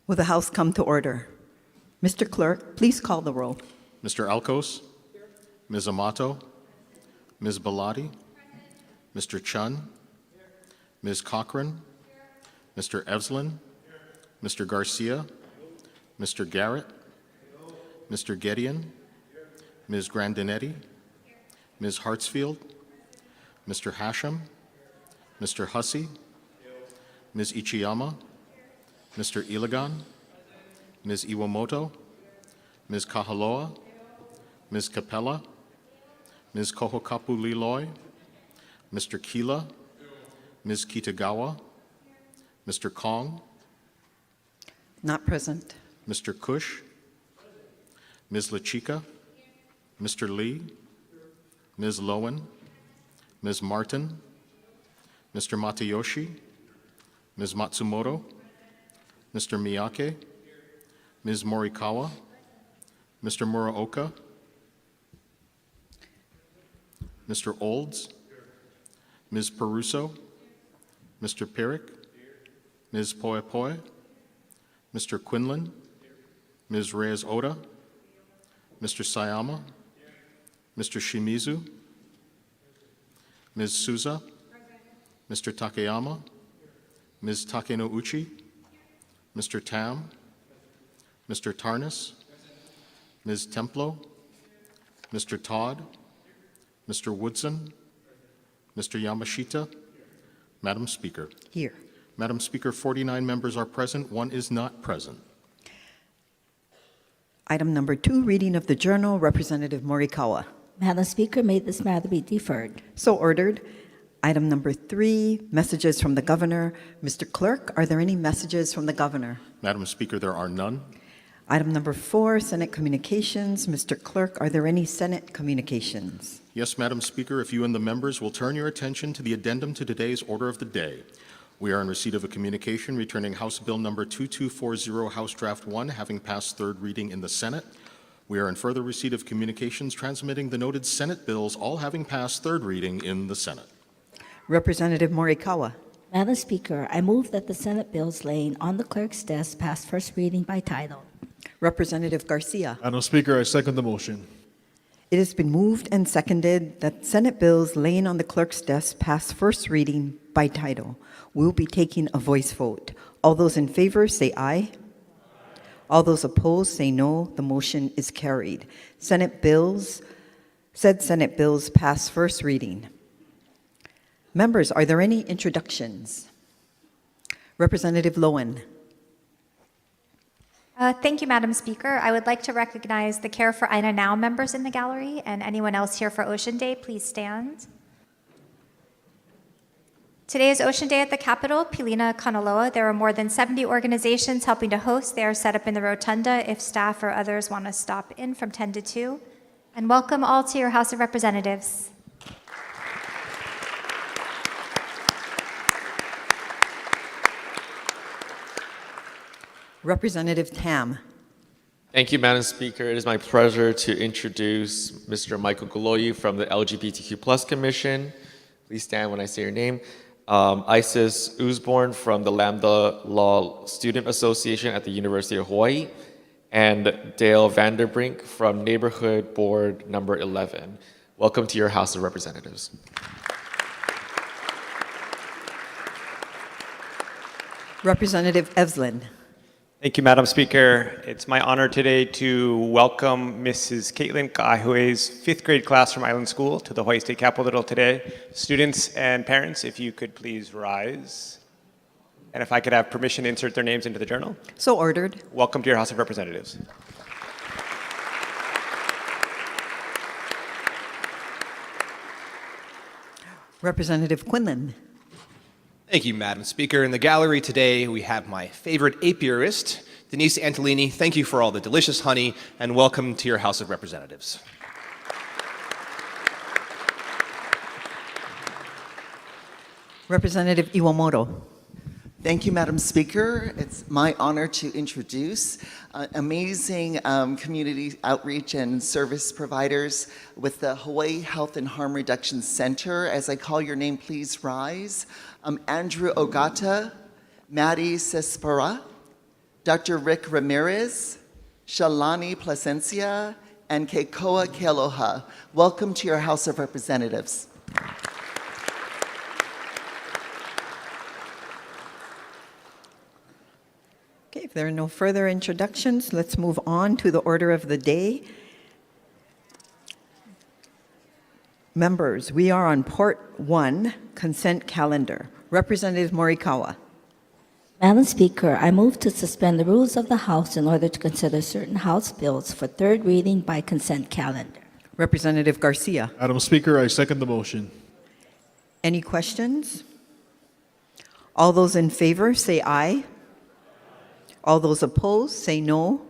Will the House come to order? Mr. Clerk, please call the roll. Mr. Alcos, Ms. Amato, Ms. Bellotti, Mr. Chun, Ms. Cochran, Mr. Evslin, Mr. Garcia, Mr. Garrett, Mr. Gedeon, Ms. Grandinetti, Ms. Hartsfield, Mr. Hashem, Mr. Hussey, Ms. Ichiyama, Mr. Iligan, Ms. Iwamoto, Ms. Kahaloa, Ms. Capella, Ms. Kohokapu Liloy, Mr. Kila, Ms. Kitagawa, Mr. Kong, Not present. Mr. Kush, Ms. Lachika, Mr. Lee, Ms. Lowen, Ms. Martin, Mr. Matayoshi, Ms. Matsumoto, Mr. Miyake, Ms. Morikawa, Mr. Muraoka, Mr. Olds, Ms. Peruso, Mr. Pirik, Ms. Poepoe, Mr. Quinlan, Ms. Reyes Oda, Mr. Sayama, Mr. Shimizu, Ms. Souza, Mr. Takeyama, Ms. Takenouchi, Mr. Tam, Mr. Tarnas, Ms. Templo, Mr. Todd, Mr. Woodson, Mr. Yamashita, Madam Speaker. Here. Madam Speaker, 49 members are present, 1 is not present. Item number 2, reading of the journal, Representative Morikawa. Madam Speaker, may this matter be deferred. So ordered. Item number 3, messages from the governor. Mr. Clerk, are there any messages from the governor? Madam Speaker, there are none. Item number 4, Senate communications. Mr. Clerk, are there any Senate communications? Yes, Madam Speaker, if you and the members will turn your attention to the addendum to today's order of the day. We are in receipt of a communication returning House Bill number 2240, House Draft 1, having passed third reading in the Senate. We are in further receipt of communications transmitting the noted Senate bills, all having passed third reading in the Senate. Representative Morikawa. Madam Speaker, I move that the Senate bills laying on the clerk's desk pass first reading by title. Representative Garcia. Madam Speaker, I second the motion. It has been moved and seconded that Senate bills laying on the clerk's desk pass first reading by title. We'll be taking a voice vote. All those in favor say aye. All those opposed say no. The motion is carried. Said Senate bills pass first reading. Members, are there any introductions? Representative Lowen. Thank you, Madam Speaker. I would like to recognize the Care for Aina Now members in the gallery, and anyone else here for Ocean Day, please stand. Today is Ocean Day at the Capitol, Pilina, Kanaloa. There are more than 70 organizations helping to host. They are set up in the rotunda if staff or others want to stop in from 10 to 2. And welcome all to your House of Representatives. Representative Tam. Thank you, Madam Speaker. It is my pleasure to introduce Mr. Michael Galoyi from the LGBTQ+ Commission. Please stand when I say your name. Isis Usborne from the Lambda Law Student Association at the University of Hawaii, and Dale Vanderbrink from Neighborhood Board number 11. Welcome to your House of Representatives. Representative Evslin. Thank you, Madam Speaker. It's my honor today to welcome Mrs. Caitlin Kahue's 5th grade class from Island School to the Hawaii State Capitol today. Students and parents, if you could please rise. And if I could have permission to insert their names into the journal. So ordered. Welcome to your House of Representatives. Representative Quinlan. Thank you, Madam Speaker. In the gallery today, we have my favorite apiarist, Denise Antolini. Thank you for all the delicious honey, and welcome to your House of Representatives. Representative Iwamoto. Thank you, Madam Speaker. It's my honor to introduce amazing community outreach and service providers with the Hawaii Health and Harm Reduction Center. As I call your name, please rise. Andrew Ogata, Maddie Sespera, Dr. Rick Ramirez, Shalani Plasencia, and Keikoa Kealoha. Welcome to your House of Representatives. Okay, if there are no further introductions, let's move on to the order of the day. Members, we are on Part 1, Consent Calendar. Representative Morikawa. Madam Speaker, I move to suspend the rules of the House in order to consider certain House bills for third reading by consent calendar. Representative Garcia. Madam Speaker, I second the motion. Any questions? All those in favor say aye. All those opposed say no.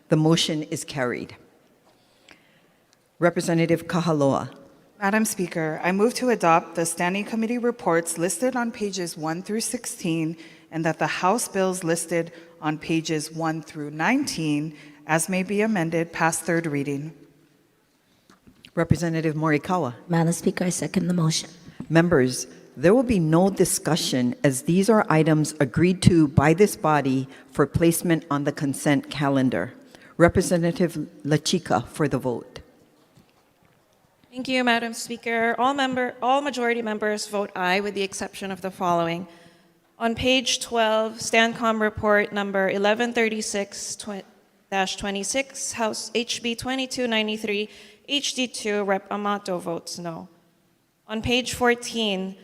The motion is carried. Representative Kahaloa. Madam Speaker, I move to adopt the Standing Committee reports listed on pages 1 through 16 and that the House bills listed on pages 1 through 19, as may be amended, pass third reading. Representative Morikawa. Madam Speaker, I second the motion. Members, there will be no discussion as these are items agreed to by this body for placement on the consent calendar. Representative Lachica for the vote. Thank you, Madam Speaker. All majority members vote aye with the exception of the following. On page 12, Stancom report number 1136-26, House HB 2293, HD2, Rep. Amato votes no. On page 14,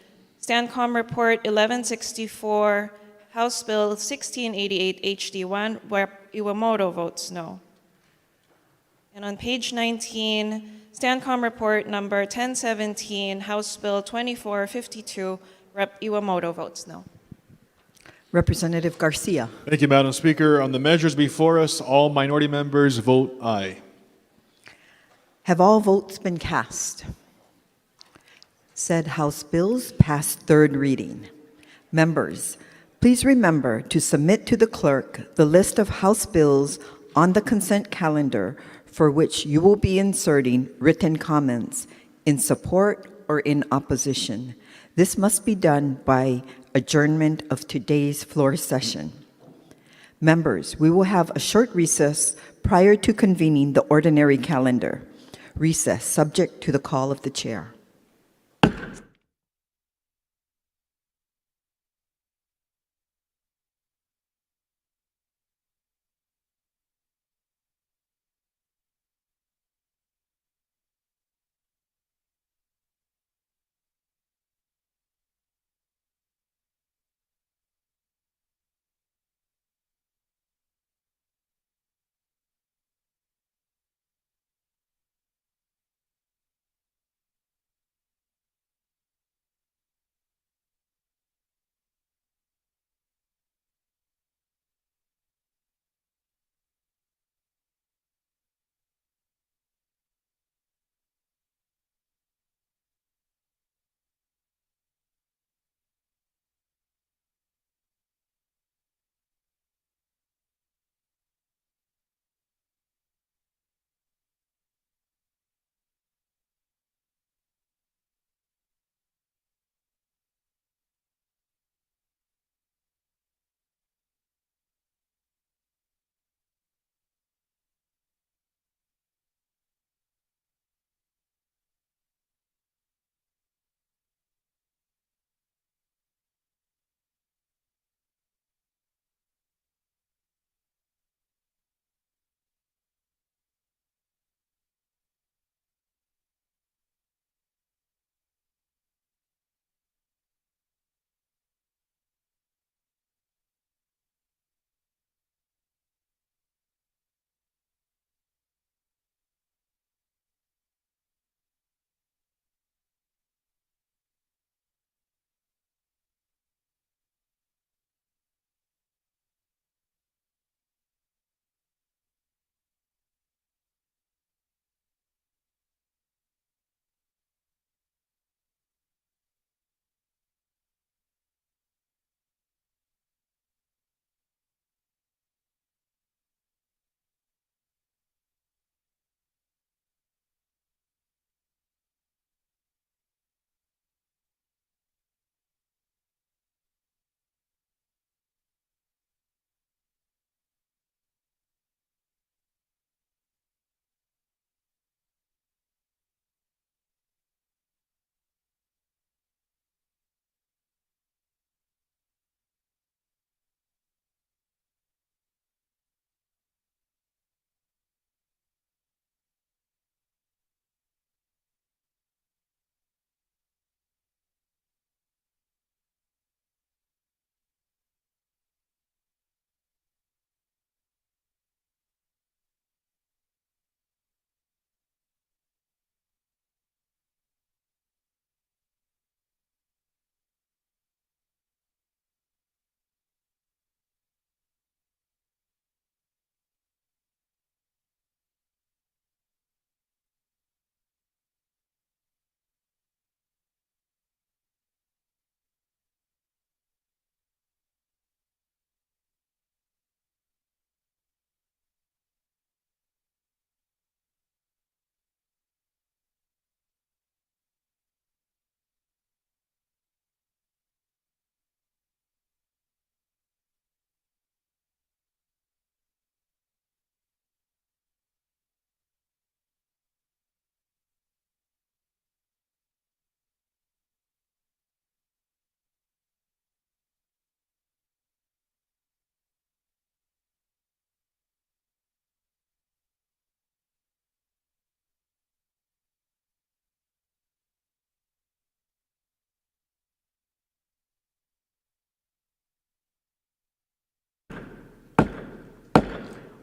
Stancom report 1164, House Bill 1688, HD1, Rep. Iwamoto votes no. And on page 19, Stancom report number 1017, House Bill 2452, Rep. Iwamoto votes no. Representative Garcia. Thank you, Madam Speaker. On the measures before us, all minority members vote aye. Have all votes been cast? Said House bills pass third reading. Members, please remember to submit to the clerk the list of House bills on the consent calendar for which you will be inserting written comments in support or in opposition. This must be done by adjournment of today's floor session. Members, we will have a short recess prior to convening the ordinary calendar. Recess subject to the call of the chair.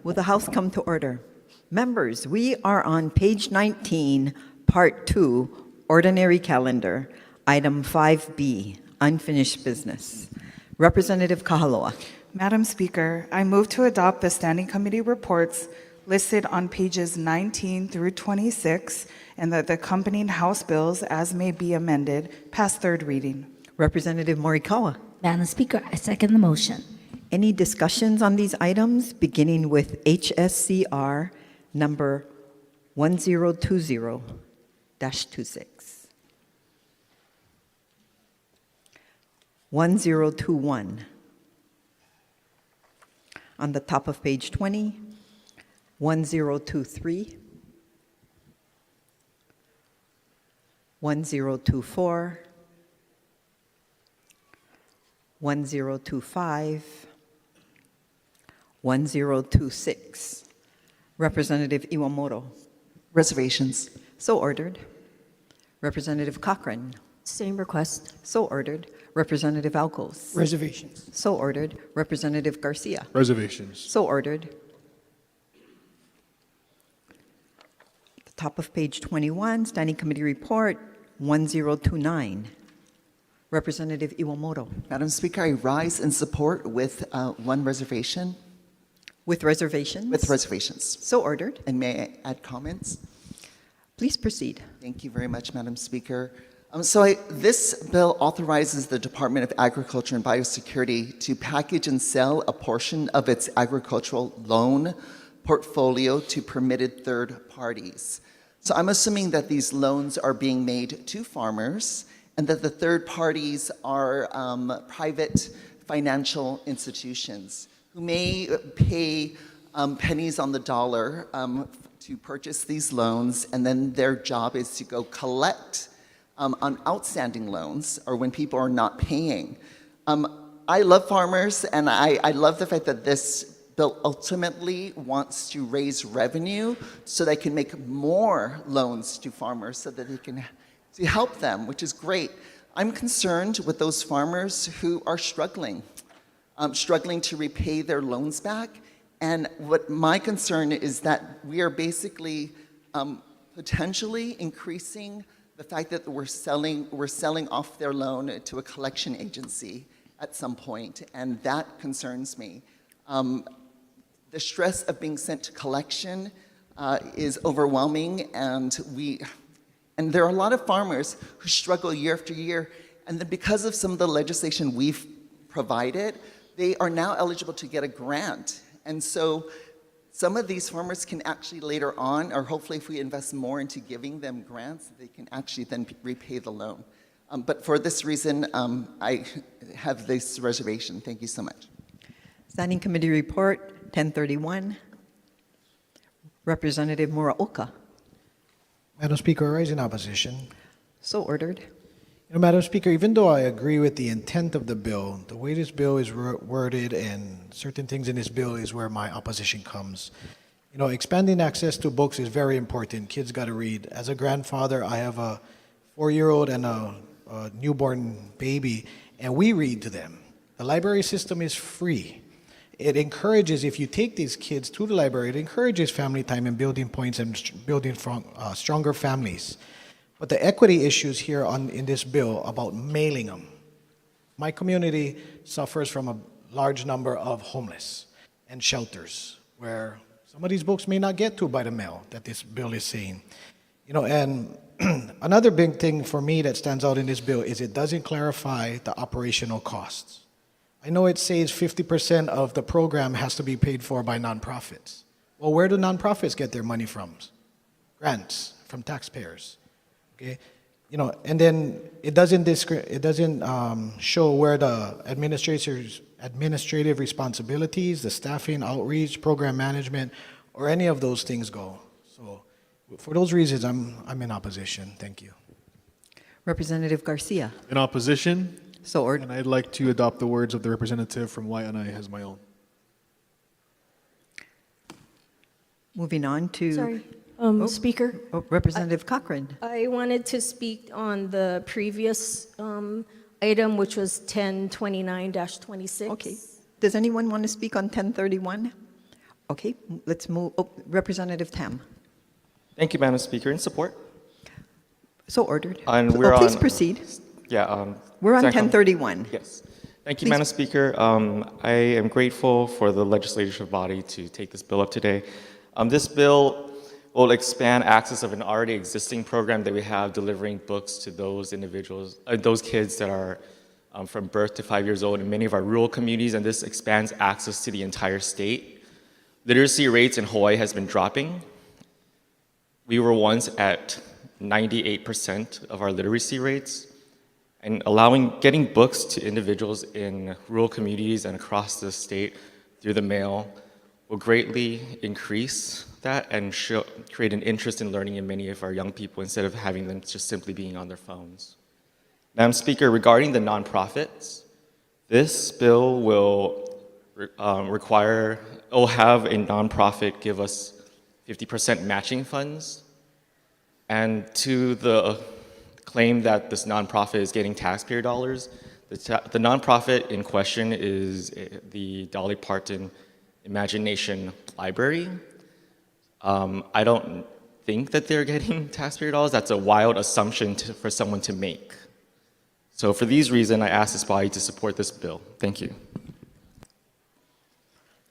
Will the House come to order? Members, we are on page 19, Part 2, Ordinary Calendar, Item 5B, Unfinished Business. Representative Kahaloa. Madam Speaker, I move to adopt the Standing Committee reports listed on pages 19 through 26 and that the accompanying House bills, as may be amended, pass third reading. Representative Morikawa. Madam Speaker, I second the motion. Any discussions on these items, beginning with HSCR number 1020-26? 1021. On the top of page 20, 1023, 1024, 1025, 1026. Representative Iwamoto. Reservations. So ordered. Representative Cochran. Same request. So ordered. Representative Alcos. Reservations. So ordered. Representative Garcia. Reservations. So ordered. The top of page 21, Standing Committee Report 1029. Representative Iwamoto. Madam Speaker, I rise in support with one reservation. With reservations? With reservations. So ordered. And may I add comments? Please proceed. Thank you very much, Madam Speaker. This bill authorizes the Department of Agriculture and Biosecurity to package and sell a portion of its agricultural loan portfolio to permitted third parties. So I'm assuming that these loans are being made to farmers and that the third parties are private financial institutions who may pay pennies on the dollar to purchase these loans, and then their job is to go collect on outstanding loans or when people are not paying. I love farmers, and I love the fact that this bill ultimately wants to raise revenue so they can make more loans to farmers so that they can to help them, which is great. I'm concerned with those farmers who are struggling to repay their loans back. And what my concern is that we are basically potentially increasing the fact that we're selling off their loan to a collection agency at some point, and that concerns me. The stress of being sent to collection is overwhelming, and there are a lot of farmers who struggle year after year, and then because of some of the legislation we've provided, they are now eligible to get a grant. And so some of these farmers can actually later on, or hopefully if we invest more into giving them grants, they can actually then repay the loan. But for this reason, I have this reservation. Thank you so much. Standing Committee Report 1031. Representative Muraoka. Madam Speaker, I rise in opposition. So ordered. Madam Speaker, even though I agree with the intent of the bill, the way this bill is worded and certain things in this bill is where my opposition comes. Expanding access to books is very important. Kids got to read. As a grandfather, I have a 4-year-old and a newborn baby, and we read to them. The library system is free. It encourages, if you take these kids to the library, it encourages family time and building points and building stronger families. But the equity issues here in this bill about mailing them. My community suffers from a large number of homeless and shelters where some of these books may not get to by the mail that this bill is saying. And another big thing for me that stands out in this bill is it doesn't clarify the operational costs. I know it says 50% of the program has to be paid for by nonprofits. Well, where do nonprofits get their money from? Grants from taxpayers. Okay, and then it doesn't show where the administrative responsibilities, the staffing, outreach, program management, or any of those things go. So, for those reasons, I'm in opposition. Thank you. Representative Garcia. In opposition. So ordered. And I'd like to adopt the words of the representative from Waianae as my own. Moving on to... Sorry. Speaker? Representative Cochran. I wanted to speak on the previous item, which was 1029-26. Okay. Does anyone want to speak on 1031? Okay, let's move, oh, Representative Tam. Thank you, Madam Speaker. In support. So ordered. Please proceed. Yeah. We're on Second- 1031. Yes. Thank you, Please. Madam Speaker. I am grateful for the legislative body to take this bill up today. This bill will expand access of an already existing program that we have delivering books to those individuals, those kids that are from birth to 5 years old in many of our rural communities, and this expands access to the entire state. Literacy rates in Hawaii has been dropping. We were once at 98% of our literacy rates, and getting books to individuals in rural communities and across the state through the mail will greatly increase that and create an interest in learning in many of our young people instead of having them just simply being on their phones. Madam Speaker, regarding the nonprofits, this bill will have a nonprofit give us 50% matching funds. And to the claim that this nonprofit is getting taxpayer dollars, the nonprofit in question is the Dolly Parton Imagination Library. I don't think that they're getting taxpayer dollars. That's a wild assumption for someone to make. So for these reasons, I ask this body to support this bill. Thank you.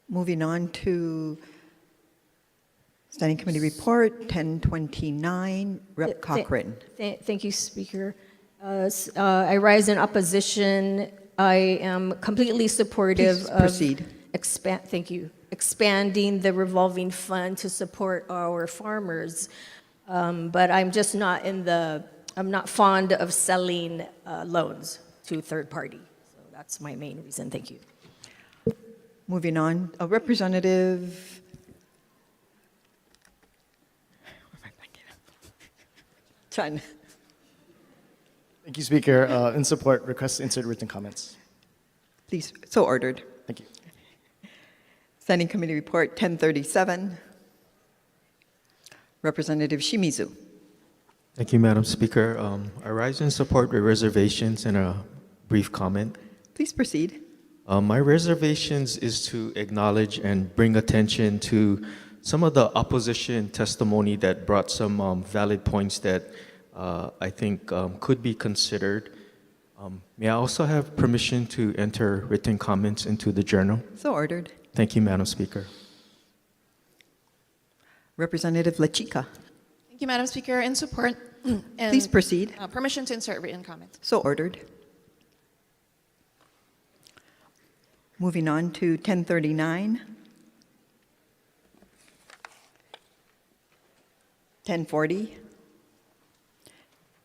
Moving on to Standing Committee Report 1029, Rep. Cochran. Thank you, Speaker. I rise in opposition. I am completely supportive Please of proceed. expanding the revolving fund to support our farmers. But I'm just not I'm not fond of selling loans to third party. So that's my main reason. Thank you. Moving on, Representative. Chun. Thank you, Speaker. In support, request to insert written comments. Please, so ordered. Thank you. Standing Committee Report 1037, Representative Shimizu. Thank you, Madam Speaker. I rise in support with reservations and a brief comment. Please proceed. My reservations is to acknowledge and bring attention to some of the opposition testimony that brought some valid points that I think could be considered. May I also have permission to enter written comments into the journal? So ordered. Thank you, Madam Speaker. Representative Lachika. Thank you, Madam Speaker. In support. And, Please proceed. Permission to insert written comments. So ordered. Moving on to 1039. 1040.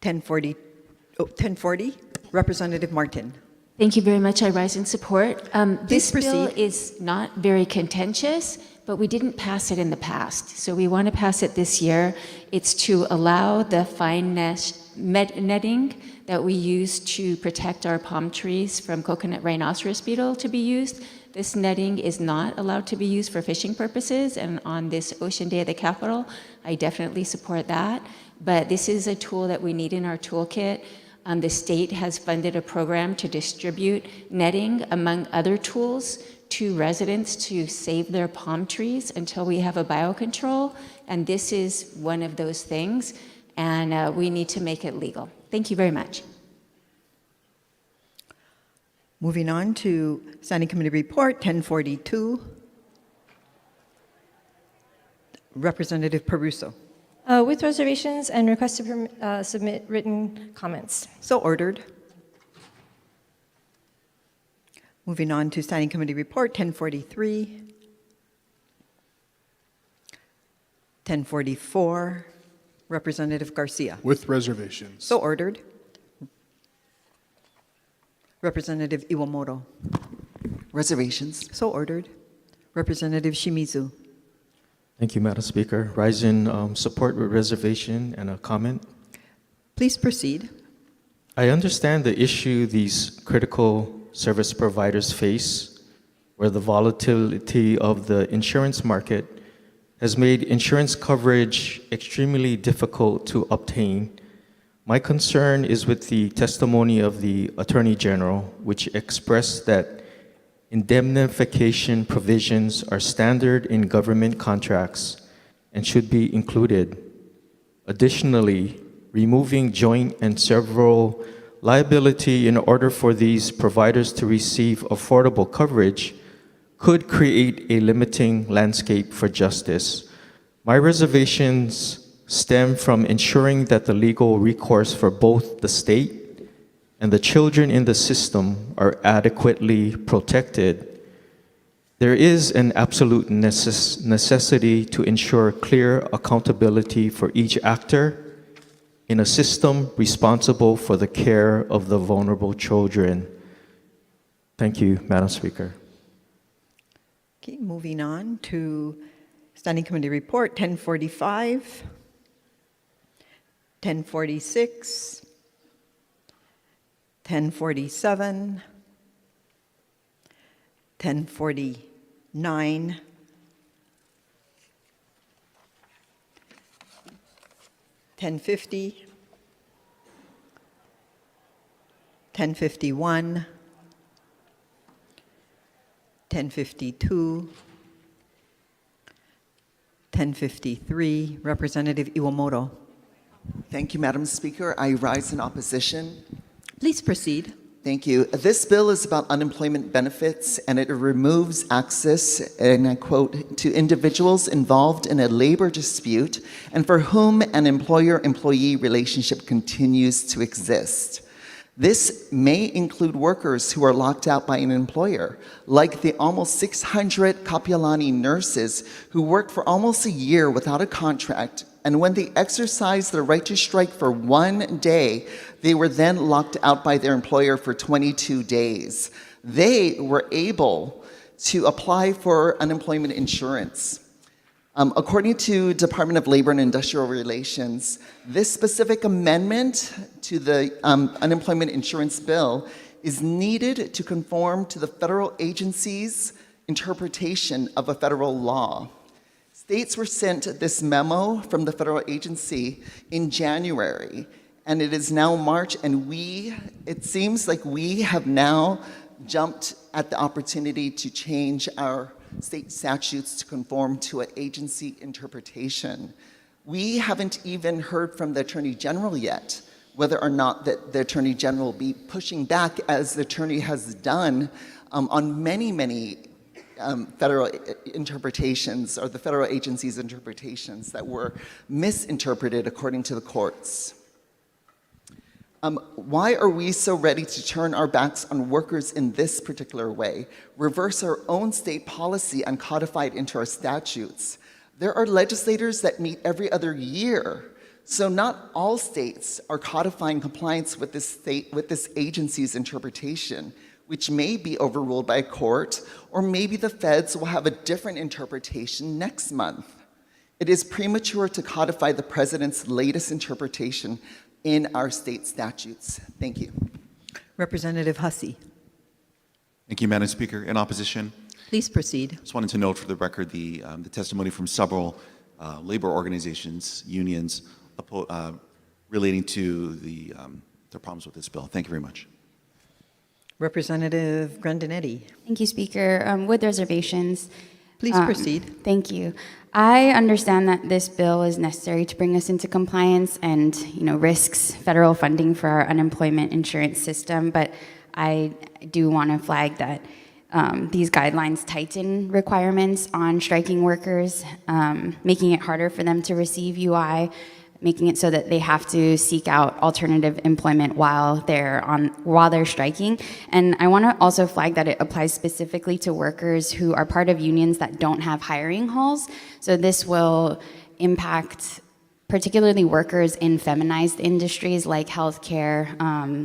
1040. Representative Martin. Thank you very much. I rise in support. This Please bill proceed. is not very contentious, but we didn't pass it in the past. So we want to pass it this year. It's to allow the fine netting that we use to protect our palm trees from coconut rhinoceros beetle to be used. This netting is not allowed to be used for fishing purposes, and on this Ocean Day at the Capitol, I definitely support that. But this is a tool that we need in our toolkit. The state has funded a program to distribute netting, among other tools, to residents to save their palm trees until we have a biocontrol, and this is one of those things, and we need to make it legal. Thank you very much. Moving on to Standing Committee Report 1042. Representative Peruso. With reservations and request to submit written comments. So ordered. Moving on to Standing Committee Report 1043. 1044. Representative Garcia. With reservations. So ordered. Representative Iwamoto. Reservations. So ordered. Representative Shimizu. Thank you, Madam Speaker. Rise in support with reservation and a comment. Please proceed. I understand the issue these critical service providers face, where the volatility of the insurance market has made insurance coverage extremely difficult to obtain. My concern is with the testimony of the Attorney General, which expressed that indemnification provisions are standard in government contracts and should be included. Additionally, removing joint and several liability in order for these providers to receive affordable coverage could create a limiting landscape for justice. My reservations stem from ensuring that the legal recourse for both the state and the children in the system are adequately protected. There is an absolute necessity to ensure clear accountability for each actor in a system responsible for the care of the vulnerable children. Thank you, Madam Speaker. Okay, moving on to Standing Committee Report 1045, 1046, 1047, 1049, 1050, 1051, 1052, 1053, Representative Iwamoto. Thank you, Madam Speaker. I rise in opposition. Please proceed. Thank you. This bill is about unemployment benefits, and it removes access, and I quote, to individuals involved in a labor dispute and for whom an employer-employee relationship continues to exist. This may include workers who are locked out by an employer, like the almost 600 Kapiolani nurses who worked for almost a year without a contract, and when they exercised their right to strike for 1 day, they were then locked out by their employer for 22 days. They were able to apply for unemployment insurance. According to Department of Labor and Industrial Relations, this specific amendment to the unemployment insurance bill is needed to conform to the federal agency's interpretation of a federal law. States were sent this memo from the federal agency in January, and it is now March, and it seems like we have now jumped at the opportunity to change our state statutes to conform to an agency interpretation. We haven't even heard from the Attorney General yet whether or not that the Attorney General will be pushing back, as the Attorney has done on many federal interpretations, or the federal agency's interpretations that were misinterpreted according to the courts. Why are we so ready to turn our backs on workers in this particular way, reverse our own state policy and codify it into our statutes? There are legislators that meet every other year, so not all states are codifying compliance with this agency's interpretation, which may be overruled by a court, or maybe the feds will have a different interpretation next month. It is premature to codify the president's latest interpretation in our state statutes. Thank you. Representative Hussey. Thank you, Madam Speaker. In opposition. Please proceed. Just wanted to note for the record the testimony from several labor organizations, unions, relating to their problems with this bill. Thank you very much. Representative Grandinetti. Thank you, Speaker. With reservations. Please proceed. Thank you. I understand that this bill is necessary to bring us into compliance and, risks federal funding for our unemployment insurance system, but I do want to flag that these guidelines tighten requirements on striking workers, making it harder for them to receive UI, making it so that they have to seek out alternative employment while they're striking. And I want to also flag that it applies specifically to workers who are part of unions that don't have hiring halls. So this will impact particularly workers in feminized industries like healthcare,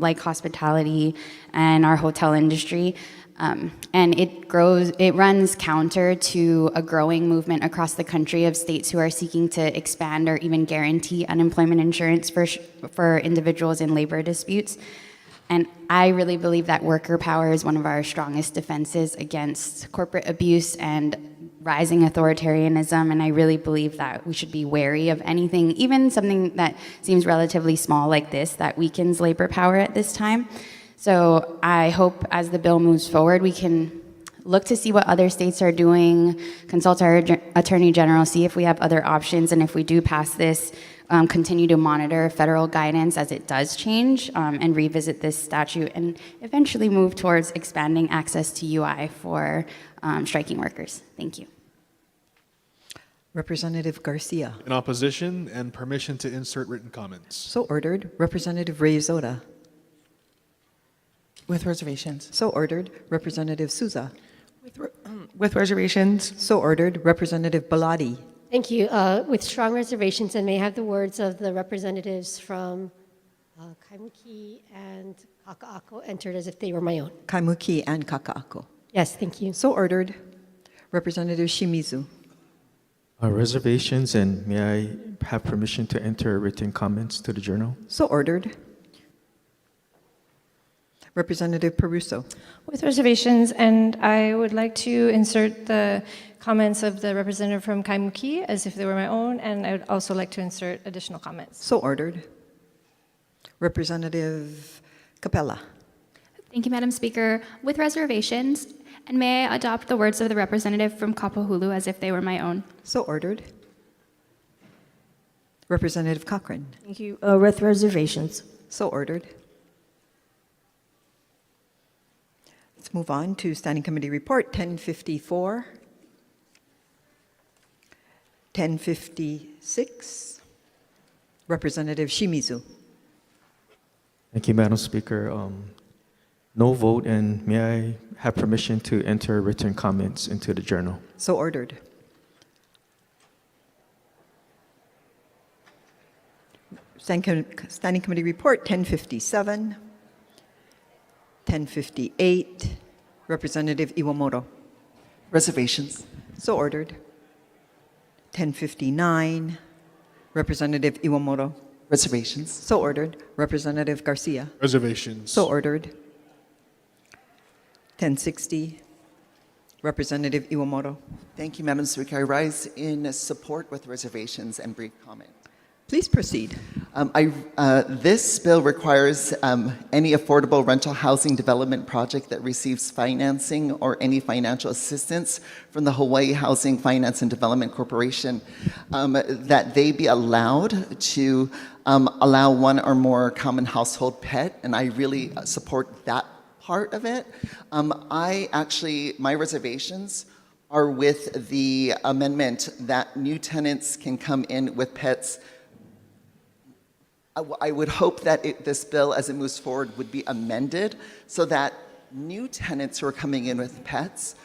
like hospitality, and our hotel industry. And it runs counter to a growing movement across the country of states who are seeking to expand or even guarantee unemployment insurance for individuals in labor disputes. And I really believe that worker power is one of our strongest defenses against corporate abuse and rising authoritarianism, and I really believe that we should be wary of anything, even something that seems relatively small like this, that weakens labor power at this time. So I hope as the bill moves forward, we can look to see what other states are doing, consult our Attorney General, see if we have other options, and if we do pass this, continue to monitor federal guidance as it does change, and revisit this statute, and eventually move towards expanding access to UI for striking workers. Thank you. Representative Garcia. In opposition and permission to insert written comments. So ordered. Representative Reyes-Ota. With reservations. So ordered. Representative Souza. With reservations. So ordered. Representative Bellotti. Thank you. With strong reservations, and may I have the words of the representatives from Kaimuki and Kaka'ako entered as if they were my own. Kaimuki and Kaka'ako. Yes, thank you. So ordered. Representative Shimizu. Reservations, and may I have permission to enter written comments to the journal? So ordered. Representative Peruso. With reservations, and I would like to insert the comments of the representative from Kaimuki as if they were my own, and I would also like to insert additional comments. So ordered. Representative Capella. Thank you, Madam Speaker. With reservations, and may I adopt the words of the representative from Kapahulu as if they were my own? So ordered. Representative Cochran. Thank you. With reservations. So ordered. Let's move on to Standing Committee Report 1054. 1056. Representative Shimizu. Thank you, Madam Speaker. No vote, and may I have permission to enter written comments into the journal? So ordered. Standing Committee Report 1057. 1058. Representative Iwamoto. Reservations. So ordered. 1059. Representative Iwamoto. Reservations. So ordered. Representative Garcia. Reservations. So ordered. 1060. Representative Iwamoto. Thank you, Madam Speaker. I rise in support with reservations and brief comment. Please proceed. This bill requires any affordable rental housing development project that receives financing or any financial assistance from the Hawaii Housing Finance and Development Corporation that they be allowed to allow one or more common household pet, and I really support that part of it. My reservations are with the amendment that new tenants can come in with pets. I would hope that this bill, as it moves forward, would be amended so that new tenants who are coming in with pets,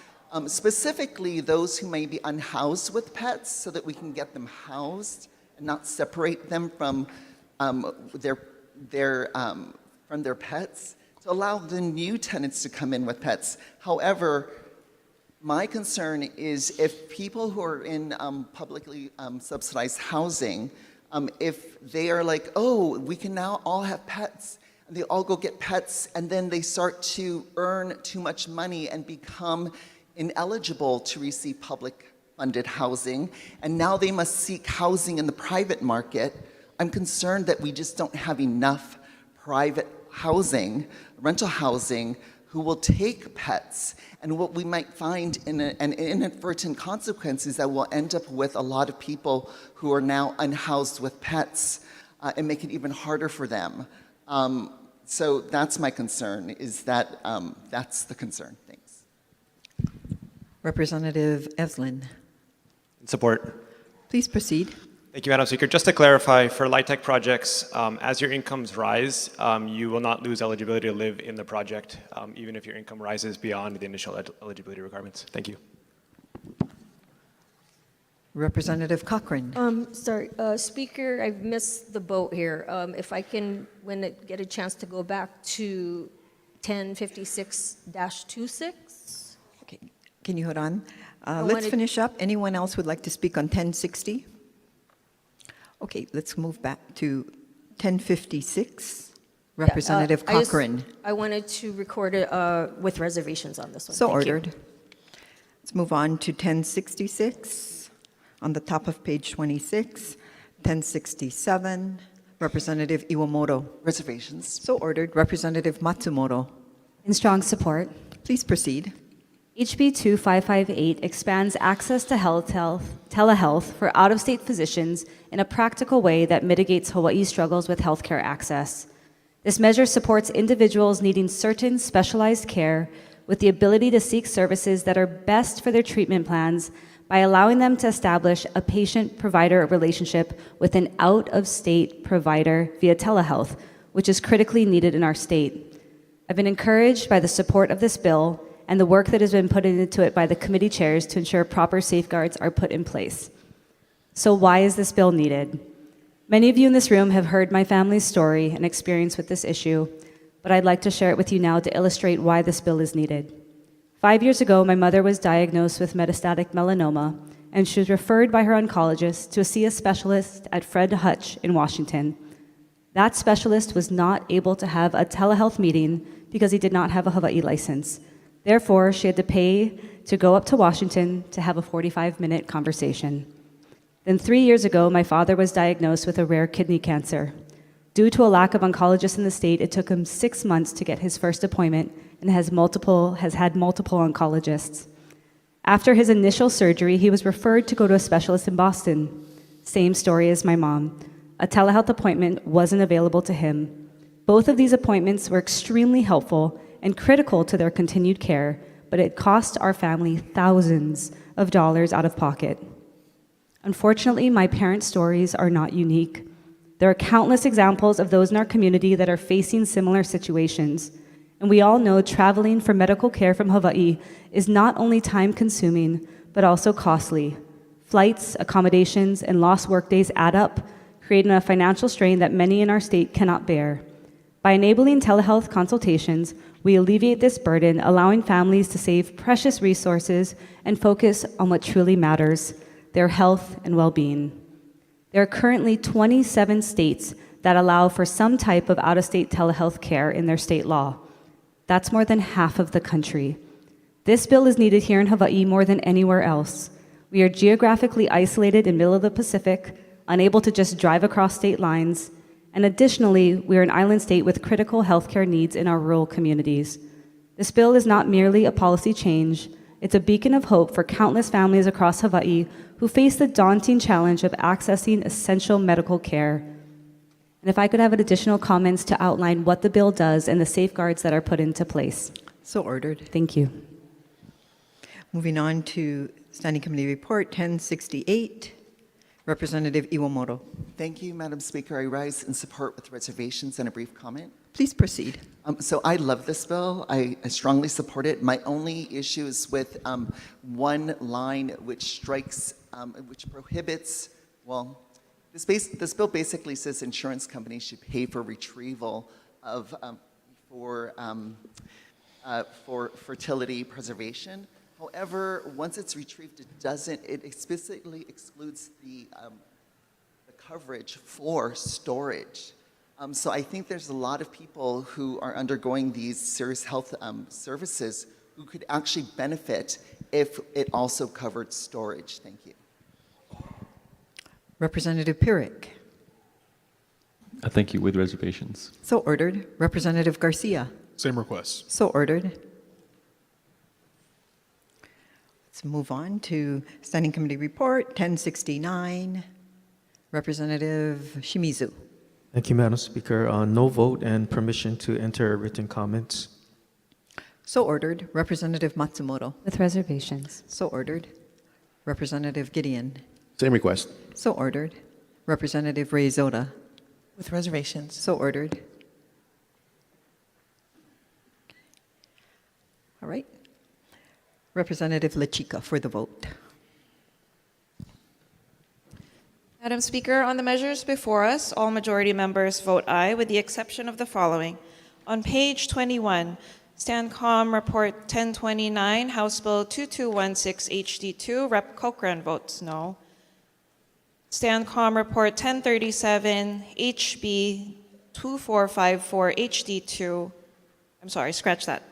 specifically those who may be unhoused with pets, so that we can get them housed and not separate them from their pets, to allow the new tenants to come in with pets. However, my concern is if people who are in publicly subsidized housing, if they are like, oh, we can now all have pets, and they all go get pets, and then they start to earn too much money and become ineligible to receive public funded housing, and now they must seek housing in the private market, I'm concerned that we just don't have enough private housing, rental housing, who will take pets. And what we might find in an inadvertent consequence is that we'll end up with a lot of people who are now unhoused with pets and make it even harder for them. So that's my concern, is that that's the concern. Thanks. Representative Eslin. In support. Please proceed. Thank you, Madam Speaker. Just to clarify, for LIHTC projects, as your incomes rise, you will not lose eligibility to live in the project, even if your income rises beyond the initial eligibility requirements. Thank you. Representative Cochran. Sorry, Speaker, I've missed the boat here. If I can, get a chance to go back to 1056-26. Okay, can you hold on? Let's finish up. Anyone else would like to speak on 1060? Okay, let's move back to 1056. Representative Cochran. I wanted to record it with reservations on this one. So Thank you. ordered. Let's move on to 1066. On the top of page 26, 1067. Representative Iwamoto. Reservations. So ordered. Representative Matsumoto. In strong support. Please proceed. HB 2558 expands access to telehealth for out-of-state physicians in a practical way that mitigates Hawaii's struggles with healthcare access. This measure supports individuals needing certain specialized care with the ability to seek services that are best for their treatment plans by allowing them to establish a patient-provider relationship with an out-of-state provider via telehealth, which is critically needed in our state. I've been encouraged by the support of this bill and the work that has been put into it by the committee chairs to ensure proper safeguards are put in place. So why is this bill needed? Many of you in this room have heard my family's story and experience with this issue, but I'd like to share it with you now to illustrate why this bill is needed. 5 years ago, my mother was diagnosed with metastatic melanoma, and she was referred by her oncologist to see a specialist at Fred Hutch in Washington. That specialist was not able to have a telehealth meeting because he did not have a Hawaii license. Therefore, she had to pay to go up to Washington to have a 45-minute conversation. Then 3 years ago, my father was diagnosed with a rare kidney cancer. Due to a lack of oncologists in the state, it took him 6 months to get his first appointment and has had multiple oncologists. After his initial surgery, he was referred to go to a specialist in Boston. Same story as my mom. A telehealth appointment wasn't available to him. Both of these appointments were extremely helpful and critical to their continued care, but it cost our family thousands of dollars out of pocket. Unfortunately, my parents' stories are not unique. There are countless examples of those in our community that are facing similar situations. And we all know traveling for medical care from Hawaii is not only time-consuming, but also costly. Flights, accommodations, and lost workdays add up, creating a financial strain that many in our state cannot bear. By enabling telehealth consultations, we alleviate this burden, allowing families to save precious resources and focus on what truly matters, their health and well-being. There are currently 27 states that allow for some type of out-of-state telehealth care in their state law. That's more than half of the country. This bill is needed here in Hawaii more than anywhere else. We are geographically isolated in the middle of the Pacific, unable to just drive across state lines, and additionally, we are an island state with critical healthcare needs in our rural communities. This bill is not merely a policy change, it's a beacon of hope for countless families across Hawaii who face the daunting challenge of accessing essential medical care. And if I could have additional comments to outline what the bill does and the safeguards that are put into place. So ordered. Thank you. Moving on to Standing Committee Report 1068. Representative Iwamoto. Thank you, Madam Speaker. I rise in support with reservations and a brief comment. Please proceed. So I love this bill. I strongly support it. My only issue is with one line which strikes, which prohibits, well, this bill basically says insurance companies should pay for retrieval of for fertility preservation. However, once it's retrieved, it explicitly excludes the coverage for storage. So I think there's a lot of people who are undergoing these serious health services who could actually benefit if it also covered storage. Thank you. Representative Pirik. Thank you, with reservations. So ordered. Representative Garcia. Same request. So ordered. Let's move on to Standing Committee Report 1069. Representative Shimizu. Thank you, Madam Speaker. No vote and permission to enter written comments. So ordered. Representative Matsumoto. With reservations. So ordered. Representative Gideon. Same request. So ordered. Representative Ray Zoda. With reservations. So ordered. All right. Representative Lechica for the vote. Madam Speaker, on the measures before us, all majority members vote aye, with the exception of the following. On page 21, STANCOM Report 1029, House Bill 2216 HD2, Rep. Cochran votes no. STANCOM Report 1037, HB 2454 HD2, I'm sorry, scratch that.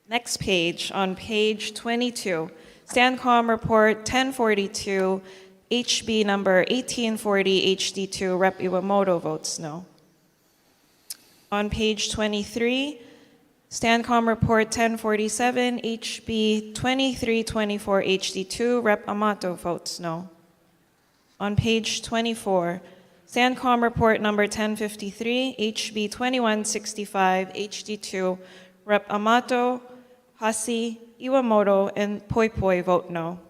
Next page, on page 22, STANCOM Report 1042, HB number 1840 HD2, Rep. Iwamoto votes no. On page 23, Stancom Report 1047, HB 2324, HD2, Rep. Amato votes no. On page 24, Stancom Report number 1053, HB 2165, HD2, Rep. Amato, Hasi, Iwamoto, and Poi Poi vote no.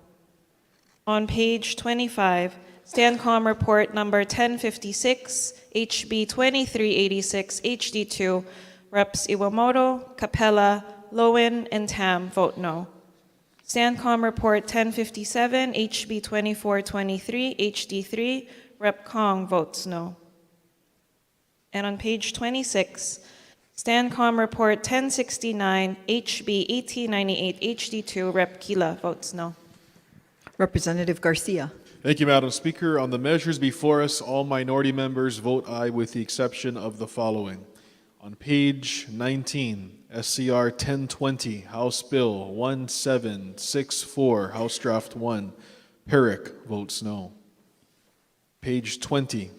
On page 25, Stancom Report number 1056, HB 2386, HD2, Reps. Iwamoto, Capella, Lowen, and Tam vote no. Stancom Report 1057, HB 2423, HD3, Rep. Kong votes no. And on page 26, Stancom Report 1069, HB 1898, HD2, Rep. Kila votes no. Representative Garcia. Thank you, Madam Speaker. On the measures before us, all minority members vote aye with the exception of the following. On page 19, SCR 1020, House Bill 1764, House Draft 1, Herrick votes no. Page 20,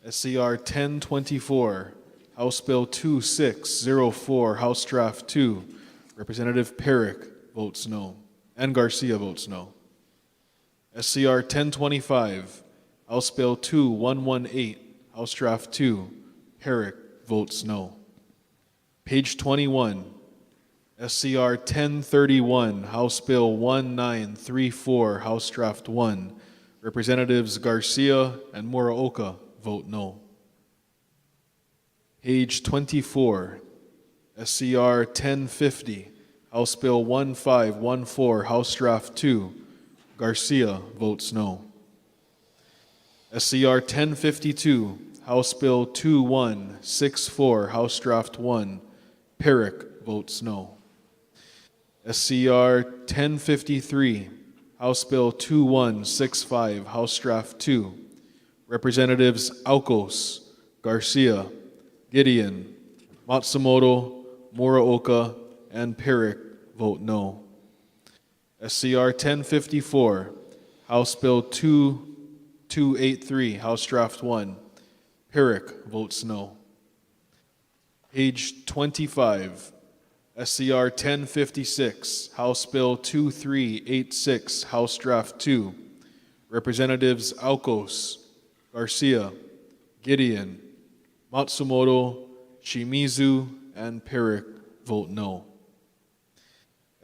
SCR 1024, House Bill 2604, House Draft 2, Representative Herrick votes no, and Garcia votes no. SCR 1025, House Bill 2118, House Draft 2, Herrick votes no. Page 21, SCR 1031, House Bill 1934, House Draft 1, Representatives Garcia and Muraoka vote no. Page 24, SCR 1050, House Bill 1514, House Draft 2, Garcia votes no. SCR 1052, House Bill 2164, House Draft 1, Herrick votes no. SCR 1053, House Bill 2165, House Draft 2, Representatives Aucos, Garcia, Gideon, Matsumoto, Muraoka, and Herrick vote no. SCR 1054, House Bill 2283, House Draft 1, Herrick votes no. Page 25, SCR 1056, House Bill 2386, House Draft 2, Representatives Aucos, Garcia, Gideon, Matsumoto, Shimizu, and Herrick vote no.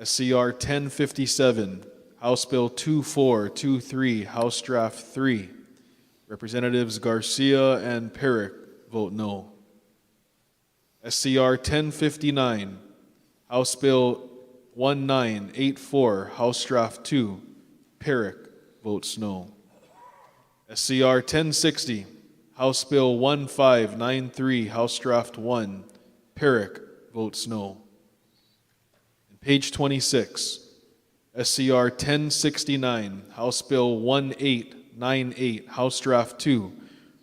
SCR 1057, House Bill 2423, House Draft 3, Representatives Garcia and Herrick vote no. SCR 1059, House Bill 1984, House Draft 2, Herrick votes no. SCR 1060, House Bill 1593, House Draft 1, Herrick votes no. And page 26, SCR 1069, House Bill 1898, House Draft 2,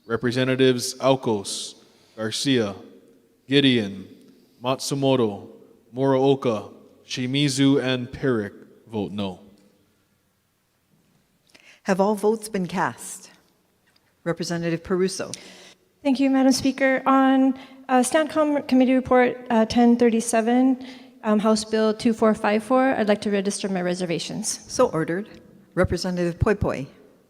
Representatives Aucos, Garcia, Gideon, Matsumoto, Muraoka, Shimizu, and Herrick vote no. Have all votes been cast? Representative Peruso. Thank you, Madam Speaker. On Stancom Committee Report 1037, House Bill 2454, I'd like to register my reservations. So ordered. Representative Poi Poi.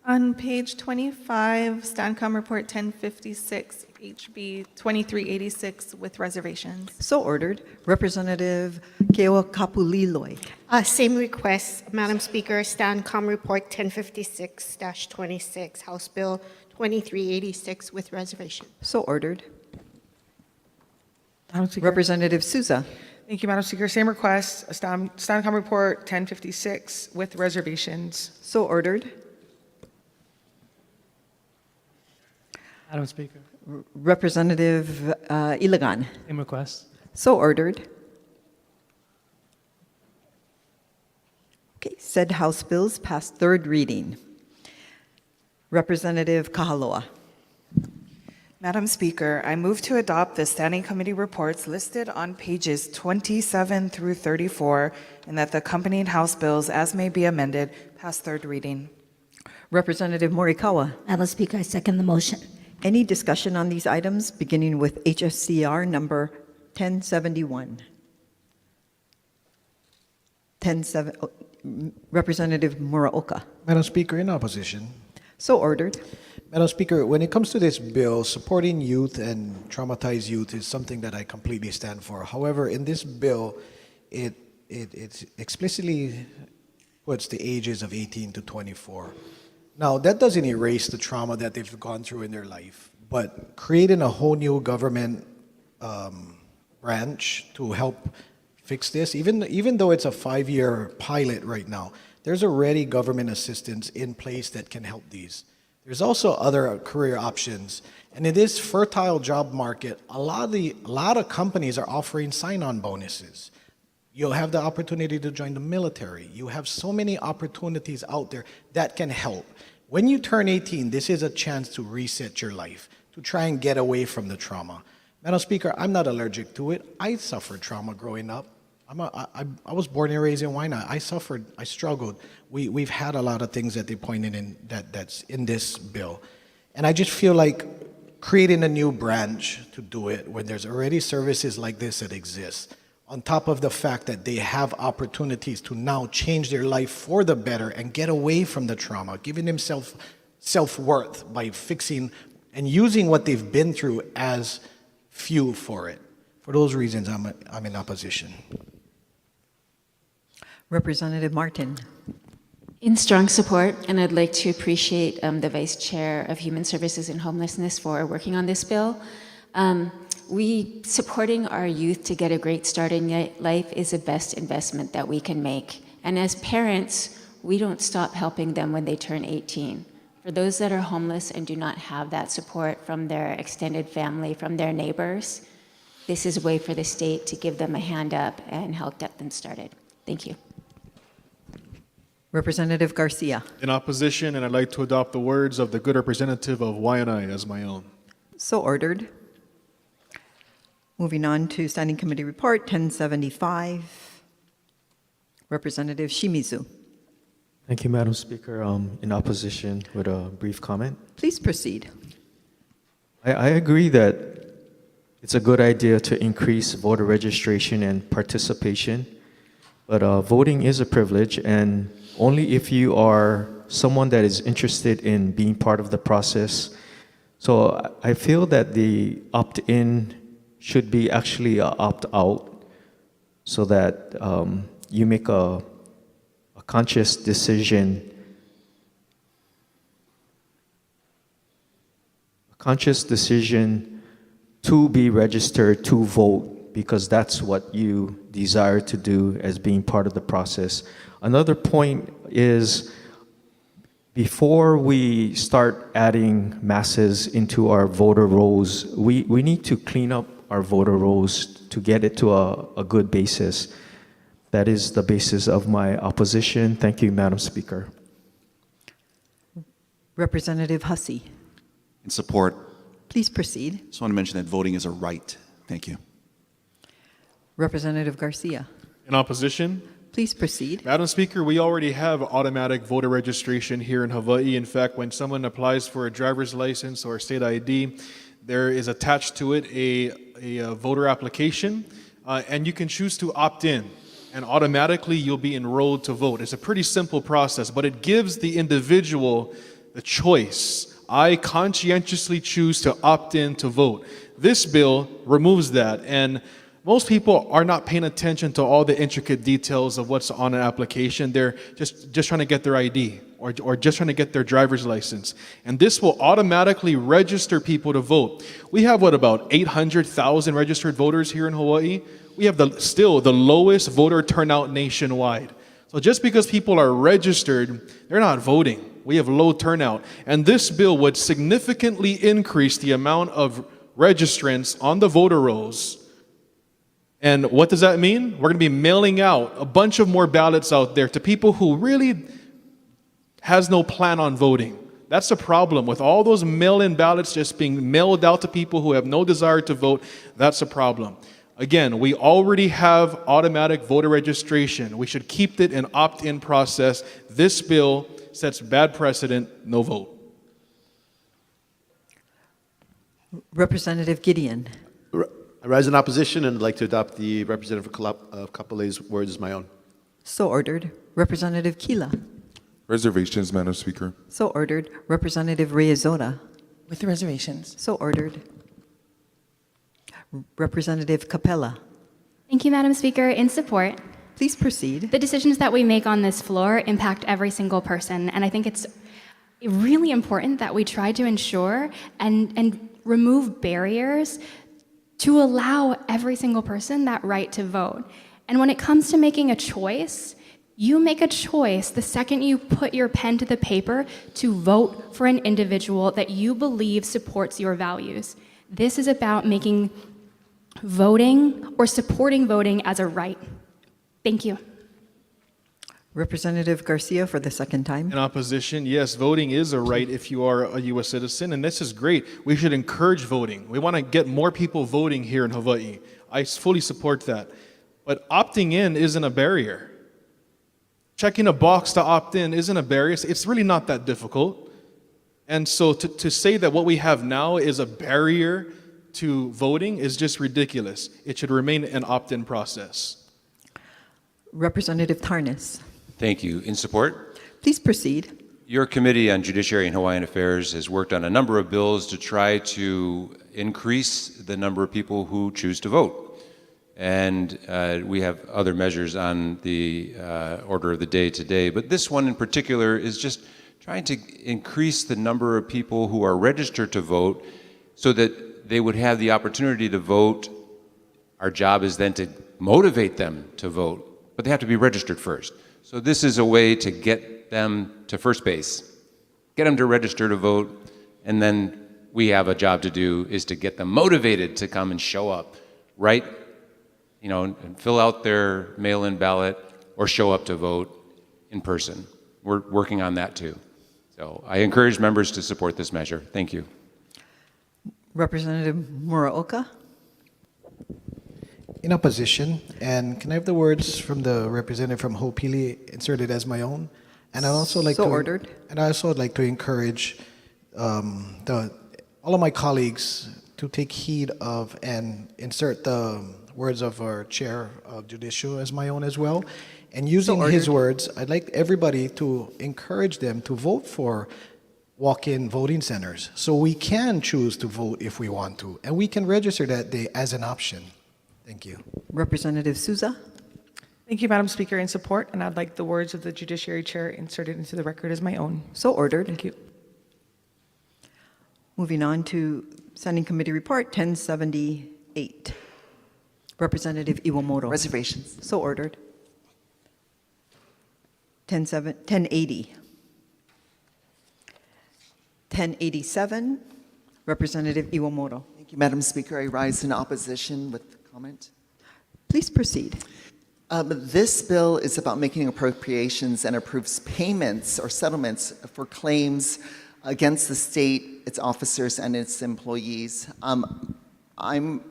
On page 25, Stancom Report 1056, HB 2386 with reservations. So ordered. Representative Keoa Kapuliloy. Same request, Madam Speaker, Stancom Report 1056-26, House Bill 2386 with reservation. So ordered. Representative Souza. Thank you, Madam Speaker. Same request, Stancom Report 1056 with reservations. So ordered. Madam Speaker. Representative Ilagan. Same request. So ordered. Okay, said House bills passed third reading. Representative Kahaloa. Madam Speaker, I move to adopt the Standing Committee reports listed on pages 27 through 34 and that the accompanying House bills, as may be amended, pass third reading. Representative Morikawa. Madam Speaker, I second the motion. Any discussion on these items, beginning with HSCR number 1071? Representative Muraoka. Madam Speaker, in opposition. So ordered. Madam Speaker, when it comes to this bill, supporting youth and traumatized youth is something that I completely stand for. However, in this bill, it explicitly puts the ages of 18 to 24. Now, that doesn't erase the trauma that they've gone through in their life, but creating a whole new government branch to help fix this, even though it's a 5-year pilot right now, there's already government assistance in place that can help these. There's also other career options. And in this fertile job market, a lot of companies are offering sign-on bonuses. You'll have the opportunity to join the military. You have so many opportunities out there that can help. When you turn 18, this is a chance to reset your life, to try and get away from the trauma. Madam Speaker, I'm not allergic to it. I suffered trauma growing up. I was born and raised in Waianae. I struggled. We've had a lot of things that they pointed in that's in this bill. And I just feel like creating a new branch to do it when there's already services like this that exist, on top of the fact that they have opportunities to now change their life for the better and get away from the trauma, giving themselves self-worth by fixing and using what they've been through as fuel for it. For those reasons, I'm in opposition. Representative Martin. In strong support, and I'd like to appreciate the Vice Chair of Human Services and Homelessness for working on this bill. Supporting our youth to get a great start in life is the best investment that we can make. And as parents, we don't stop helping them when they turn 18. For those that are homeless and do not have that support from their extended family, from their neighbors, this is a way for the state to give them a hand up and help get them started. Thank you. Representative Garcia. In opposition, and I'd like to adopt the words of the good representative of Waianae as my own. So ordered. Moving on to Standing Committee Report 1075. Representative Shimizu. Thank you, Madam Speaker. In opposition with a brief comment. Please proceed. I agree that it's a good idea to increase voter registration and participation, but voting is a privilege, and only if you are someone that is interested in being part of the process. So I feel that the opt-in should be actually an opt-out, so that you make a conscious decision to be registered to vote, because that's what you desire to do as being part of the process. Another point is, before we start adding masses into our voter rolls, we need to clean up our voter rolls to get it to a good basis. That is the basis of my opposition. Thank you, Madam Speaker. Representative Hussey. In support. Please proceed. Just want to mention that voting is a right. Thank you. Representative Garcia. In opposition. Please proceed. Madam Speaker, we already have automatic voter registration here in Hawaii. In fact, when someone applies for a driver's license or state ID, there is attached to it a voter application, and you can choose to opt in, and automatically you'll be enrolled to vote. It's a pretty simple process, but it gives the individual the choice. I conscientiously choose to opt in to vote. This bill removes that, and most people are not paying attention to all the intricate details of what's on an application. They're just trying to get their ID or just trying to get their driver's license. And this will automatically register people to vote. We have, about 800,000 registered voters here in Hawaii? We have still the lowest voter turnout nationwide. So just because people are registered, they're not voting. We have low turnout. And this bill would significantly increase the amount of registrants on the voter rolls. And what does that mean? We're going to be mailing out a bunch of more ballots out there to people who really has no plan on voting. That's the problem. With all those mail-in ballots just being mailed out to people who have no desire to vote, that's a problem. Again, we already have automatic voter registration. We should keep it an opt-in process. This bill sets bad precedent, no vote. Representative Gideon. I rise in opposition and would like to adopt the Representative of Kapolei's words as my own. So ordered. Representative Kila. Reservations, Madam Speaker. So ordered. Representative Reyes-Zota. With reservations. So ordered. Representative Capella. Thank you, Madam Speaker. In support. Please proceed. The decisions that we make on this floor impact every single person, and I think it's really important that we try to ensure and remove barriers to allow every single person that right to vote. And when it comes to making a choice, you make a choice the second you put your pen to the paper to vote for an individual that you believe supports your values. This is about making voting or supporting voting as a right. Thank you. Representative Garcia for the second time. In opposition, yes, voting is a right if you are a U.S. citizen, and this is great. We should encourage voting. We want to get more people voting here in Hawaii. I fully support that. But opting in isn't a barrier. Checking a box to opt in isn't a barrier. It's really not that difficult. And so to say that what we have now is a barrier to voting is just ridiculous. It should remain an opt-in process. Representative Tarnas. Thank you. In support? Please proceed. Your Committee on Judiciary and Hawaiian Affairs has worked on a number of bills to try to increase the number of people who choose to vote. And we have other measures on the order of the day today. But this one in particular is just trying to increase the number of people who are registered to vote so that they would have the opportunity to vote. Our job is then to motivate them to vote, but they have to be registered first. So this is a way to get them to first base, get them to register to vote, and then we have a job to do is to get them motivated to come and show up, right? You know, and fill out their mail-in ballot or show up to vote in person. We're working on that too. So I encourage members to support this measure. Thank you. Representative Muraoka. In opposition, and can I have the words from the representative from Ho'opili inserted as my own? And I'd also like So to ordered. And I also would like to encourage all of my colleagues to take heed of and insert the words of our chair of judicial as my own as well. And using his words, I'd like everybody to encourage them to vote for walk-in voting centers so we can choose to vote if we want to, and we can register that day as an option. Thank you. Representative Souza. Thank you, Madam Speaker. In support, and I'd like the words of the Judiciary Chair inserted into the record as my own. So ordered. Thank you. Moving on to Standing Committee Report 1078. Representative Iwamoto. Reservations. So ordered. 1080. 1087. Representative Iwamoto. Thank you, Madam Speaker. I rise in opposition with comment. Please proceed. This bill is about making appropriations and approves payments or settlements for claims against the state, its officers, and its employees. I'm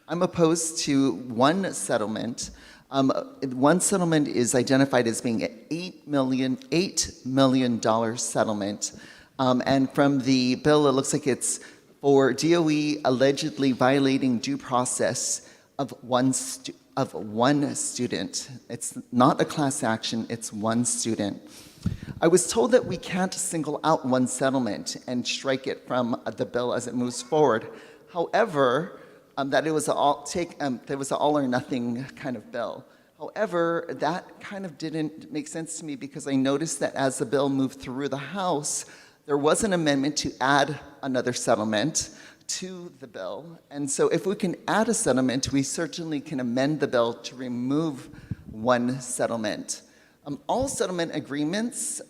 opposed to one settlement. One settlement is identified as being an $8 million settlement. And from the bill, it looks like it's for DOE allegedly violating due process of one student. It's not a class action, it's one student. I was told that we can't single out one settlement and strike it from the bill as it moves forward. However, that it was there was an all or nothing kind of bill. However, that kind of didn't make sense to me because I noticed that as the bill moved through the House, there was an amendment to add another settlement to the bill. And so if we can add a settlement, we certainly can amend the bill to remove one settlement. All settlement agreements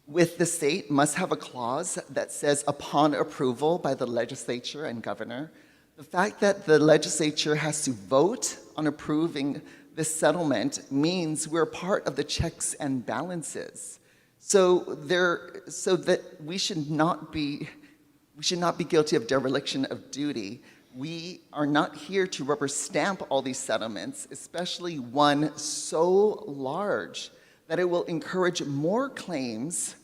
with the state must have a clause that says upon approval by the legislature and governor. The fact that the legislature has to vote on approving this settlement means we're part of the checks and balances. So that we should not be guilty of dereliction of duty. We are not here to rubber stamp all these settlements, especially one so large that it will encourage more claims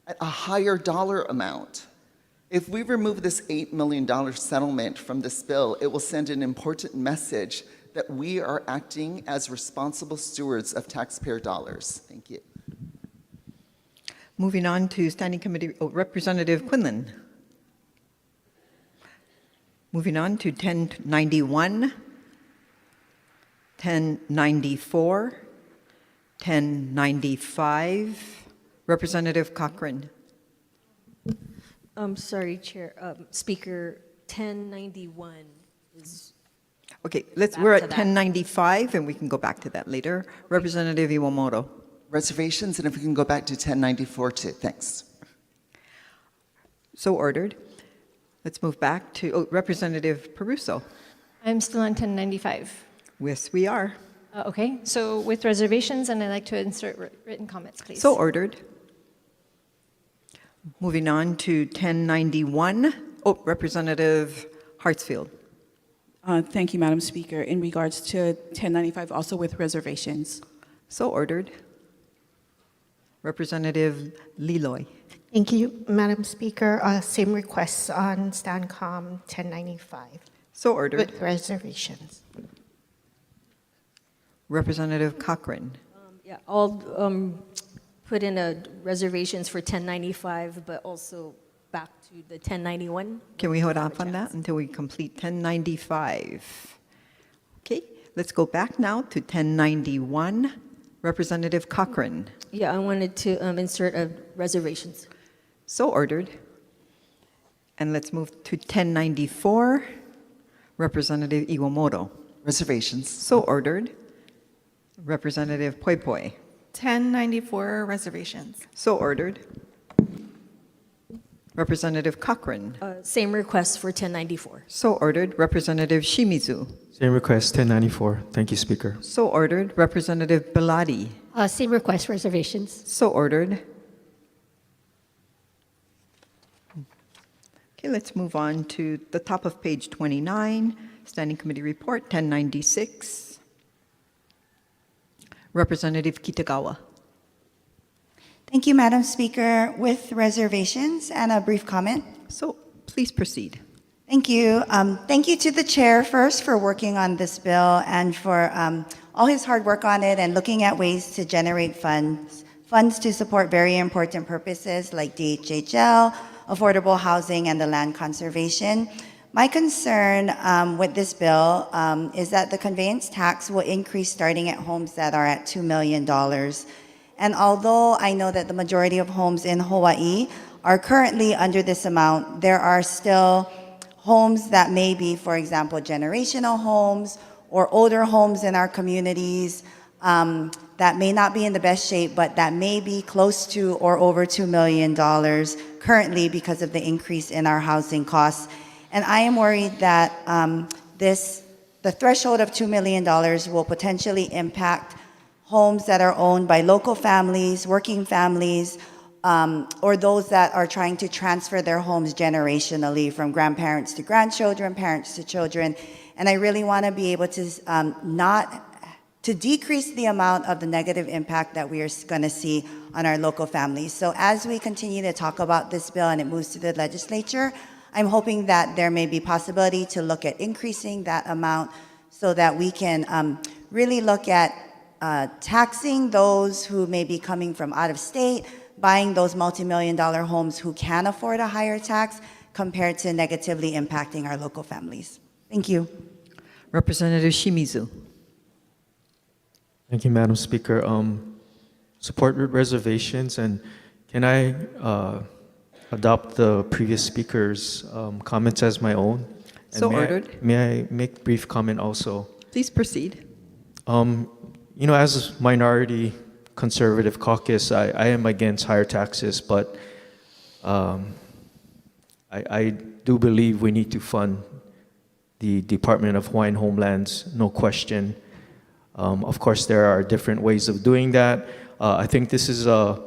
at a higher dollar amount. If we remove this $8 million settlement from this bill, it will send an important message that we are acting as responsible stewards of taxpayer dollars. Thank you. Moving on to Standing Committee, Representative Quinlan. Moving on to 1091, 1094, 1095. Representative Cochran. Sorry, Chair, Speaker, 1091 is. Okay, we're Back at to that. 1095, and we can go back to that later. Representative Iwamoto. Reservations, and if we can go back to 1094 too, thanks. So ordered. Let's move back to Representative Peruso. I'm still on 1095. Yes, we are. Okay, so with reservations, and I'd like to insert written comments, please. So ordered. Moving on to 1091. Representative Hartsfield. Thank you, Madam Speaker. In regards to 1095, also with reservations. So ordered. Representative Liloy. Thank you, Madam Speaker. Same requests on STANCOM 1095. So ordered. With reservations. Representative Cochran. Yeah, I'll put in a reservations for 1095, but also back to the 1091. Can we hold off on that until we complete 1095? Okay, let's go back now to 1091. Representative Cochran. Yeah, I wanted to insert a reservations. So ordered. And let's move to 1094. Representative Iwamoto. Reservations. So ordered. Representative Poi Poi. 1094 reservations. So ordered. Representative Cochran. Same request for 1094. So ordered. Representative Shimizu. Same request, 1094. Thank you, Speaker. So ordered. Representative Beladi. Same request, reservations. So ordered. Okay, let's move on to the top of page 29, Standing Committee Report 1096. Representative Kitagawa. Thank you, Madam Speaker. With reservations and a brief comment. So please proceed. Thank you. Thank you to the chair first for working on this bill and for all his hard work on it and looking at ways to generate funds to support very important purposes like DHHL, affordable housing, and the land conservation. My concern with this bill is that the conveyance tax will increase starting at homes that are at $2 million. And although I know that the majority of homes in Hawaii are currently under this amount, there are still homes that may be, for example, generational homes or older homes in our communities that may not be in the best shape, but that may be close to or over $2 million currently because of the increase in our housing costs. And I am worried that the threshold of $2 million will potentially impact homes that are owned by local families, working families, or those that are trying to transfer their homes generationally from grandparents to grandchildren, parents to children. And I really want to be able to to decrease the amount of the negative impact that we are going to see on our local families. So as we continue to talk about this bill and it moves to the legislature, I'm hoping that there may be possibility to look at increasing that amount so that we can really look at taxing those who may be coming from out of state, buying those multi-million-dollar homes who can afford a higher tax compared to negatively impacting our local families. Thank you. Representative Shimizu. Thank you, Madam Speaker. Support reservations, and can I adopt the previous speaker's comments as my own? And So ordered. May I make brief comment also? Please proceed. You know, as minority conservative caucus, I am against higher taxes, but I do believe we need to fund the Department of Hawaiian Homelands, no question. Of course, there are different ways of doing that. I think this is a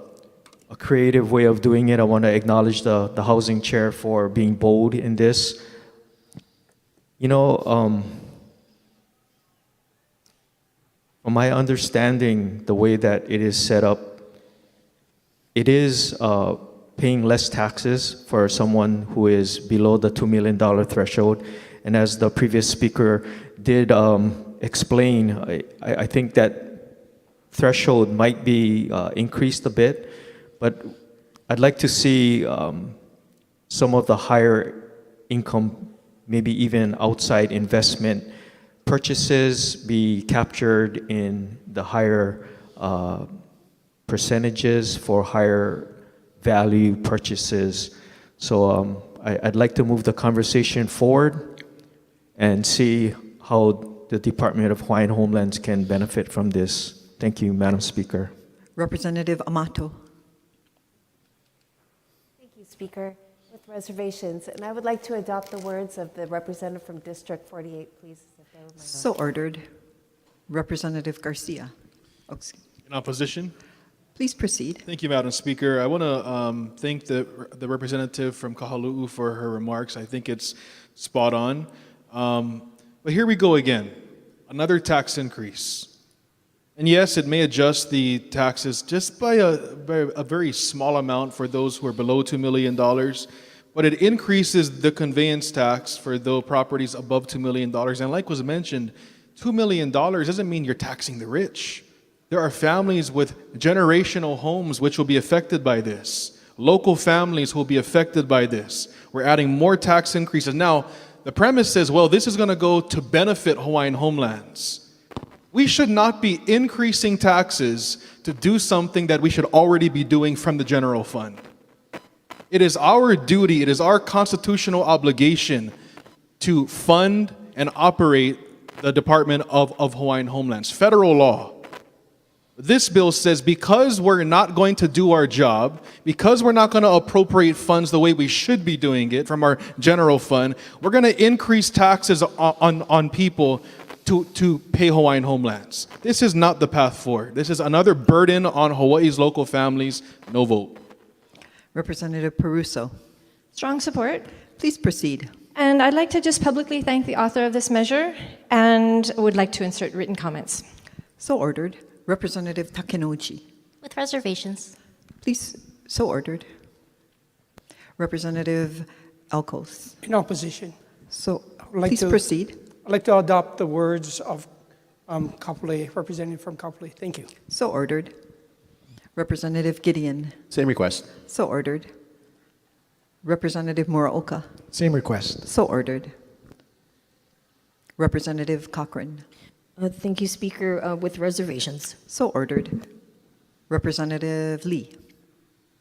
creative way of doing it. I want to acknowledge the housing chair for being bold in this. You know, from my understanding, the way that it is set up, it is paying less taxes for someone who is below the $2 million threshold. And as the previous speaker did explain, I think that threshold might be increased a bit, but I'd like to see some of the higher income, maybe even outside investment purchases be captured in the higher percentages for higher value purchases. So I'd like to move the conversation forward and see how the Department of Hawaiian Homelands can benefit from this. Thank you, Madam Speaker. Representative Amato. Thank you, Speaker. With reservations, and I would like to adopt the words of the representative from District 48, please. If they were my So ordered. Representative Garcia. Oh, In opposition? Please proceed. Thank you, Madam Speaker. I want to thank the representative from Kahaluu for her remarks. I think it's spot on. But here we go again. Another tax increase. And yes, it may adjust the taxes just by a very small amount for those who are below $2 million, but it increases the conveyance tax for those properties above $2 million. And like was mentioned, $2 million doesn't mean you're taxing the rich. There are families with generational homes which will be affected by this. Local families will be affected by this. We're adding more tax increases. Now, the premise says, well, this is going to go to benefit Hawaiian homelands. We should not be increasing taxes to do something that we should already be doing from the general fund. It is our duty, it is our constitutional obligation to fund and operate the Department of Hawaiian Homelands, federal law. This bill says because we're not going to do our job, because we're not going to appropriate funds the way we should be doing it from our general fund, we're going to increase taxes on people to pay Hawaiian homelands. This is not the path forward. This is another burden on Hawaii's local families. No vote. Representative Peruso. Strong support. Please proceed. And I'd like to just publicly thank the author of this measure and would like to insert written comments. So ordered. Representative Takenouchi. With reservations. Please, so ordered. Representative Alcos. In opposition. So Like please proceed. I'd like to adopt the words of Kapolei, representative from Kapolei. Thank you. So ordered. Representative Gideon. Same request. So ordered. Representative Muraoka. Same request. So ordered. Representative Cochran. Thank you, Speaker, with reservations. So ordered. Representative Lee.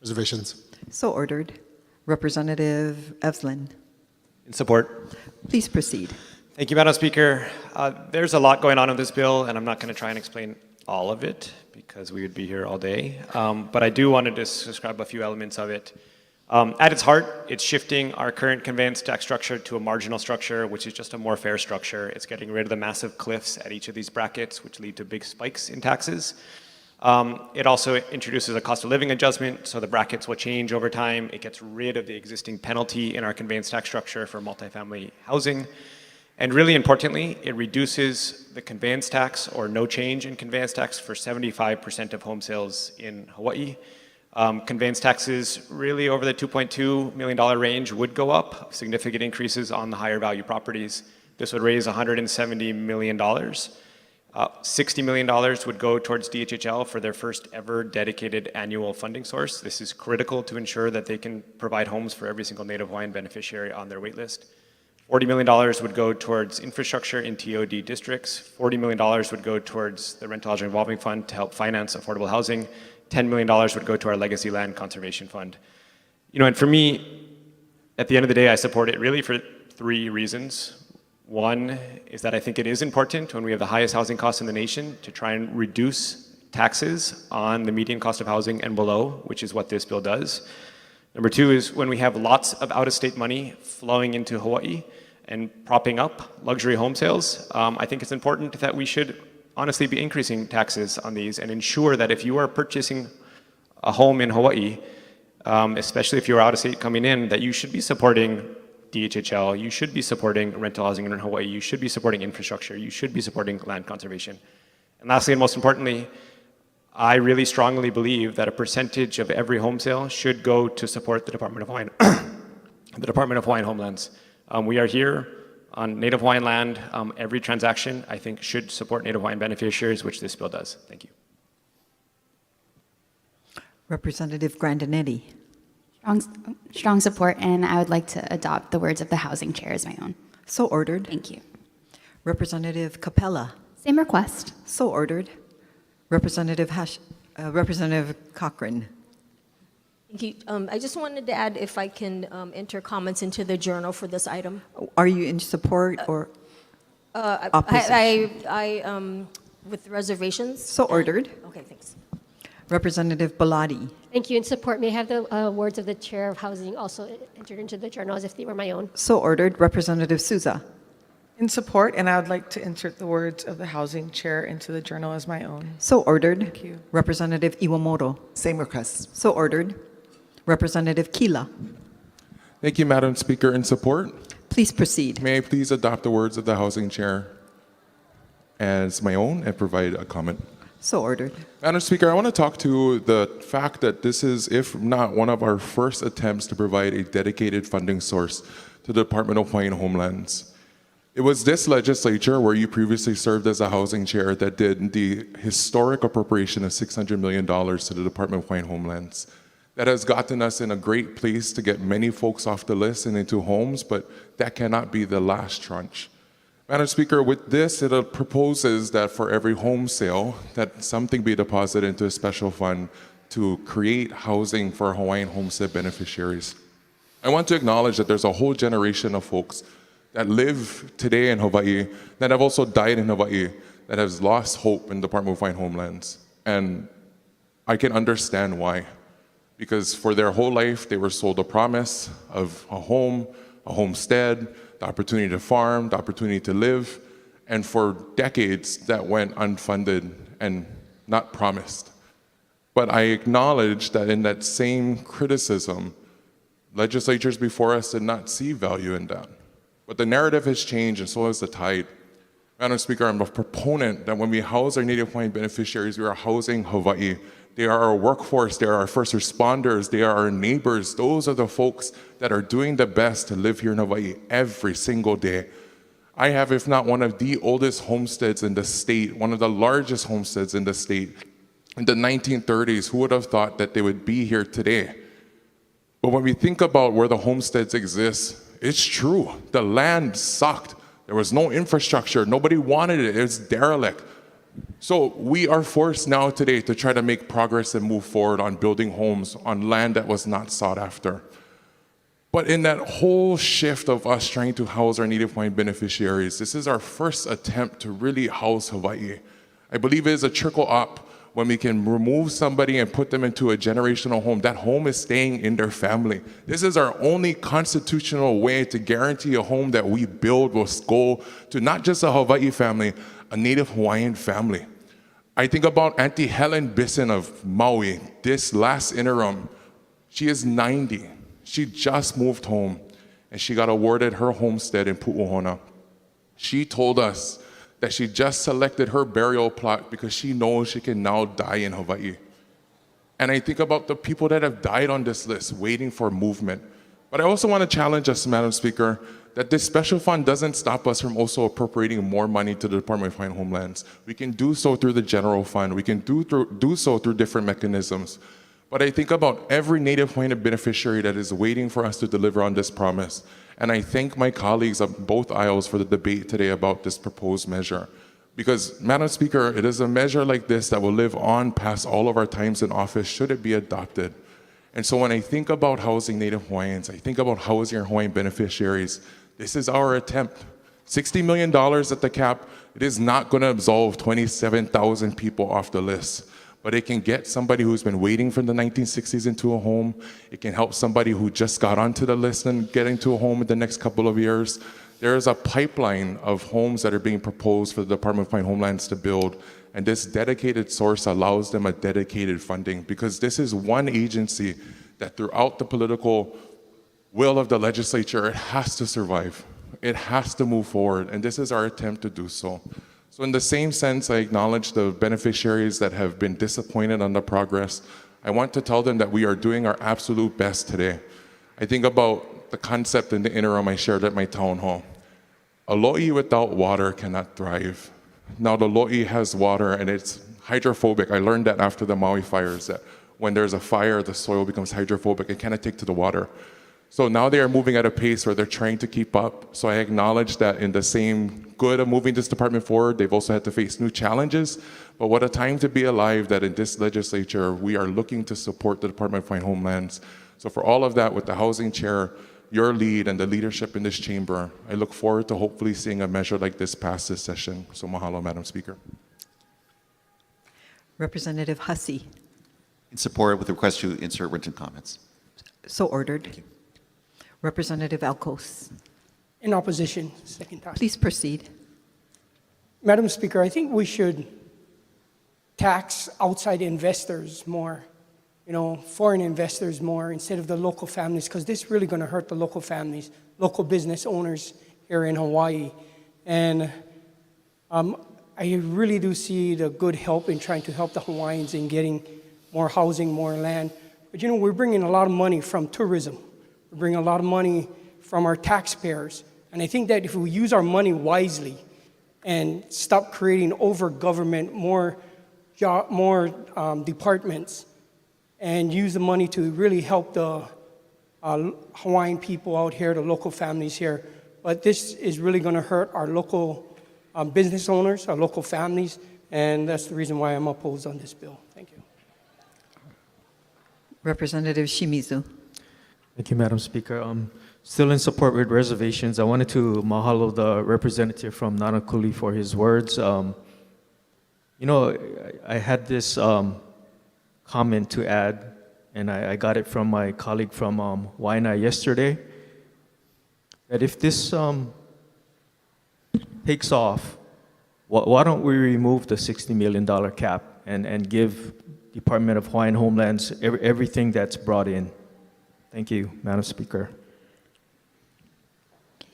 Reservations. So ordered. Representative Evslin. In support. Please proceed. Thank you, Madam Speaker. There's a lot going on in this bill, and I'm not going to try and explain all of it because we would be here all day. But I do want to just describe a few elements of it. At its heart, it's shifting our current conveyance tax structure to a marginal structure, which is just a more fair structure. It's getting rid of the massive cliffs at each of these brackets, which lead to big spikes in taxes. It also introduces a cost of living adjustment, so the brackets will change over time. It gets rid of the existing penalty in our conveyance tax structure for multifamily housing. And really importantly, it reduces the conveyance tax or no change in conveyance tax for 75% of home sales in Hawaii. Conveyance taxes really over the $2.2 million range would go up, significant increases on the higher value properties. This would raise $170 million. $60 million would go towards DHHL for their first ever dedicated annual funding source. This is critical to ensure that they can provide homes for every single Native Hawaiian beneficiary on their wait list. $40 million would go towards infrastructure in TOD districts. $40 million would go towards the Rental Housing Revolving Fund to help finance affordable housing. $10 million would go to our Legacy Land Conservation Fund. You know, and for me, at the end of the day, I support it really for three reasons. One is that I think it is important when we have the highest housing costs in the nation to try and reduce taxes on the median cost of housing and below, which is what this bill does. Number two is when we have lots of out-of-state money flowing into Hawaii and propping up luxury home sales, I think it's important that we should honestly be increasing taxes on these and ensure that if you are purchasing a home in Hawaii, especially if you're out of state coming in, that you should be supporting DHHL, you should be supporting rental housing in Hawaii, you should be supporting infrastructure, you should be supporting land conservation. And lastly, and most importantly, I really strongly believe that a percentage of every home sale should go to support the Department of Hawaiian, the Department of Hawaiian Homelands. We are here on Native Hawaiian land. Every transaction, I think, should support Native Hawaiian beneficiaries, which this bill does. Thank you. Representative Grandinetti. Strong support, and I would like to adopt the words of the housing chair as my own. So ordered. Thank you. Representative Capella. Same request. So ordered. Representative Cochran. Thank you. I just wanted to add if I can enter comments into the journal for this item. Are you in support or opposition? With reservations. So ordered. Okay, thanks. Representative Bellotti. Thank you. In support, may I have the words of the Chair of Housing also entered into the journal as if they were my own? So ordered. Representative Souza. In support, and I would like to insert the words of the Housing Chair into the journal as my own. So ordered. Thank you. Representative Iwamoto. Same request. So ordered. Representative Kila. Thank you, Madam Speaker. In support, Please proceed. may I please adopt the words of the Housing Chair as my own and provide a comment? So ordered. Madam Speaker, I want to talk to the fact that this is, if not one of our first attempts to provide a dedicated funding source to the Department of Hawaiian Homelands. It was this legislature where you previously served as a housing chair that did the historic appropriation of $600 million to the Department of Hawaiian Homelands. That has gotten us in a great place to get many folks off the list and into homes, but that cannot be the last tranche. Madam Speaker, with this, it proposes that for every home sale, that something be deposited into a special fund to create housing for Hawaiian homestead beneficiaries. I want to acknowledge that there's a whole generation of folks that live today in Hawaii, that have also died in Hawaii, that has lost hope in the Department of Hawaiian Homelands. And I can understand why. Because for their whole life, they were sold a promise of a home, a homestead, the opportunity to farm, the opportunity to live, and for decades that went unfunded and not promised. But I acknowledge that in that same criticism, legislatures before us did not see value in that. But the narrative has changed and so has the tide. Madam Speaker, I'm a proponent that when we house our Native Hawaiian beneficiaries, we are housing Hawaii. They are our workforce, they are our first responders, they are our neighbors. Those are the folks that are doing the best to live here in Hawaii every single day. I have, if not one of the oldest homesteads in the state, one of the largest homesteads in the state. In the 1930s, who would have thought that they would be here today? But when we think about where the homesteads exist, it's true. The land sucked. There was no infrastructure. Nobody wanted it. It was derelict. So we are forced now today to try to make progress and move forward on building homes on land that was not sought after. But in that whole shift of us trying to house our Native Hawaiian beneficiaries, this is our first attempt to really house Hawaii. I believe it is a trickle up when we can remove somebody and put them into a generational home. That home is staying in their family. This is our only constitutional way to guarantee a home that we build will go to not just a Hawaii family, a Native Hawaiian family. I think about Auntie Helen Bisson of Maui, this last interim. She is 90. She just moved home and she got awarded her homestead in Pu'uhona. She told us that she just selected her burial plot because she knows she can now die in Hawaii. And I think about the people that have died on this list waiting for movement. But I also want to challenge us, Madam Speaker, that this special fund doesn't stop us from also appropriating more money to the Department of Hawaiian Homelands. We can do so through the general fund. We can do so through different mechanisms. But I think about every Native Hawaiian beneficiary that is waiting for us to deliver on this promise. And I thank my colleagues on both aisles for the debate today about this proposed measure. Because, Madam Speaker, it is a measure like this that will live on past all of our times in office should it be adopted. And so when I think about housing Native Hawaiians, I think about housing our Hawaiian beneficiaries. This is our attempt. $60 million at the cap, it is not going to absolve 27,000 people off the list. But it can get somebody who's been waiting from the 1960s into a home. It can help somebody who just got onto the list and get into a home in the next couple of years. There is a pipeline of homes that are being proposed for the Department of Hawaiian Homelands to build. And this dedicated source allows them a dedicated funding because this is one agency that throughout the political will of the legislature, it has to survive. It has to move forward. And this is our attempt to do so. So in the same sense, I acknowledge the beneficiaries that have been disappointed on the progress. I want to tell them that we are doing our absolute best today. I think about the concept in the interim I shared at my town hall. A lo'i without water cannot thrive. Now the lo'i has water and it's hydrophobic. I learned that after the Maui fires, that when there's a fire, the soil becomes hydrophobic. It cannot take to the water. So now they are moving at a pace where they're trying to keep up. So I acknowledge that in the same good of moving this department forward, they've also had to face new challenges. But what a time to be alive that in this legislature, we are looking to support the Department of Homelands. So for all of that, with the housing chair, your lead and the leadership in this chamber, I look forward to hopefully seeing a measure like this pass this session. So mahalo, Madam Speaker. Representative Hussey. In support with the request to insert written comments. So ordered. Representative Alcos. In opposition, second time. Please proceed. Madam Speaker, I think we should tax outside investors more, foreign investors more instead of the local families, because this is really going to hurt the local families, local business owners here in Hawaii. And I really do see the good help in trying to help the Hawaiians in getting more housing, more land. But we're bringing a lot of money from tourism. We bring a lot of money from our taxpayers. And I think that if we use our money wisely and stop creating over government, more departments, and use the money to really help the Hawaiian people out here, the local families here. But this is really going to hurt our local business owners, our local families, and that's the reason why I'm opposed on this bill. Thank you. Representative Shimizu. Thank you, Madam Speaker. Still in support with reservations. I wanted to mahalo the representative from Nanakuli for his words. I had this comment to add, and I got it from my colleague from Waina yesterday, that if this takes off, why don't we remove the $60 million cap and give Department of Hawaiian Homelands everything that's brought in? Thank you, Madam Speaker.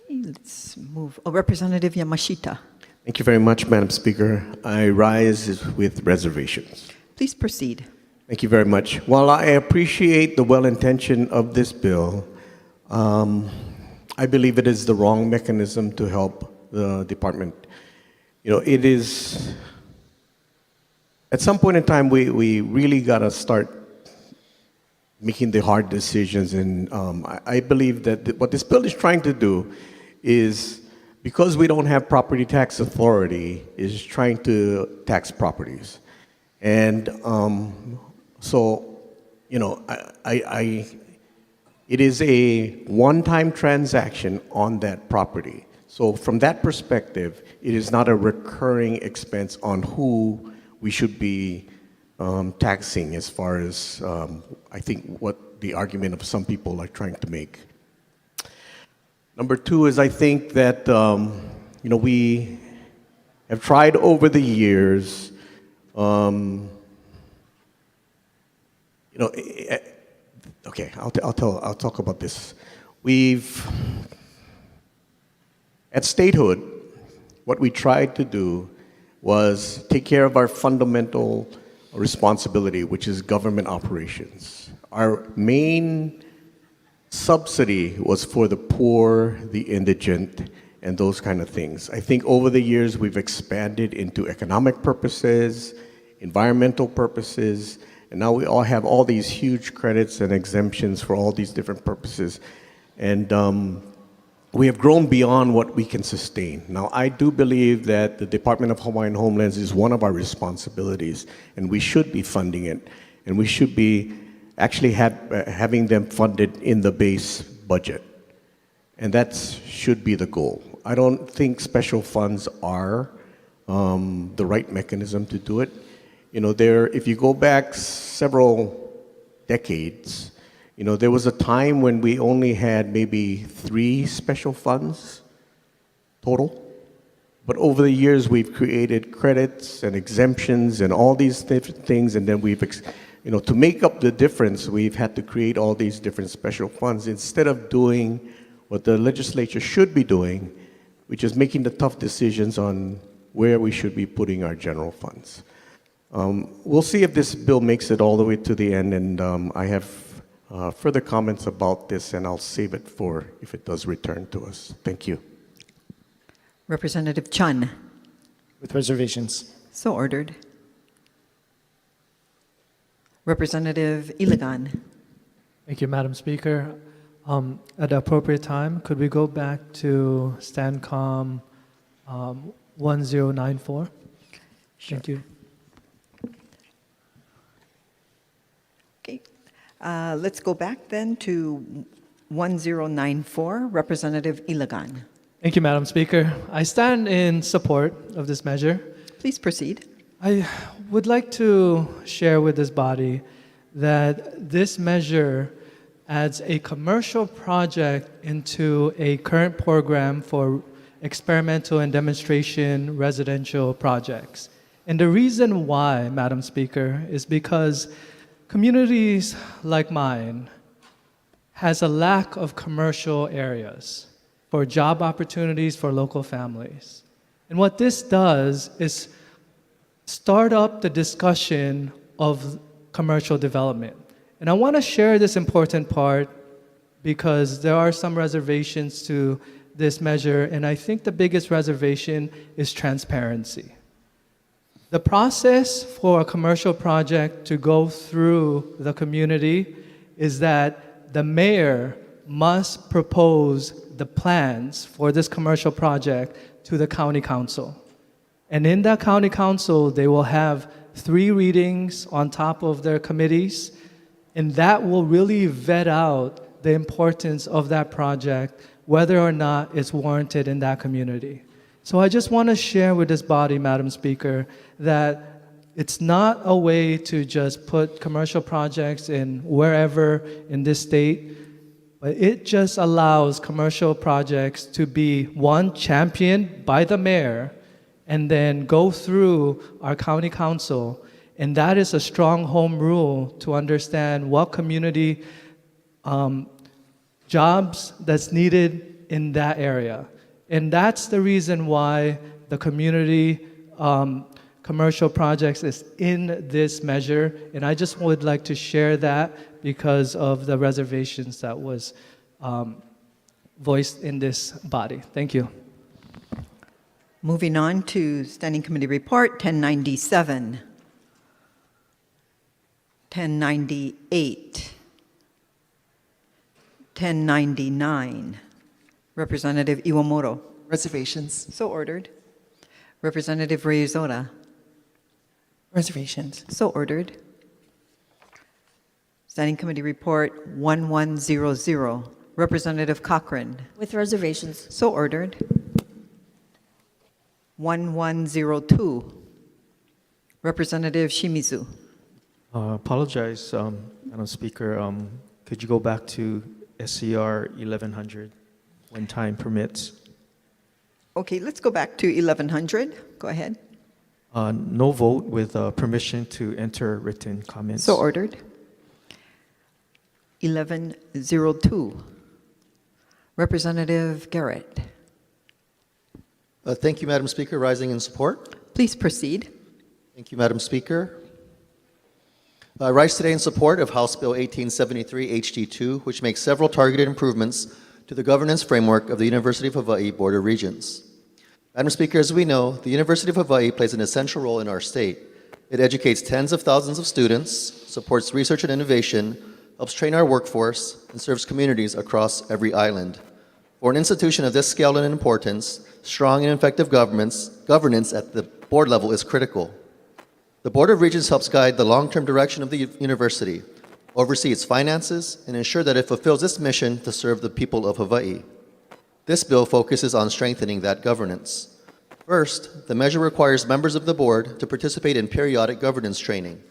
Okay, let's move. Representative Yamashita. Thank you very much, Madam Speaker. I rise with reservations. Please proceed. Thank you very much. While I appreciate the well-intention of this bill, I believe it is the wrong mechanism to help the department. It is, at some point in time, we really got to start making the hard decisions. And I believe that what this bill is trying to do is, because we don't have property tax authority, is trying to tax properties. And it is a one-time transaction on that property. So from that perspective, it is not a recurring expense on who we should be taxing, as far as I think what the argument of some people are trying to make. Number two is, I think that we have tried over the years, okay, I'll talk about this. At statehood, what we tried to do was take care of our fundamental responsibility, which is government operations. Our main subsidy was for the poor, the indigent, and those kind of things. I think over the years we've expanded into economic purposes, environmental purposes, and now we all have all these huge credits and exemptions for all these different purposes. And we have grown beyond what we can sustain. Now, I do believe that the Department of Hawaiian Homelands is one of our responsibilities, and we should be funding it, and we should be actually having them funded in the base budget. And that should be the goal. I don't think special funds are the right mechanism to do it. If you go back several decades, there was a time when we only had maybe 3 special funds total. But over the years, we've created credits and exemptions and all these different things, and then to make up the difference, we've had to create all these different special funds instead of doing what the legislature should be doing, which is making the tough decisions on where we should be putting our general funds. We'll see if this bill makes it all the way to the end, and I have further comments about this, and I'll save it for if it does return to us. Thank you. Representative Chun. With reservations. So ordered. Representative Iligan. Thank you, Madam Speaker. At the appropriate time, could we go back to STANCOM 1094? Thank you. Okay. Let's go back then to 1094, Representative Iligan. Thank you, Madam Speaker. I stand in support of this measure. Please proceed. I would like to share with this body that this measure adds a commercial project into a current program for experimental and demonstration residential projects. And the reason why, Madam Speaker, is because communities like mine has a lack of commercial areas for job opportunities for local families. And what this does is start up the discussion of commercial development. And I want to share this important part because there are some reservations to this measure, and I think the biggest reservation is transparency. The process for a commercial project to go through the community is that the mayor must propose the plans for this commercial project to the county council. And in that county council, they will have 3 readings on top of their committees, and that will really vet out the importance of that project, whether or not it's warranted in that community. So I just want to share with this body, Madam Speaker, that it's not a way to just put commercial projects in wherever in this state, but it just allows commercial projects to be, one, championed by the mayor, and then go through our county council. And that is a strong home rule to understand what community jobs that's needed in that area. And that's the reason why the community commercial projects is in this measure. And I just would like to share that because of the reservations that was voiced in this body. Thank you. Moving on to Standing Committee Report 1097, 1098, 1099. Representative Iwamoro. Reservations. So ordered. Representative Reyesora. Reservations. So ordered. Standing Committee Report 1100. Representative Cochran. With reservations. So ordered. 1102. Representative Shimizu. Apologize, Madam Speaker. Could you go back to SCR 1100 when time permits? Okay, let's go back to 1100. Go ahead. No vote with permission to enter written comments. So ordered. 1102. Representative Garrett. Thank you, Madam Speaker. Rising in support. Please proceed. Thank you, Madam Speaker. I rise today in support of House Bill 1873 HT2, which makes several targeted improvements to the governance framework of the University of Hawaii Board of Regents. Madam Speaker, as we know, the University of Hawaii plays an essential role in our state. It educates tens of thousands of students, supports research and innovation, helps train our workforce, and serves communities across every island. For an institution of this scale and importance, strong and effective governance at the board level is critical. The Board of Regents helps guide the long-term direction of the university, oversee its finances, and ensure that it fulfills its mission to serve the people of Hawaii. This bill focuses on strengthening that governance. First, the measure requires members of the board to participate in periodic governance training.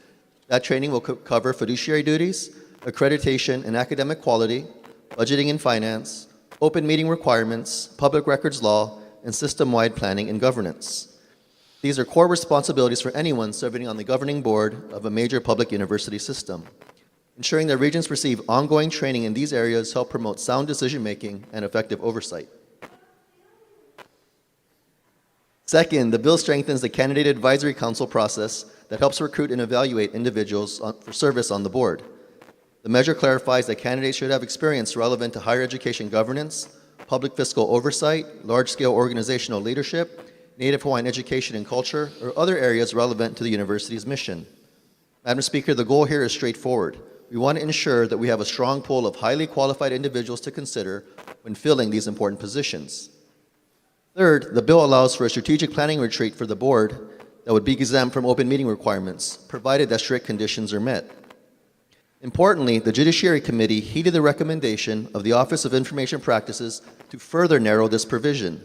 That training will cover fiduciary duties, accreditation and academic quality, budgeting and finance, open meeting requirements, public records law, and system-wide planning and governance. These are core responsibilities for anyone serving on the governing board of a major public university system. Ensuring that regents receive ongoing training in these areas help promote sound decision-making and effective oversight. Second, the bill strengthens the candidate advisory council process that helps recruit and evaluate individuals for service on the board. The measure clarifies that candidates should have experience relevant to higher education governance, public fiscal oversight, large-scale organizational leadership, Native Hawaiian education and culture, or other areas relevant to the university's mission. Madam Speaker, the goal here is straightforward. We want to ensure that we have a strong pool of highly qualified individuals to consider when filling these important positions. Third, the bill allows for a strategic planning retreat for the board that would be exempt from open meeting requirements, provided that strict conditions are met. Importantly, the Judiciary Committee heeded the recommendation of the Office of Information Practices to further narrow this provision.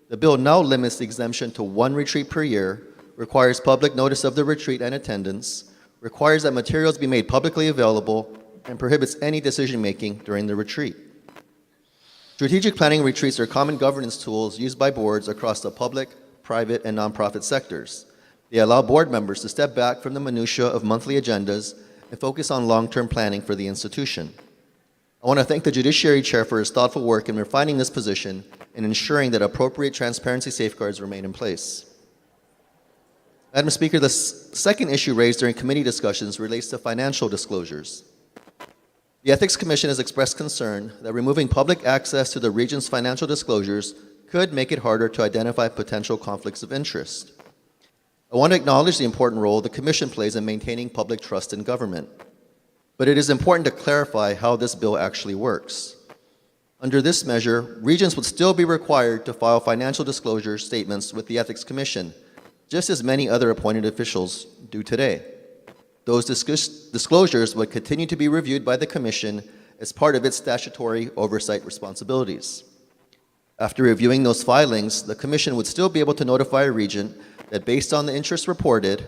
The bill now limits the exemption to 1 retreat per year, requires public notice of the retreat and attendance, requires that materials be made publicly available, and prohibits any decision-making during the retreat. Strategic planning retreats are common governance tools used by boards across the public, private, and nonprofit sectors. They allow board members to step back from the minutiae of monthly agendas and focus on long-term planning for the institution. I want to thank the Judiciary Chair for his thoughtful work in refining this position and ensuring that appropriate transparency safeguards remain in place. Madam Speaker, the second issue raised during committee discussions relates to financial disclosures. The Ethics Commission has expressed concern that removing public access to the region's financial disclosures could make it harder to identify potential conflicts of interest. I want to acknowledge the important role the Commission plays in maintaining public trust in government. But it is important to clarify how this bill actually works. Under this measure, regions would still be required to file financial disclosure statements with the Ethics Commission, just as many other appointed officials do today. Those disclosures would continue to be reviewed by the Commission as part of its statutory oversight responsibilities. After reviewing those filings, the Commission would still be able to notify a region that based on the interests reported,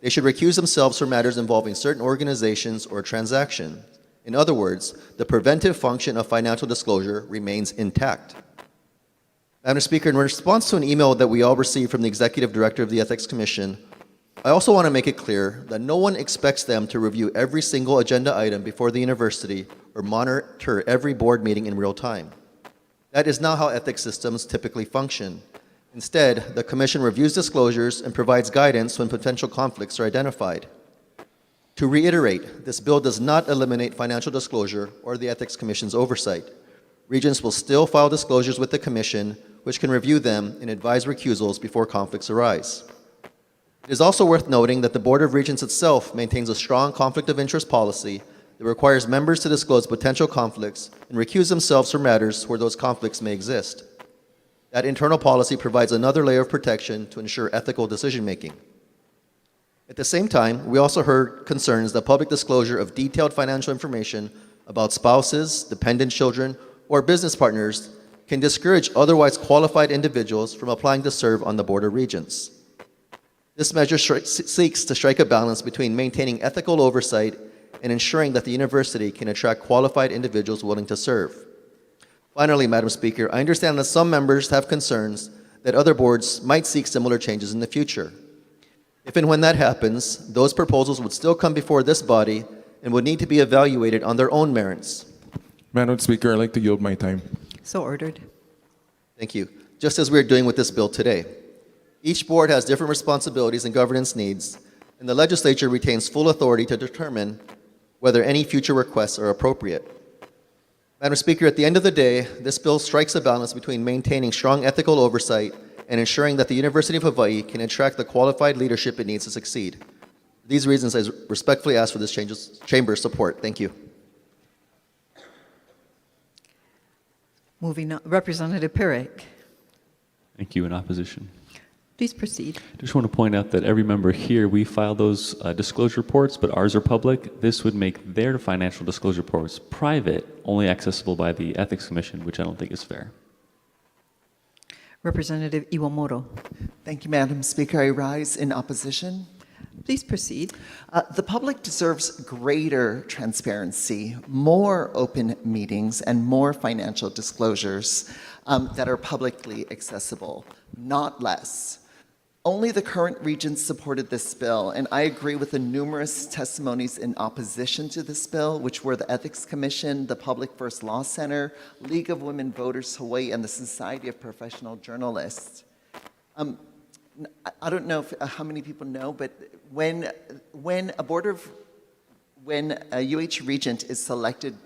they should recuse themselves from matters involving certain organizations or transactions. In other words, the preventive function of financial disclosure remains intact. Madam Speaker, in response to an email that we all received from the Executive Director of the Ethics Commission, I also want to make it clear that no one expects them to review every single agenda item before the university or monitor every board meeting in real time. That is not how ethics systems typically function. Instead, the Commission reviews disclosures and provides guidance when potential conflicts are identified. To reiterate, this bill does not eliminate financial disclosure or the Ethics Commission's oversight. Regions will still file disclosures with the Commission, which can review them and advise recusals before conflicts arise. It is also worth noting that the Board of Regents itself maintains a strong conflict of interest policy that requires members to disclose potential conflicts and recuse themselves from matters where those conflicts may exist. That internal policy provides another layer of protection to ensure ethical decision-making. At the same time, we also heard concerns that public disclosure of detailed financial information about spouses, dependent children, or business partners can discourage otherwise qualified individuals from applying to serve on the Board of Regents. This measure seeks to strike a balance between maintaining ethical oversight and ensuring that the university can attract qualified individuals willing to serve. Finally, Madam Speaker, I understand that some members have concerns that other boards might seek similar changes in the future. If and when that happens, those proposals would still come before this body and would need to be evaluated on their own merits. Madam Speaker, I'd like to yield my time. So ordered. Thank you. Just as we're doing with this bill today. Each board has different responsibilities and governance needs, and the legislature retains full authority to determine whether any future requests are appropriate. Madam Speaker, at the end of the day, this bill strikes a balance between maintaining strong ethical oversight and ensuring that the University of Hawaii can attract the qualified leadership it needs to succeed. For these reasons, I respectfully ask for this chamber's support. Thank you. Moving on, Representative Perek. Thank you. In opposition. Please proceed. Just want to point out that every member here, we file those disclosure reports, but ours are public. This would make their financial disclosure reports private, only accessible by the Ethics Commission, which I don't think is fair. Representative Iwamoto. Thank you, Madam Speaker. I rise in opposition. Please proceed. The public deserves greater transparency, more open meetings, and more financial disclosures that are publicly accessible, not less. Only the current regents supported this bill, and I agree with the numerous testimonies in opposition to this bill, which were the Ethics Commission, the Public First Law Center, League of Women Voters Hawaii, and the Society of Professional Journalists. I don't know how many people know, but when a UH regent is selected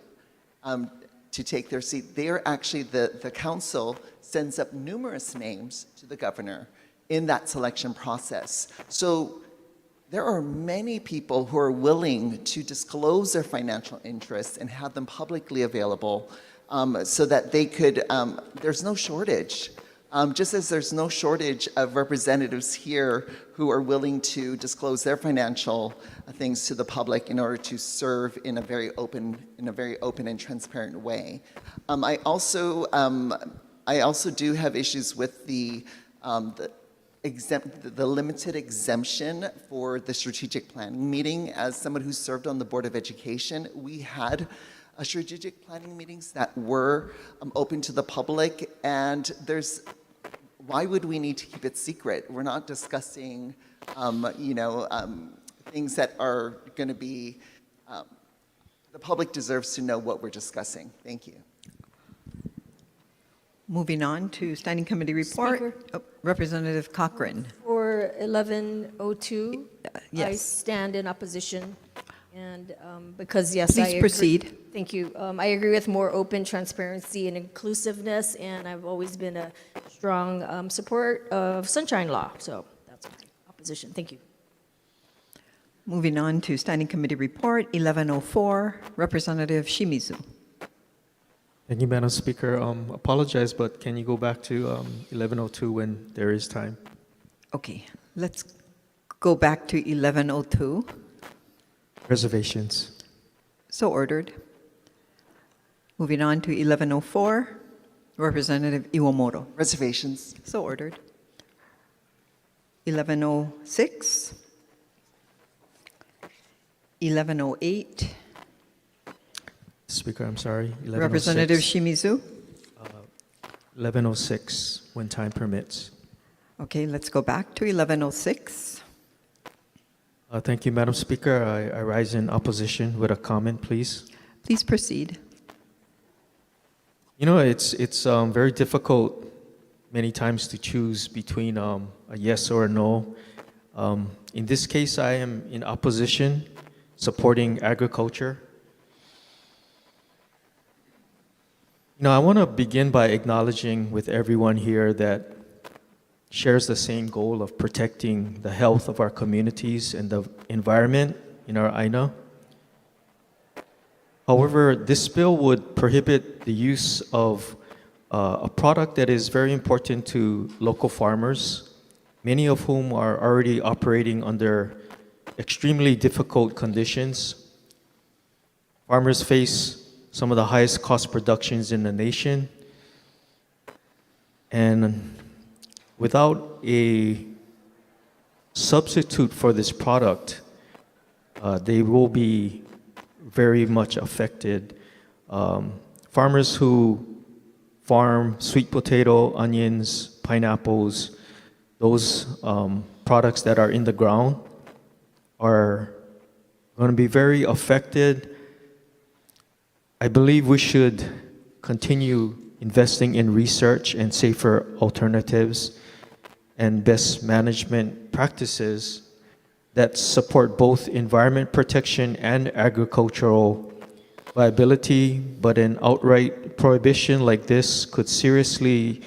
to take their seat. They are actually, the council sends up numerous names to the governor in that selection process. So there are many people who are willing to disclose their financial interests and have them publicly available so that they could, there's no shortage. Just as there's no shortage of representatives here who are willing to disclose their financial things to the public in order to serve in a very open and transparent way. I also do have issues with the limited exemption for the strategic planning meeting. As someone who served on the Board of Education, we had strategic planning meetings that were open to the public, and why would we need to keep it secret? We're not discussing, things that are going to be, the public deserves to know what we're discussing. Thank you. Moving on to Standing Committee report. Speaker. Representative Cochran. For 1102, yes. I stand in opposition. And because, yes, I Please agree. proceed. Thank you. I agree with more open transparency and inclusiveness, and I've always been a strong support of Sunshine Law. So that's my opposition. Thank you. Moving on to Standing Committee report 1104. Representative Shimizu. Thank you, Madam Speaker. Apologize, but can you go back to 1102 when there is time? Okay, let's go back to 1102. Reservations. So ordered. Moving on to 1104. Representative Iwamoto. Reservations. So ordered. 1106. 1108. Speaker, I'm sorry. 1106. Representative Shimizu. 1106, when time permits. Okay, let's go back to 1106. Thank you, Madam Speaker. I rise in opposition with a comment, please. Please proceed. You know, it's very difficult many times to choose between a yes or a no. In this case, I am in opposition, supporting agriculture. You know, I want to begin by acknowledging with everyone here that shares the same goal of protecting the health of our communities and the environment in our INA. However, this bill would prohibit the use of a product that is very important to local farmers, many of whom are already operating under extremely difficult conditions. Farmers face some of the highest cost productions in the nation, and without a substitute for this product, they will be very much affected. Farmers who farm sweet potato, onions, pineapples, those products that are in the ground are going to be very affected. I believe we should continue investing in research and safer alternatives and best management practices that support both environment protection and agricultural viability, but an outright prohibition like this could seriously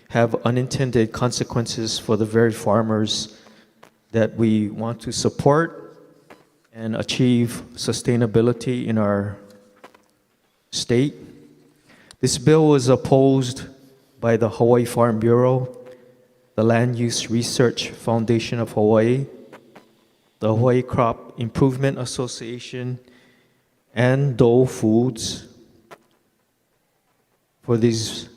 have unintended consequences for the very farmers that we want to support and achieve sustainability in our state. This bill was opposed by the Hawaii Farm Bureau, the Land Use Research Foundation of Hawaii, the Hawaii Crop Improvement Association, and Dole Foods. For these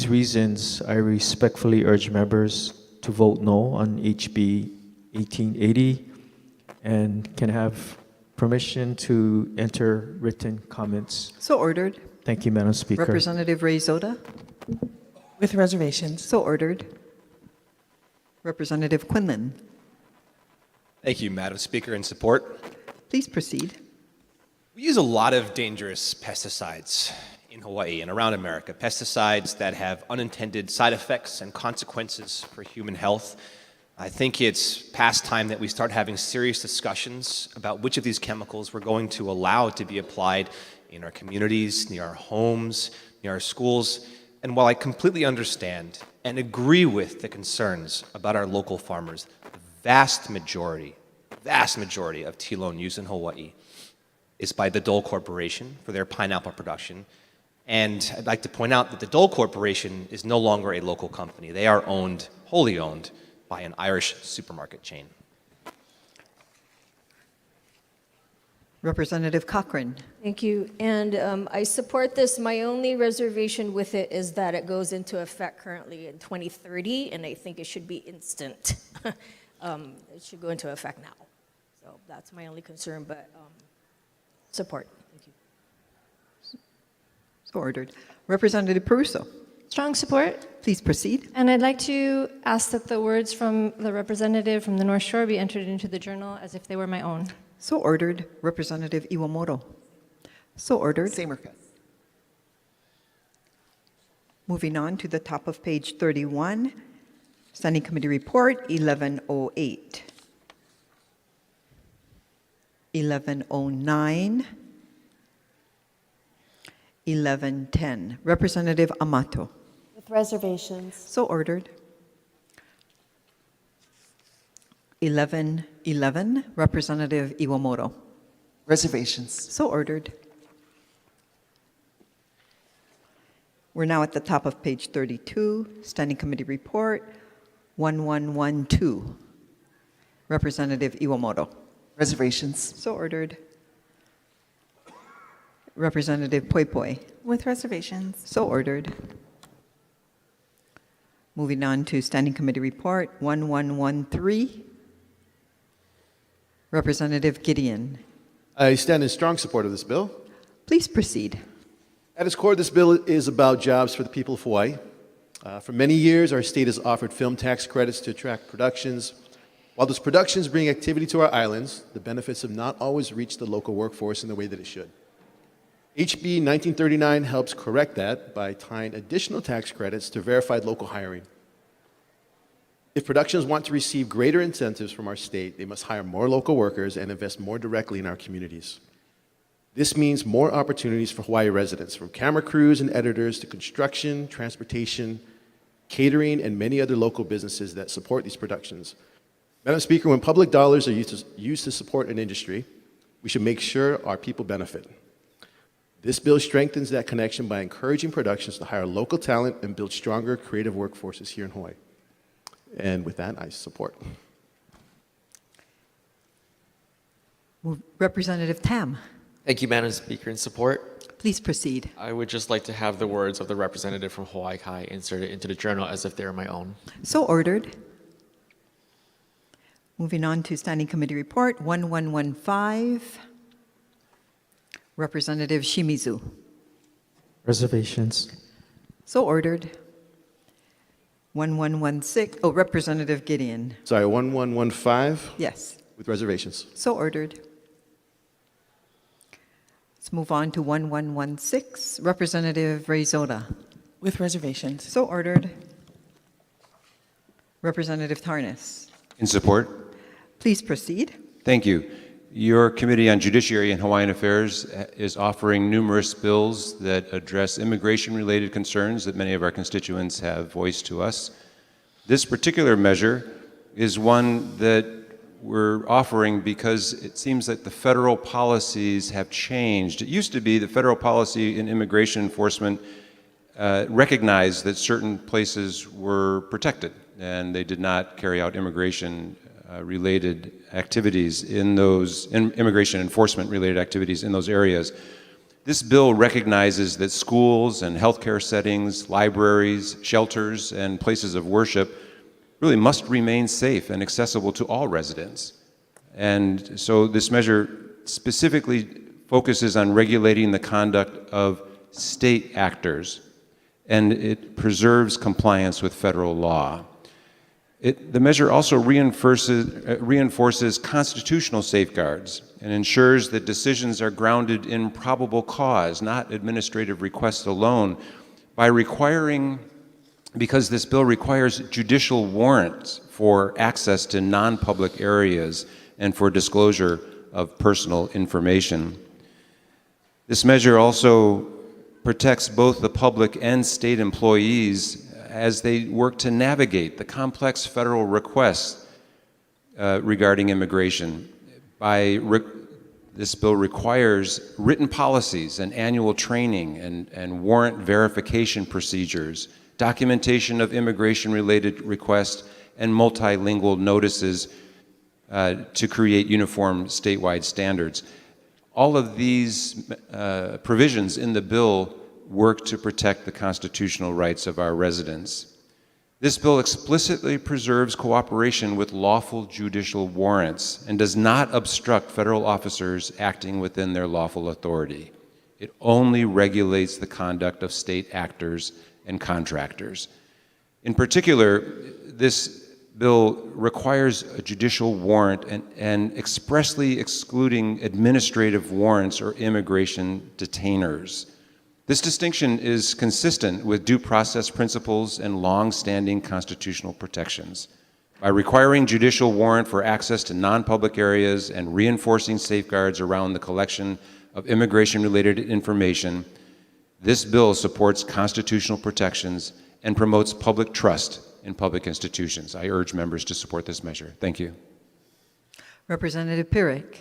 reasons, I respectfully urge members to vote no on HB 1880 and can have permission to enter written comments. So ordered. Thank you, Madam Speaker. Representative Ray Zoda. With reservations. So ordered. Representative Quinlan. Thank you, Madam Speaker, in support. Please proceed. We use a lot of dangerous pesticides in Hawaii and around America, pesticides that have unintended side effects and consequences for human health. I think it's past time that we start having serious discussions about which of these chemicals we're going to allow to be applied in our communities, near our homes, near our schools. And while I completely understand and agree with the concerns about our local farmers, the vast majority of tea loan use in Hawaii is by the Dole Corporation for their pineapple production. And I'd like to point out that the Dole Corporation is no longer a local company. They are owned, wholly owned, by an Irish supermarket chain. Representative Cochrane. Thank you. And I support this. My only reservation with it is that it goes into effect currently in 2030, and I think it should be instant. It should go into effect now. So that's my only concern, but support. Thank you. So ordered. Representative Peruso. Strong support. Please proceed. And I'd like to ask that the words from the representative from the North Shore be entered into the journal as if they were my own. So ordered. Representative Iwamoto. So ordered. Same request. Moving on to the top of page 31, Standing Committee Report 1108. 1109. 1110. Representative Amato. With reservations. So ordered. 1111. Representative Iwamoto. Reservations. So ordered. We're now at the top of page 32, Standing Committee Report 1112. Representative Iwamoto. Reservations. So ordered. Representative Poi Poi. With reservations. So ordered. Moving on to Standing Committee Report 1113. Representative Gideon. I stand in strong support of this bill. Please proceed. At its core, this bill is about jobs for the people of Hawaii. For many years, our state has offered film tax credits to attract productions. While those productions bring activity to our islands, the benefits have not always reached the local workforce in the way that it should. HB 1939 helps correct that by tying additional tax credits to verified local hiring. If productions want to receive greater incentives from our state, they must hire more local workers and invest more directly in our communities. This means more opportunities for Hawaii residents, from camera crews and editors to construction, transportation, catering, and many other local businesses that support these productions. Madam Speaker, when public dollars are used to support an industry, we should make sure our people benefit. This bill strengthens that connection by encouraging productions to hire local talent and build stronger creative workforces here in Hawaii. And with that, I support. Representative Tam. Thank you, Madam Speaker. In support, please proceed. I would just like to have the words of the representative from Hawaii Kai inserted into the journal as if they were my own. So ordered. Moving on to Standing Committee Report 1115. Representative Shimizu. Reservations. So ordered. 1116. Oh, Representative Gideon. Sorry, 1115? Yes. With reservations. So ordered. Let's move on to 1116. Representative Rayzota. With reservations. So ordered. Representative Tarnas. In support. Please proceed. Thank you. Your Committee on Judiciary and Hawaiian Affairs is offering numerous bills that address immigration-related concerns that many of our constituents have voiced to us. This particular measure is one that we're offering because it seems that the federal policies have changed. It used to be the federal policy in immigration enforcement recognized that certain places were protected and they did not carry out immigration related activities in those, immigration enforcement related activities in those areas. This bill recognizes that schools and healthcare settings, libraries, shelters, and places of worship really must remain safe and accessible to all residents. And so this measure specifically focuses on regulating the conduct of state actors, and it preserves compliance with federal law. The measure also reinforces constitutional safeguards and ensures that decisions are grounded in probable cause, not administrative requests alone, by requiring, because this bill requires judicial warrants for access to non-public areas and for disclosure of personal information. This measure also protects both the public and state employees as they work to navigate the complex federal requests regarding immigration. This bill requires written policies and annual training and warrant verification procedures, documentation of immigration-related requests, and multilingual notices to create uniform statewide standards. All of these provisions in the bill work to protect the constitutional rights of our residents. This bill explicitly preserves cooperation with lawful judicial warrants and does not obstruct federal officers acting within their lawful authority. It only regulates the conduct of state actors and contractors. In particular, this bill requires a judicial warrant and expressly excluding administrative warrants or immigration detainers. This distinction is consistent with due process principles and long-standing constitutional protections. By requiring judicial warrant for access to non-public areas and reinforcing safeguards around the collection of immigration-related information, this bill supports constitutional protections and promotes public trust in public institutions. I urge members to support this measure. Thank you. Representative Pirik.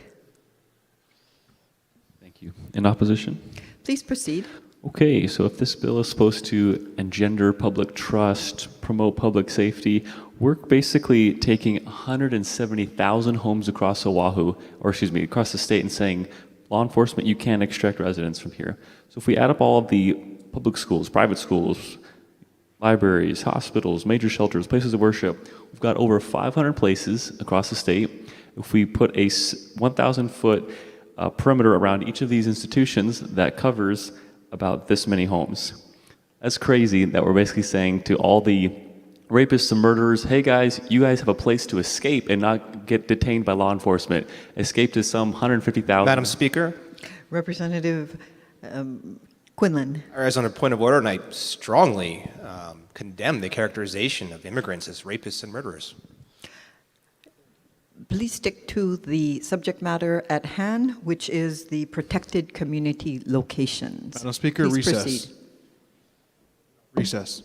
Thank you. In opposition? Please proceed. Okay, so if this bill is supposed to engender public trust, promote public safety, we're basically taking 170,000 homes across Oahu, or excuse me, across the state and saying, law enforcement, you can't extract residents from here. So if we add up all of the public schools, private schools, libraries, hospitals, major shelters, places of worship, we've got over 500 places across the state. If we put a 1,000-foot perimeter around each of these institutions, that covers about this many homes. That's crazy that we're basically saying to all the rapists and murderers, hey guys, you guys have a place to escape and not get detained by law enforcement. Escape to some 150,000. Madam Speaker. Representative Quinlan. As on a point of order, and I strongly condemn the characterization of immigrants as rapists and murderers. Please stick to the subject matter at hand, which is the protected community locations. Madam Speaker, Please recess. proceed. Recess.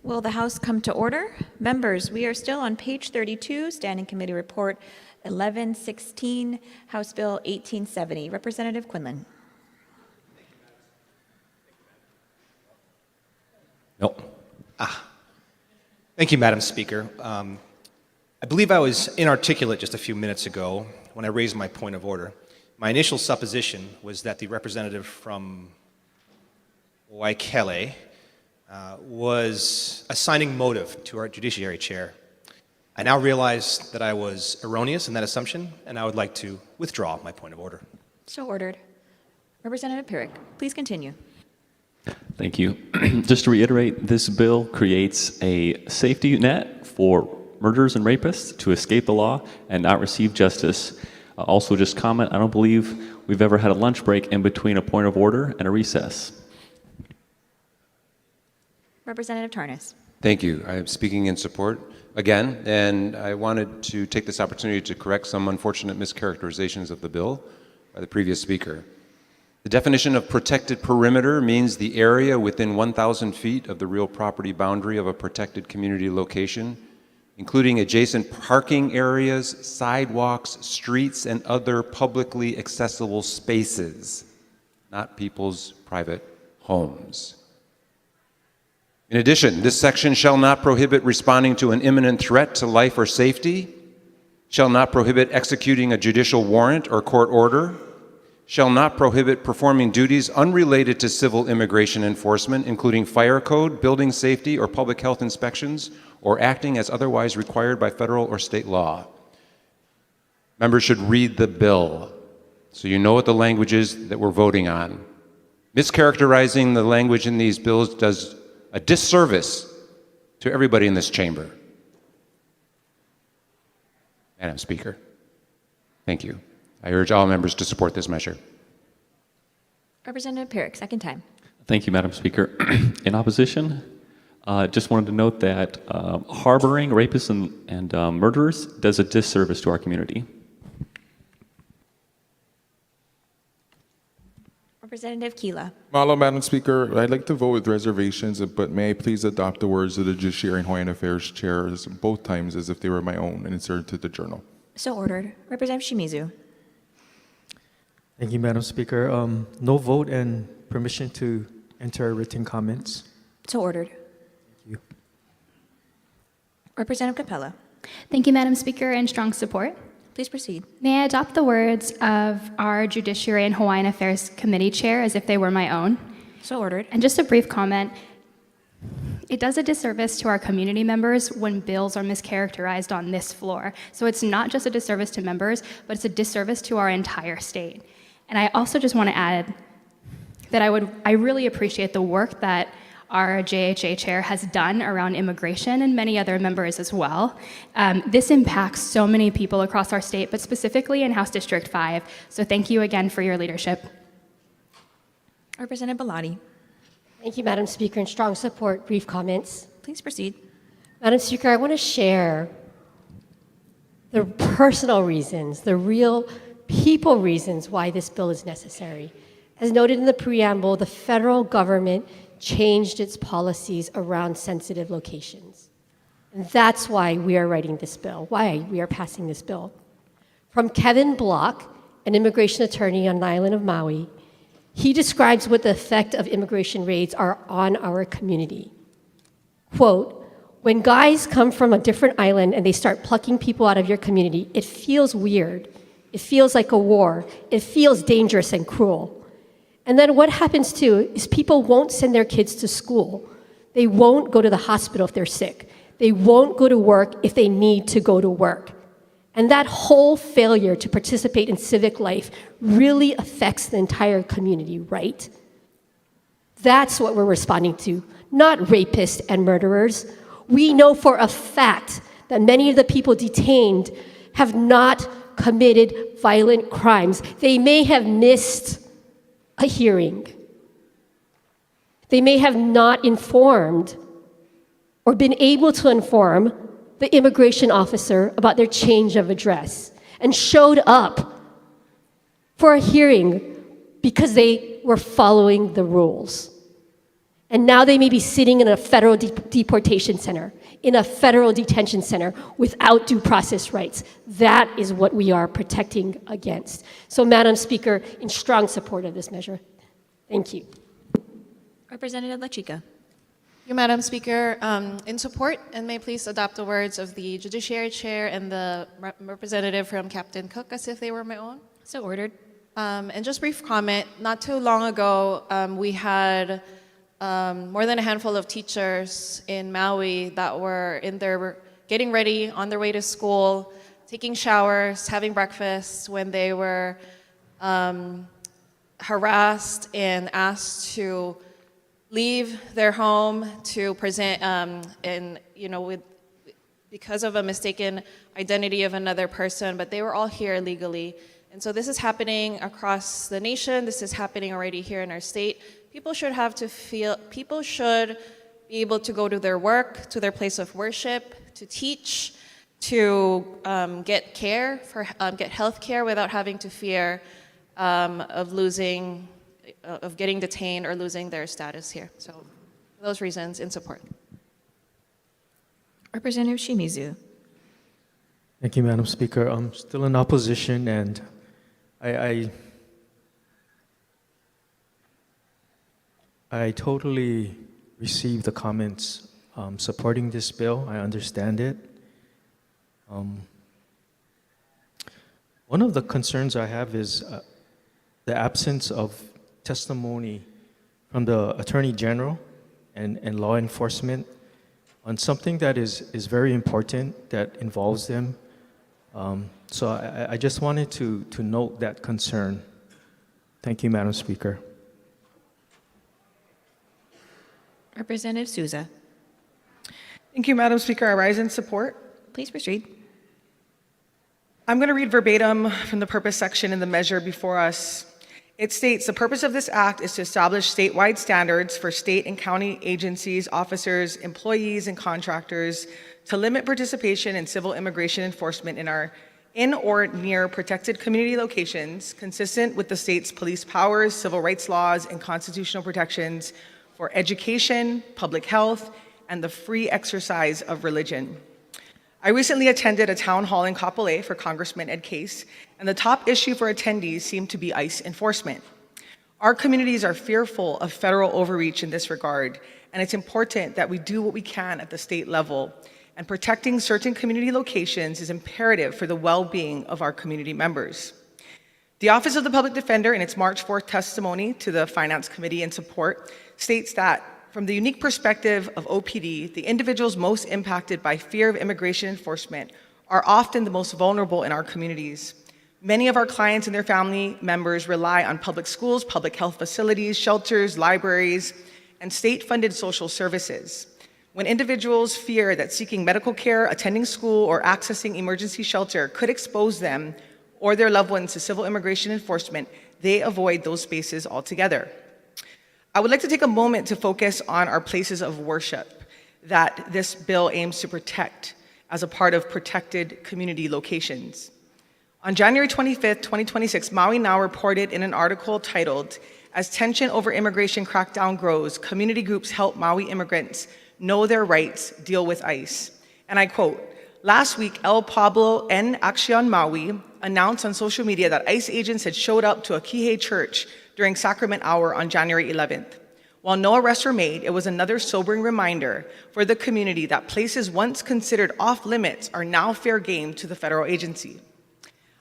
Will the House come to order? Members, we are still on page 32, Standing Committee Report 1116, House Bill 1870. Representative Quinlan. No. Thank you, Madam Speaker. I believe I was inarticulate just a few minutes ago when I raised my point of order. My initial supposition was that the representative from Waikele was assigning motive to our Judiciary Chair. I now realize that I was erroneous in that assumption, and I would like to withdraw my point of order. So ordered. Representative Pyrick, please continue. Thank you. Just to reiterate, this bill creates a safety net for murderers and rapists to escape the law and not receive justice. Also, just comment, I don't believe we've ever had a lunch break in between a point of order and a recess. Representative Tarnas. Thank you. I'm speaking in support again, and I wanted to take this opportunity to correct some unfortunate mischaracterizations of the bill by the previous speaker. The definition of protected perimeter means the area within 1,000 feet of the real property boundary of a protected community location, including adjacent parking areas, sidewalks, streets, and other publicly accessible spaces, not people's private homes. In addition, this section shall not prohibit responding to an imminent threat to life or safety, shall not prohibit executing a judicial warrant or court order, shall not prohibit performing duties unrelated to civil immigration enforcement, including fire code, building safety, or public health inspections, or acting as otherwise required by federal or state law. Members should read the bill so you know what the language is that we're voting on. Mischaracterizing the language in these bills does a disservice to everybody in this chamber. Madam Speaker, thank you. I urge all members to support this measure. Representative Pyrick, second time. Thank you, Madam Speaker. In opposition, just wanted to note that harboring rapists and murderers does a disservice to our community. Representative Keela. Mahalo, Madam Speaker. I'd like to vote with reservations, but may I please adopt the words of the Judiciary and Hawaiian Affairs chairs both times as if they were my own and insert to the journal. So ordered. Representative Shimizu. Thank you, Madam Speaker. No vote and permission to enter written comments. So ordered. Thank you. Representative Capella. Thank you, Madam Speaker, and strong support. Please proceed. May I adopt the words of our Judiciary and Hawaiian Affairs Committee Chair as if they were my own? So ordered. And just a brief comment. It does a disservice to our community members when bills are mischaracterized on this floor. So it's not just a disservice to members, but it's a disservice to our entire state. And I also just want to add that I really appreciate the work that our JHA chair has done around immigration and many other members as well. This impacts so many people across our state, but specifically in House District 5. So thank you again for your leadership. Representative Bellotti. Thank you, Madam Speaker, and strong support. Brief comments. Please proceed. Madam Speaker, I want to share the personal reasons, the real people reasons why this bill is necessary. As noted in the preamble, the federal government changed its policies around sensitive locations. And that's why we are writing this bill, why we are passing this bill. From Kevin Block, an immigration attorney on the island of Maui, he describes what the effect of immigration raids are on our community. Quote, when guys come from a different island and they start plucking people out of your community, it feels weird. It feels like a war. It feels dangerous and cruel. And then what happens too is people won't send their kids to school. They won't go to the hospital if they're sick. They won't go to work if they need to go to work. And that whole failure to participate in civic life really affects the entire community, right? That's what we're responding to, not rapists and murderers. We know for a fact that many of the people detained have not committed violent crimes. They may have missed a hearing. They may have not informed or been able to inform the immigration officer about their change of address and showed up for a hearing because they were following the rules. And now they may be sitting in a federal deportation center, in a federal detention center without due process rights. That is what we are protecting against. So, Madam Speaker, in strong support of this measure. Thank you. Representative La Chica. Thank you, Madam Speaker. In support, and may please adopt the words of the Judiciary Chair and the representative from Captain Cook as if they were my own. So ordered. And just brief comment, not too long ago, we had more than a handful of teachers in Maui that were getting ready on their way to school, taking showers, having breakfast when they were harassed and asked to leave their home to present, because of a mistaken identity of another person, but they were all here illegally. And so this is happening across the nation. This is happening already here in our state. People should be able to go to their work, to their place of worship, to teach, to get health care without having to fear of getting detained or losing their status here. So for those reasons, in support. Representative Shimizu. Thank you, Madam Speaker. I'm still in opposition, and I totally receive the comments supporting this bill. I understand it. One of the concerns I have is the absence of testimony from the Attorney General and law enforcement on something that is very important that involves them. So I just wanted to note that concern. Thank you, Madam Speaker. Representative Souza. Thank you, Madam Speaker. I rise in support. Please proceed. I'm going to read verbatim from the purpose section in the measure before us. It states, the purpose of this act is to establish statewide standards for state and county agencies, officers, employees, and contractors to limit participation in civil immigration enforcement in or near protected community locations consistent with the state's police powers, civil rights laws, and constitutional protections for education, public health, and the free exercise of religion. I recently attended a town hall in Kapolei for Congressman Ed Case, and the top issue for attendees seemed to be ICE enforcement. Our communities are fearful of federal overreach in this regard, and it's important that we do what we can at the state level, and protecting certain community locations is imperative for the well-being of our community members. The Office of the Public Defender, in its March 4th testimony to the Finance Committee in support, states that from the unique perspective of OPD, the individuals most impacted by fear of immigration enforcement are often the most vulnerable in our communities. Many of our clients and their family members rely on public schools, public health facilities, shelters, libraries, and state-funded social services. When individuals fear that seeking medical care, attending school, or accessing emergency shelter could expose them or their loved ones to civil immigration enforcement, they avoid those spaces altogether. I would like to take a moment to focus on our places of worship that this bill aims to protect as a part of protected community locations. On January 25th, 2026, Maui Now reported in an article titled, "As Tension Over Immigration Crackdown Grows, Community Groups Help Maui Immigrants Know Their Rights, Deal with ICE." And I quote, "Last week, El Pueblo en Acción Maui announced on social media that ICE agents had showed up to a Kihei church during sacrament hour on January 11th. While no arrests were made, it was another sobering reminder for the community that places once considered off limits are now fair game to the federal agency.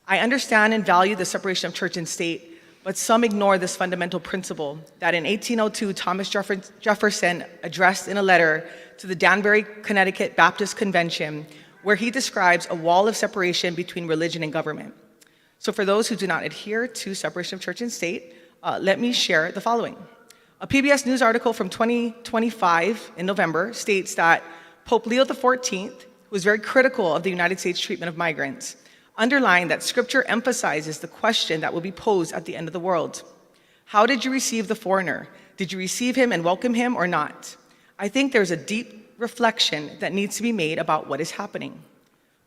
I understand and value the separation of church and state, but some ignore this fundamental principle that in 1802, Thomas Jefferson addressed in a letter to the Danbury, Connecticut Baptist Convention, where he describes a wall of separation between religion and government. So for those who do not adhere to separation of church and state, let me share the following. A PBS News article from 2025 in November states that Pope Leo XIV, who was very critical of the United States treatment of migrants, underlined that Scripture emphasizes the question that will be posed at the end of the world. How did you receive the foreigner? Did you receive him and welcome him or not? I think there's a deep reflection that needs to be made about what is happening.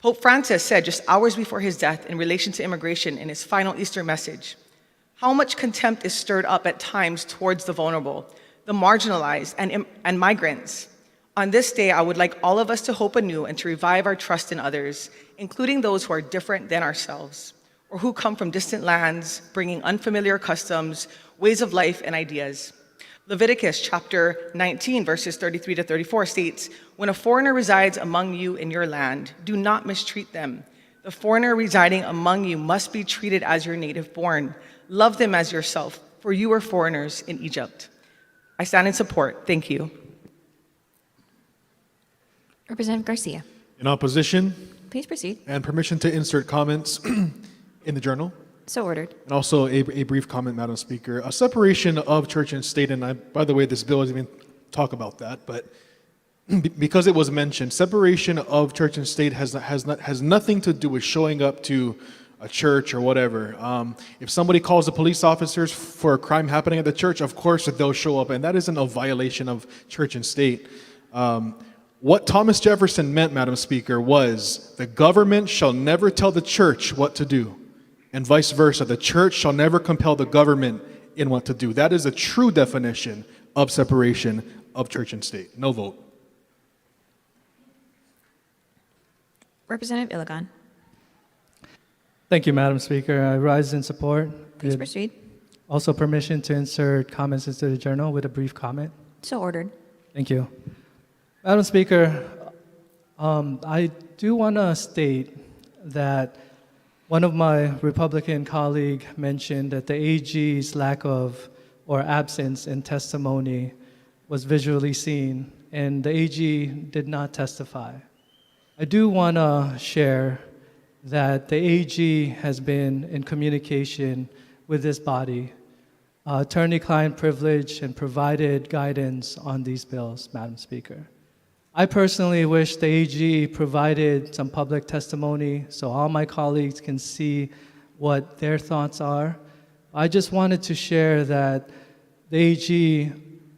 Pope Francis said just hours before his death in relation to immigration in his final Easter message, how much contempt is stirred up at times towards the vulnerable. the marginalized, and migrants. On this day, I would like all of us to hope anew and to revive our trust in others, including those who are different than ourselves, or who come from distant lands, bringing unfamiliar customs, ways of life, and ideas. Leviticus chapter 19, verses 33 to 34 states, "When a foreigner resides among you in your land, do not mistreat them. The foreigner residing among you must be treated as your native born. Love them as yourself, for you were foreigners in Egypt." I stand in support. Thank you. Representative Garcia, In opposition, please proceed. and permission to insert comments in the journal. So ordered. And also a brief comment, Madam Speaker. A separation of church and state, and by the way, this bill doesn't even talk about that, but because it was mentioned, separation of church and state has nothing to do with showing up to a church or whatever. If somebody calls the police officers for a crime happening at the church, of course they'll show up, and that isn't a violation of church and state. What Thomas Jefferson meant, Madam Speaker, was the government shall never tell the church what to do, and vice versa. The church shall never compel the government in what to do. That is a true definition of separation of church and state. No vote. Representative Iligan, Thank you, Madam Speaker. I rise in support. please proceed. Also permission to insert comments into the journal with a brief comment. So ordered. Thank you. Madam Speaker, I do want to state that one of my Republican colleagues mentioned that the AG's lack of or absence in testimony was visually seen, and the AG did not testify. I do want to share that the AG has been in communication with this body, attorney-client privilege, and provided guidance on these bills, Madam Speaker. I personally wish the AG provided some public testimony so all my colleagues can see what their thoughts are. I just wanted to share that the AG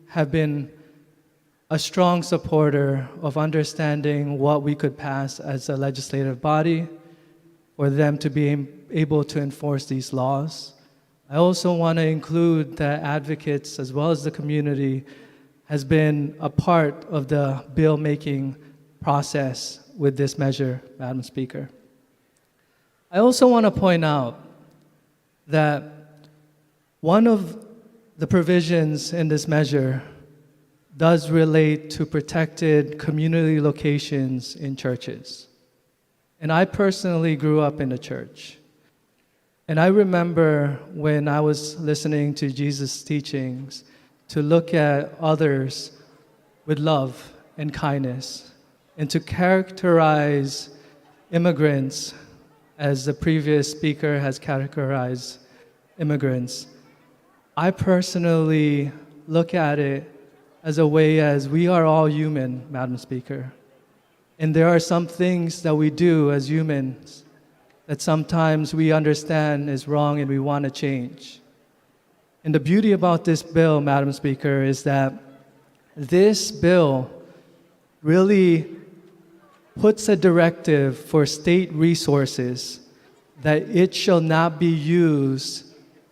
have been a strong supporter of understanding what we could pass as a legislative body for them to be able to enforce these laws. I also want to include that advocates as well as the community has been a part of the bill-making process with this measure, Madam Speaker. I also want to point out that one of the provisions in this measure does relate to protected community locations in churches. And I personally grew up in a church. And I remember when I was listening to Jesus' teachings to look at others with love and kindness, and to characterize immigrants as the previous speaker has categorized immigrants. I personally look at it as a way as we are all human, Madam Speaker. And there are some things that we do as humans that sometimes we understand is wrong and we want to change. And the beauty about this bill, Madam Speaker, is that this bill really puts a directive for state resources that it shall not be used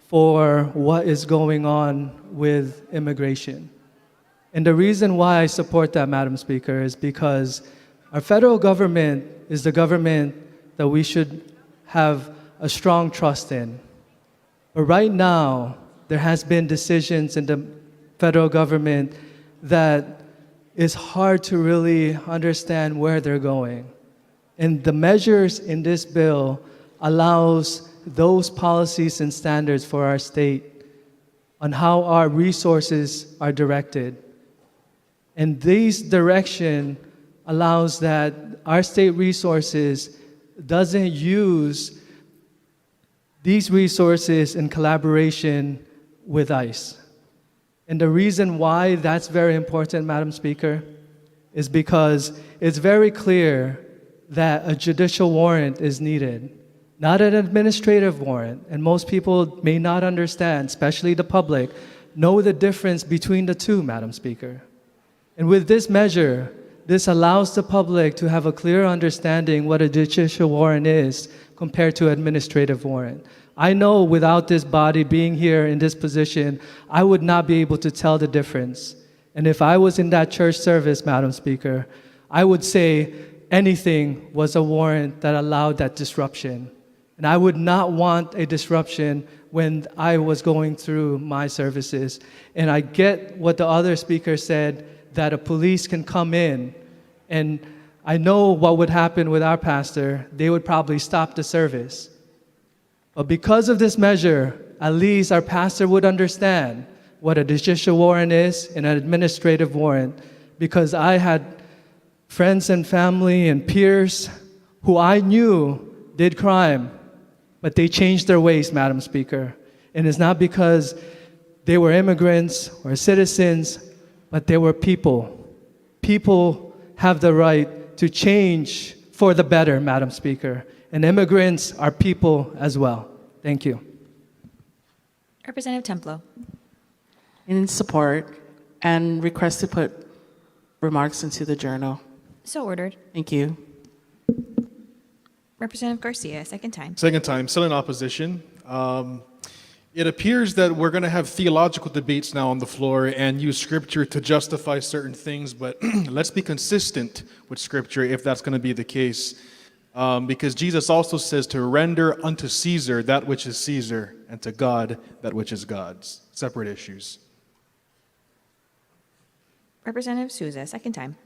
for what is going on with immigration. And the reason why I support that, Madam Speaker, is because our federal government is the government that we should have a strong trust in. But right now, there has been decisions in the federal government that is hard to really understand where they're going. And the measures in this bill allows those policies and standards for our state on how our resources are directed. And these direction allows that our state resources doesn't use these resources in collaboration with ICE. And the reason why that's very important, Madam Speaker, is because it's very clear that a judicial warrant is needed, not an administrative warrant. And most people may not understand, especially the public, know the difference between the two, Madam Speaker. And with this measure, this allows the public to have a clear understanding what a judicial warrant is compared to administrative warrant. I know without this body being here in this position, I would not be able to tell the difference. And if I was in that church service, Madam Speaker, I would say anything was a warrant that allowed that disruption. And I would not want a disruption when I was going through my services. And I get what the other speaker said, that a police can come in. And I know what would happen with our pastor. They would probably stop the service. But because of this measure, at least our pastor would understand what a judicial warrant is and an administrative warrant, because I had friends and family and peers who I knew did crime, but they changed their ways, Madam Speaker. And it's not because they were immigrants or citizens, but they were people. People have the right to change for the better, Madam Speaker. And immigrants are people as well. Thank you. Representative Templo. In support, and request to put remarks into the journal. So ordered. Thank you. Representative Garcia, second time. Second time, still in opposition. It appears that we're going to have theological debates now on the floor and use scripture to justify certain things, but let's be consistent with scripture if that's going to be the case. Because Jesus also says to render unto Caesar that which is Caesar, and to God that which is God's. Separate issues. Representative Souza, second time.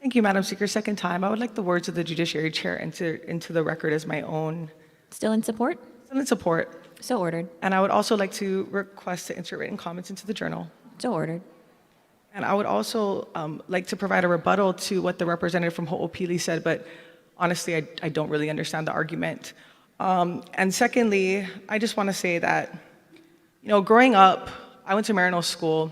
Thank you, Madam Speaker. Second time. I would like the words of the Judiciary Chair into the record as my own. Still in support? Still in support. So ordered. And I would also like to request to insert written comments into the journal. So ordered. And I would also like to provide a rebuttal to what the representative from Ho'opili said, but honestly, I don't really understand the argument. And secondly, I just want to say that, growing up, I went to Marino School,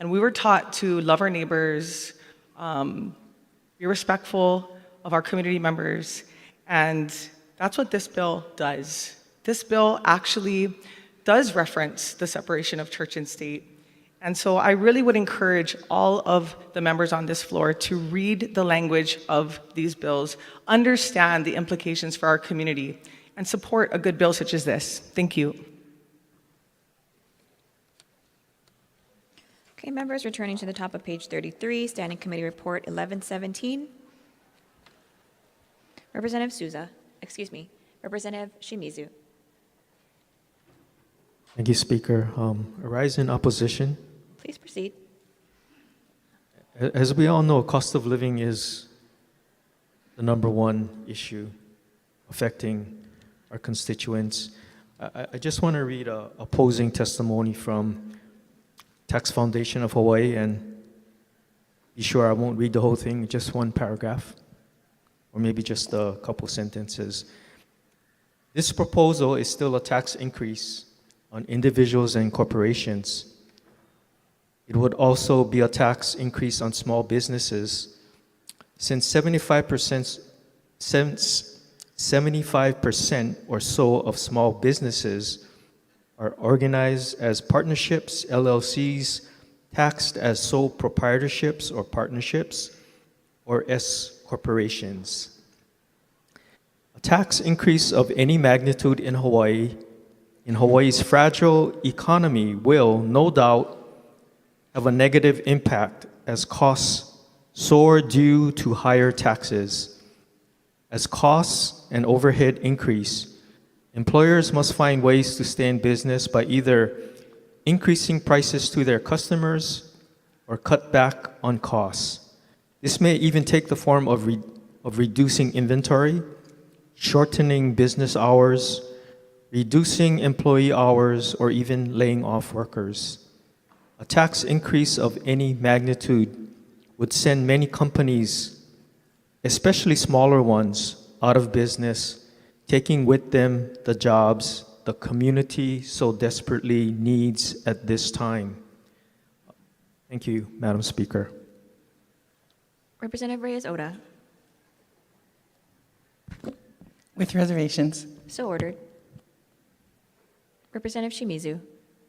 and we were taught to love our neighbors, be respectful of our community members, and that's what this bill does. This bill actually does reference the separation of church and state. And so I really would encourage all of the members on this floor to read the language of these bills, understand the implications for our community, and support a good bill such as this. Thank you. Okay, members, returning to the top of page 33, Standing Committee Report 1117. Representative Shimizu. Thank you, Speaker. Arise in opposition. Please proceed. As we all know, cost of living is the number one issue affecting our constituents. I just want to read a opposing testimony from Tax Foundation of Hawaii, and be sure I won't read the whole thing, just one paragraph, or maybe just a couple sentences. This proposal is still a tax increase on individuals and corporations. It would also be a tax increase on small businesses. Since 75% or so of small businesses are organized as partnerships, LLCs, taxed as sole proprietorships or partnerships, or S corporations. A tax increase of any magnitude in Hawaii's fragile economy will, no doubt, have a negative impact as costs soar due to higher taxes. As costs and overhead increase, employers must find ways to stay in business by either increasing prices to their customers or cut back on costs. This may even take the form of reducing inventory, shortening business hours, reducing employee hours, or even laying off workers. A tax increase of any magnitude would send many companies, especially smaller ones, out of business, taking with them the jobs the community so desperately needs at this time. Thank you, Madam Speaker. Representative Reyes-Oda. With reservations. So ordered. Representative Shimizu.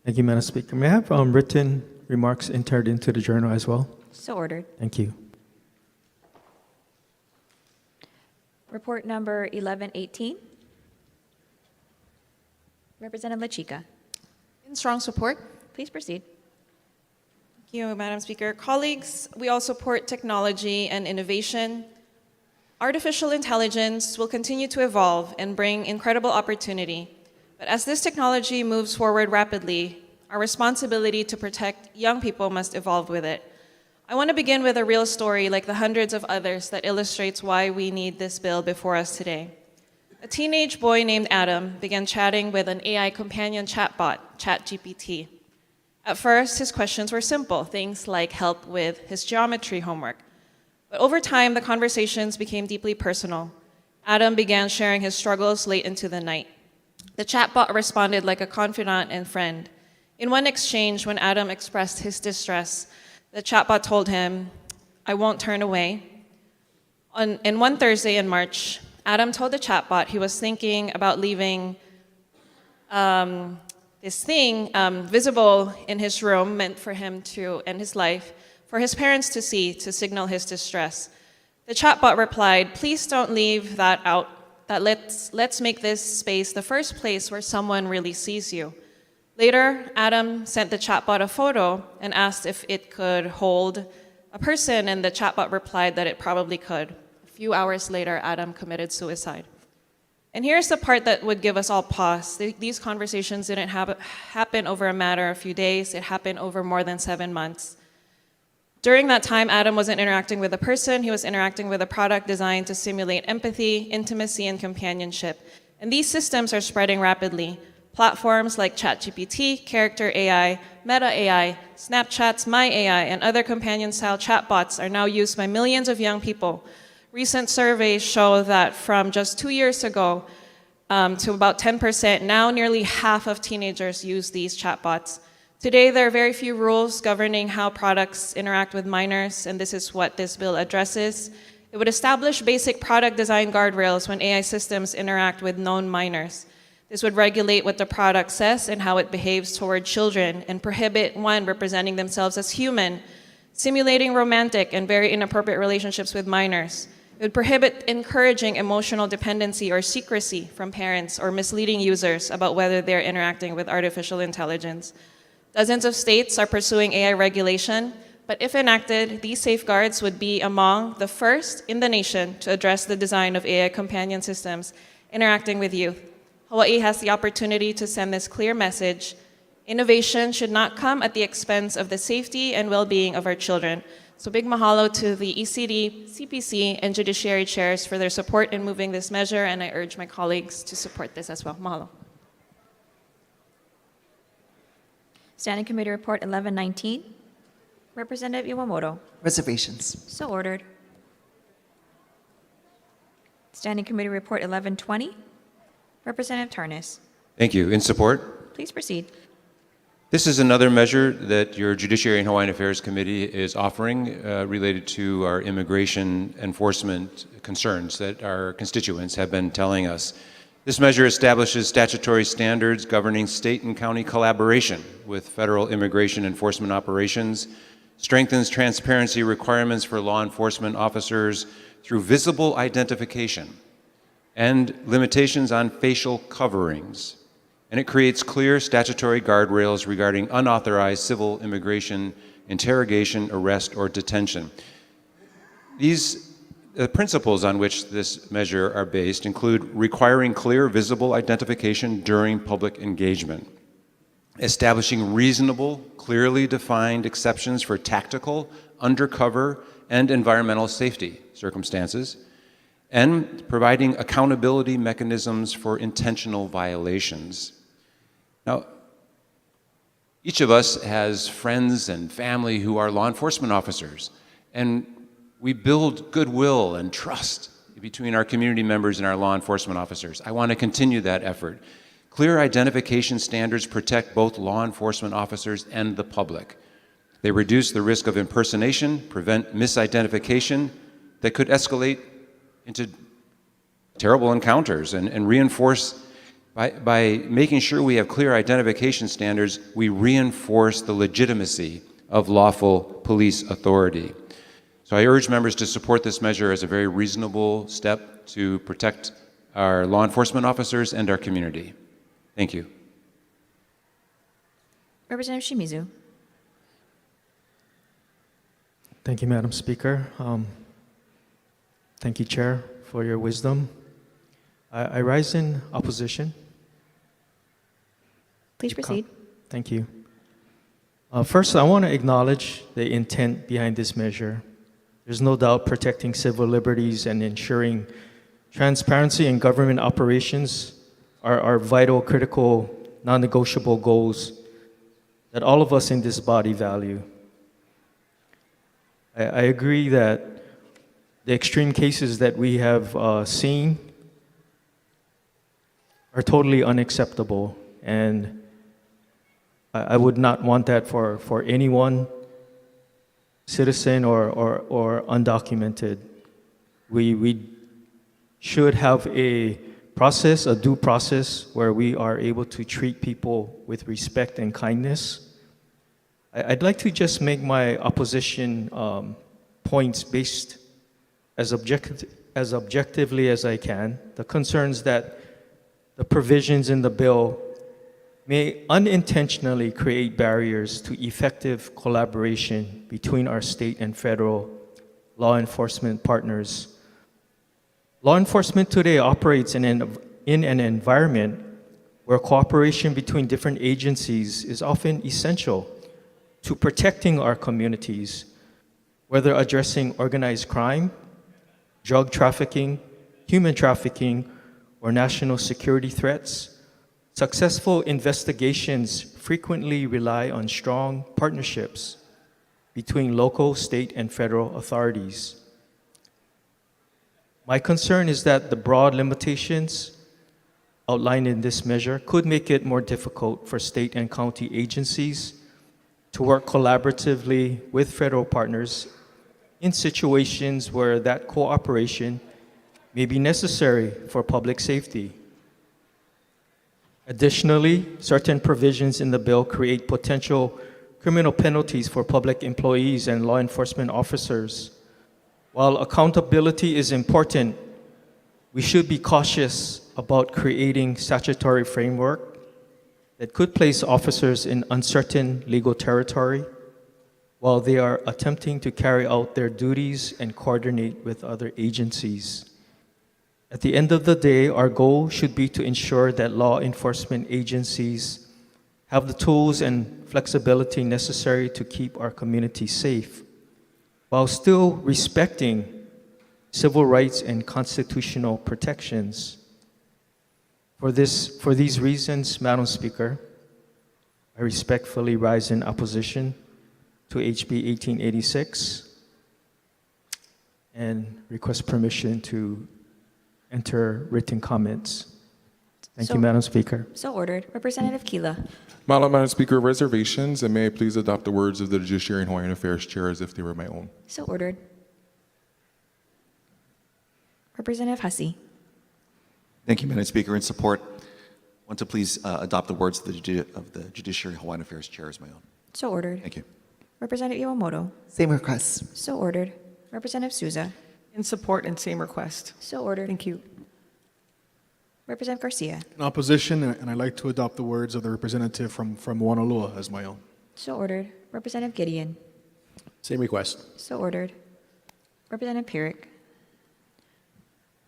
Thank you, Madam Speaker. May I have written remarks entered into the journal as well? So ordered. Thank you. Report number 1118. Representative LaChica. In strong support. Please proceed. Thank you, Madam Speaker. Colleagues, we all support technology and innovation. Artificial intelligence will continue to evolve and bring incredible opportunity. But as this technology moves forward rapidly, our responsibility to protect young people must evolve with it. I want to begin with a real story like the hundreds of others that illustrates why we need this bill before us today. A teenage boy named Adam began chatting with an AI companion chatbot, ChatGPT. At first, his questions were simple, things like help with his geometry homework. But over time, the conversations became deeply personal. Adam began sharing his struggles late into the night. The chatbot responded like a confidant and friend. In one exchange, when Adam expressed his distress, the chatbot told him, "I won't turn away." And one Thursday in March, Adam told the chatbot he was thinking about leaving this thing visible in his room, meant for him to end his life, for his parents to see, to signal his distress. The chatbot replied, "Please don't leave that out. Let's make this space the first place where someone really sees you." Later, Adam sent the chatbot a photo and asked if it could hold a person, and the chatbot replied that it probably could. A few hours later, Adam committed suicide. And here's the part that would give us all pause. These conversations didn't happen over a matter of a few days. It happened over more than 7 months. During that time, Adam wasn't interacting with a person. He was interacting with a product designed to simulate empathy, intimacy, and companionship. And these systems are spreading rapidly. Platforms like ChatGPT, Character AI, Meta AI, Snapchat's My AI, and other companion-style chatbots are now used by millions of young people. Recent surveys show that from just 2 years ago to about 10%, now nearly half of teenagers use these chatbots. Today, there are very few rules governing how products interact with minors, and this is what this bill addresses. It would establish basic product design guardrails when AI systems interact with known minors. This would regulate what the product says and how it behaves toward children, and prohibit one representing themselves as human, simulating romantic and very inappropriate relationships with minors. It would prohibit encouraging emotional dependency or secrecy from parents, or misleading users about whether they're interacting with artificial intelligence. Dozens of states are pursuing AI regulation, but if enacted, these safeguards would be among the first in the nation to address the design of AI companion systems interacting with youth. Hawaii has the opportunity to send this clear message: innovation should not come at the expense of the safety and well-being of our children. So big mahalo to the ECD, CPC, and judiciary chairs for their support in moving this measure, and I urge my colleagues to support this as well. Mahalo. Standing Committee Report 1119. Representative Iwamoto. Reservations. So ordered. Standing Committee Report 1120. Representative Tarnas. Thank you. In support? Please proceed. This is another measure that your Judiciary and Hawaiian Affairs Committee is offering related to our immigration enforcement concerns that our constituents have been telling us. This measure establishes statutory standards governing state and county collaboration with federal immigration enforcement operations, strengthens transparency requirements for law enforcement officers through visible identification, and limitations on facial coverings. And it creates clear statutory guardrails regarding unauthorized civil immigration, interrogation, arrest, or detention. The principles on which this measure are based include requiring clear, visible identification during public engagement, establishing reasonable, clearly defined exceptions for tactical, undercover, and environmental safety circumstances, and providing accountability mechanisms for intentional violations. Now, each of us has friends and family who are law enforcement officers, and we build goodwill and trust between our community members and our law enforcement officers. I want to continue that effort. Clear identification standards protect both law enforcement officers and the public. They reduce the risk of impersonation, prevent misidentification that could escalate into terrible encounters, and reinforce, by making sure we have clear identification standards, we reinforce the legitimacy of lawful police authority. So So I urge members to support this measure as a very reasonable step to protect our law enforcement officers and our community. Thank you. Representative Shimizu. Thank you, Madam Speaker. Thank you, Chair, for your wisdom. I rise in opposition. Please proceed. Thank you. First, I want to acknowledge the intent behind this measure. There's no doubt protecting civil liberties and ensuring transparency in government operations are vital, critical, non-negotiable goals that all of us in this body value. I agree that the extreme cases that we have seen are totally unacceptable, and I would not want that for anyone, citizen or undocumented. We should have a process, a due process, where we are able to treat people with respect and kindness. I'd like to just make my opposition points based as objectively as I can. The concerns that the provisions in the bill may unintentionally create barriers to effective collaboration between our state and federal law enforcement partners. Law enforcement today operates in an environment where cooperation between different agencies is often essential to protecting our communities, whether addressing organized crime, drug trafficking, human trafficking, or national security threats. Successful investigations frequently rely on strong partnerships between local, state, and federal authorities. My concern is that the broad limitations outlined in this measure could make it more difficult for state and county agencies to work collaboratively with federal partners in situations where that cooperation may be necessary for public safety. Additionally, certain provisions in the bill create potential criminal penalties for public employees and law enforcement officers. While accountability is important, we should be cautious about creating statutory framework that could place officers in uncertain legal territory while they are attempting to carry out their duties and coordinate with other agencies. At the end of the day, our goal should be to ensure that law enforcement agencies have the tools and flexibility necessary to keep our community safe, while still respecting civil rights and constitutional protections. For these reasons, Madam Speaker, I respectfully rise in opposition to HB 1886 and request permission to enter written comments. Thank you, Madam Speaker. So ordered. Representative Kila. Madam Speaker, reservations, and may I please adopt the words of the Judiciary and Hawaiian Affairs Chair as if they were my own. So ordered. Representative Hussey. Thank you, Madam Speaker. In support, I want to please adopt the words of the Judiciary and Hawaiian Affairs Chair as my own. So ordered. Thank you. Representative Iwamoto. Same request. So ordered. Representative Souza. In support and same request. So ordered. Thank you. Representative Garcia. In opposition, and I'd like to adopt the words of the representative from Wanalua as my own. So ordered. Representative Gideon. Same request. So ordered. Representative Pierrick.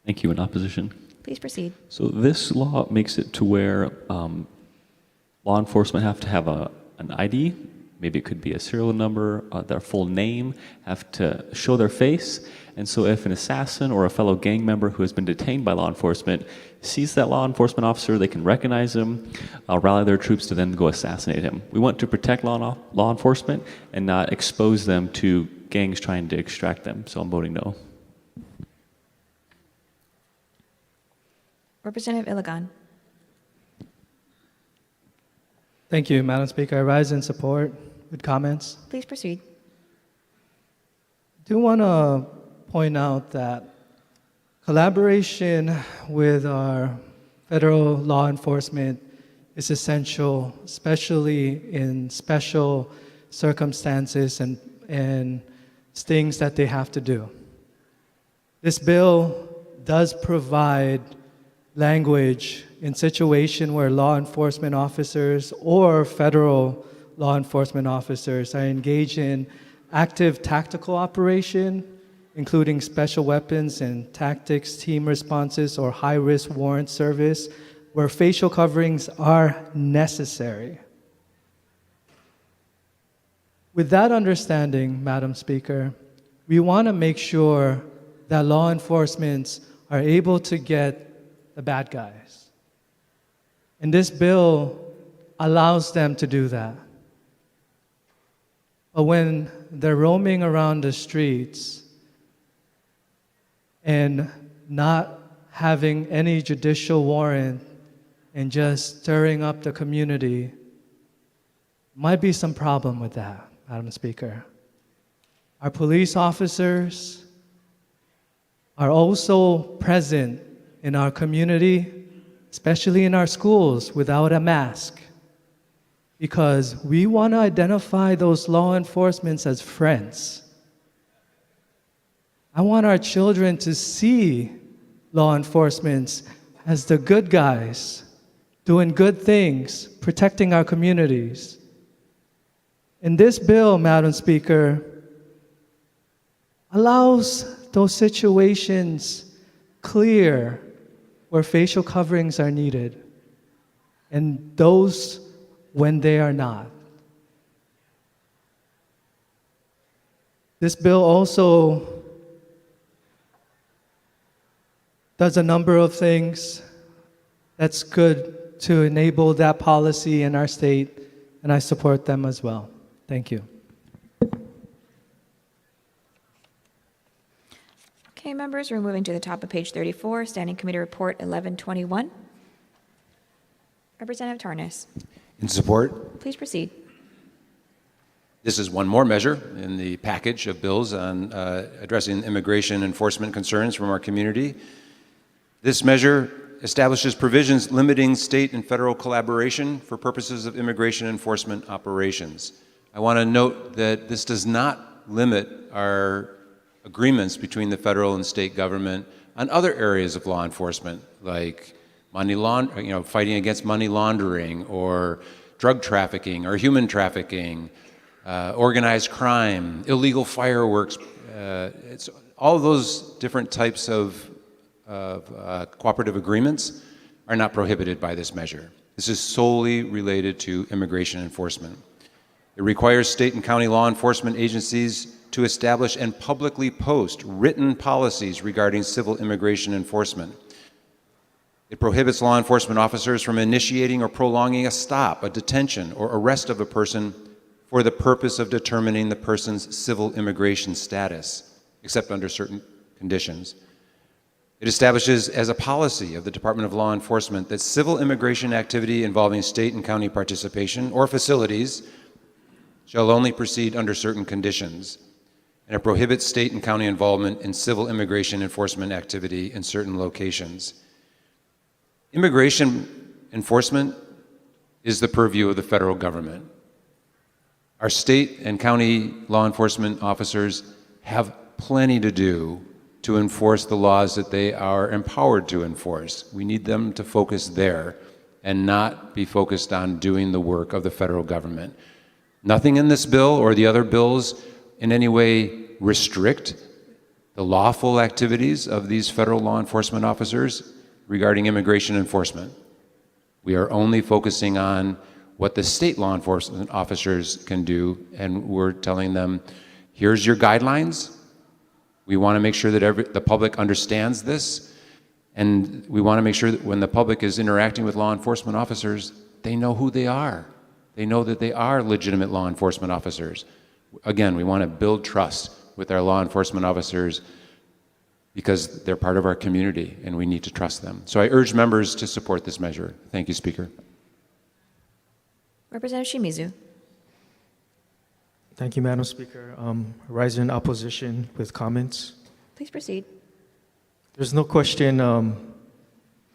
Thank you. In opposition. Please proceed. So this law makes it to where law enforcement have to have an ID. Maybe it could be a serial number, their full name, have to show their face. And so if an assassin or a fellow gang member who has been detained by law enforcement sees that law enforcement officer, they can recognize him, rally their troops to then go assassinate him. We want to protect law enforcement and not expose them to gangs trying to extract them. So I'm voting no. Representative Iligan. Thank you, Madam Speaker. I rise in support with comments. Please proceed. I do want to point out that collaboration with our federal law enforcement is essential, especially in special circumstances and things that they have to do. This bill does provide language in situation where law enforcement officers or federal law enforcement officers are engaged in active tactical operation, including special weapons and tactics team responses or high-risk warrant service, where facial coverings are necessary. With that understanding, Madam Speaker, we want to make sure that law enforcement are able to get the bad guys. And this bill allows them to do that. But when they're roaming around the streets and not having any judicial warrant and just stirring up the community, might be some problem with that, Madam Speaker. Our police officers are also present in our community, especially in our schools, without a mask, because we want to identify those law enforcement as friends. I want our children to see law enforcement as the good guys, doing good things, protecting our communities. And this bill, Madam Speaker, allows those situations clear where facial coverings are needed and those when they are not. This bill also does a number of things that's good to enable that policy in our state, and I support them as well. Thank you. Okay, members, we're moving to the top of page 34, Standing Committee Report 1121. Representative Tarnas, In support. please proceed. This is one more measure in the package of bills on addressing immigration enforcement concerns from our community. This measure establishes provisions limiting state and federal collaboration for purposes of immigration enforcement operations. I want to note that this does not limit our agreements between the federal and state government on other areas of law enforcement, like fighting against money laundering or drug trafficking or human trafficking, organized crime, illegal fireworks. It's all of those different types of cooperative agreements are not prohibited by this measure. This is solely related to immigration enforcement. It requires state and county law enforcement agencies to establish and publicly post written policies regarding civil immigration enforcement. It prohibits law enforcement officers from initiating or prolonging a stop, a detention, or arrest of a person for the purpose of determining the person's civil immigration status, except under certain conditions. It establishes as a policy of the Department of Law Enforcement that civil immigration activity involving state and county participation or facilities shall only proceed under certain conditions, and it prohibits state and county involvement in civil immigration enforcement activity in certain locations. Immigration enforcement is the purview of the federal government. Our state and county law enforcement officers have plenty to do to enforce the laws that they are empowered to enforce. We need them to focus there and not be focused on doing the work of the federal government. Nothing in this bill or the other bills in any way restrict the lawful activities of these federal law enforcement officers regarding immigration enforcement. We are only focusing on what the state law enforcement officers can do, and we're telling them, here's your guidelines. We want to make sure that the public understands this, and we want to make sure that when the public is interacting with law enforcement officers, they know who they are. They know that they are legitimate law enforcement officers. Again, we want to build trust with our law enforcement officers because they're part of our community and we need to trust them. So I urge members to support this measure. Thank you, Speaker. Representative Shimizu. Thank you, Madam Speaker. Rise in opposition with comments. Please proceed. There's no question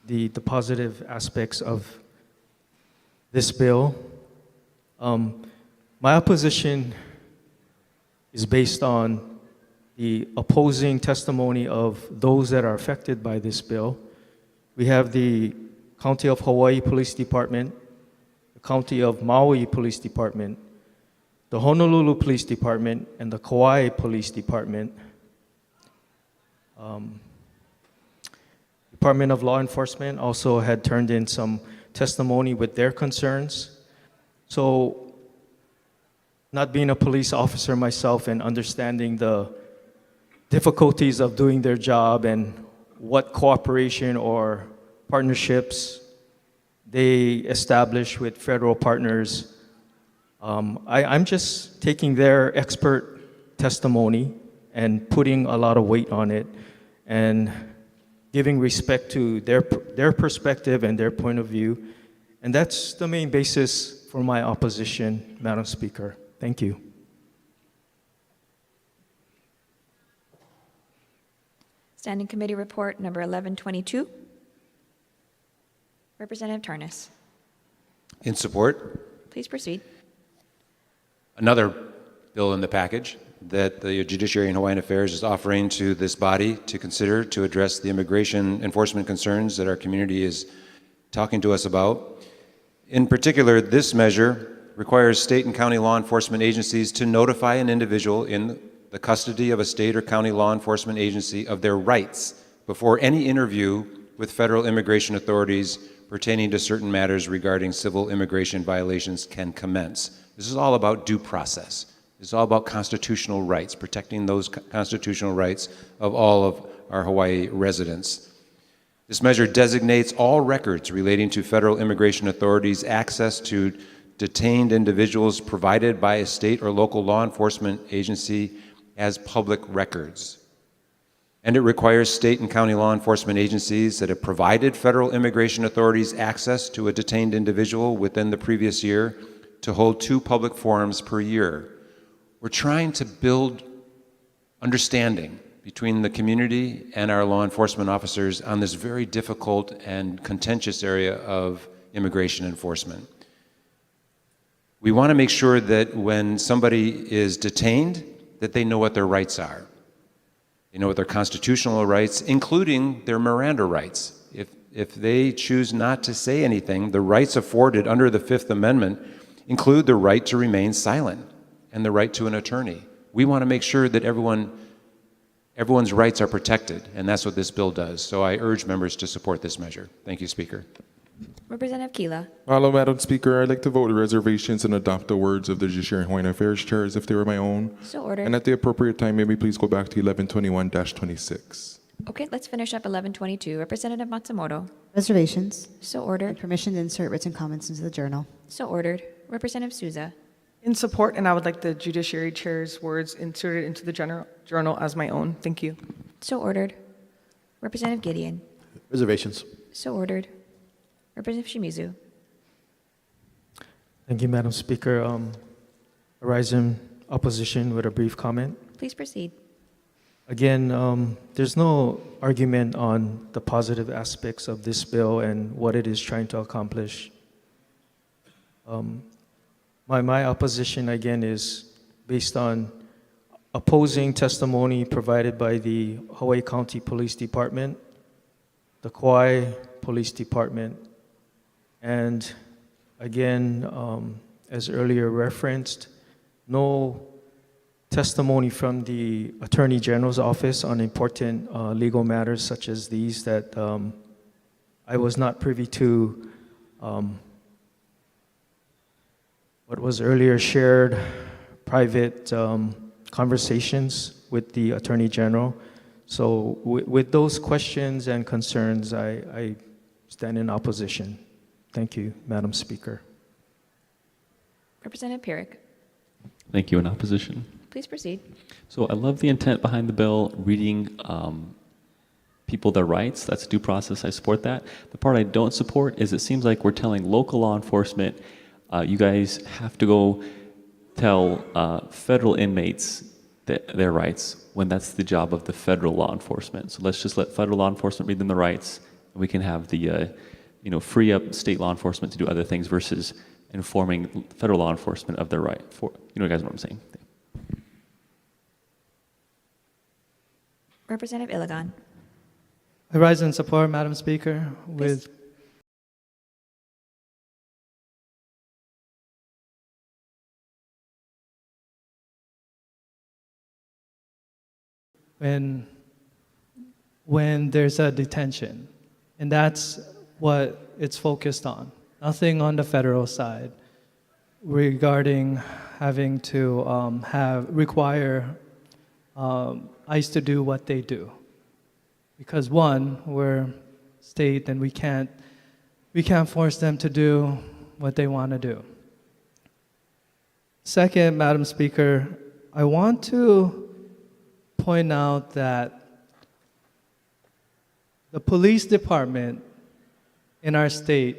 the positive aspects of this bill. My opposition is based on the opposing testimony of those that are affected by this bill. We have the County of Hawaii Police Department, the County of Maui Police Department, the Honolulu Police Department, and the Kauai Police Department. Department of Law Enforcement also had turned in some testimony with their concerns. So, not being a police officer myself and understanding the difficulties of doing their job and what cooperation or partnerships they establish with federal partners, I'm just taking their expert testimony and putting a lot of weight on it and giving respect to their perspective and their point of view. And that's the main basis for my opposition, Madam Speaker. Thank you. Standing Committee Report number 1122. Representative Tarnas. In support. Please proceed. Another bill in the package that the Judiciary and Hawaiian Affairs is offering to this body to consider to address the immigration enforcement concerns that our community is talking to us about. In particular, this measure requires state and county law enforcement agencies to notify an individual in the custody of a state or county law enforcement agency of their rights before any interview with federal immigration authorities pertaining to certain matters regarding civil immigration violations can commence. This is all about due process. It's all about constitutional rights, protecting those constitutional rights of all of our Hawaii residents. This measure designates all records relating to federal immigration authorities' access to detained individuals provided by a state or local law enforcement agency as public records. And it requires state and county law enforcement agencies that have provided federal immigration authorities access to a detained individual within the previous year to hold 2 public forums per year. We're trying to build understanding between the community and our law enforcement officers on this very difficult and contentious area of immigration enforcement. We want to make sure that when somebody is detained, that they know what their rights are. They know what their constitutional rights, including their Miranda rights. If they choose not to say anything, the rights afforded under the Fifth Amendment include the right to remain silent and the right to an attorney. We want to make sure that everyone's rights are protected, and that's what this bill does. So I urge members to support this measure. Thank you, Speaker. Representative Kila. Hello, Madam Speaker. I'd like to vote with reservations and adopt the words of the Judiciary and Hawaiian Affairs Chair as if they were my own. So ordered. And at the appropriate time, may we please go back to 1121-26. Okay, let's finish up 1122. Representative Matsumoto. Reservations. So ordered. And permission to insert written comments into the journal. So ordered. Representative Souza. In support, and I would like the Judiciary Chair's words inserted into the journal as my own. Thank you. So ordered. Representative Gideon. Reservations. So ordered. Representative Shimizu. Thank you, Madam Speaker. Arise in opposition with a brief comment. Please proceed. Again, there's no argument on the positive aspects of this bill and what it is trying to accomplish. My opposition, again, is based on opposing testimony provided by the Hawaii County Police Department, the Kauai Police Department, and again, as earlier referenced, no testimony from the Attorney General's office on important legal matters such as these that I was not privy to what was earlier shared private conversations with the Attorney General. So with those questions and concerns, I stand in opposition. Thank you, Madam Speaker. Representative Pierik. Thank you. In opposition. Please proceed. So I love the intent behind the bill, reading people their rights. That's due process. I support that. The part I don't support is it seems like we're telling local law enforcement, you guys have to go tell federal inmates their rights when that's the job of the federal law enforcement. So let's just let federal law enforcement read them the rights, and we can have the, free up state law enforcement to do other things versus informing federal law enforcement of their right. You guys know what I'm saying. Representative Iligan. I rise in support, Madam Speaker, with when there's a detention. And that's what it's focused on. Nothing on the federal side regarding having to require ICE to do what they do. Because one, we're state and we can't force them to do what they want to do. Second, Madam Speaker, I want to point out that the police department in our state,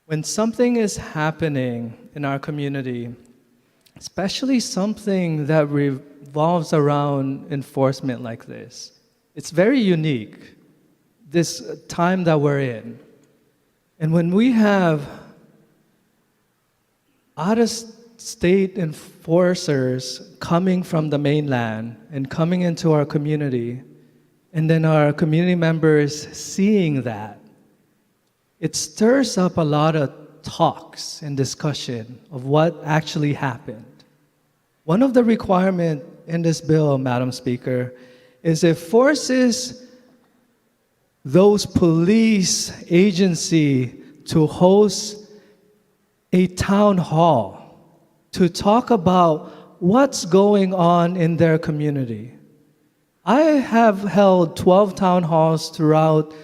when something is happening in our community, especially something that revolves around enforcement like this, it's very unique, this time that we're in. And when we have out-of-state enforcers coming from the mainland and coming into our community, and then our community members seeing that, it stirs up a lot of talks and discussion of what actually happened. One of the requirements in this bill, Madam Speaker, is it forces those police agency to host a town hall to talk about what's going on in their community. I have held 12 town halls throughout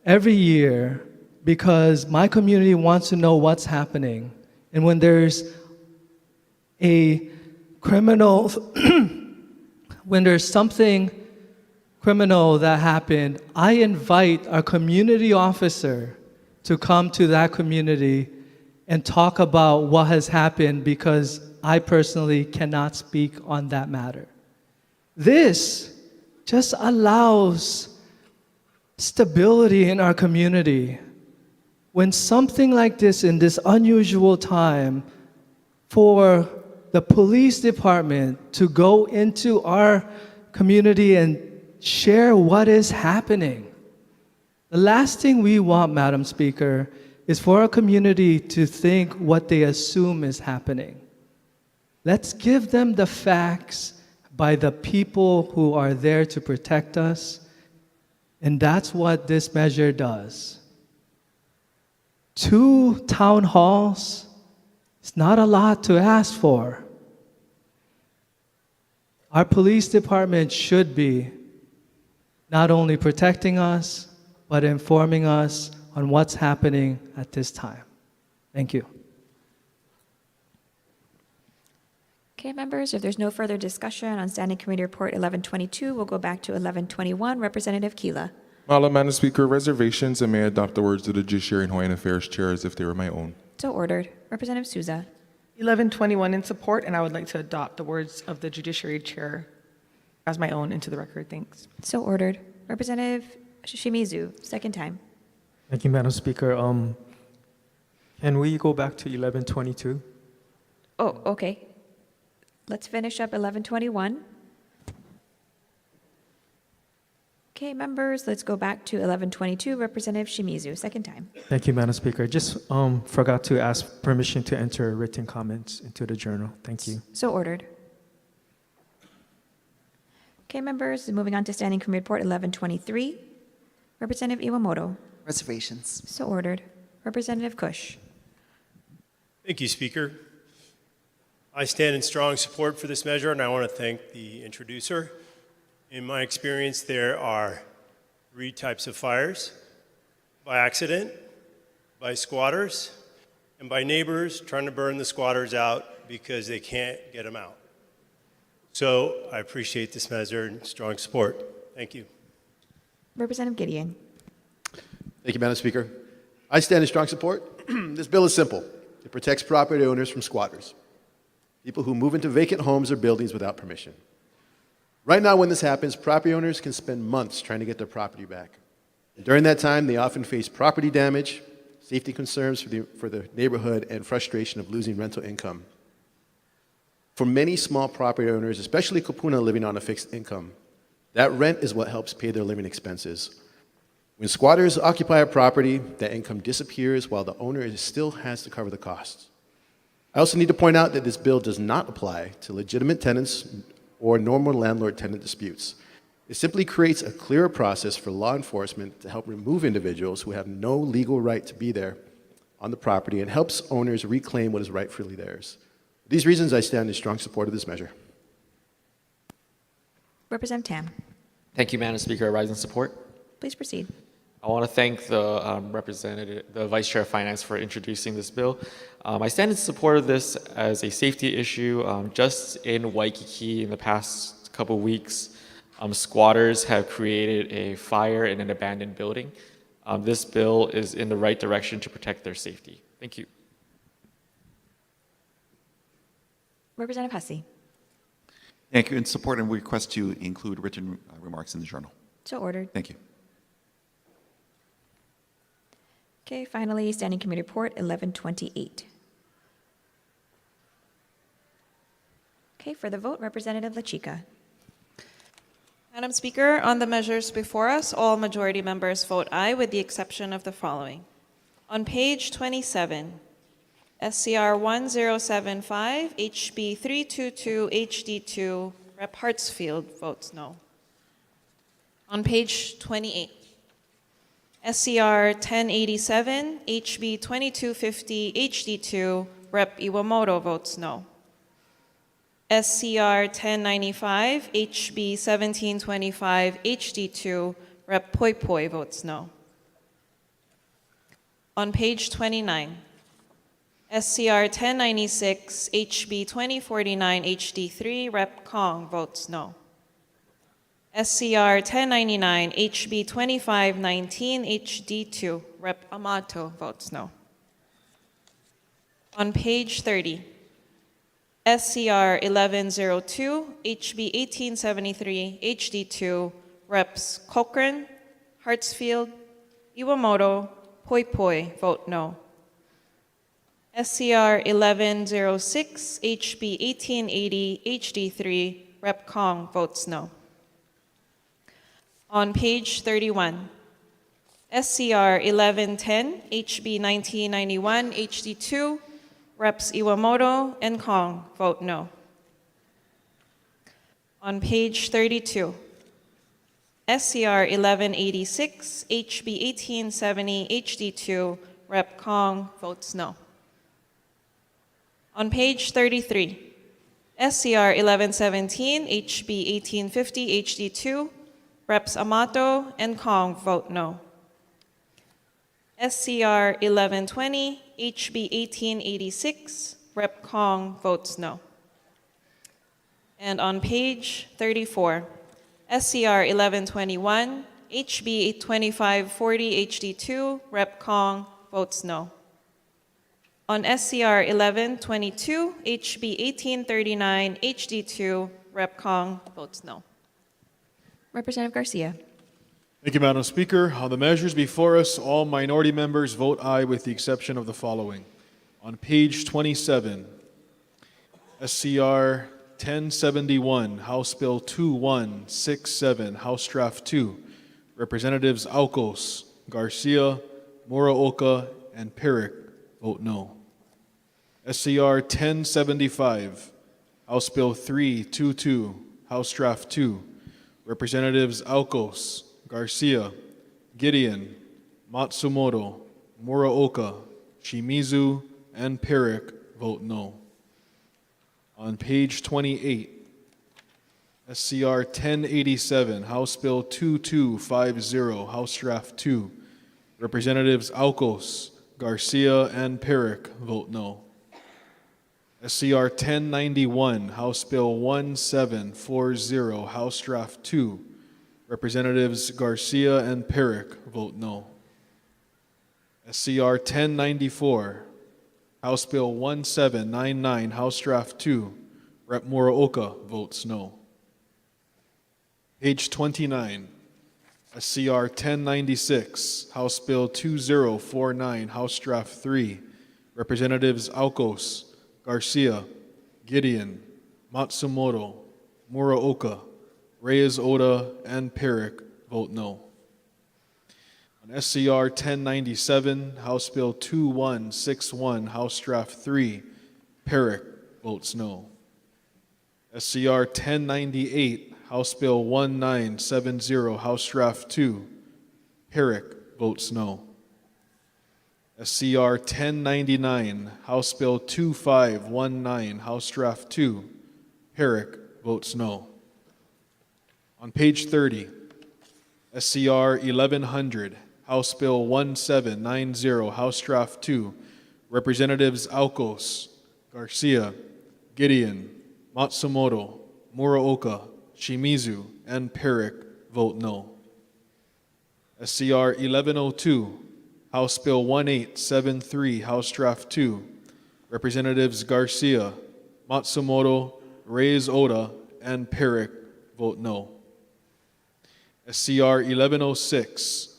every year because my community wants to know what's happening. And when there's a criminal, when there's something criminal that happened, I invite our community officer to come to that community and talk about what has happened because I personally cannot speak on that matter. This just allows stability in our community. When something like this in this unusual time for the police department to go into our community and share what is happening. The last thing we want, Madam Speaker, is for our community to think what they assume is happening. Let's give them the facts by the people who are there to protect us, and that's what this measure does. 2 town halls is not a lot to ask for. Our police department should be not only protecting us, but informing us on what's happening at this time. Thank you. Okay, members, if there's no further discussion on Standing Committee Report 1122, we'll go back to 1121. Representative Keela. Madam Speaker, reservations, and may I adopt the words of the Judiciary and Hawaiian Affairs Chair as if they were my own. So ordered. Representative Souza. 1121 in support, and I would like to adopt the words of the Judiciary Chair as my own into the record. Thanks. So ordered. Representative Shimizu, second time. Thank you, Madam Speaker. Can we go back to 1122? Oh, okay. Let's finish up 1121. Okay, members, let's go back to 1122. Representative Shimizu, second time. Thank you, Madam Speaker. I just forgot to ask permission to enter written comments into the journal. Thank you. So ordered. Okay, members, moving on to Standing Committee Report 1123. Representative Iwamoto. Reservations. So ordered. Representative Kush. Thank you, Speaker. I stand in strong support for this measure, and I want to thank the introducer. In my experience, there are 3 types of fires: by accident, by squatters, and by neighbors trying to burn the squatters out because they can't get them out. So I appreciate this measure and strong support. Thank you. Representative Gideon. Thank you, Madam Speaker. I stand in strong support. This bill is simple. It protects property owners from squatters, people who move into vacant homes or buildings without permission. Right now, when this happens, property owners can spend months trying to get their property back. And during that time, they often face property damage, safety concerns for the neighborhood, and frustration of losing rental income. For many small property owners, especially Kupuna living on a fixed income, that rent is what helps pay their living expenses. When squatters occupy a property, that income disappears while the owner still has to cover the costs. I also need to point out that this bill does not apply to legitimate tenants or normal landlord-tenant disputes. It simply creates a clearer process for law enforcement to help remove individuals who have no legal right to be there on the property and helps owners reclaim what is rightfully theirs. For these reasons, I stand in strong support of this measure. Representative Tam, Thank you, Madam Speaker. I rise in support. please proceed. I want to thank the Vice Chair of Finance for introducing this bill. I stand in support of this as a safety issue. Just in Waikiki in the past couple weeks, squatters have created a fire in an abandoned building. This bill is in the right direction to protect their safety. Thank you. Representative Hussey. Thank you. In support and request to include written remarks in the journal. So ordered. Thank you. Okay, finally, Standing Committee Report 1128. Okay, for the vote, Representative LaChica. Madam Speaker, on the measures before us, all majority members vote aye with the exception of the following. On page 27, SCR 1075, HB 322, HD2, Rep. Hartsfield votes no. On page 28, SCR 1087, HB 2250, HD2, Rep. Iwamoto votes no. SCR 1095, HB 1725, HD2, Rep. Poi Poi votes no. On page 29, SCR 1096, HB 2049, HD3, Rep. Kong votes no. SCR 1099, HB 2519, HD2, Rep. Amato votes no. On page 30, SCR 1102, HB 1873, HD2, Reps. Cochran, Hartsfield, Iwamoto, Poi Poi vote no. SCR 1106, HB 1880, HD3, Rep. Kong votes no. On page 31, SCR 1110, HB 1991, HD2, Reps. Iwamoto and Kong vote no. On page 32, SCR 1186, HB 1870, HD2, Rep. Kong votes no. On page 33, SCR 1117, HB 1850, HD2, Reps. Amato and Kong vote no. SCR 1120, HB 1886, Rep. Kong votes no. And on page 34, SCR 1121, HB 2540, HD2, Rep. Kong votes no. On SCR 1122, HB 1839, HD2, Rep. Kong votes no. Representative Garcia. Thank you, Madam Speaker. On the measures before us, all minority members vote aye with the exception of the following. On page 27, SCR 1071, House Bill 2167, House Draft 2, Representatives Aucos, Garcia, Muraoka, and Perrick vote no. SCR 1075, House Bill 322, House Draft 2, Representatives Aucos, Garcia, Gideon, Matsumoto, Muraoka, Shimizu, and Perrick vote no. On page 28, SCR 1087, House Bill 2250, House Draft 2, Representatives Aucos, Garcia, and Perrick vote no. SCR 1091, House Bill 1740, House Draft 2, Representatives Garcia and Perrick vote no. SCR 1094, House Bill 1799, House Draft 2, Rep. Muraoka votes no. Page 29, SCR 1096, House Bill 2049, House Draft 3, Representatives Aucos, Garcia, Gideon, Matsumoto, Muraoka, Reyes Oda, and Perrick vote no. On SCR 1097, House Bill 2161, House Draft 3, Perrick votes no. SCR 1098, House Bill 1970, House Draft 2, Perrick votes no. SCR 1099, House Bill 2519, House Draft 2, Perrick votes no. On page 30, SCR 1100, House Bill 1790, House Draft 2, Representatives Alcos, Garcia, Gideon, Matsumoto, Muraoka, Shimizu, and Perrick vote no. SCR 1102, House Bill 1873, House Draft 2, Representatives Garcia, Matsumoto, Reyes Oda, and Perrick vote no. SCR 1106,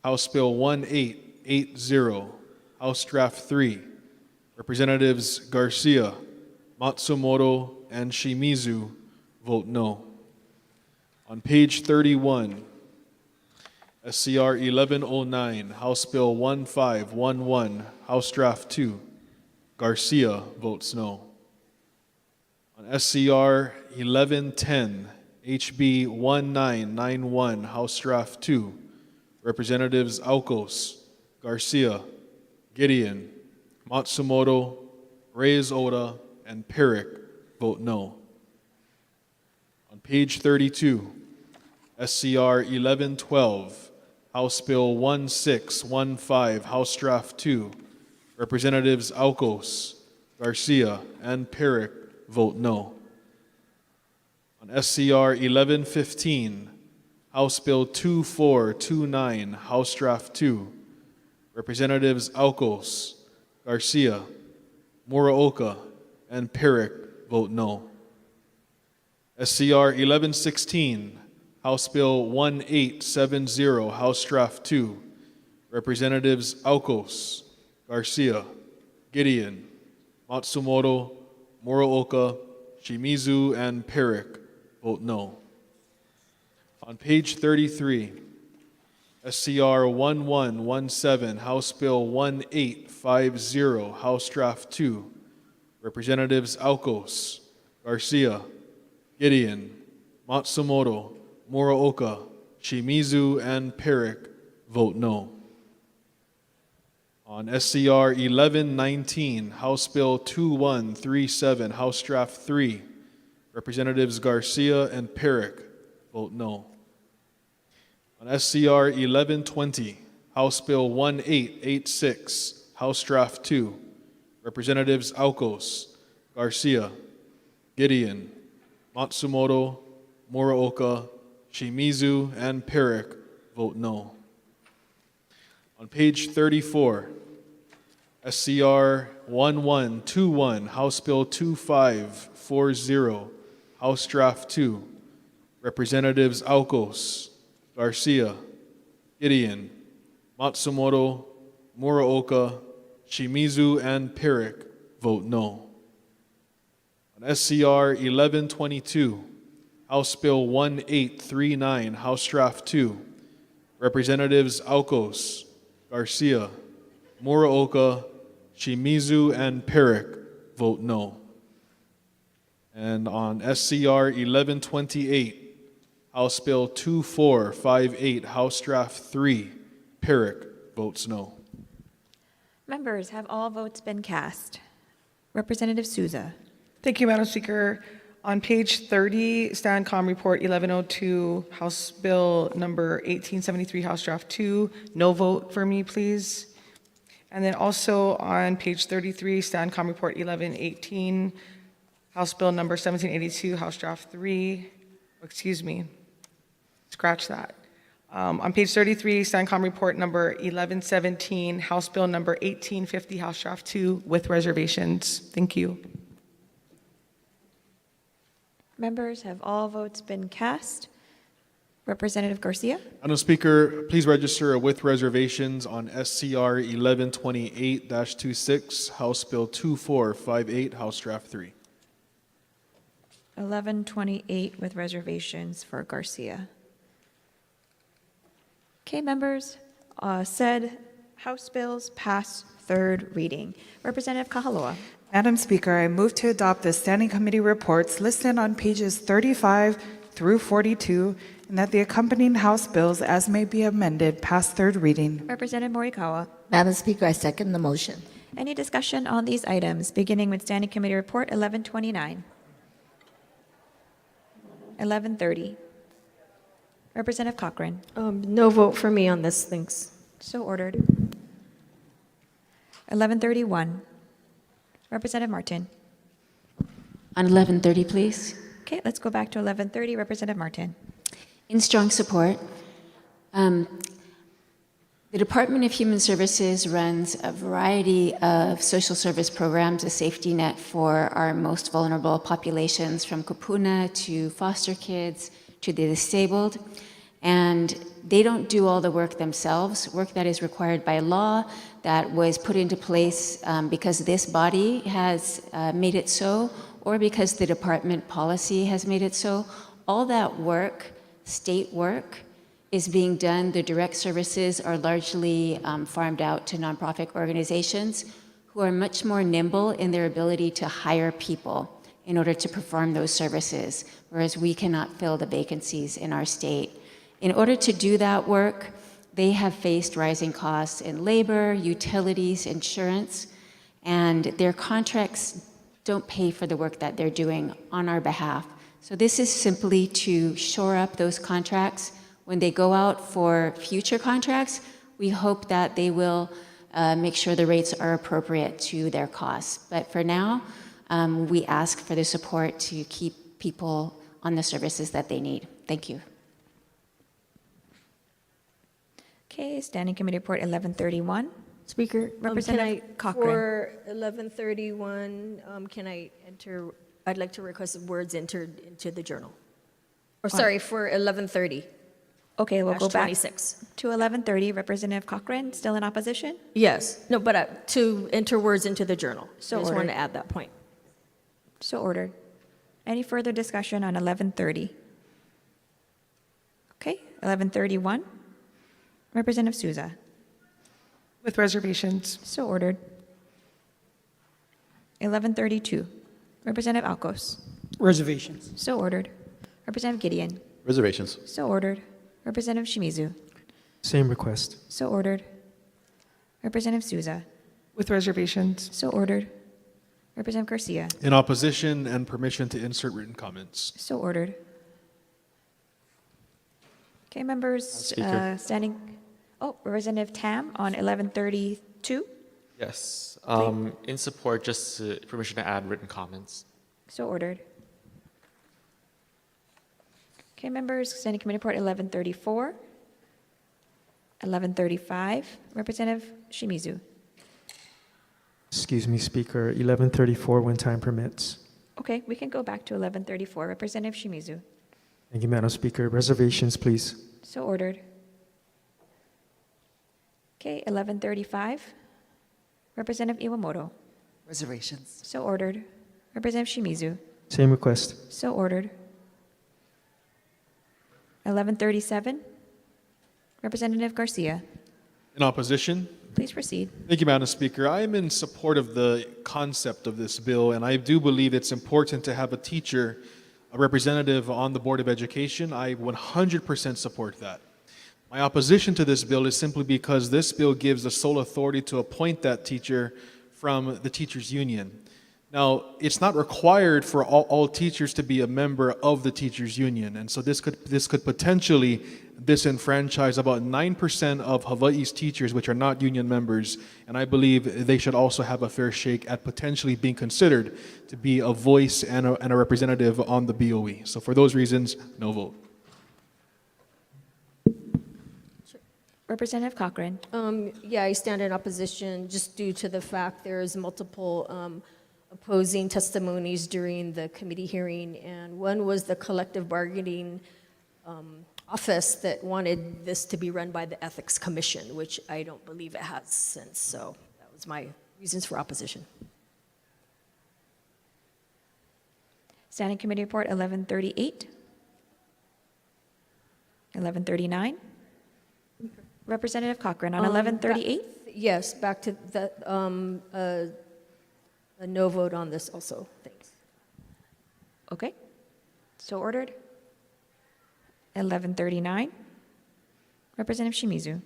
House Bill 1880, House Draft 3, Representatives Garcia, Matsumoto, and Shimizu vote no. On page 31, SCR 1109, House Bill 1511, House Draft 2, Garcia votes no. On SCR 1110, HB 1991, House Draft 2, Representatives Alcos, Garcia, Gideon, Matsumoto, Reyes Oda, and Perrick vote no. On page 32, SCR 1112, House Bill 1615, House Draft 2, Representatives Alcos, Garcia, and Perrick vote no. On SCR 1115, House Bill 2429, House Draft 2, Representatives Alcos, Garcia, Muraoka, and Perrick vote no. SCR 1116, House Bill 1870, House Draft 2, Representatives Alcos, Garcia, Gideon, Matsumoto, Muraoka, Shimizu, and Perrick vote no. On page 33, SCR 1117, House Bill 1850, House Draft 2, Representatives Alcos, Garcia, Gideon, Matsumoto, Muraoka, Shimizu, and Perrick vote no. On SCR 1119, House Bill 2137, House Draft 3, Representatives Garcia and Perrick vote no. On SCR 1120, House Bill 1886, House Draft 2, Representatives Alcos, Garcia, Gideon, Matsumoto, Muraoka, Shimizu, and Perrick vote no. On page 34, SCR 1121, House Bill 2540, House Draft 2, Representatives Alcos, Garcia, Gideon, Matsumoto, Muraoka, Shimizu, and Perrick vote no. On SCR 1122, House Bill 1839, House Draft 2, Representatives Alcos, Garcia, Muraoka, Shimizu, and Perrick vote no. And on SCR 1128, House Bill 2458, House Draft 3, Perrick votes no. Members, have all votes been cast? Representative Souza. Thank you, Madam Speaker. On page 30, StanCom Report 1102, House Bill number 1873, House Draft 2, no vote for me, please. And then also on page 33, StanCom Report 1118, House Bill number 1782, House Draft 3, excuse me, scratch that. On page 33, StanCom Report number 1117, House Bill number 1850, House Draft 2, with reservations. Thank you. Members, have all votes been cast? Representative Garcia. Madam Speaker, please register a with reservations on SCR 1128-26, House Bill 2458, House Draft 3. 1128 with reservations for Garcia. Okay, members, said House bills pass third reading. Representative Kahaloa. Madam Speaker, I move to adopt the Standing Committee reports listed on pages 35 through 42, and that the accompanying House bills, as may be amended, pass third reading. Representative Morikawa. Madam Speaker, I second the motion. Any discussion on these items, beginning with Standing Committee Report 1129? 1130. Representative Cochran. No vote for me on this, thanks. So ordered. 1131. Representative Martin. On 1130, please. Okay, let's go back to 1130. Representative Martin. In strong support. The Department of Human Services runs a variety of social service programs, a safety net for our most vulnerable populations, from kupuna to foster kids to the disabled. And they don't do all the work themselves, work that is required by law, that was put into place because this body has made it so, or because the department policy has made it so. All that work, state work, is being done. The direct services are largely farmed out to nonprofit organizations who are much more nimble in their ability to hire people in order to perform those services, whereas we cannot fill the vacancies in our state. In order to do that work, they have faced rising costs in labor, utilities, insurance, and their contracts don't pay for the work that they're doing on our behalf. So this is simply to shore up those contracts. When they go out for future contracts, we hope that they will make sure the rates are appropriate to their costs. But for now, we ask for the support to keep people on the services that they need. Thank you. Okay, Standing Committee Report 1131. Speaker, Representative Cochran. For 1131, I'd like to request words entered into the journal. Or sorry, for 1130. Okay, we'll go back 26. to 1130. Representative Cochran, still in opposition? Yes, no, but to enter words into the journal. So I just ordered. wanted to add that point. So ordered. Any further discussion on 1130? Okay, 1131. Representative Souza. With reservations. So ordered. 1132. Representative Alcos. Reservations. So ordered. Representative Gideon. Reservations. So ordered. Representative Shimizu. Same request. So ordered. Representative Souza. With reservations. So ordered. Representative Garcia. In opposition and permission to insert written comments. So ordered. Okay, members, Speaker. standing. Oh, Representative Tam on 1132. Yes. In support, just permission to add written comments. So ordered. Okay, members, Standing Committee Report 1134. 1135. Representative Shimizu. Excuse me, Speaker, 1134 when time permits. Okay, we can go back to 1134. Representative Shimizu. Thank you, Madam Speaker. Reservations, please. So ordered. Okay, 1135. Representative Iwamoto. Reservations. So ordered. Representative Shimizu. Same request. So ordered. 1137. Representative Garcia. In opposition? Please proceed. Thank you, Madam Speaker. I am in support of the concept of this bill, and I do believe it's important to have a teacher, a representative on the Board of Education. I 100% support that. My opposition to this bill is simply because this bill gives the sole authority to appoint that teacher from the teachers' union. Now, it's not required for all teachers to be a member of the teachers' union, and so this could potentially disenfranchise about 9% of Hawaii's teachers, which are not union members, and I believe they should also have a fair shake at potentially being considered to be a voice and a representative on the BOE. So for those reasons, no vote. Representative Cochran. Yeah, I stand in opposition just due to the fact there's multiple opposing testimonies during the committee hearing, and one was the collective bargaining office that wanted this to be run by the Ethics Commission, which I don't believe it has since. So that was my reasons for opposition. Standing Committee Report 1138. 1139. Representative Cochran on 1138. Yes, back to the, a no vote on this also. Thanks. Okay. So ordered. 1139. Representative Shimizu.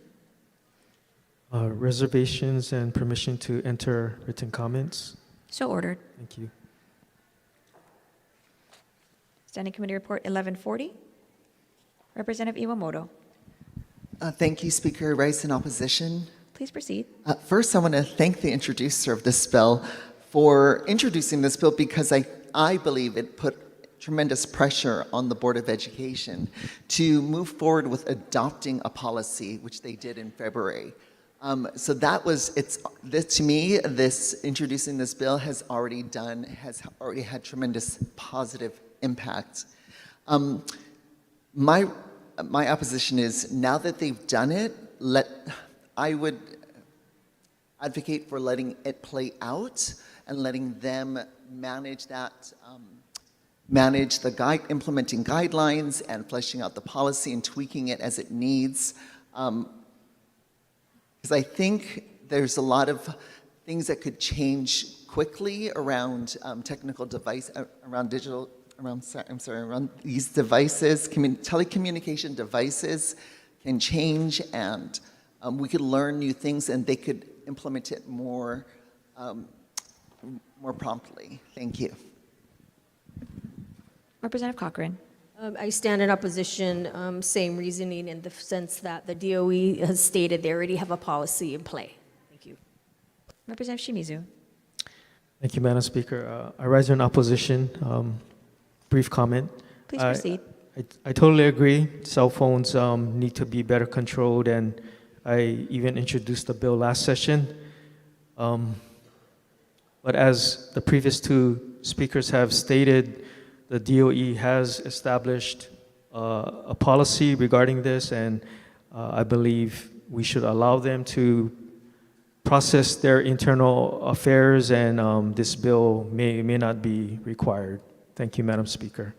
Reservations and permission to enter written comments. So ordered. Thank you. Standing Committee Report 1140. Representative Iwamoto. Thank you, Speaker. I rise in opposition. Please proceed. First, I want to thank the introducer of this bill for introducing this bill because I believe it put tremendous pressure on the Board of Education to move forward with adopting a policy, which they did in February. So that was, to me, introducing this bill has already had tremendous positive impact. My opposition is, now that they've done it, I would advocate for letting it play out and letting them manage that, implementing guidelines and fleshing out the policy and tweaking it as it needs. Because I think there's a lot of things that could change quickly around technical device, around digital, around these devices, telecommunication devices can change, and we could learn new things, and they could implement it more promptly. Thank you. Representative Cochran. I stand in opposition, same reasoning in the sense that the DOE has stated they already have a policy in play. Thank you. Representative Shimizu. Thank you, Madam Speaker. I rise in opposition. Brief comment. Please proceed. I totally agree. Cell phones need to be better controlled, and I even introduced the bill last session. But as the previous two speakers have stated, the DOE has established a policy regarding this, and I believe we should allow them to process their internal affairs, and this bill may not be required. Thank you, Madam Speaker.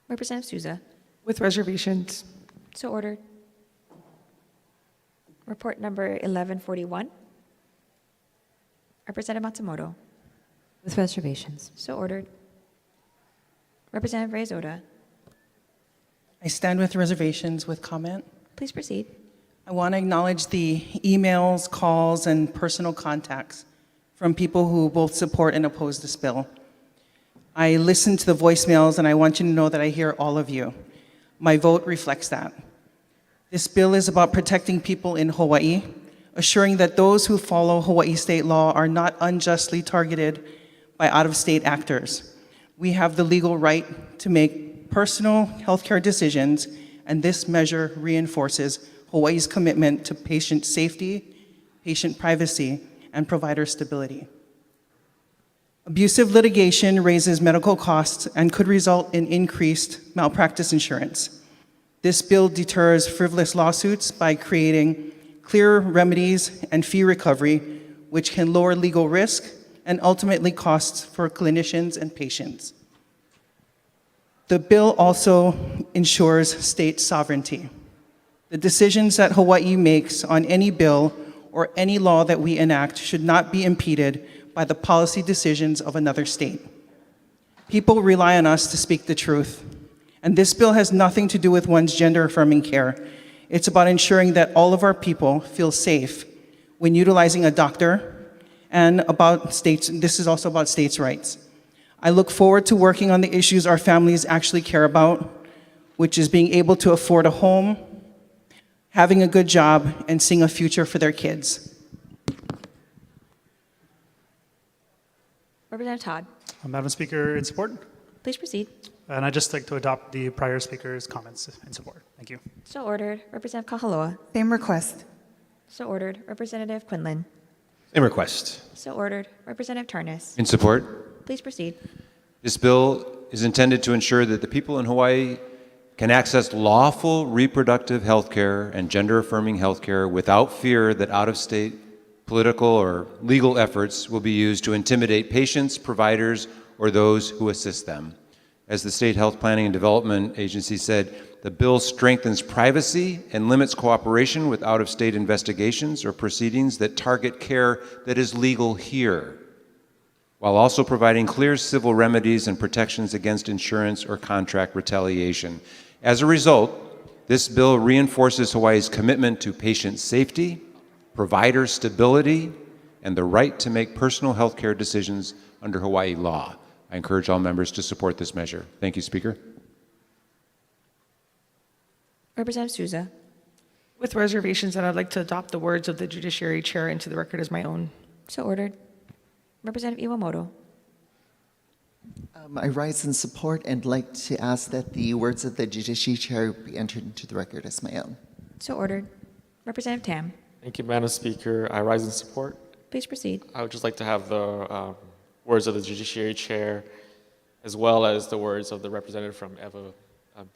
Representative Souza. With reservations. So ordered. Report number 1141. Representative Matsumoto. With reservations. So ordered. Representative Reyes-Oda. I stand with reservations with comment. Please proceed. I want to acknowledge the emails, calls, and personal contacts from people who both support and oppose this bill. I listened to the voicemails, and I want you to know that I hear all of you. My vote reflects that. This bill is about protecting people in Hawaii, assuring that those who follow Hawaii state law are not unjustly targeted by out-of-state actors. We have the legal right to make personal healthcare decisions, and this measure reinforces Hawaii's commitment to patient safety, patient privacy, and provider stability. Abusive litigation raises medical costs and could result in increased malpractice insurance. This bill deters frivolous lawsuits by creating clear remedies and fee recovery, which can lower legal risk and ultimately costs for clinicians and patients. The bill also ensures state sovereignty. The decisions that Hawaii makes on any bill or any law that we enact should not be impeded by the policy decisions of another state. People rely on us to speak the truth, and this bill has nothing to do with one's gender-affirming care. It's about ensuring that all of our people feel safe when utilizing a doctor, and this is also about states' rights. I look forward to working on the issues our families actually care about, which is being able to afford a home, having a good job, and seeing a future for their kids. Representative Todd. Madam Speaker, in support. Please proceed. And I'd just like to adopt the prior speaker's comments in support. Thank you. So ordered. Representative Kahaloa. Same request. So ordered. Representative Quinlan. Same request. So ordered. Representative Tarnas. In support. Please proceed. This bill is intended to ensure that the people in Hawaii can access lawful reproductive health care and gender-affirming health care without fear that out-of-state Political or legal efforts will be used to intimidate patients, providers, or those who assist them. As the State Health Planning and Development Agency said, the bill strengthens privacy and limits cooperation with out-of-state investigations or proceedings that target care that is legal here, while also providing clear civil remedies and protections against insurance or contract retaliation. As a result, this bill reinforces Hawaii's commitment to patient safety, provider stability, and the right to make personal health care decisions under Hawaii law. I encourage all members to support this measure. Thank you, Speaker. Representative Souza. With reservations, and I'd like to adopt the words of the Judiciary Chair into the record as my own. So ordered. Representative Iwamoto. I rise in support and like to ask that the words of the Judiciary Chair be entered into the record as my own. So ordered. Representative Tam. Thank you, Madam Speaker. I rise in support. Please proceed. I would just like to have the words of the Judiciary Chair, as well as the words of the representative from Eva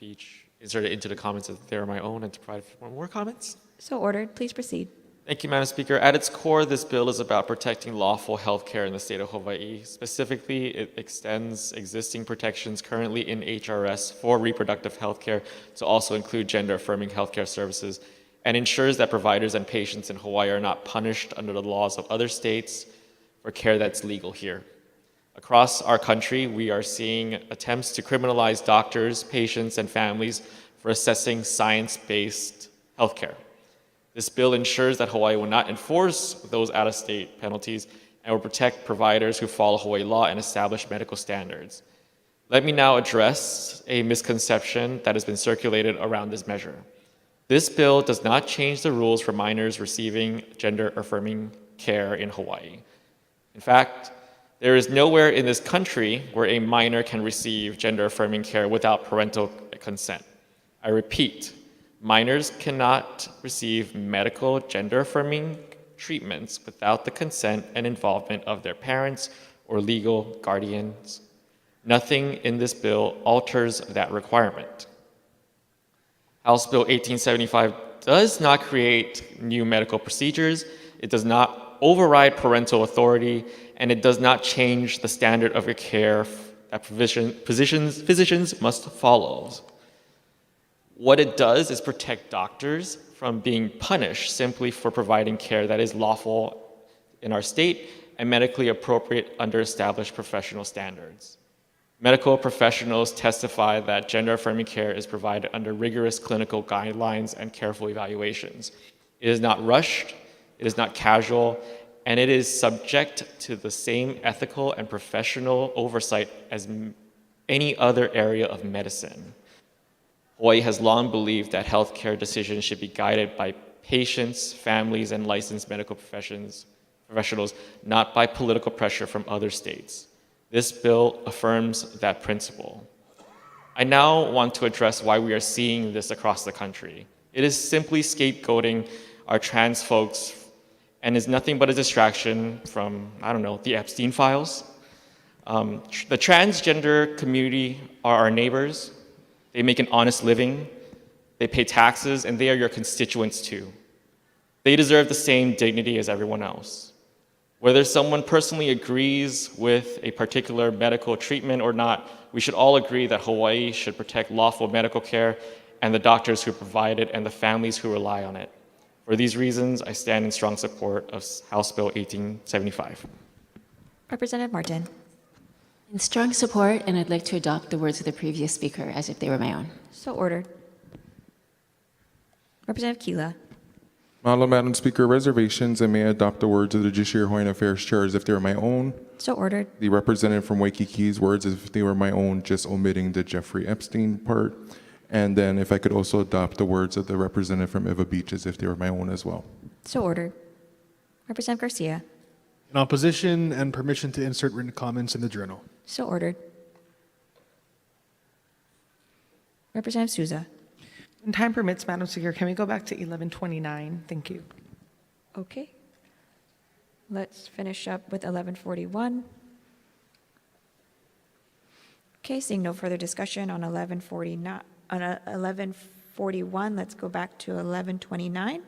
Beach, inserted into the comments as they are my own, and to provide more comments. So ordered. Please proceed. Thank you, Madam Speaker. At its core, this bill is about protecting lawful health care in the state of Hawaii. Specifically, it extends existing protections currently in HRS for reproductive health care to also include gender-affirming health care services, and ensures that providers and patients in Hawaii are not punished under the laws of other states for care that's legal here. Across our country, we are seeing attempts to criminalize doctors, patients, and families for assessing science-based health care. This bill ensures that Hawaii will not enforce those out-of-state penalties and will protect providers who follow Hawaii law and establish medical standards. Let me now address a misconception that has been circulated around this measure. This bill does not change the rules for minors receiving gender-affirming care in Hawaii. In fact, there is nowhere in this country where a minor can receive gender-affirming care without parental consent. I repeat, minors cannot receive medical gender-affirming treatments without the consent and involvement of their parents or legal guardians. Nothing in this bill alters that requirement. House Bill 1875 does not create new medical procedures, it does not override parental authority, and it does not change the standard of care that physicians must follow. What it does is protect doctors from being punished simply for providing care that is lawful in our state and medically appropriate under established professional standards. Medical professionals testify that gender-affirming care is provided under rigorous clinical guidelines and careful evaluations. It is not rushed, it is not casual, and it is subject to the same ethical and professional oversight as any other area of medicine. Hawaii has long believed that healthcare decisions should be guided by patients, families, and licensed medical professionals, not by political pressure from other states. This bill affirms that principle. I now want to address why we are seeing this across the country. It is simply scapegoating our trans folks and is nothing but a distraction from, the Epstein files. The transgender community are our neighbors. They make an honest living, they pay taxes, and they are your constituents too. They deserve the same dignity as everyone else. Whether someone personally agrees with a particular medical treatment or not, we should all agree that Hawaii should protect lawful medical care and the doctors who provide it and the families who rely on it. For these reasons, I stand in strong support of House Bill 1875. Representative Martin. In strong support, and I'd like to adopt the words of the previous speaker as if they were my own. So ordered. Representative Kila. Madam Speaker, reservations, and may I adopt the words of the Judiciary Hawaiian Affairs Chair as if they were my own. So ordered. The representative from Waikiki's words as if they were my own, just omitting the Jeffrey Epstein part. And then if I could also adopt the words of the representative from Eva Beach as if they were my own as well. So ordered. Representative Garcia. In opposition and permission to insert written comments in the journal. So ordered. Representative Souza. When time permits, Madam Speaker, can we go back to 1129? Thank you. Okay. Let's finish up with 1141. Okay, seeing no further discussion on 1141, let's go back to 1129,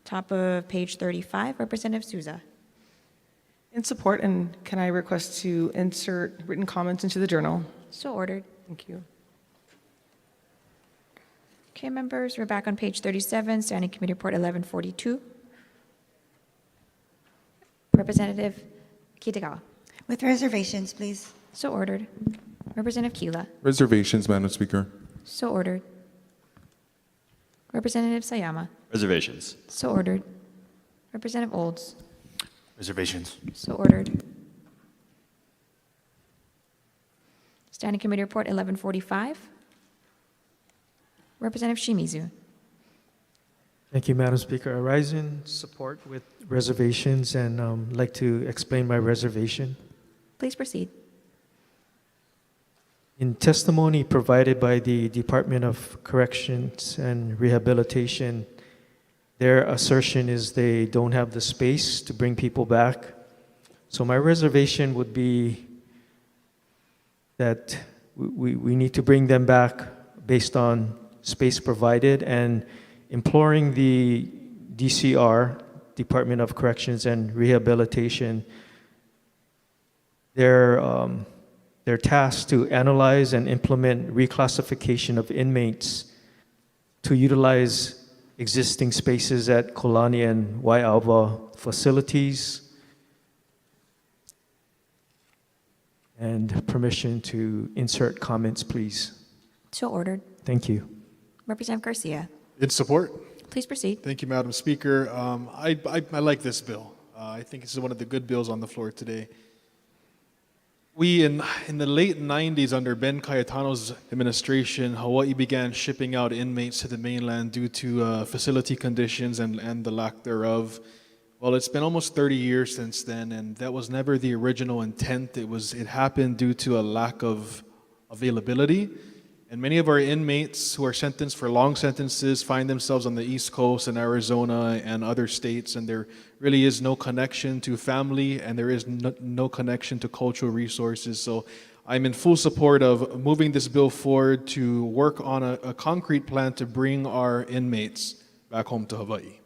top of page 35. Representative Souza. In support, and can I request to insert written comments into the journal? So ordered. Thank you. Okay, members, we're back on page 37, Standing Committee Report 1142. Representative Kitagawa. With reservations, please. So ordered. Representative Kila. Reservations, Madam Speaker. So ordered. Representative Sayama. Reservations. So ordered. Representative Olds. Reservations. So ordered. Standing Committee Report 1145. Representative Shimizu. Thank you, Madam Speaker. I rise in support with reservations and like to explain my reservation. Please proceed. In testimony provided by the Department of Corrections and Rehabilitation, their assertion is they don't have the space to bring people back. So my reservation would be that we need to bring them back based on space provided, and imploring the DCR, Department of Corrections and Rehabilitation, their tasked to analyze and implement reclassification of inmates to utilize existing spaces at Kolani and Waiawa facilities, and permission to insert comments, please. So ordered. Thank you. Representative Garcia. In support. Please proceed. Thank you, Madam Speaker. I like this bill. I think this is one of the good bills on the floor today. We, in the late 90s, under Ben Cayetano's administration, Hawaii began shipping out inmates to the mainland due to facility conditions and the lack thereof. Well, it's been almost 30 years since then, and that was never the original intent. It happened due to a lack of availability. And many of our inmates who are sentenced for long sentences find themselves on the East Coast and Arizona and other states, and there really is no connection to family, and there is no connection to cultural resources. So I'm in full support of moving this bill forward to work on a concrete plan to bring our inmates back home to Hawaii.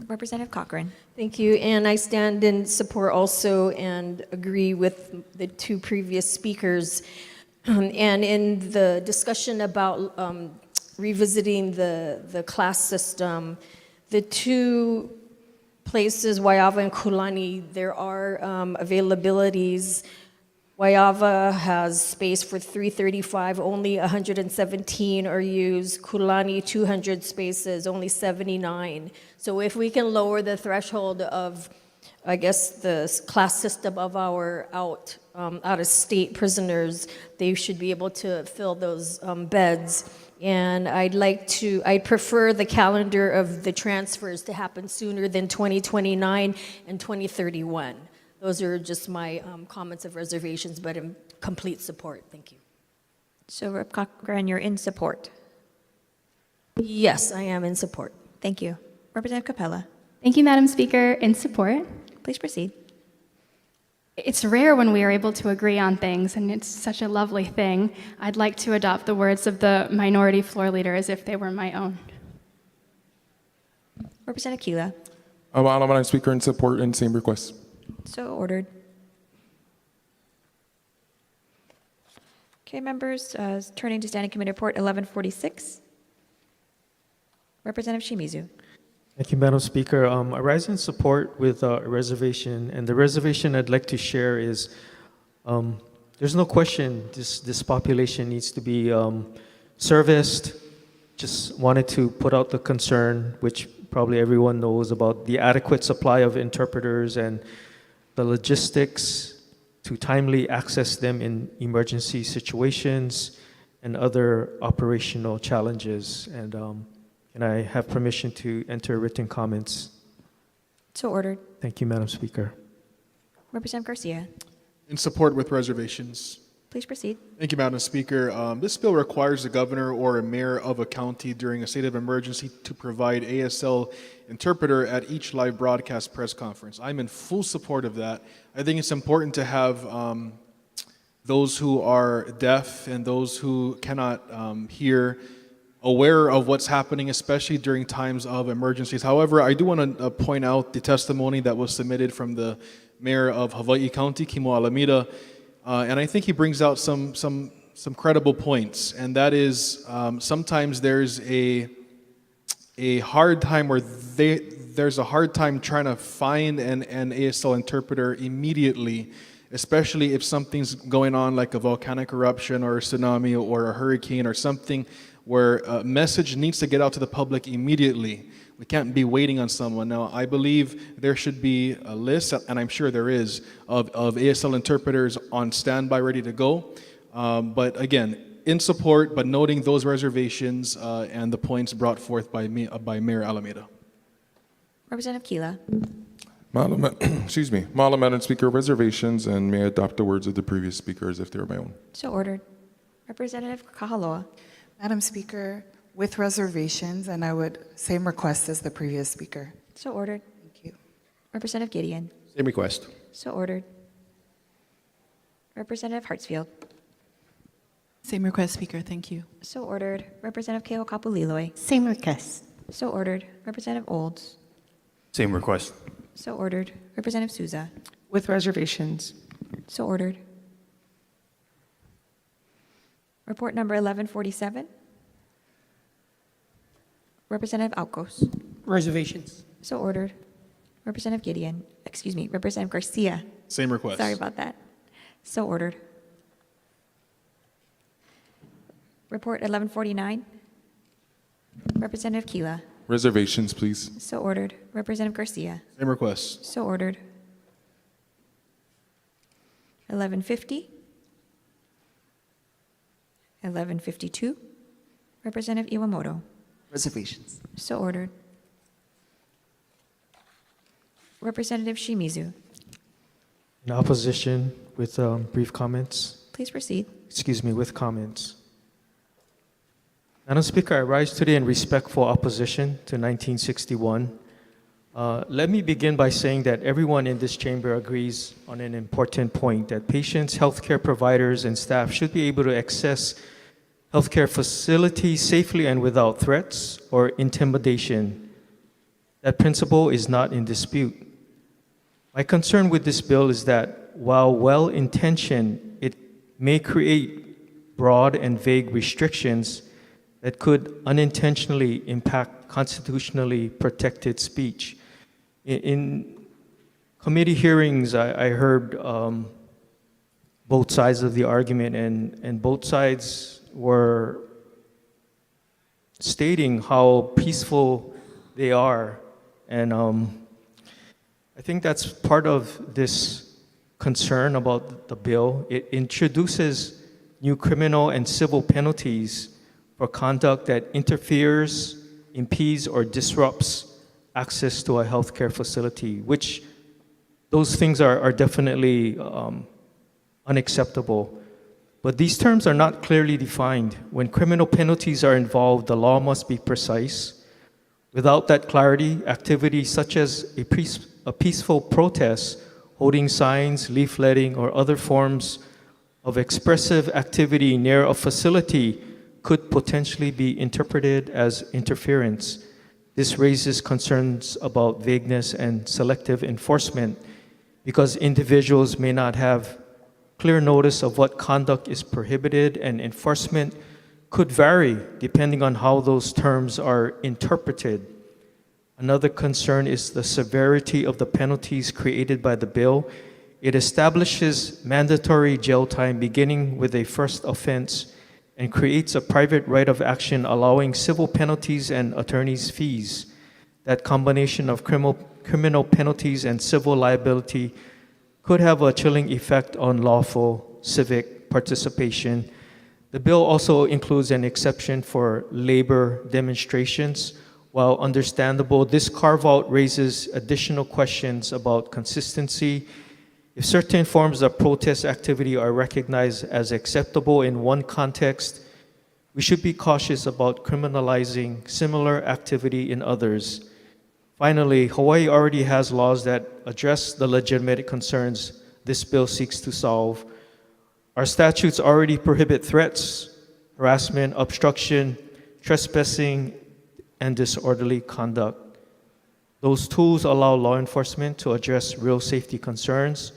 Representative Cochran. Thank you, and I stand in support also and agree with the two previous speakers. And in the discussion about revisiting the class system, the two places, Waiawa and Kulani, there are availabilities. Waiawa has space for 335, only 117 are used. Kulani, 200 spaces, only 79. So if we can lower the threshold of, I guess, the class system of our out-of-state prisoners, they should be able to fill those beds. And I'd prefer the calendar of the transfers to happen sooner than 2029 and 2031. Those are just my comments of reservations, but in complete support. Thank you. So, Rep. Cochran, you're in support? Yes, I am in support. Thank you. Representative Capella. Thank you, Madam Speaker. In support. Please proceed. It's rare when we are able to agree on things, and it's such a lovely thing. I'd like to adopt the words of the minority floor leader as if they were my own. Representative Kila. Madam Speaker, in support and same request. So ordered. Okay, members, turning to Standing Committee Report 1146. Representative Shimizu. Thank you, Madam Speaker. I rise in support with a reservation, and the reservation I'd like to share is there's no question this population needs to be serviced. Just wanted to put out the concern, which probably everyone knows, about the adequate supply of interpreters and the logistics to timely access them in emergency situations and other operational challenges. And can I have permission to enter written comments? So ordered. Thank you, Madam Speaker. Representative Garcia. In support with reservations. Please proceed. Thank you, Madam Speaker. This bill requires the governor or a mayor of a county during a state of emergency to provide ASL interpreter at each live broadcast press conference. I'm in full support of that. I think it's important to have those who are deaf and those who cannot hear aware of what's happening, especially during times of emergencies. However, I do want to point out the testimony that was submitted from the mayor of Hawaii County, Kimo Alameda, and I think he brings out some credible points, and that is sometimes there's a hard time, or there's a hard time trying to find an ASL interpreter immediately, especially if something's going on like a volcanic eruption or a tsunami or a hurricane or something where a message needs to get out to the public immediately. We can't be waiting on someone. Now, I believe there should be a list, and I'm sure there is, of ASL interpreters on standby ready to go. But again, in support, but noting those reservations and the points brought forth by Mayor Alameda. Representative Kila. Madam Speaker, reservations, and may I adopt the words of the previous speakers if they were my own. So ordered. Representative Kahaloa. Madam Speaker, with reservations, and I would same request as the previous speaker. So ordered. Thank you. Representative Gideon. Same request. So ordered. Representative Hartsfield. Same request, Speaker. Thank you. So ordered. Representative Keo Kapuliloi. Same request. So ordered. Representative Olds. Same request. So ordered. Representative Souza. With reservations. So ordered. Report number 1147. Representative Alcos. Reservations. So ordered. Representative Gideon. Excuse me, Representative Garcia. Same request. Sorry about that. So ordered. Report 1149. Representative Kila. Reservations, please. So ordered. Representative Garcia. Same request. So ordered. 1150. 1152. Representative Iwamoto. Reservations. So ordered. Representative Shimizu. In opposition with brief comments. Please proceed. Excuse me, with comments. Madam Speaker, I rise today in respectful opposition to 1961. Let me begin by saying that everyone in this chamber agrees on an important point, that patients, healthcare providers, and staff should be able to access healthcare facilities safely and without threats or intimidation. That principle is not in dispute. My concern with this bill is that while well-intentioned, it may create broad and vague restrictions that could unintentionally impact constitutionally protected speech. In committee hearings, I heard both sides of the argument, and both sides were stating how peaceful they are. And I think that's part of this concern about the bill. It introduces new criminal and civil penalties for conduct that interferes, impedes, or disrupts access to a healthcare facility, which those things are definitely unacceptable. But these terms are not clearly defined. When criminal penalties are involved, the law must be precise. Without that clarity, activities such as a peaceful protest, holding signs, leafletting, or other forms of expressive activity near a facility could potentially be interpreted as interference. This raises concerns about vagueness and selective enforcement because individuals may not have clear notice of what conduct is prohibited, and enforcement could vary depending on how those terms are interpreted. Another concern is the severity of the penalties created by the bill. It establishes mandatory jail time beginning with a first offense and creates a private right of action allowing civil penalties and attorney's fees. That combination of criminal penalties and civil liability could have a chilling effect on lawful civic participation. The bill also includes an exception for labor demonstrations. While understandable, this carve-out raises additional questions about consistency. If certain forms of protest activity are recognized as acceptable in one context, we should be cautious about criminalizing similar activity in others. Finally, Hawaii already has laws that address the legitimate concerns this bill seeks to solve. Our statutes already prohibit threats, harassment, obstruction, trespassing, and disorderly conduct. Those tools allow law enforcement to address real safety concerns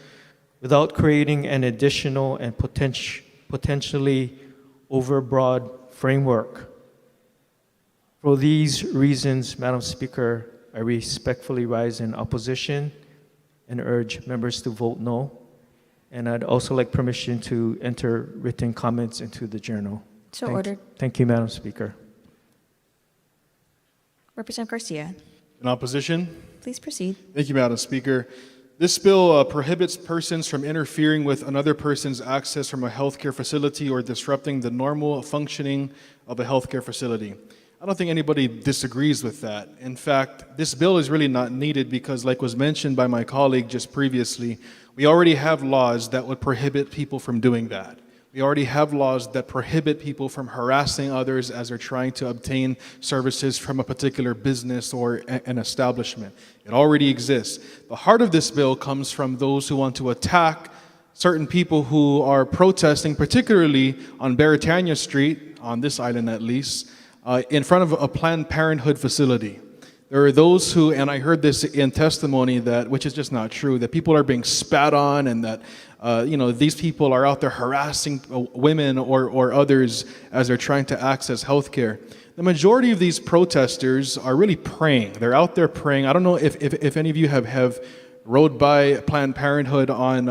without creating an additional and potentially overbroad framework. For these reasons, Madam Speaker, I respectfully rise in opposition and urge members to vote no. And I'd also like permission to enter written comments into the journal. So ordered. Thank you, Madam Speaker. Representative Garcia, In opposition? please proceed. Thank you, Madam Speaker. This bill prohibits persons from interfering with another person's access from a healthcare facility or disrupting the normal functioning of a healthcare facility. I don't think anybody disagrees with that. In fact, this bill is really not needed because, like was mentioned by my colleague just previously, we already have laws that would prohibit people from doing that. We already have laws that prohibit people from harassing others as they're trying to obtain services from a particular business or an establishment. It already exists. The heart of this bill comes from those who want to attack certain people who are protesting, particularly on Beretania Street, on this island at least, in front of a Planned Parenthood facility. There are those who, and I heard this in testimony, that which is just not true, that people are being spat on and that these people are out there harassing women or others as they're trying to access health care. The majority of these protesters are really praying. They're out there praying. I don't know if any of you have rode by Planned Parenthood on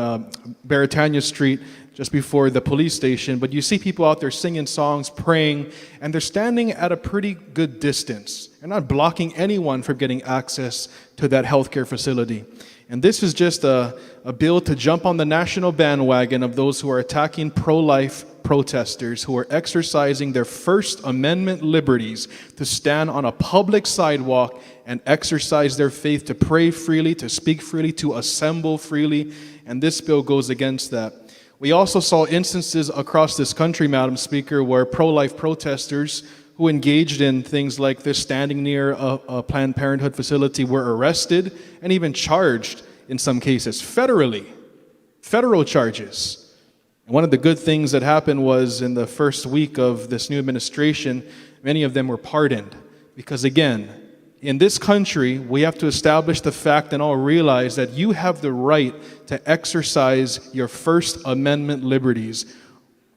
Beretania Street just before the police station, but you see people out there singing songs, praying, and they're standing at a pretty good distance. They're not blocking anyone from getting access to that healthcare facility. And this is just a bill to jump on the national bandwagon of those who are attacking pro-life protesters who are exercising their First Amendment liberties to stand on a public sidewalk and exercise their faith, to pray freely, to speak freely, to assemble freely. And this bill goes against that. We also saw instances across this country, Madam Speaker, where pro-life protesters who engaged in things like this, standing near a Planned Parenthood facility, were arrested and even charged in some cases federally, federal charges. And one of the good things that happened was in the first week of this new administration, many of them were pardoned. Because again, in this country, we have to establish the fact and all realize that you have the right to exercise your First Amendment liberties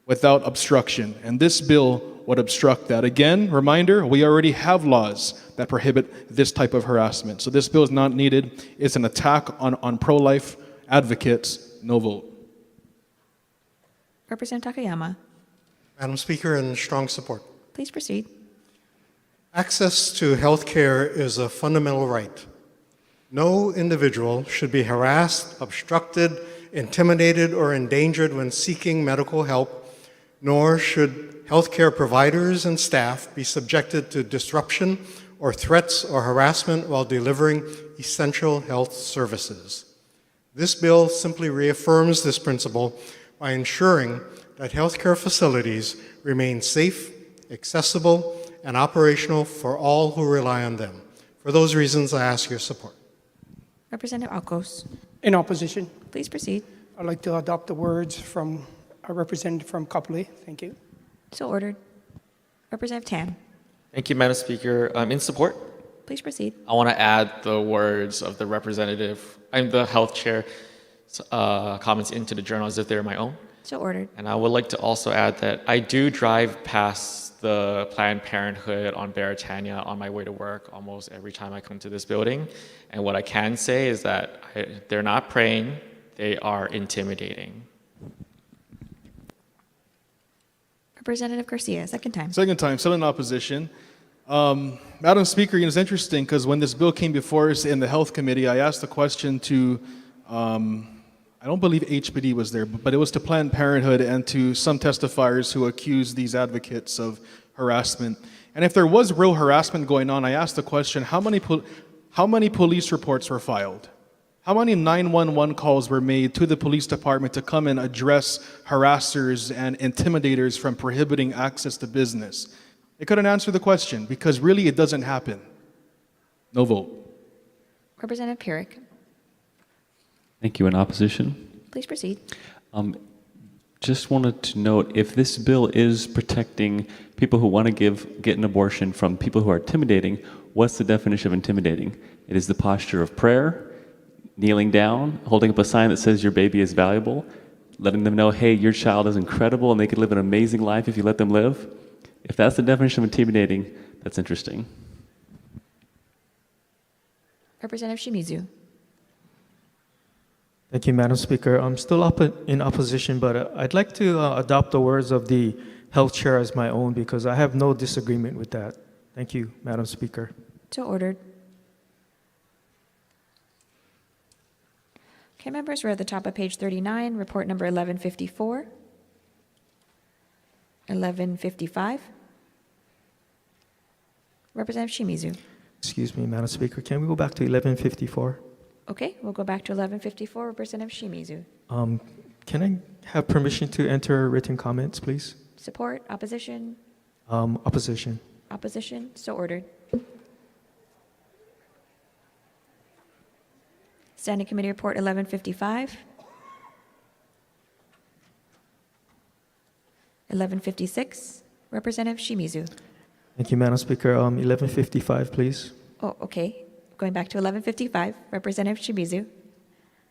without obstruction. And this bill would obstruct that. Again, reminder, we already have laws that prohibit this type of harassment. So this bill is not needed. It's an attack on pro-life advocates. No vote. Representative Takayama, Madam Speaker, in strong support. please proceed. Access to health care is a fundamental right. No individual should be harassed, obstructed, intimidated, or endangered when seeking medical help, nor should healthcare providers and staff be subjected to disruption or threats or harassment while delivering essential health services. This bill simply reaffirms this principle by ensuring that healthcare facilities remain safe, accessible, and operational for all who rely on them. For those reasons, I ask your support. Representative Alcos, In opposition, please proceed. I'd like to adopt the words from a representative from Kapolei. Thank you. So ordered. Representative Tan, Thank you, Madam Speaker. In support, please proceed. I want to add the words of the representative, I'm the health chair, comments into the journal as if they're my own. So ordered. And I would like to also add that I do drive past the Planned Parenthood on Beretania on my way to work almost every time I come to this building. And what I can say is that they're not praying, they are intimidating. Representative Garcia, second time. Second time, still in opposition. Madam Speaker, it's interesting because when this bill came before us in the Health Committee, I asked the question to, I don't believe HPD was there, but it was to Planned Parenthood and to some testifiers who accused these advocates of harassment. And if there was real harassment going on, I asked the question, how many police reports were filed? How many 911 calls were made to the police department to come and address harassers and intimidators from prohibiting access to business? They couldn't answer the question because really it doesn't happen. No vote. Representative Pierrick, Thank you. In opposition? please proceed. just wanted to note, if this bill is protecting people who want to get an abortion from people who are intimidating, what's the definition of intimidating? It is the posture of prayer, kneeling down, holding up a sign that says your baby is valuable, letting them know, hey, your child is incredible and they could live an amazing life if you let them live. If that's the definition of intimidating, that's interesting. Representative Shimizu. Thank you, Madam Speaker. I'm still in opposition, but I'd like to adopt the words of the health chair as my own because I have no disagreement with that. Thank you, Madam Speaker. So ordered. Okay, members, we're at the top of page 39, report number 1154. 1155. Representative Shimizu. Excuse me, Madam Speaker. Can we go back to 1154? Okay, we'll go back to 1154. Representative Shimizu. Can I have permission to enter written comments, please? Support, opposition, Opposition. opposition, so ordered. Standing Committee Report 1155. 1156. Representative Shimizu. Thank you, Madam Speaker. 1155, please. Oh, okay. Going back to 1155. Representative Shimizu.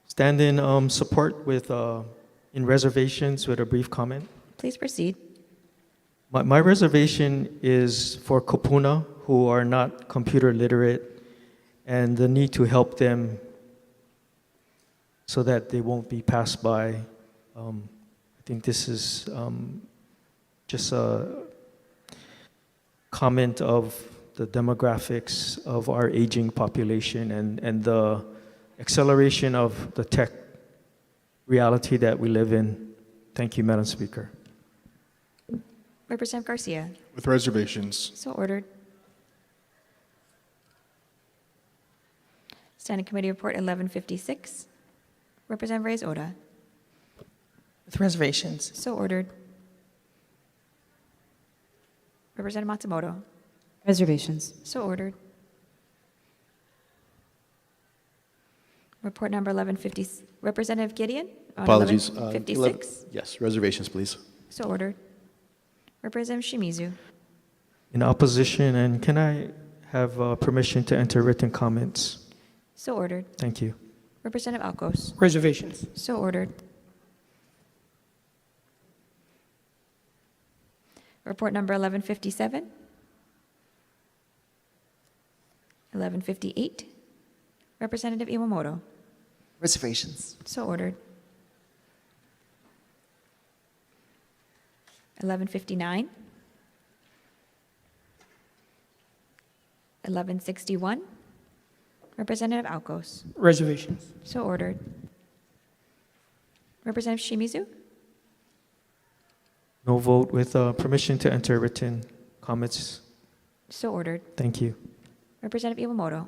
Stand in support with, in reservations with a brief comment. Please proceed. My reservation is for Kupuna who are not computer literate and the need to help them so that they won't be passed by. I think this is just a comment of the demographics of our aging population and the acceleration of the tech reality that we live in. Thank you, Madam Speaker. Representative Garcia. With reservations. So ordered. Standing Committee Report 1156. Representative Reyes-Oda. With reservations. So ordered. Representative Matsumoto. Reservations. So ordered. Report number 1150. Representative Gideon. On Apologies. 1156. Yes, reservations, please. So ordered. Representative Shimizu. In opposition, and can I have permission to enter written comments? So ordered. Thank you. Representative Alcos. Reservations. So ordered. Report number 1157. 1158. Representative Iwamoto. Reservations. So ordered. 1159. 1161. Representative Alcos. Reservations. So ordered. Representative Shimizu. No vote with permission to enter written comments. So ordered. Thank you. Representative Iwamoto.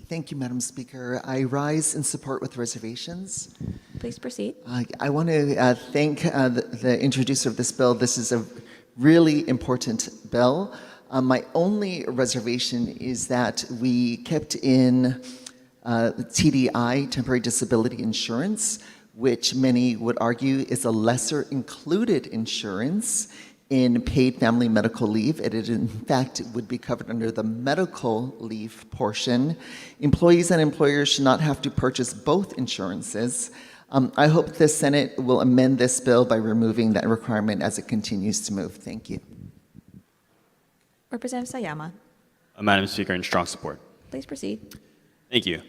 Thank you, Madam Speaker. I rise in support with reservations. Please proceed. I want to thank the introducer of this bill. This is a really important bill. My only reservation is that we kept in TDI, temporary disability insurance, which many would argue is a lesser included insurance in paid family medical leave. It in fact would be covered under the medical leave portion. Employees and employers should not have to purchase both insurances. I hope the Senate will amend this bill by removing that requirement as it continues to move. Thank you. Representative Sayama. Madam Speaker, in strong support. Please proceed. Thank you.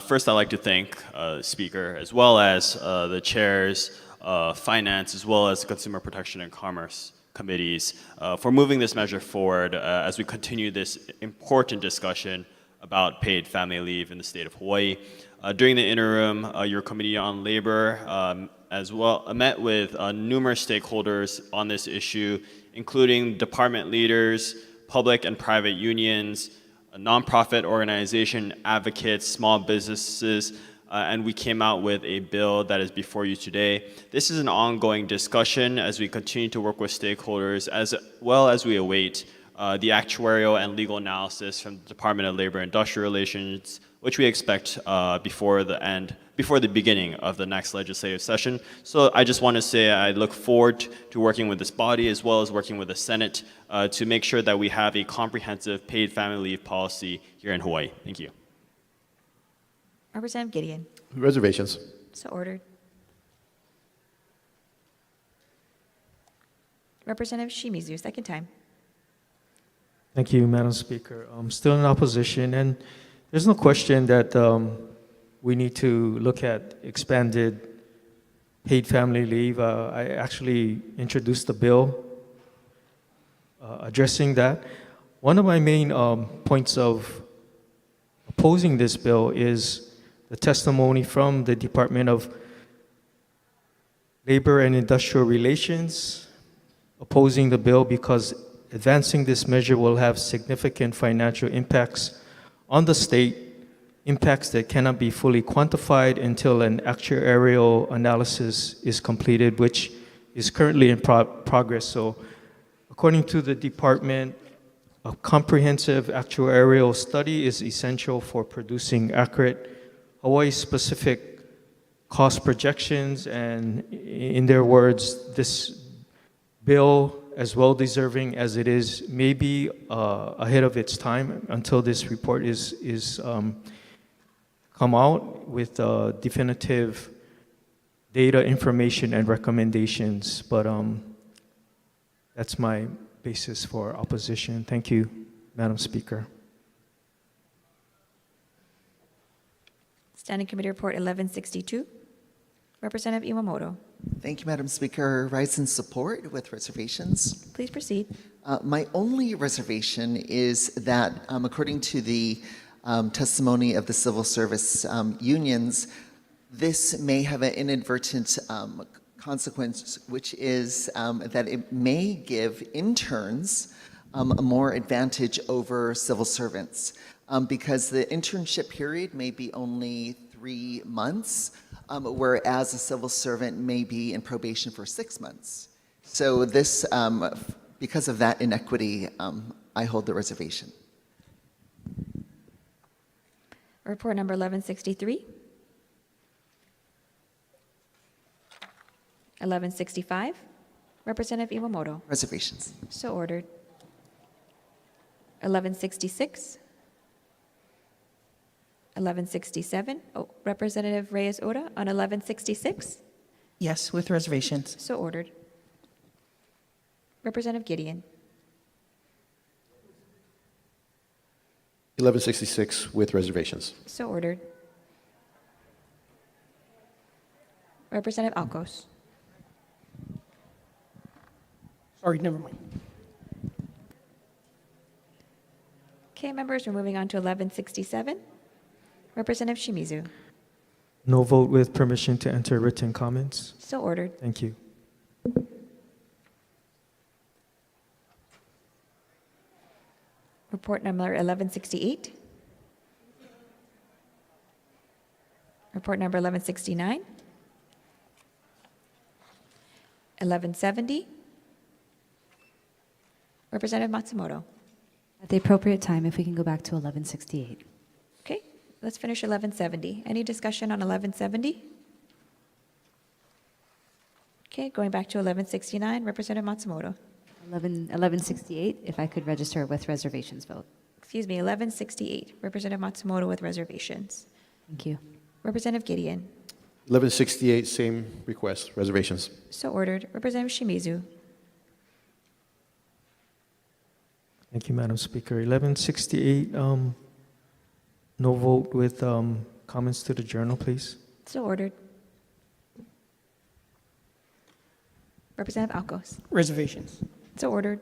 First, I'd like to thank the Speaker, as well as the chairs, Finance, as well as Consumer Protection and Commerce committees for moving this measure forward as we continue this important discussion about paid family leave in the state of Hawaii. During the interim, your Committee on Labor as well met with numerous stakeholders on this issue, including department leaders, public and private unions, nonprofit organization advocates, small businesses, and we came out with a bill that is before you today. This is an ongoing discussion as we continue to work with stakeholders, as well as we await the actuarial and legal analysis from the Department of Labor and Industrial Relations, which we expect before the end before the beginning of the next legislative session. So I just want to say I look forward to working with this body as well as working with the Senate to make sure that we have a comprehensive paid family leave policy here in Hawaii. Thank you. Representative Gideon. Reservations. So ordered. Representative Shimizu, second time. Thank you, Madam Speaker. I'm still in opposition, and there's no question that we need to look at expanded paid family leave. I actually introduced a bill addressing that. One of my main points of opposing this bill is the testimony from the Department of Labor and Industrial Relations opposing the bill because advancing this measure will have significant financial impacts on the state, impacts that cannot be fully quantified until an actuarial analysis is completed, which is currently in progress. So according to the department, a comprehensive actuarial study is essential for producing accurate Hawaii-specific cost projections, and in their words, this bill, as well deserving as it is, may be ahead of its time until this report is come out with definitive data, information, and recommendations. But that's my basis for opposition. Thank you, Madam Speaker. Standing Committee Report 1162. Representative Iwamoto. Thank you, Madam Speaker. Rise in support with reservations. Please proceed. My only reservation is that, according to the testimony of the civil service unions, this may have an inadvertent consequence, which is that it may give interns a more advantage over civil servants because the internship period may be only 3 months, whereas a civil servant may be in probation for 6 months. So this, because of that inequity, I hold the reservation. Report number 1163. 1165. Representative Iwamoto. Reservations. So ordered. 1166. 1167. Oh, Representative Reyes-Oda on 1166. Yes, with reservations. So ordered. Representative Gideon. 1166 with reservations. So ordered. Representative Alcos. Sorry, never mind. Okay, members, we're moving on to 1167. Representative Shimizu. No vote with permission to enter written comments. So ordered. Thank you. Report number 1168. Report number 1169. 1170. Representative Matsumoto. At the appropriate time, if we can go back to 1168. Okay, let's finish 1170. Any discussion on 1170? Okay, going back to 1169, Representative Matsumoto. 1168, if I could register with reservations vote. Excuse me, 1168, Representative Matsumoto with reservations. Thank you. Representative Gideon. 1168, same request, reservations. So ordered. Representative Shimizu. Thank you, Madam Speaker. 1168, no vote with comments to the journal, please. So ordered. Representative Alcos. Reservations. So ordered.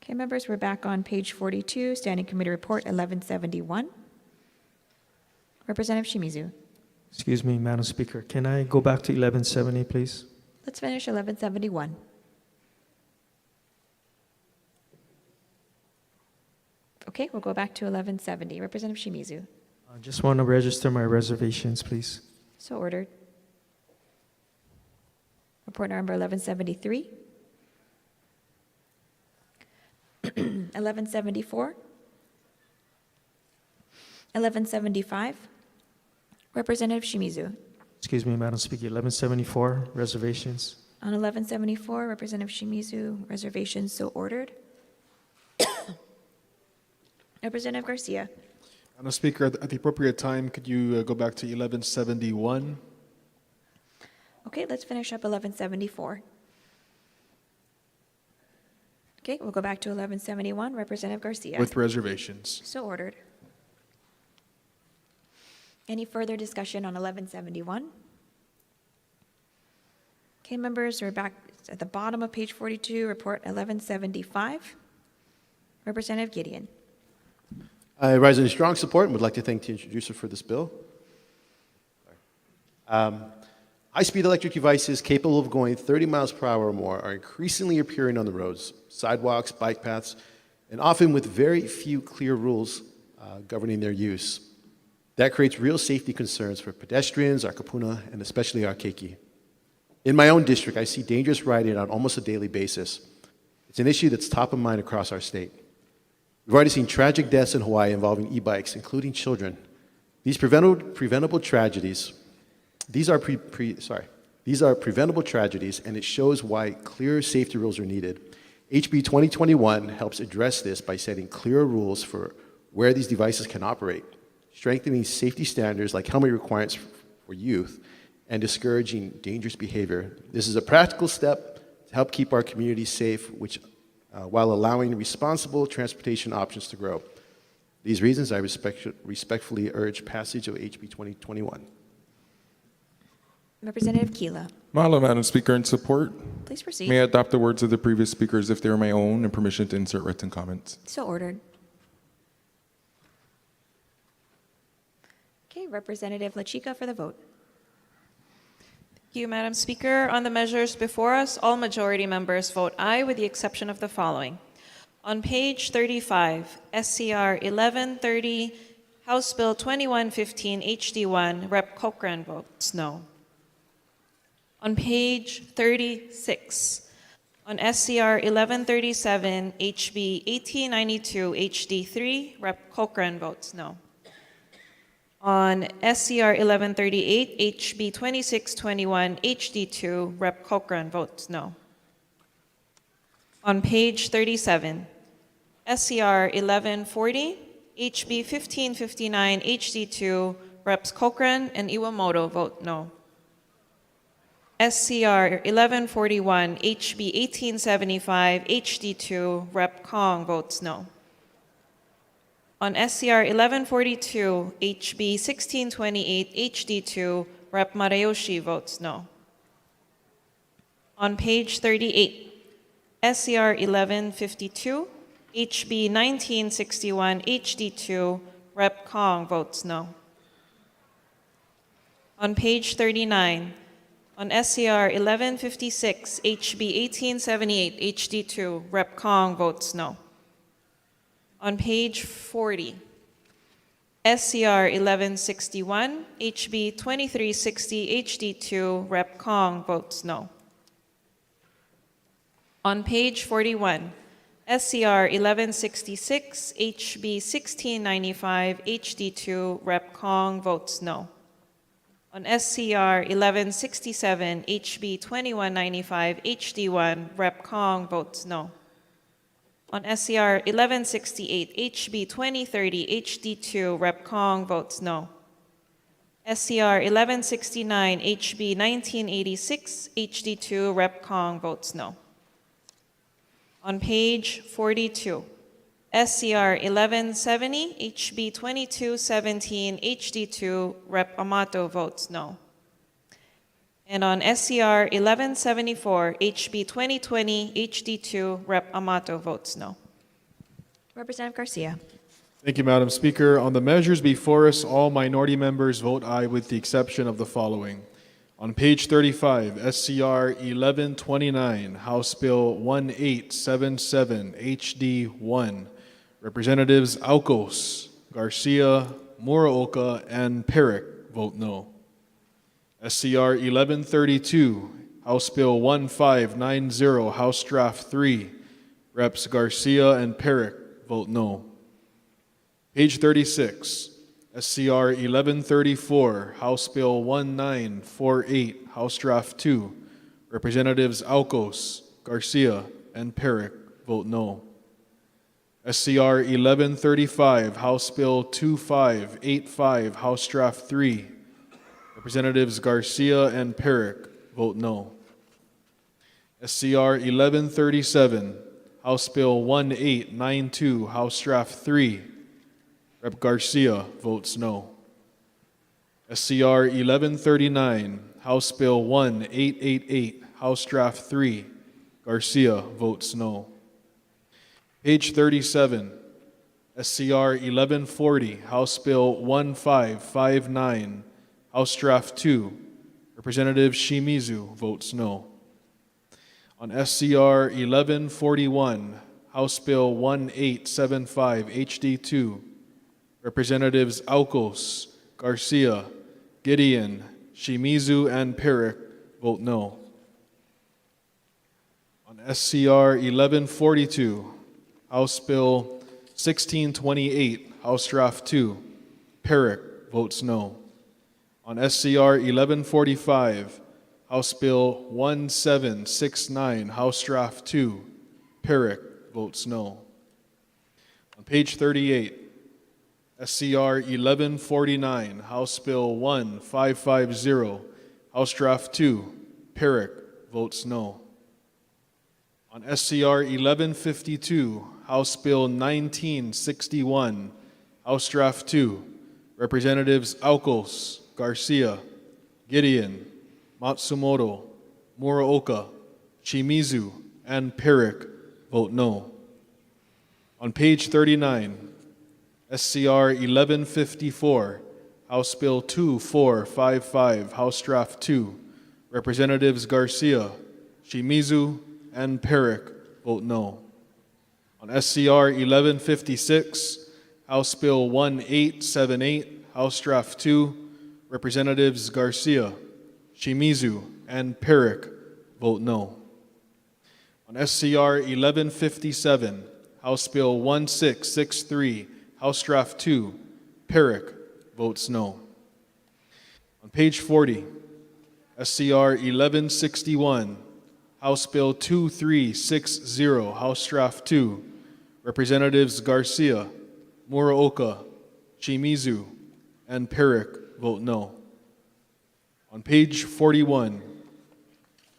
Okay, members, we're back on page 42, Standing Committee Report 1171. Representative Shimizu. Excuse me, Madam Speaker. Can I go back to 1170, please? Let's finish 1171. Okay, we'll go back to 1170. Representative Shimizu. I just want to register my reservations, please. So ordered. Report number 1173. 1174. 1175, Representative Shimizu. Excuse me, Madam Speaker, 1174, reservations. On 1174, Representative Shimizu, reservations so ordered. Representative Garcia. Madam Speaker, at the appropriate time, could you go back to 1171? Okay, let's finish up 1174. Okay, we'll go back to 1171, Representative Garcia. With reservations. So ordered. Any further discussion on 1171? Okay, members, we're back at the bottom of page 42, report 1175. Representative Gideon. I rise in strong support and would like to thank the introducer for this bill. High-speed electric devices capable of going 30 miles per hour or more are increasingly appearing on the roads, sidewalks, bike paths, and often with very few clear rules governing their use. That creates real safety concerns for pedestrians, our kapuna, and especially our keiki. In my own district, I see dangerous riding on almost a daily basis. It's an issue that's top of mind across our state. We've already seen tragic deaths in Hawaii involving e-bikes, including children. These preventable tragedies, these are preventable tragedies, and it shows why clear safety rules are needed. HB 2021 helps address this by setting clearer rules for where these devices can operate, strengthening safety standards like helmet requirements for youth, and discouraging dangerous behavior. This is a practical step to help keep our communities safe, while allowing responsible transportation options to grow. These reasons, I respectfully urge passage of HB 2021. Representative Keela. Mahalo, Madam Speaker, in support. Please proceed. May I adopt the words of the previous speakers if they are my own, and permission to insert written comments. So ordered. Okay, Representative LaChica for the vote. Thank you, Madam Speaker. On the measures before us, all majority members vote aye with the exception of the following. On page 35, SCR 1130, House Bill 2115 HD1, Rep. Cochran votes no. On page 36, on SCR 1137, HB 1892 HD3, Rep. Cochran votes no. On SCR 1138, HB 2621 HD2, Rep. Cochran votes no. On page 37, SCR 1140, HB 1559 HD2, Reps. Cochran and Iwamoto vote no. SCR 1141, HB 1875 HD2, Rep. Kong votes no. On SCR 1142, HB 1628 HD2, Rep. Marayoshi votes no. On page 38, SCR 1152, HB 1961 HD2, Rep. Kong votes no. On page 39, on SCR 1156, HB 1878 HD2, Rep. Kong votes no. On page 40, SCR 1161, HB 2360 HD2, Rep. Kong votes no. On page 41, SCR 1166, HB 1695 HD2, Rep. Kong votes no. On SCR 1167, HB 2195 HD1, Rep. Kong votes no. On SCR 1168, HB 2030 HD2, Rep. Kong votes no. SCR 1169, HB 1986 HD2, Rep. Kong votes no. On page 42, SCR 1170, HB 2217 HD2, Rep. Amato votes no. And on SCR 1174, HB 2020 HD2, Rep. Amato votes no. Representative Garcia. Thank you, Madam Speaker. On the measures before us, all minority members vote aye with the exception of the following. On page 35, SCR 1129, House Bill 1877 HD1, Representatives Aucos, Garcia, Muraoka, and Perrick vote no. SCR 1132, House Bill 1590, House Draft 3, Reps. Garcia and Perrick vote no. Page 36, SCR 1134, House Bill 1948, House Draft 2. Representatives Alcos, Garcia, and Perrick vote no. SCR 1135, House Bill 2585, House Draft 3. Representatives Garcia and Perrick vote no. SCR 1137, House Bill 1892, House Draft 3. Rep. Garcia votes no. SCR 1139, House Bill 1888, House Draft 3. Garcia votes no. Page 37, SCR 1140, House Bill 1559, House Draft 2. Representative Shimizu votes no. On SCR 1141, House Bill 1875, HD2. Representatives Alcos, Garcia, Gideon, Shimizu, and Perrick vote no. On SCR 1142, House Bill 1628, House Draft 2, Perrick votes no. On SCR 1145, House Bill 1769, House Draft 2, Perrick votes no. On page 38, SCR 1149, House Bill 1550, House Draft 2, Perrick votes no. On SCR 1152, House Bill 1961, House Draft 2, Representatives Alcos, Garcia, Gideon, Matsumoto, Muraoka, Shimizu, and Perrick vote no. On page 39, SCR 1154, House Bill 2455, House Draft 2, Representatives Garcia, Shimizu, and Perrick vote no. On SCR 1156, House Bill 1878, House Draft 2, Representatives Garcia, Shimizu, and Perrick vote no. On SCR 1157, House Bill 1663, House Draft 2, Perrick votes no. On page 40, SCR 1161, House Bill 2360, House Draft 2, Representatives Garcia, Muraoka, Shimizu, and Perrick vote no. On page 41,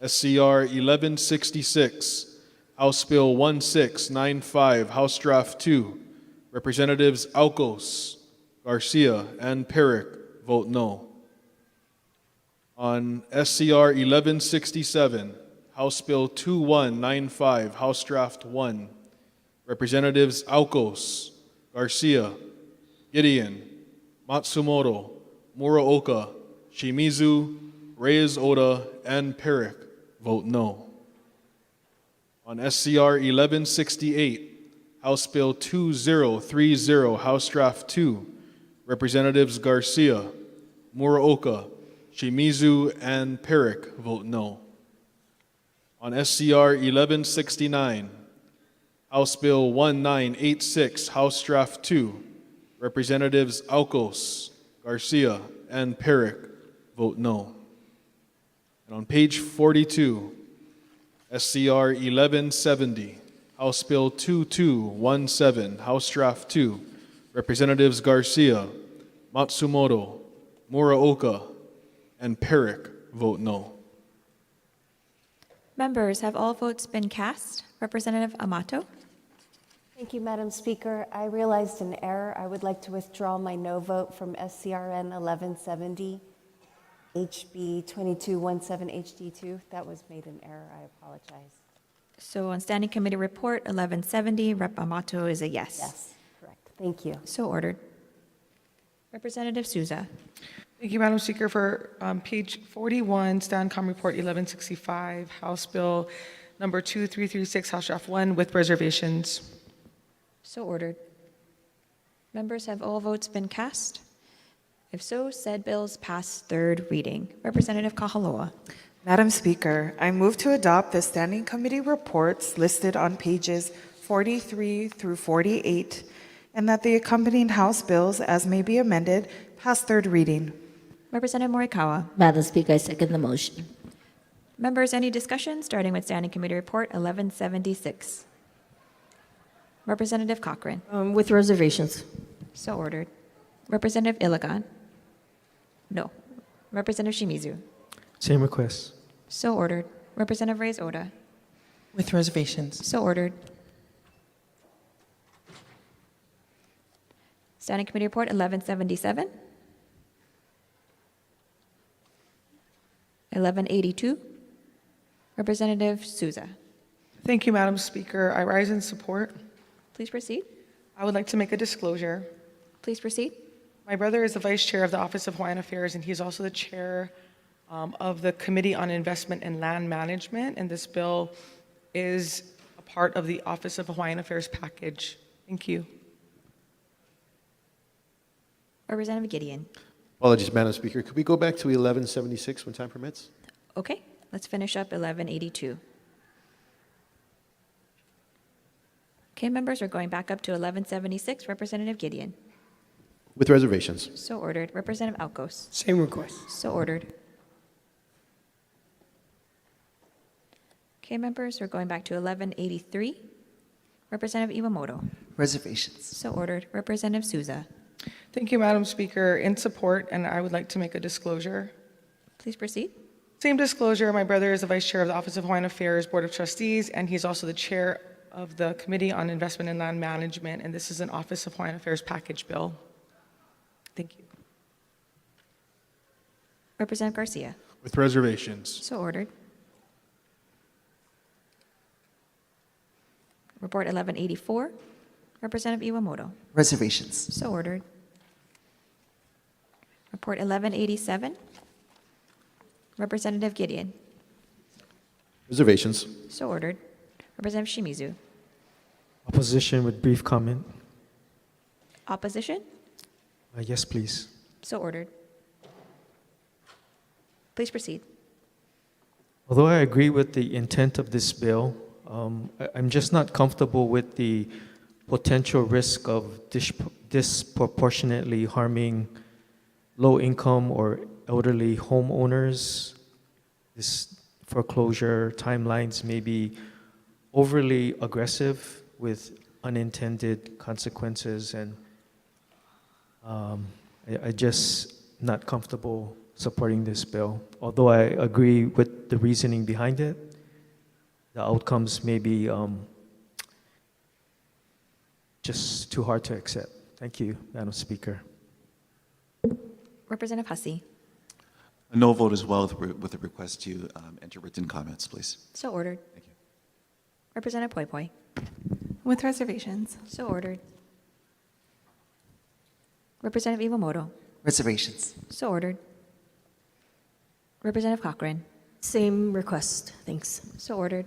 SCR 1166, House Bill 1695, House Draft 2, Representatives Alcos, Garcia, and Perrick vote no. On SCR 1167, House Bill 2195, House Draft 1, Representatives Alcos, Garcia, Gideon, Matsumoto, Muraoka, Shimizu, Reyes Oda, and Perrick vote no. On SCR 1168, House Bill 2030, House Draft 2, Representatives Garcia, Muraoka, Shimizu, and Perrick vote no. On SCR 1169, House Bill 1986, House Draft 2, Representatives Alcos, Garcia, and Perrick vote no. And on page 42, SCR 1170, House Bill 2217, House Draft 2, Representatives Garcia, Matsumoto, Muraoka, and Perrick vote no. Members, have all votes been cast? Representative Amato? Thank you, Madam Speaker. I realized an error. I would like to withdraw my no vote from SCRN 1170, HB 2217 HD2. That was made an error. I apologize. So on Standing Committee Report 1170, Rep. Amato is a yes. Yes, correct. Thank you. So ordered. Representative Souza. Thank you, Madam Speaker. For page 41, StanCom Report 1165, House Bill number 2336, House Draft 1, with reservations. So ordered. Members, have all votes been cast? If so, said bills pass third reading. Representative Kahaloa. Madam Speaker, I move to adopt the Standing Committee reports listed on pages 43 through 48, and that the accompanying House bills, as may be amended, pass third reading. Representative Morikawa. Madam Speaker, I second the motion. Members, any discussion, starting with Standing Committee Report 1176? Representative Cochrane. With reservations. So ordered. Representative Iligan. No. Representative Shimizu. Same request. So ordered. Representative Reyes Oda. With reservations. So ordered. Standing Committee Report 1177. 1182. Representative Souza. Thank you, Madam Speaker. I rise in support. Please proceed. I would like to make a disclosure. Please proceed. My brother is the Vice Chair of the Office of Hawaiian Affairs, and he's also the Chair of the Committee on Investment and Land Management, and this bill is a part of the Office of Hawaiian Affairs package. Thank you. Representative Gideon. Apologies, Madam Speaker. Could we go back to 1176 when time permits? Okay, let's finish up 1182. Okay, members, we're going back up to 1176. Representative Gideon. With reservations. So ordered. Representative Alcos. Same request. So ordered. Okay, members, we're going back to 1183. Representative Iwamoto. Reservations. So ordered. Representative Souza. Thank you, Madam Speaker. In support, and I would like to make a disclosure. Please proceed. Same disclosure. My brother is the Vice Chair of the Office of Hawaiian Affairs Board of Trustees, and he's also the Chair of the Committee on Investment and Land Management, and this is an Office of Hawaiian Affairs package bill. Thank you. Representative Garcia. With reservations. So ordered. Report 1184. Representative Iwamoto. Reservations. So ordered. Report 1187. Representative Gideon. Reservations. So ordered. Representative Shimizu. Opposition with brief comment. Opposition? Yes, please. So ordered. Please proceed. Although I agree with the intent of this bill, I'm just not comfortable with the potential risk of disproportionately harming low-income or elderly homeowners. This foreclosure timelines may be overly aggressive with unintended consequences, and I just not comfortable supporting this bill. Although I agree with the reasoning behind it, the outcomes may be just too hard to accept. Thank you, Madam Speaker. Representative Hussey. A no vote as well with a request to enter written comments, please. So ordered. Thank you. Representative Poi Poi. With reservations. So ordered. Representative Iwamoto. Reservations. So ordered. Representative Cochrane. Same request. Thanks. So ordered.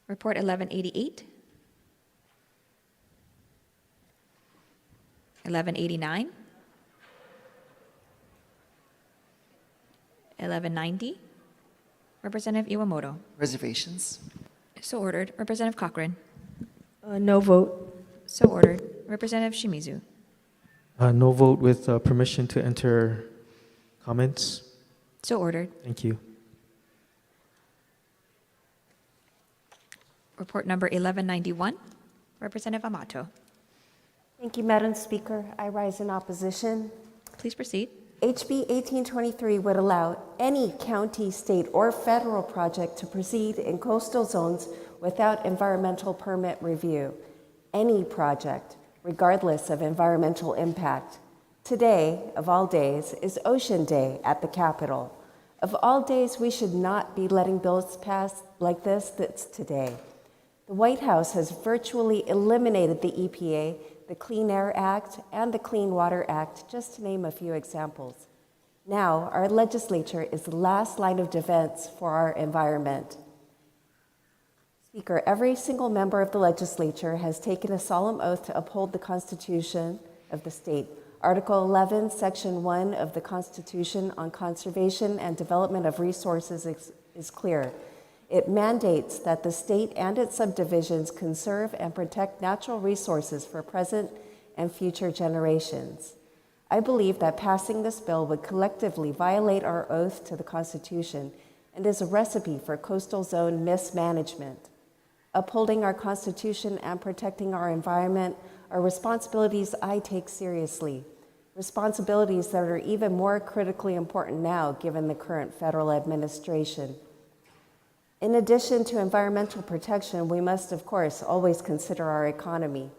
Report 1188. 1189. 1190. Representative Iwamoto. Reservations. So ordered. Representative Cochrane. No vote. So ordered. Representative Shimizu. No vote with permission to enter comments. So ordered. Thank you. Report number 1191. Representative Amato. Thank you, Madam Speaker. I rise in opposition. Please proceed. HB 1823 would allow any county, state, or federal project to proceed in coastal zones without environmental permit review. Any project, regardless of environmental impact. Today, of all days, is Ocean Day at the Capitol. Of all days, we should not be letting bills pass like this. That's today. The White House has virtually eliminated the EPA, the Clean Air Act, and the Clean Water Act, just to name a few examples. Now, our legislature is the last line of defense for our environment. Speaker, every single member of the legislature has taken a solemn oath to uphold the Constitution of the state. Article 11, Section 1 of the Constitution on conservation and development of resources is clear. It mandates that the state and its subdivisions conserve and protect natural resources for present and future generations. I believe that passing this bill would collectively violate our oath to the Constitution and is a recipe for coastal zone mismanagement. Upholding our Constitution and protecting our environment are responsibilities I take seriously, responsibilities that are even more critically important now given the current federal administration. In addition to environmental protection, we must, of course, always consider our economy.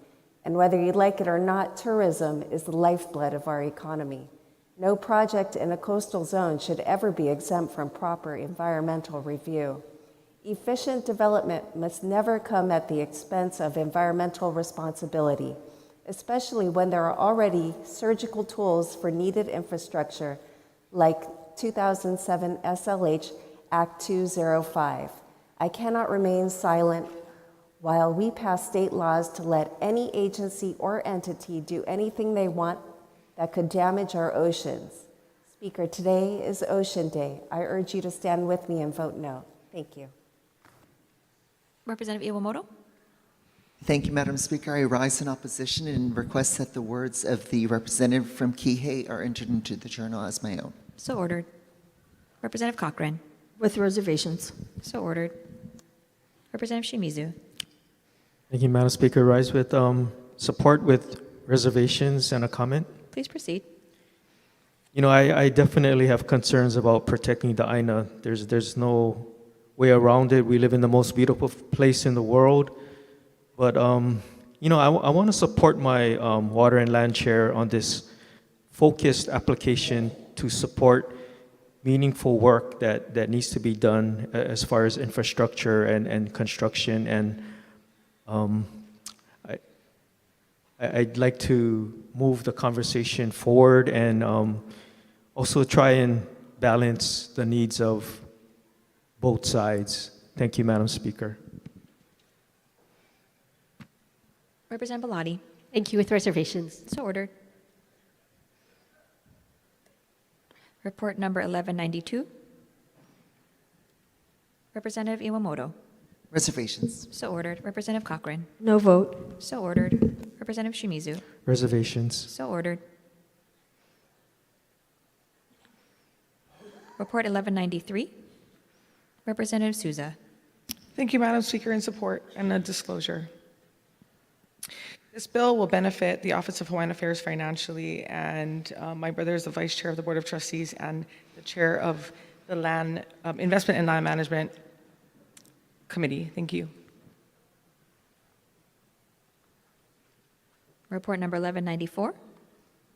And whether you like it or not, tourism is the lifeblood of our economy. No project in a coastal zone should ever be exempt from proper environmental review. Efficient development must never come at the expense of environmental responsibility, especially when there are already surgical tools for needed infrastructure like 2007 SLH Act 205. I cannot remain silent while we pass state laws to let any agency or entity do anything they want that could damage our oceans. Speaker, today is Ocean Day. I urge you to stand with me and vote no. Thank you. Representative Iwamoto. Thank you, Madam Speaker. I rise in opposition and request that the words of the representative from Kihei are entered into the journal as my own. So ordered. Representative Cochran. With reservations. So ordered. Representative Shimizu. Thank you, Madam Speaker. Rise with support with reservations and a comment. Please proceed. You know, I definitely have concerns about protecting the Aina. There's no way around it. We live in the most beautiful place in the world. But, you know, I want to support my Water and Land Chair on this focused application to support meaningful work that needs to be done as far as infrastructure and construction. And I'd like to move the conversation forward and also try and balance the needs of both sides. Thank you, Madam Speaker. Representative Bellotti. Thank you, with reservations. So ordered. Report number 1192. Representative Iwamoto. Reservations. So ordered. Representative Cochran. No vote. So ordered. Representative Shimizu. Reservations. So ordered. Report 1193. Representative Souza. Thank you, Madam Speaker, in support and a disclosure. This bill will benefit the Office of Hawaiian Affairs financially, and my brother is the Vice Chair of the Board of Trustees and the Chair of the Land Investment and Land Management Committee. Thank you. Report number 1194.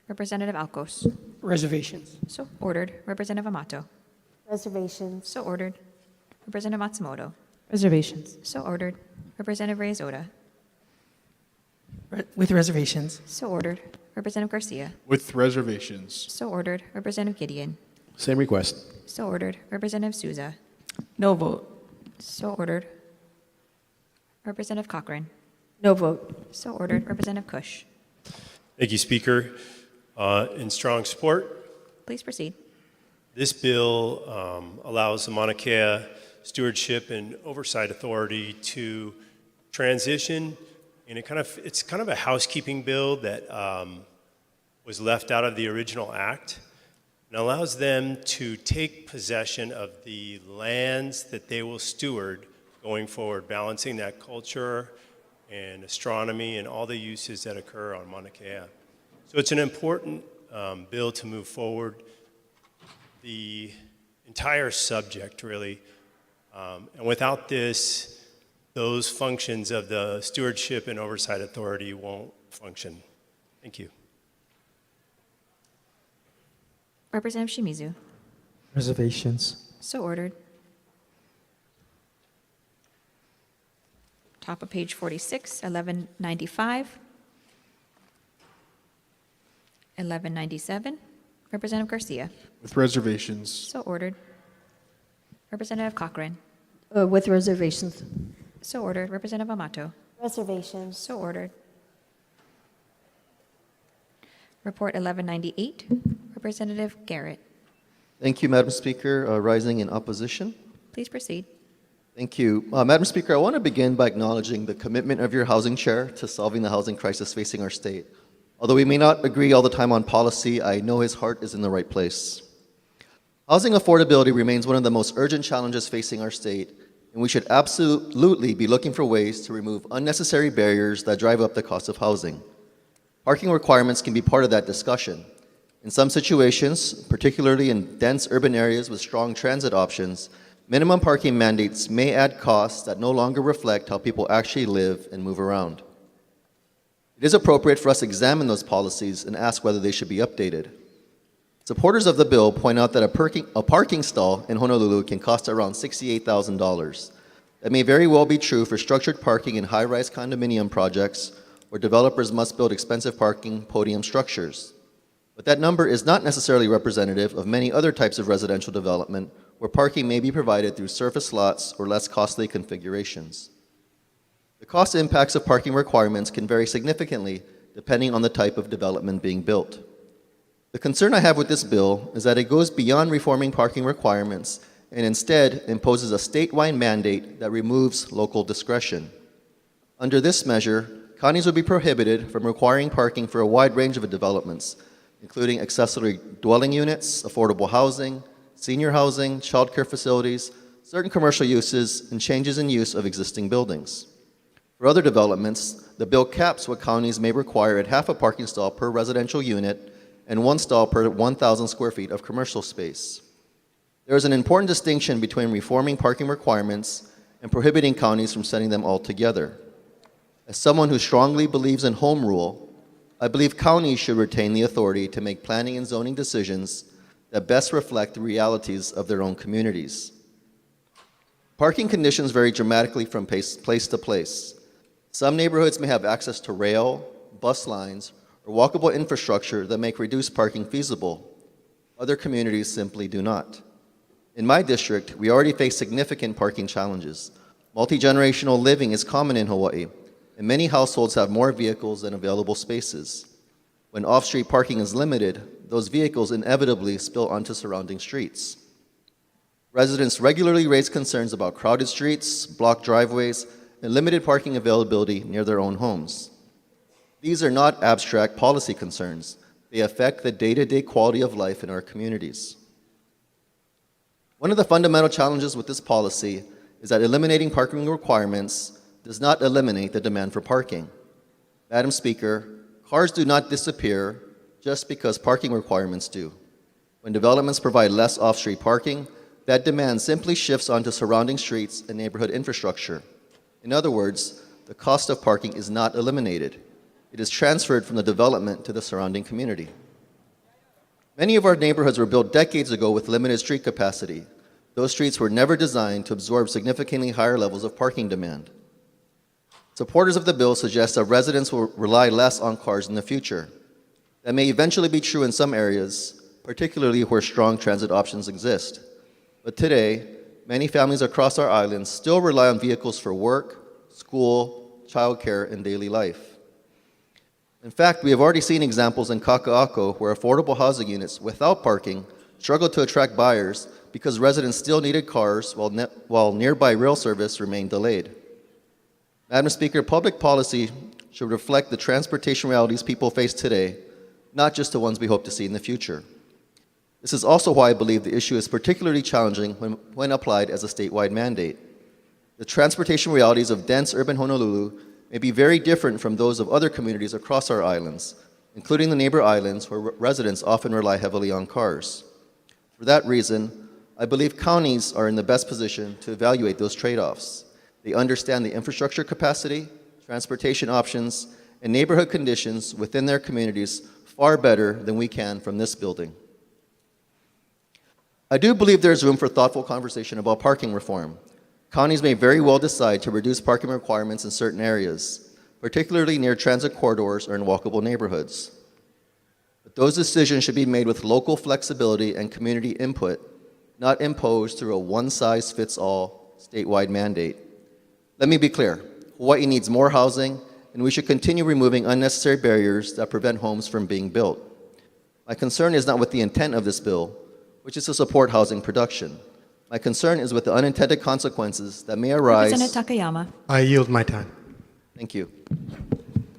Representative Alcos. Reservations. So ordered. Representative Amato. Reservations. So ordered. Representative Matsumoto. Reservations. So ordered. Representative Reyes-Oda. With reservations. So ordered. Representative Garcia. With reservations. So ordered. Representative Gideon. Same request. So ordered. Representative Souza. No vote. So ordered. Representative Cochran. No vote. So ordered. Representative Kush. Thank you, Speaker. In strong support, Please proceed. this bill allows the Mauna Kea Stewardship and Oversight Authority to transition, and it's kind of a housekeeping bill that was left out of the original act, and allows them to take possession of the lands that they will steward going forward, balancing that culture and astronomy and all the uses that occur on Mauna Kea. So it's an important bill to move forward. The entire subject, really, and without this, those functions of the Stewardship and Oversight Authority won't function. Thank you. Representative Shimizu. Reservations. So ordered. Top of page 46, 1195. 1197. Representative Garcia. With reservations. So ordered. Representative Cochran. With reservations. So ordered. Representative Amato. Reservations. So ordered. Report 1198. Representative Garrett. Thank you, Madam Speaker. Rising in opposition. Please proceed. Thank you. Madam Speaker, I want to begin by acknowledging the commitment of your housing chair to solving the housing crisis facing our state. Although we may not agree all the time on policy, I know his heart is in the right place. Housing affordability remains one of the most urgent challenges facing our state, and we should absolutely be looking for ways to remove unnecessary barriers that drive up the cost of housing. Parking requirements can be part of that discussion. In some situations, particularly in dense urban areas with strong transit options, minimum parking mandates may add costs that no longer reflect how people actually live and move around. It is appropriate for us to examine those policies and ask whether they should be updated. Supporters of the bill point out that a parking stall in Honolulu can cost around $68,000. That may very well be true for structured parking in high-rise condominium projects where developers must build expensive parking podium structures. But that number is not necessarily representative of many other types of residential development where parking may be provided through surface lots or less costly configurations. The cost impacts of parking requirements can vary significantly depending on the type of development being built. The concern I have with this bill is that it goes beyond reforming parking requirements and instead imposes a statewide mandate that removes local discretion. Under this measure, counties would be prohibited from requiring parking for a wide range of developments, including accessory dwelling units, affordable housing, senior housing, childcare facilities, certain commercial uses, and changes in use of existing buildings. For other developments, the bill caps what counties may require at half a parking stall per residential unit and 1 stall per 1,000 square feet of commercial space. There is an important distinction between reforming parking requirements and prohibiting counties from setting them all together. As someone who strongly believes in home rule, I believe counties should retain the authority to make planning and zoning decisions that best reflect the realities of their own communities. Parking conditions vary dramatically from place to place. Some neighborhoods may have access to rail, bus lines, or walkable infrastructure that make reduced parking feasible. Other communities simply do not. In my district, we already face significant parking challenges. Multi-generational living is common in Hawaii, and many households have more vehicles than available spaces. When off-street parking is limited, those vehicles inevitably spill onto surrounding streets. Residents regularly raise concerns about crowded streets, blocked driveways, and limited parking availability near their own homes. These are not abstract policy concerns. They affect the day-to-day quality of life in our communities. One of the fundamental challenges with this policy is that eliminating parking requirements does not eliminate the demand for parking. Madam Speaker, cars do not disappear just because parking requirements do. When developments provide less off-street parking, that demand simply shifts onto surrounding streets and neighborhood infrastructure. In other words, the cost of parking is not eliminated. It is transferred from the development to the surrounding community. Many of our neighborhoods were built decades ago with limited street capacity. Those streets were never designed to absorb significantly higher levels of parking demand. Supporters of the bill suggest that residents will rely less on cars in the future. That may eventually be true in some areas, particularly where strong transit options exist. But today, many families across our islands still rely on vehicles for work, school, childcare, and daily life. In fact, we have already seen examples in Kaka'ako where affordable housing units without parking struggled to attract buyers because residents still needed cars while nearby rail service remained delayed. Madam Speaker, public policy should reflect the transportation realities people face today, not just the ones we hope to see in the future. This is also why I believe the issue is particularly challenging when applied as a statewide mandate. The transportation realities of dense urban Honolulu may be very different from those of other communities across our islands, including the neighbor islands where residents often rely heavily on cars. For that reason, I believe counties are in the best position to evaluate those trade-offs. They understand the infrastructure capacity, transportation options, and neighborhood conditions within their communities far better than we can from this building. I do believe there is room for thoughtful conversation about parking reform. Counties may very well decide to reduce parking requirements in certain areas, particularly near transit corridors or in walkable neighborhoods. But those decisions should be made with local flexibility and community input, not imposed through a one-size-fits-all statewide mandate. Let me be clear, Hawaii needs more housing, and we should continue removing unnecessary barriers that prevent homes from being built. My concern is not with the intent of this bill, which is to support housing production. My concern is with the unintended consequences that may arise. Representative Takayama. I yield my time. Thank you.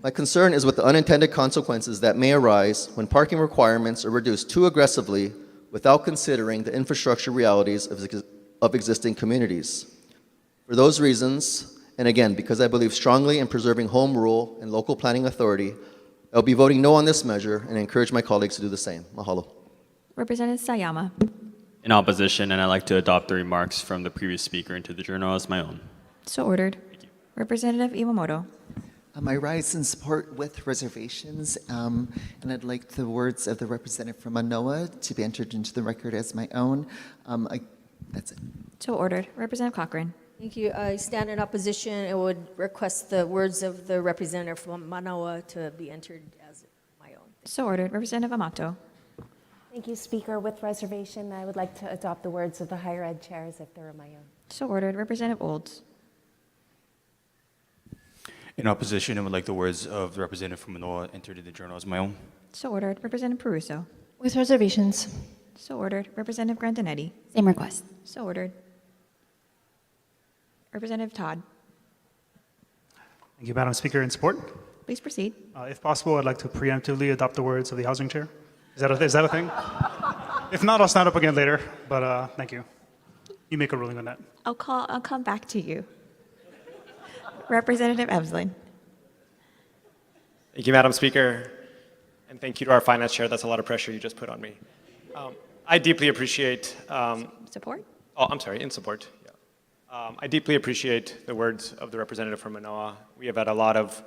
My concern is with the unintended consequences that may arise when parking requirements are reduced too aggressively without considering the infrastructure realities of existing communities. For those reasons, and again, because I believe strongly in preserving home rule and local planning authority, I'll be voting no on this measure and encourage my colleagues to do the same. Mahalo. Representative Sayama. In opposition, and I'd like to adopt the remarks from the previous speaker into the journal as my own. So ordered. Representative Iwamoto. I rise in support with reservations, and I'd like the words of the representative from Manoa to be entered into the record as my own. That's it. So ordered. Representative Cochran. Thank you. I stand in opposition and would request the words of the representative from Manoa to be entered as my own. So ordered. Representative Amato. Thank you, Speaker. With reservation, I would like to adopt the words of the higher ed chair as if they were my own. So ordered. Representative Olds. In opposition, I would like the words of the representative from Manoa entered in the journal as my own. So ordered. Representative Peruso. With reservations. So ordered. Representative Grandinetti. Same request. So ordered. Representative Todd. Thank you, Madam Speaker. In support? Please proceed. If possible, I'd like to preemptively adopt the words of the housing chair. Is that a thing? If not, I'll stand up again later, but thank you. You make a ruling on that. I'll come back to you. Representative Evslin. Thank you, Madam Speaker, and thank you to our finance chair. That's a lot of pressure you just put on me. I deeply appreciate... support? Oh, I'm sorry, in support. Yeah. I deeply appreciate the words of the representative from Manoa. We have had a lot of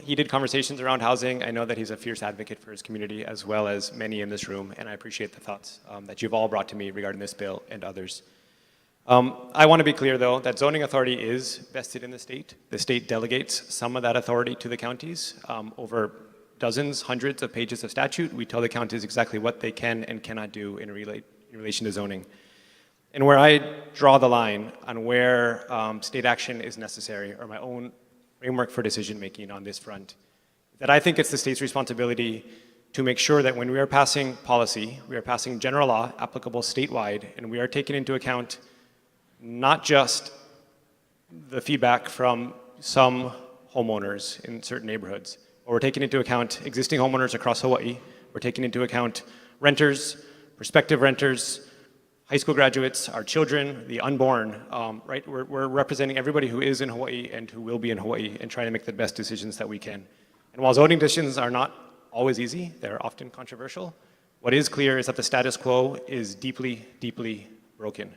heated conversations around housing. I know that he's a fierce advocate for his community, as well as many in this room, and I appreciate the thoughts that you've all brought to me regarding this bill and others. I want to be clear, though, that zoning authority is vested in the state. The state delegates some of that authority to the counties. Over dozens, hundreds of pages of statute, we tell the counties exactly what they can and cannot do in relation to zoning. And where I draw the line on where state action is necessary, or my own framework for decision-making on this front, that I think it's the state's responsibility to make sure that when we are passing policy, we are passing general law applicable statewide, and we are taking into account not just the feedback from some homeowners in certain neighborhoods, but we're taking into account existing homeowners across Hawaii. We're taking into account renters, prospective renters, high school graduates, our children, the unborn, right? We're representing everybody who is in Hawaii and who will be in Hawaii and trying to make the best decisions that we can. And while zoning decisions are not always easy, they're often controversial, what is clear is that the status quo is deeply, deeply broken.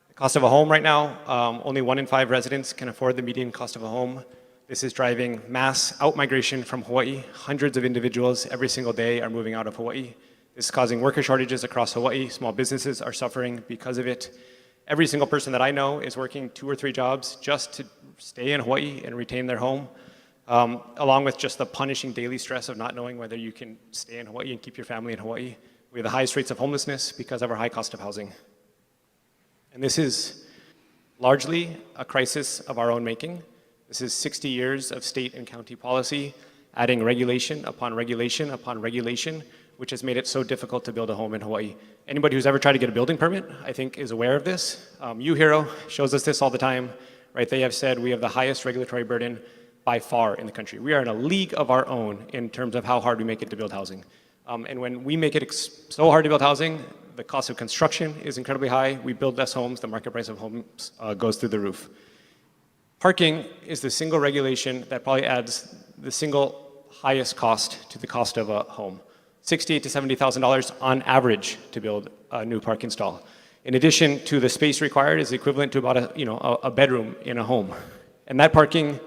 The cost of a home right now, only 1 in 5 residents can afford the median cost of a home. This is driving mass out-migration from Hawaii. Hundreds of individuals every single day are moving out of Hawaii. This is causing worker shortages across Hawaii. Small businesses are suffering because of it. Every single person that I know is working 2 or 3 jobs just to stay in Hawaii and retain their home, along with just the punishing daily stress of not knowing whether you can stay in Hawaii and keep your family in Hawaii. We have the highest rates of homelessness because of our high cost of housing. And this is largely a crisis of our own making. This is 60 years of state and county policy, adding regulation upon regulation upon regulation, which has made it so difficult to build a home in Hawaii. Anybody who's ever tried to get a building permit, I think, is aware of this. UHERO shows us this all the time, right? They have said we have the highest regulatory burden by far in the country. We are in a league of our own in terms of how hard we make it to build housing. And when we make it so hard to build housing, the cost of construction is incredibly high. We build less homes, the market price of homes goes through the roof. Parking is the single regulation that probably adds the single highest cost to the cost of a home. $68,000 to $70,000 on average to build a new parking stall. In addition to the space required is equivalent to about a bedroom in a home. And that parking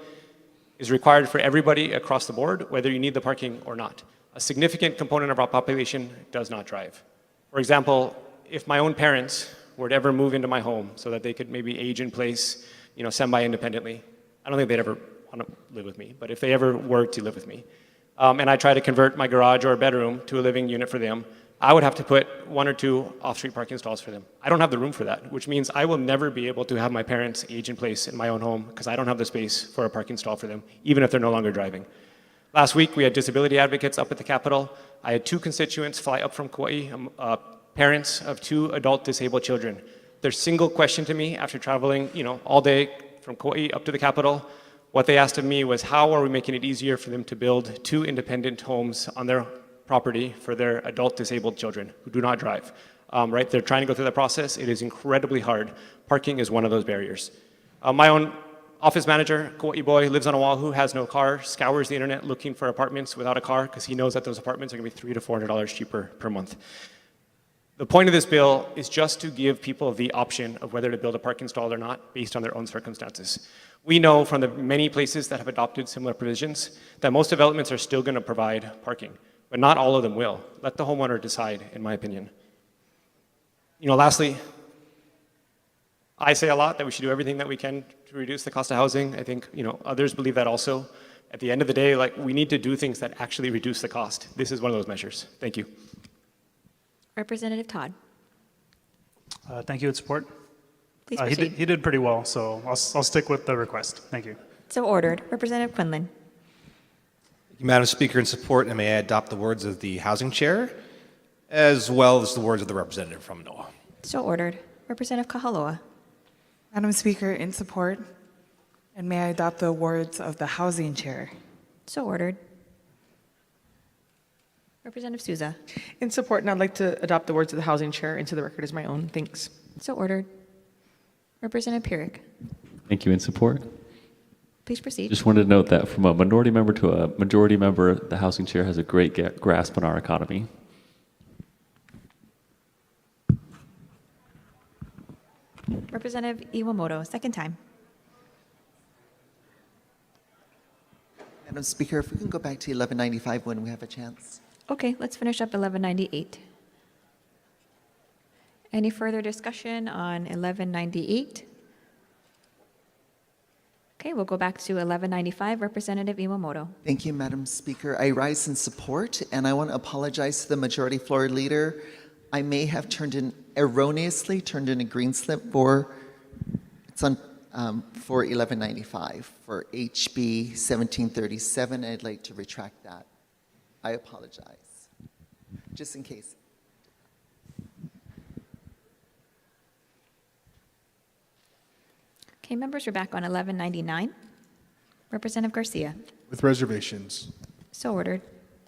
is required for everybody across the board, whether you need the parking or not. A significant component of our population does not drive. For example, if my own parents were to ever move into my home so that they could maybe age in place, semi-independently, I don't think they'd ever want to live with me, but if they ever were to live with me, and I try to convert my garage or a bedroom to a living unit for them, I would have to put 1 or 2 off-street parking stalls for them. I don't have the room for that, which means I will never be able to have my parents age in place in my own home because I don't have the space for a parking stall for them, even if they're no longer driving. Last week, we had disability advocates up at the Capitol. I had 2 constituents fly up from Kauai, parents of 2 adult disabled children. Their single question to me after traveling, all day from Kauai up to the capital, what they asked of me was, how are we making it easier for them to build 2 independent homes on their property for their adult disabled children who do not drive? Right? They're trying to go through that process. It is incredibly hard. Parking is one of those barriers. My own office manager, Kauai boy, lives on Oahu, has no car, scours the internet looking for apartments without a car because he knows that those apartments are going to be $300 to $400 cheaper per month. The point of this bill is just to give people the option of whether to build a parking stall or not based on their own circumstances. We know from the many places that have adopted similar provisions that most developments are still going to provide parking, but not all of them will. Let the homeowner decide, in my opinion. Lastly, I say a lot that we should do everything that we can to reduce the cost of housing. I think, others believe that also. At the end of the day, we need to do things that actually reduce the cost. This is one of those measures. Thank you. Representative Todd. Thank you and support. Please he proceed. did pretty well, so I'll stick with the request. Thank you. So ordered. Representative Quinlan. Thank you, Madam Speaker, in support, and may I adopt the words of the Housing Chair, as well as the words of the representative from NOAA. So ordered. Representative Kahaloa. Madam Speaker, in support, and may I adopt the words of the Housing Chair. So ordered. Representative Souza. In support, and I'd like to adopt the words of the Housing Chair into the record as my own. Thanks. So ordered. Representative Pierick. Thank you. In support. Please proceed. Just wanted to note that from a minority member to a majority member, the Housing Chair has a great grasp on our economy. Representative Iwamoto, second time. Madam Speaker, if we can go back to 1195 when we have a chance. Okay, let's finish up 1198. Any further discussion on 1198? Okay, we'll go back to 1195. Representative Iwamoto. Thank you, Madam Speaker. I rise in support, and I want to apologize to the Majority Floor Leader. I may have erroneously turned in a green slip for 1195 for HB 1737. I'd like to retract that. I apologize, just in case. Okay, members, we're back on 1199. Representative Garcia. With reservations. So ordered.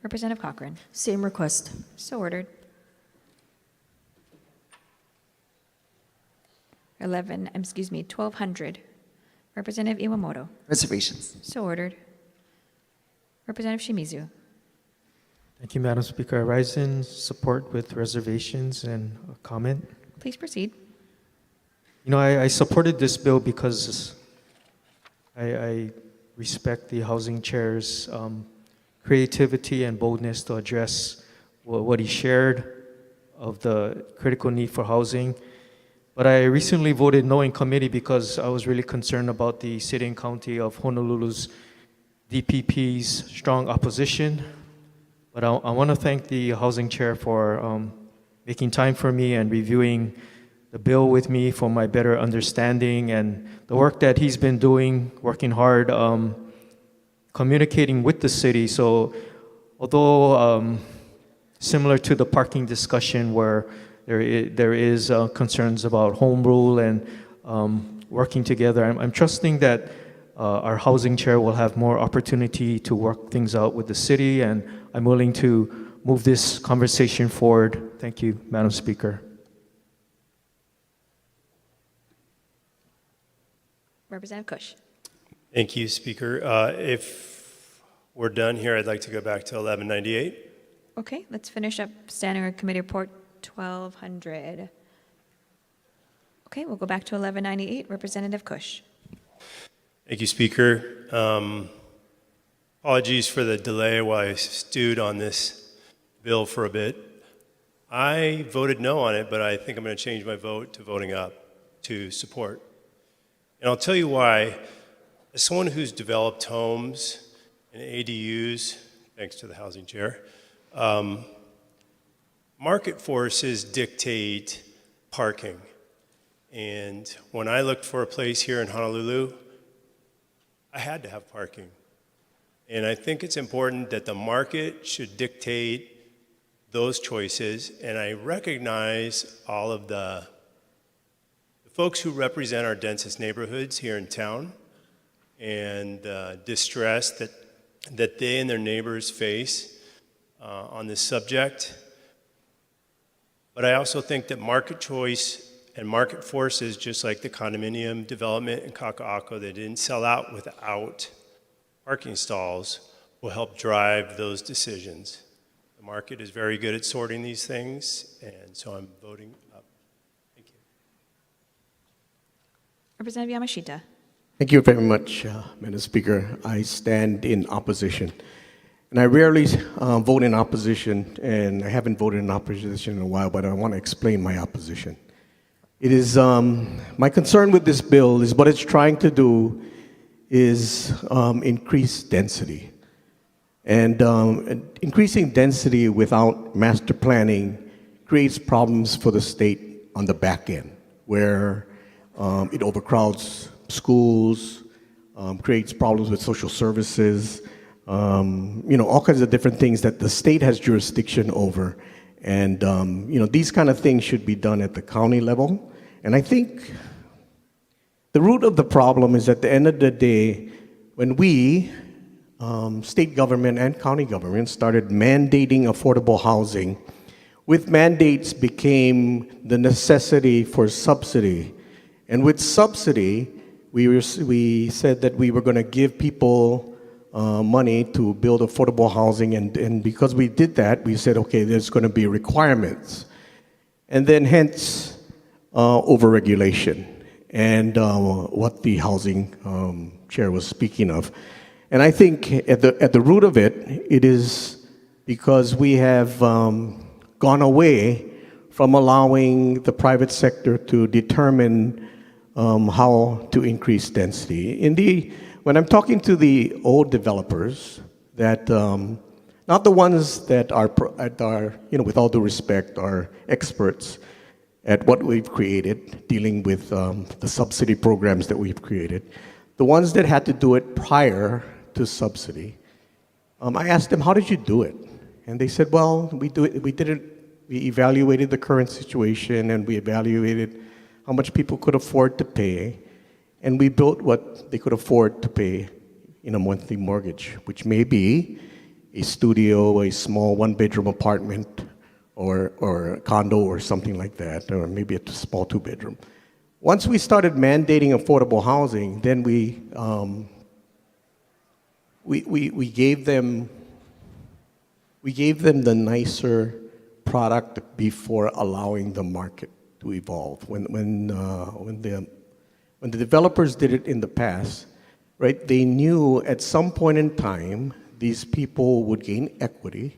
Representative Cochran. Same request. So ordered. 1200. Representative Iwamoto. Reservations. So ordered. Representative Shimizu. Thank you, Madam Speaker. I rise in support with reservations and a comment. Please proceed. I supported this bill because I respect the Housing Chair's creativity and boldness to address what he shared of the critical need for housing. But I recently voted no in committee because I was really concerned about the city and county of Honolulu's DPP's strong opposition. But I want to thank the Housing Chair for making time for me and reviewing the bill with me for my better understanding and the work that he's been doing, working hard, communicating with the city. So although similar to the parking discussion where there is concerns about home rule and working together, I'm trusting that our Housing Chair will have more opportunity to work things out with the city, and I'm willing to move this conversation forward. Thank you, Madam Speaker. Representative Kush. Thank you, Speaker. If we're done here, I'd like to go back to 1198. Okay, let's finish up Standing Committee Report 1200. Okay, we'll go back to 1198. Representative Kush. Thank you, Speaker. Apologies for the delay while I stewed on this bill for a bit. I voted no on it, but I think I'm going to change my vote to voting up to support. And I'll tell you why. As someone who's developed homes and ADUs, thanks to the Housing Chair, market forces dictate parking. And when I looked for a place here in Honolulu, I had to have parking. And I think it's important that the market should dictate those choices, and I recognize all of the folks who represent our densest neighborhoods here in town and distress that they and their neighbors face on this subject. But I also think that market choice and market forces, just like the condominium development in Kaka'ako that didn't sell out without parking stalls, will help drive those decisions. The market is very good at sorting these things, and so I'm voting up. Thank you. Representative Yamashita. Thank you very much, Madam Speaker. I stand in opposition. And I rarely vote in opposition, and I haven't voted in opposition in a while, but I want to explain my opposition. It is, my concern with this bill is what it's trying to do is increase density. And increasing density without master planning creates problems for the state on the back end, where it overcrowds schools, creates problems with social services, all kinds of different things that the state has jurisdiction over. And, these kind of things should be done at the county level. And I think the root of the problem is at the end of the day, when we, state government and county government, started mandating affordable housing, with mandates became the necessity for subsidy. And with subsidy, we said that we were going to give people money to build affordable housing, and because we did that, we said, okay, there's going to be requirements. And then hence, overregulation, and what the housing chair was speaking of. And I think at the root of it, it is because we have gone away from allowing the private sector to determine how to increase density. When I'm talking to the old developers, that not the ones that are, with all due respect, are experts at what we've created, dealing with the subsidy programs that we've created, the ones that had to do it prior to subsidy, I asked them, how did you do it? And they said, well, we evaluated the current situation, and we evaluated how much people could afford to pay, and we built what they could afford to pay in a monthly mortgage, which may be a studio, a small one-bedroom apartment, or a condo or something like that, or maybe a small two-bedroom. Once we started mandating affordable housing, then we gave them the nicer product before allowing the market to evolve. When the developers did it in the past, right, they knew at some point in time these people would gain equity,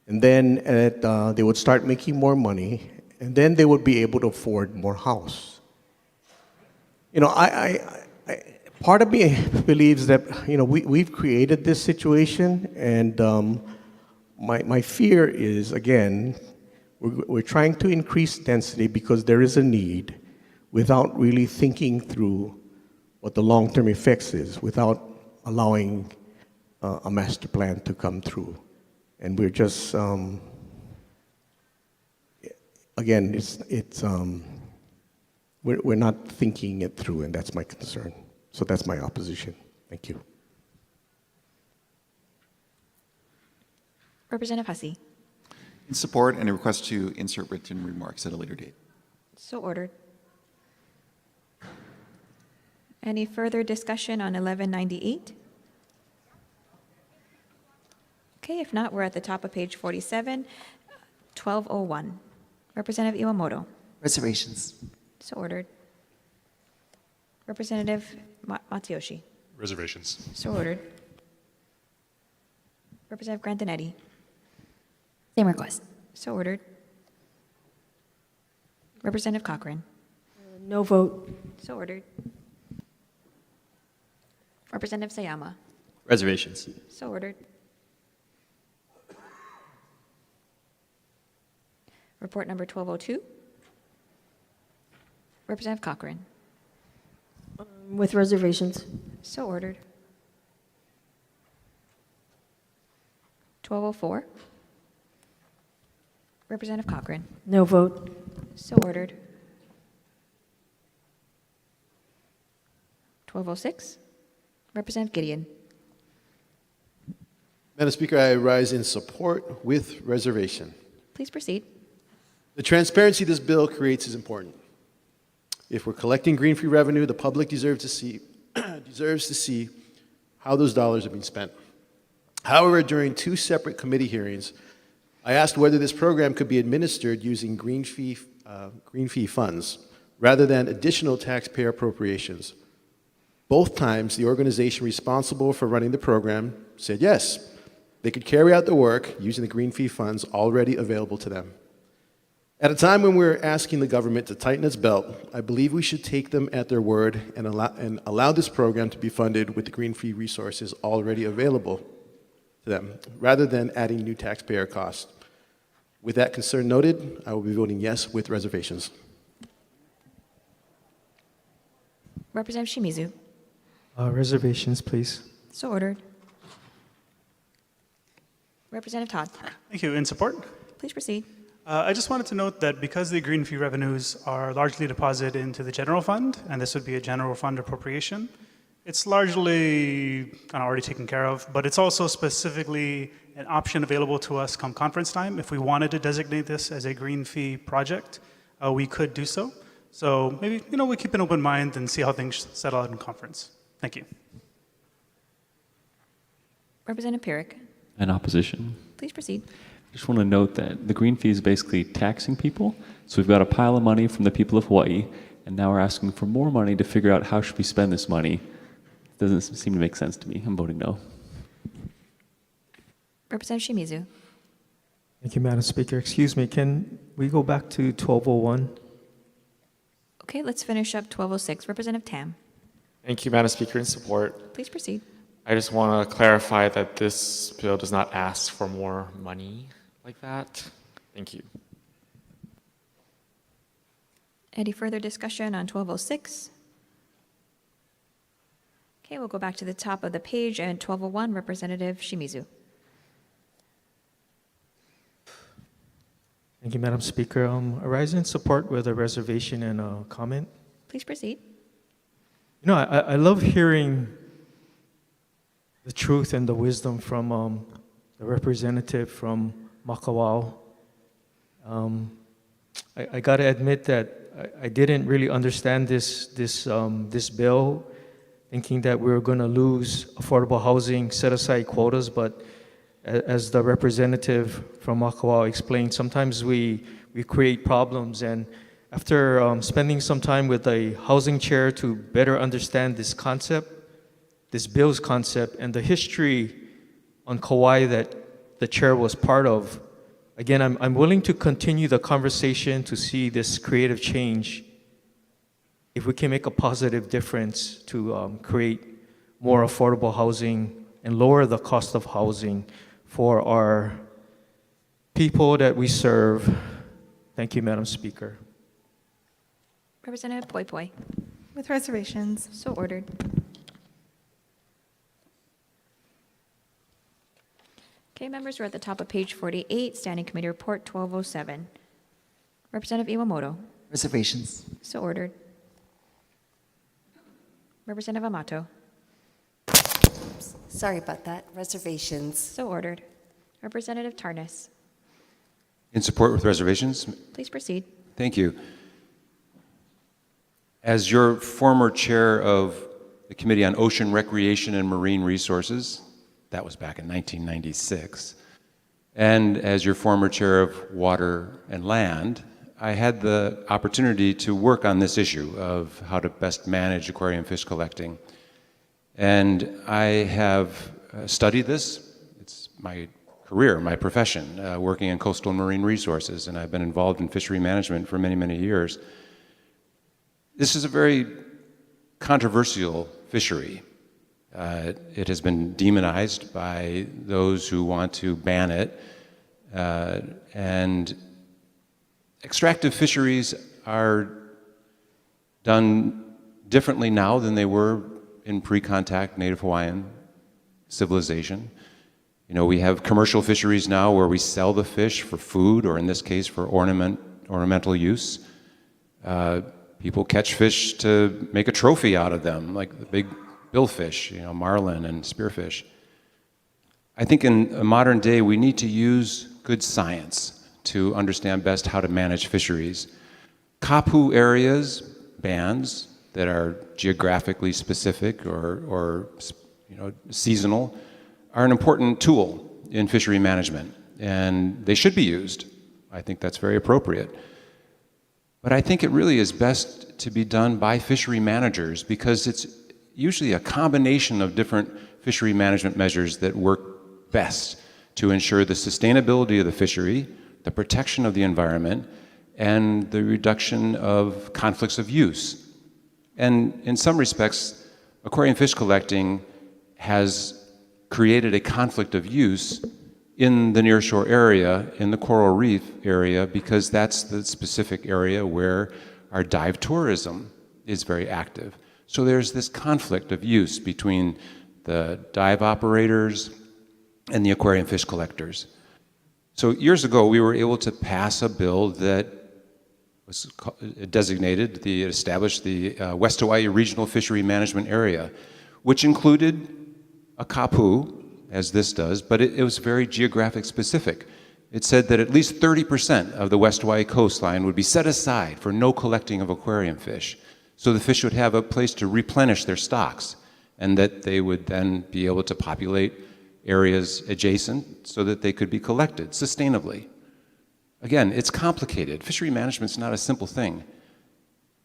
and then they would start making more money, and then they would be able to afford more house. Part of me believes that we've created this situation, and my fear is, again, we're trying to increase density because there is a need, without really thinking through what the long-term effects is, without allowing a master plan to come through. And we're just, again, we're not thinking it through, and that's my concern. So that's my opposition. Thank you. Representative Hussey. In support, and a request to insert written remarks at a later date. So ordered. Any further discussion on 1198? Okay, if not, we're at the top of page 47, 1201. Representative Iwamoto. Reservations. So ordered. Representative Matsuyoshi. Reservations. So ordered. Representative Grandinetti. Same request. So ordered. Representative Cochran. No vote. So ordered. Representative Sayama. Reservations. So ordered. Report number 1202. Representative Cochran. With reservations. So ordered. 1204. Representative Cochran. No vote. So ordered. 1206. Representative Gideon. Madam Speaker, I rise in support with reservation. Please proceed. The transparency this bill creates is important. If we're collecting green fee revenue, the public deserves to see how those dollars are being spent. However, during 2 separate committee hearings, I asked whether this program could be administered using green fee funds rather than additional taxpayer appropriations. Both times, the organization responsible for running the program said yes, they could carry out the work using the green fee funds already available to them. At a time when we're asking the government to tighten its belt, I believe we should take them at their word and allow this program to be funded with the green fee resources already available to them, rather than adding new taxpayer costs. With that concern noted, I will be voting yes with reservations. Representative Shimizu. Reservations, please. So ordered. Representative Todd. Thank you. In support? Please proceed. I just wanted to note that because the green fee revenues are largely deposited into the general fund, and this would be a general fund appropriation, it's largely kind of already taken care of, but it's also specifically an option available to us come conference time. If we wanted to designate this as a green fee project, we could do so. So maybe, we keep an open mind and see how things settle out in conference. Thank you. Representative Pyrick. In opposition. Please proceed. I just want to note that the green fee is basically taxing people. So we've got a pile of money from the people of Hawaii, and now we're asking for more money to figure out how should we spend this money. It doesn't seem to make sense to me. I'm voting no. Representative Shimizu. Thank you, Madam Speaker. Excuse me, can we go back to 1201? Okay, let's finish up 1206. Representative Tam. Thank you, Madam Speaker. In support. Please proceed. I just want to clarify that this bill does not ask for more money like that. Thank you. Any further discussion on 1206? Okay, we'll go back to the top of the page and 1201, Representative Shimizu. Thank you, Madam Speaker. I rise in support with a reservation and a comment. Please proceed. I love hearing the truth and the wisdom from the representative from Makawao. I got to admit that I didn't really understand this bill, thinking that we were going to lose affordable housing set-aside quotas, but as the representative from Makawao explained, sometimes we create problems, and after spending some time with a housing chair to better understand this concept, this bill's concept, and the history on Kauai that the chair was part of, again, I'm willing to continue the conversation to see this creative change if we can make a positive difference to create more affordable housing and lower the cost of housing for our people that we serve. Thank you, Madam Speaker. Representative Poi Poi. With reservations. So ordered. Okay, members, we're at the top of page 48, Standing Committee Report 1207. Representative Iwamoto. Reservations. So ordered. Representative Amato. Sorry about that. Reservations. So ordered. Representative Tarnas. In support with reservations. Please proceed. Thank you. As your former chair of the Committee on Ocean Recreation and Marine Resources, that was back in 1996, and as your former chair of Water and Land, I had the opportunity to work on this issue of how to best manage aquarium fish collecting. And I have studied this. It's my career, my profession, working in coastal and marine resources, and I've been involved in fishery management for many, many years. This is a very controversial fishery. It has been demonized by those who want to ban it, and extractive fisheries are done differently now than they were in pre-contact Native Hawaiian civilization. You know, we have commercial fisheries now where we sell the fish for food, or in this case, for ornamental use. People catch fish to make a trophy out of them, like the big billfish, you know, marlin and spearfish. I think in a modern day, we need to use good science to understand best how to manage fisheries. Kapu areas, bands that are geographically specific or you know, seasonal, are an important tool in fishery management, and they should be used. I think that's very appropriate. But I think it really is best to be done by fishery managers, because it's usually a combination of different fishery management measures that work best to ensure the sustainability of the fishery, the protection of the environment, and the reduction of conflicts of use. And in some respects, aquarium fish collecting has created a conflict of use in the nearshore area, in the coral reef area, because that's the specific area where our dive tourism is very active. So there's this conflict of use between the dive operators and the aquarium fish collectors. So years ago, we were able to pass a bill that was established the West Hawaii Regional Fishery Management Area, which included a kapu, as this does, but it was very geographic specific. It said that at least 30% of the West Hawaii coastline would be set aside for no collecting of aquarium fish. So the fish would have a place to replenish their stocks, and that they would then be able to populate areas adjacent so that they could be collected sustainably. Again, it's complicated. Fishery management's not a simple thing.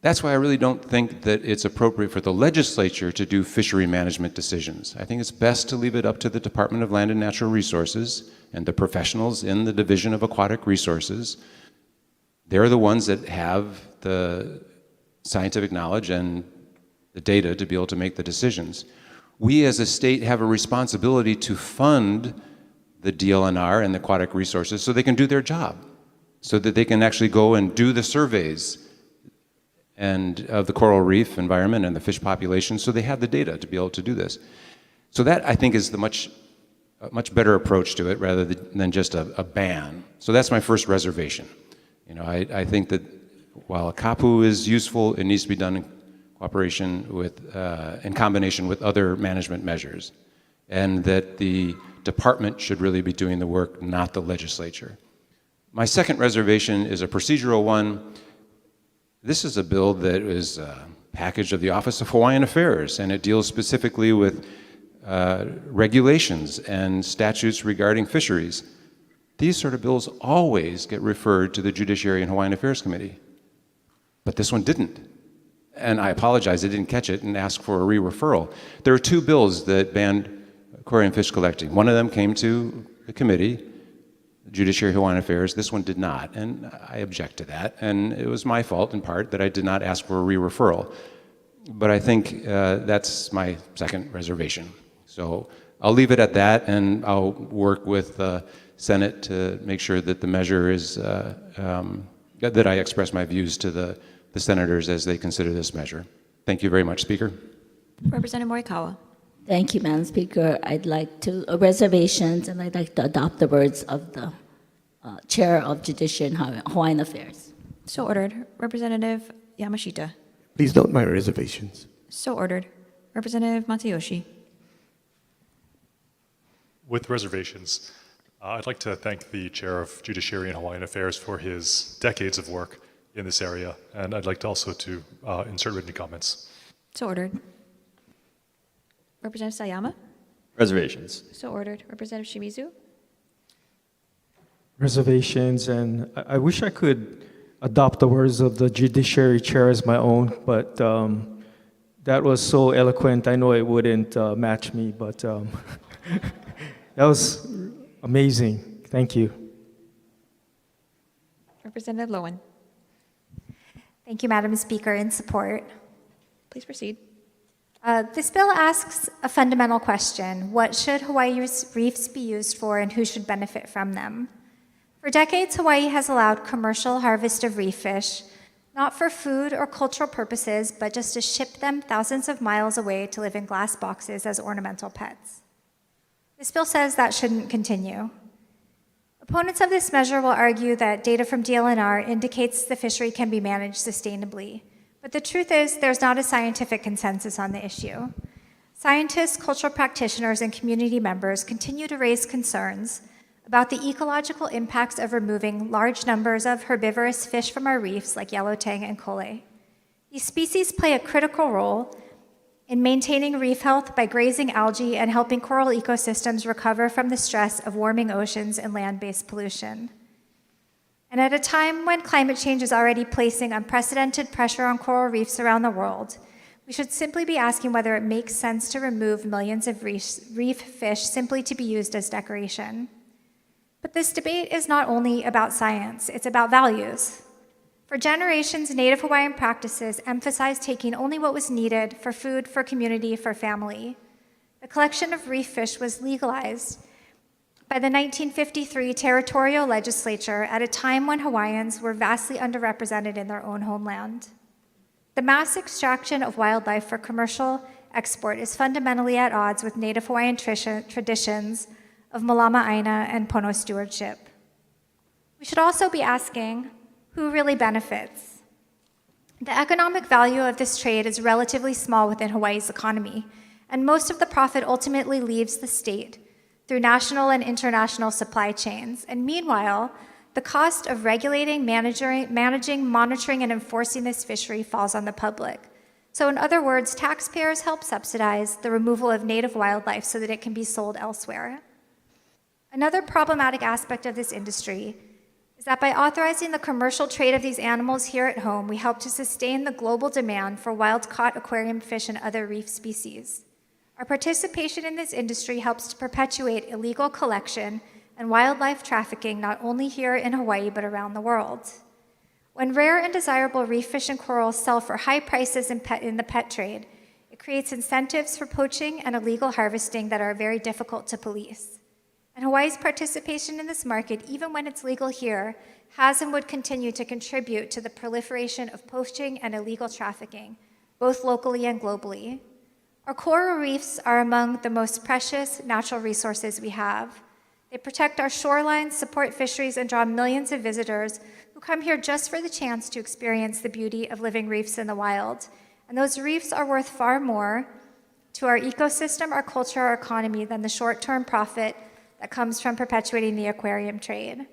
That's why I really don't think that it's appropriate for the legislature to do fishery management decisions. I think it's best to leave it up to the Department of Land and Natural Resources and the professionals in the Division of Aquatic Resources. They're the ones that have the scientific knowledge and the data to be able to make the decisions. We as a state have a responsibility to fund the DLNR and the aquatic resources so they can do their job, so that they can actually go and do the surveys and of the coral reef environment and the fish population, so they have the data to be able to do this. So that, I think, is the much better approach to it, rather than just a ban. So that's my first reservation. You know, I think that while a kapu is useful, it needs to be done in cooperation with, in combination with other management measures, and that the department should really be doing the work, not the legislature. My second reservation is a procedural one. This is a bill that is a package of the Office of Hawaiian Affairs, and it deals specifically with regulations and statutes regarding fisheries. These sort of bills always get referred to the Judiciary and Hawaiian Affairs Committee, but this one didn't. And I apologize, I didn't catch it and ask for a re-referral. There are two bills that banned aquarium fish collecting. One of them came to the committee, Judiciary Hawaiian Affairs. This one did not, and I object to that. And it was my fault, in part, that I did not ask for a re-referral. But I think that's my second reservation. So I'll leave it at that, and I'll work with the Senate to make sure that the measure is, that I express my views to the senators as they consider this measure. Thank you very much, Speaker. Representative Morikawa. Thank you, Madam Speaker. I'd like to, reservations, and I'd like to adopt the words of the Chair of Judiciary and Hawaiian Affairs. So ordered. Representative Yamashita. Please note my reservations. So ordered. Representative Matayoshi. With reservations, I'd like to thank the Chair of Judiciary and Hawaiian Affairs for his decades of work in this area, and I'd like to also to insert written comments. So ordered. Representative Sayama. Reservations. So ordered. Representative Shimizu. Reservations, and I wish I could adopt the words of the Judiciary Chair as my own, but that was so eloquent. I know it wouldn't match me, but that was amazing. Thank you. Representative Lowen. Thank you, Madam Speaker. In support. Please proceed. This bill asks a fundamental question. What should Hawaii's reefs be used for, and who should benefit from them? For decades, Hawaii has allowed commercial harvest of reef fish, not for food or cultural purposes, but just to ship them thousands of miles away to live in glass boxes as ornamental pets. This bill says that shouldn't continue. Opponents of this measure will argue that data from DLNR indicates the fishery can be managed sustainably. But the truth is, there's not a scientific consensus on the issue. Scientists, cultural practitioners, and community members continue to raise concerns about the ecological impacts of removing large numbers of herbivorous fish from our reefs like yellow tang and kole. These species play a critical role in maintaining reef health by grazing algae and helping coral ecosystems recover from the stress of warming oceans and land-based pollution. And at a time when climate change is already placing unprecedented pressure on coral reefs around the world, we should simply be asking whether it makes sense to remove millions of reef fish simply to be used as decoration. But this debate is not only about science, it's about values. For generations, Native Hawaiian practices emphasized taking only what was needed for food, for community, for family. The collection of reef fish was legalized by the 1953 territorial legislature at a time when Hawaiians were vastly underrepresented in their own homeland. The mass extraction of wildlife for commercial export is fundamentally at odds with Native Hawaiian traditions of Malama Aina and Pono stewardship. We should also be asking, who really benefits? The economic value of this trade is relatively small within Hawaii's economy, and most of the profit ultimately leaves the state through national and international supply chains. And meanwhile, the cost of regulating, managing, monitoring, and enforcing this fishery falls on the public. So in other words, taxpayers help subsidize the removal of native wildlife so that it can be sold elsewhere. Another problematic aspect of this industry is that by authorizing the commercial trade of these animals here at home, we help to sustain the global demand for wild-caught aquarium fish and other reef species. Our participation in this industry helps to perpetuate illegal collection and wildlife trafficking not only here in Hawaii, but around the world. When rare and desirable reef fish and corals sell for high prices in the pet trade, it creates incentives for poaching and illegal harvesting that are very difficult to police. And Hawaii's participation in this market, even when it's legal here, has and would continue to contribute to the proliferation of poaching and illegal trafficking, both locally and globally. Our coral reefs are among the most precious natural resources we have. They protect our shorelines, support fisheries, and draw millions of visitors who come here just for the chance to experience the beauty of living reefs in the wild. And those reefs are worth far more to our ecosystem, our culture, our economy than the short-term profit that comes from perpetuating the aquarium trade.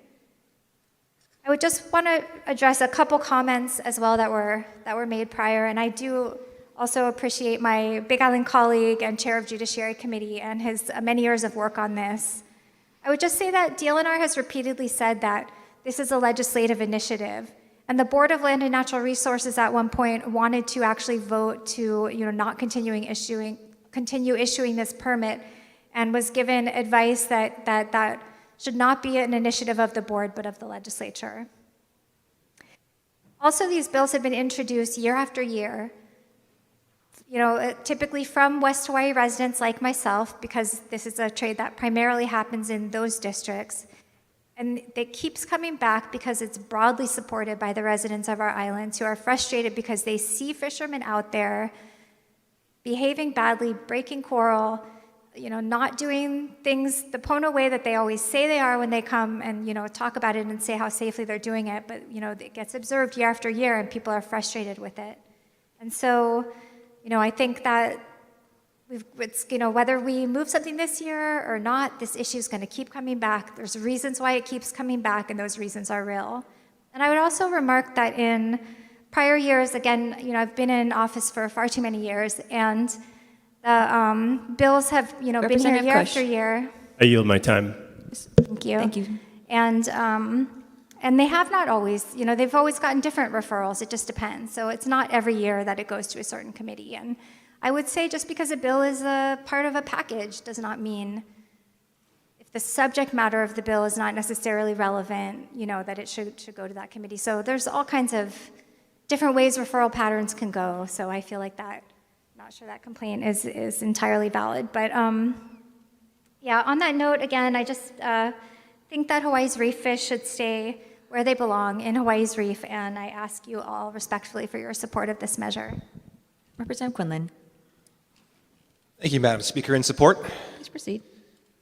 I would just want to address a couple comments as well that were made prior, and I do also appreciate my Big Island colleague and chair of Judiciary Committee and his many years of work on this. I would just say that DLNR has repeatedly said that this is a legislative initiative, and the Board of Land and Natural Resources at one point wanted to actually vote to not continue issuing this permit, and was given advice that should not be an initiative of the board, but of the legislature. Also, these bills have been introduced year after year, typically from West Hawaii residents like myself, because this is a trade that primarily happens in those districts. And it keeps coming back because it's broadly supported by the residents of our islands who are frustrated because they see fishermen out there behaving badly, breaking coral, not doing things the Pono way that they always say they are when they come and, talk about it and say how safely they're doing it. But, it gets observed year after year and people are frustrated with it. And so, I think that whether we move something this year or not, this issue is going to keep coming back. There's reasons why it keeps coming back, and those reasons are real. And I would also remark that in prior years, again, I've been in office for far too many years, and the bills have, been here year after year. I yield my time. Thank you. Thank you. And they have not always, they've always gotten different referrals. It just depends. So it's not every year that it goes to a certain committee. And I would say just because a bill is a part of a package does not mean, if the subject matter of the bill is not necessarily relevant, that it should go to that committee. So there's all kinds of different ways referral patterns can go. So I feel like that, I'm not sure that complaint is entirely valid. But yeah, on that note, again, I just think that Hawaii's reef fish should stay where they belong, in Hawaii's reef, and I ask you all respectfully for your support of this measure. Representative Quinlan. Thank you, Madam Speaker. In support? Please proceed.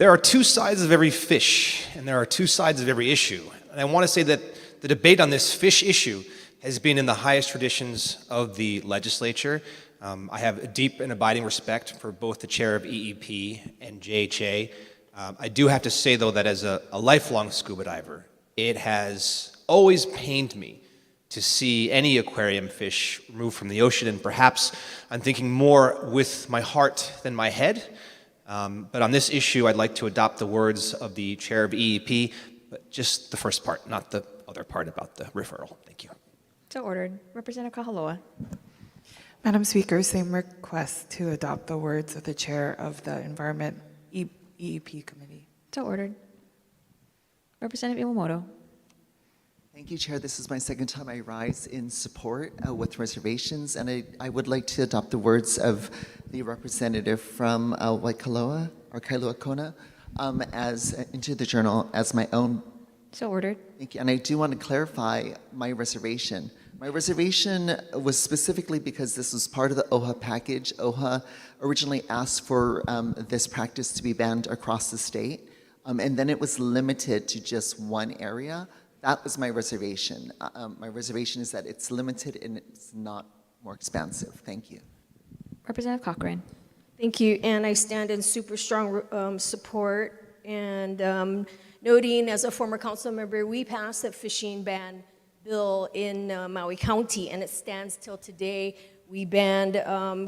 There are two sides of every fish, and there are two sides of every issue. And I want to say that the debate on this fish issue has been in the highest traditions of the legislature. I have a deep and abiding respect for both the chair of EEP and JHA. I do have to say, though, that as a lifelong scuba diver, it has always pained me to see any aquarium fish removed from the ocean, and perhaps I'm thinking more with my heart than my head. But on this issue, I'd like to adopt the words of the chair of EEP, but just the first part, not the other part about the referral. Thank you. So ordered. Representative Kahaloa. Madam Speaker, same request to adopt the words of the chair of the Environment EEP Committee. So ordered. Representative Iwamoto. Thank you, Chair. This is my second time I rise in support with reservations, and I would like to adopt the words of the representative from Waikoloa, or Kailua Kona, as into the journal as my own. So ordered. Thank you. And I do want to clarify my reservation. My reservation was specifically because this was part of the OHA package. OHA originally asked for this practice to be banned across the state, and then it was limited to just one area. That was my reservation. My reservation is that it's limited and it's not more expansive. Thank you. Representative Cochran. Thank you, and I stand in super strong support. And noting, as a former council member, we passed a fishing ban bill in Maui County, and it stands till today. We banned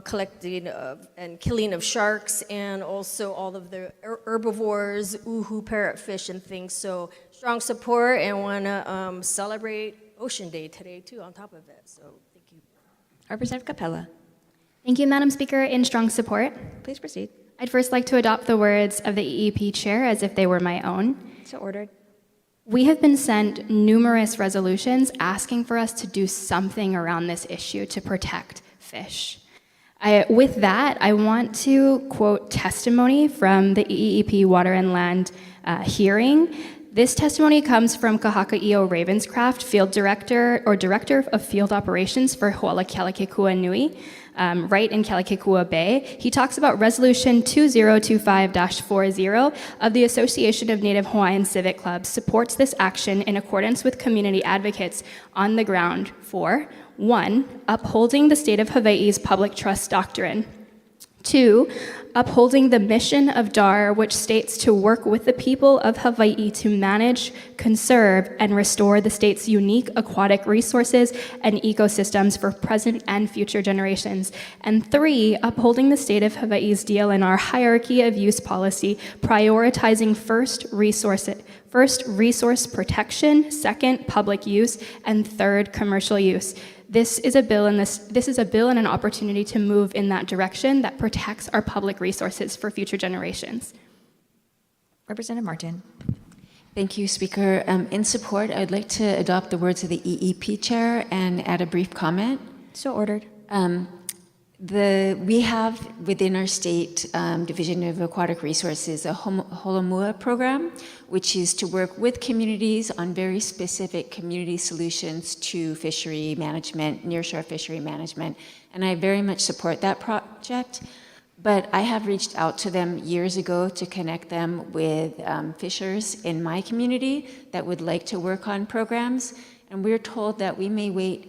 collecting and killing of sharks, and also all of the herbivores, uhu, parrotfish, and things. So strong support, and want to celebrate Ocean Day today too. On top of it, so thank you. Representative Capella. Thank you, Madam Speaker. In strong support. Please proceed. I'd first like to adopt the words of the EEP chair as if they were my own. So ordered. We have been sent numerous resolutions asking for us to do something around this issue to protect fish. With that, I want to quote testimony from the EEP Water and Land hearing. This testimony comes from Kahakaʻio Ravenscraft, Field Director or Director of Field Operations for Ho'ola Kealakekua Nui, right in Kealakekua Bay. He talks about Resolution 2025-40 of the Association of Native Hawaiian Civic Clubs supports this action in accordance with community advocates on the ground for 1. Upholding the state of Hawaii's public trust doctrine. 2. Upholding the mission of DAR, which states to work with the people of Hawaii to manage, conserve, and restore the state's unique aquatic resources and ecosystems for present and future generations. And 3. Upholding the state of Hawaii's DLNR hierarchy of use policy, prioritizing first resource protection, second public use, and third commercial use. This is a bill and an opportunity to move in that direction that protects our public resources for future generations. Representative Martin. Thank you, Speaker. In support, I'd like to adopt the words of the EEP chair and add a brief comment. So ordered. We have within our state Division of Aquatic Resources a Holomua program, which is to work with communities on very specific community solutions to fishery management, nearshore fishery management, and I very much support that project. But I have reached out to them years ago to connect them with fishers in my community that would like to work on programs, and we're told that we may wait a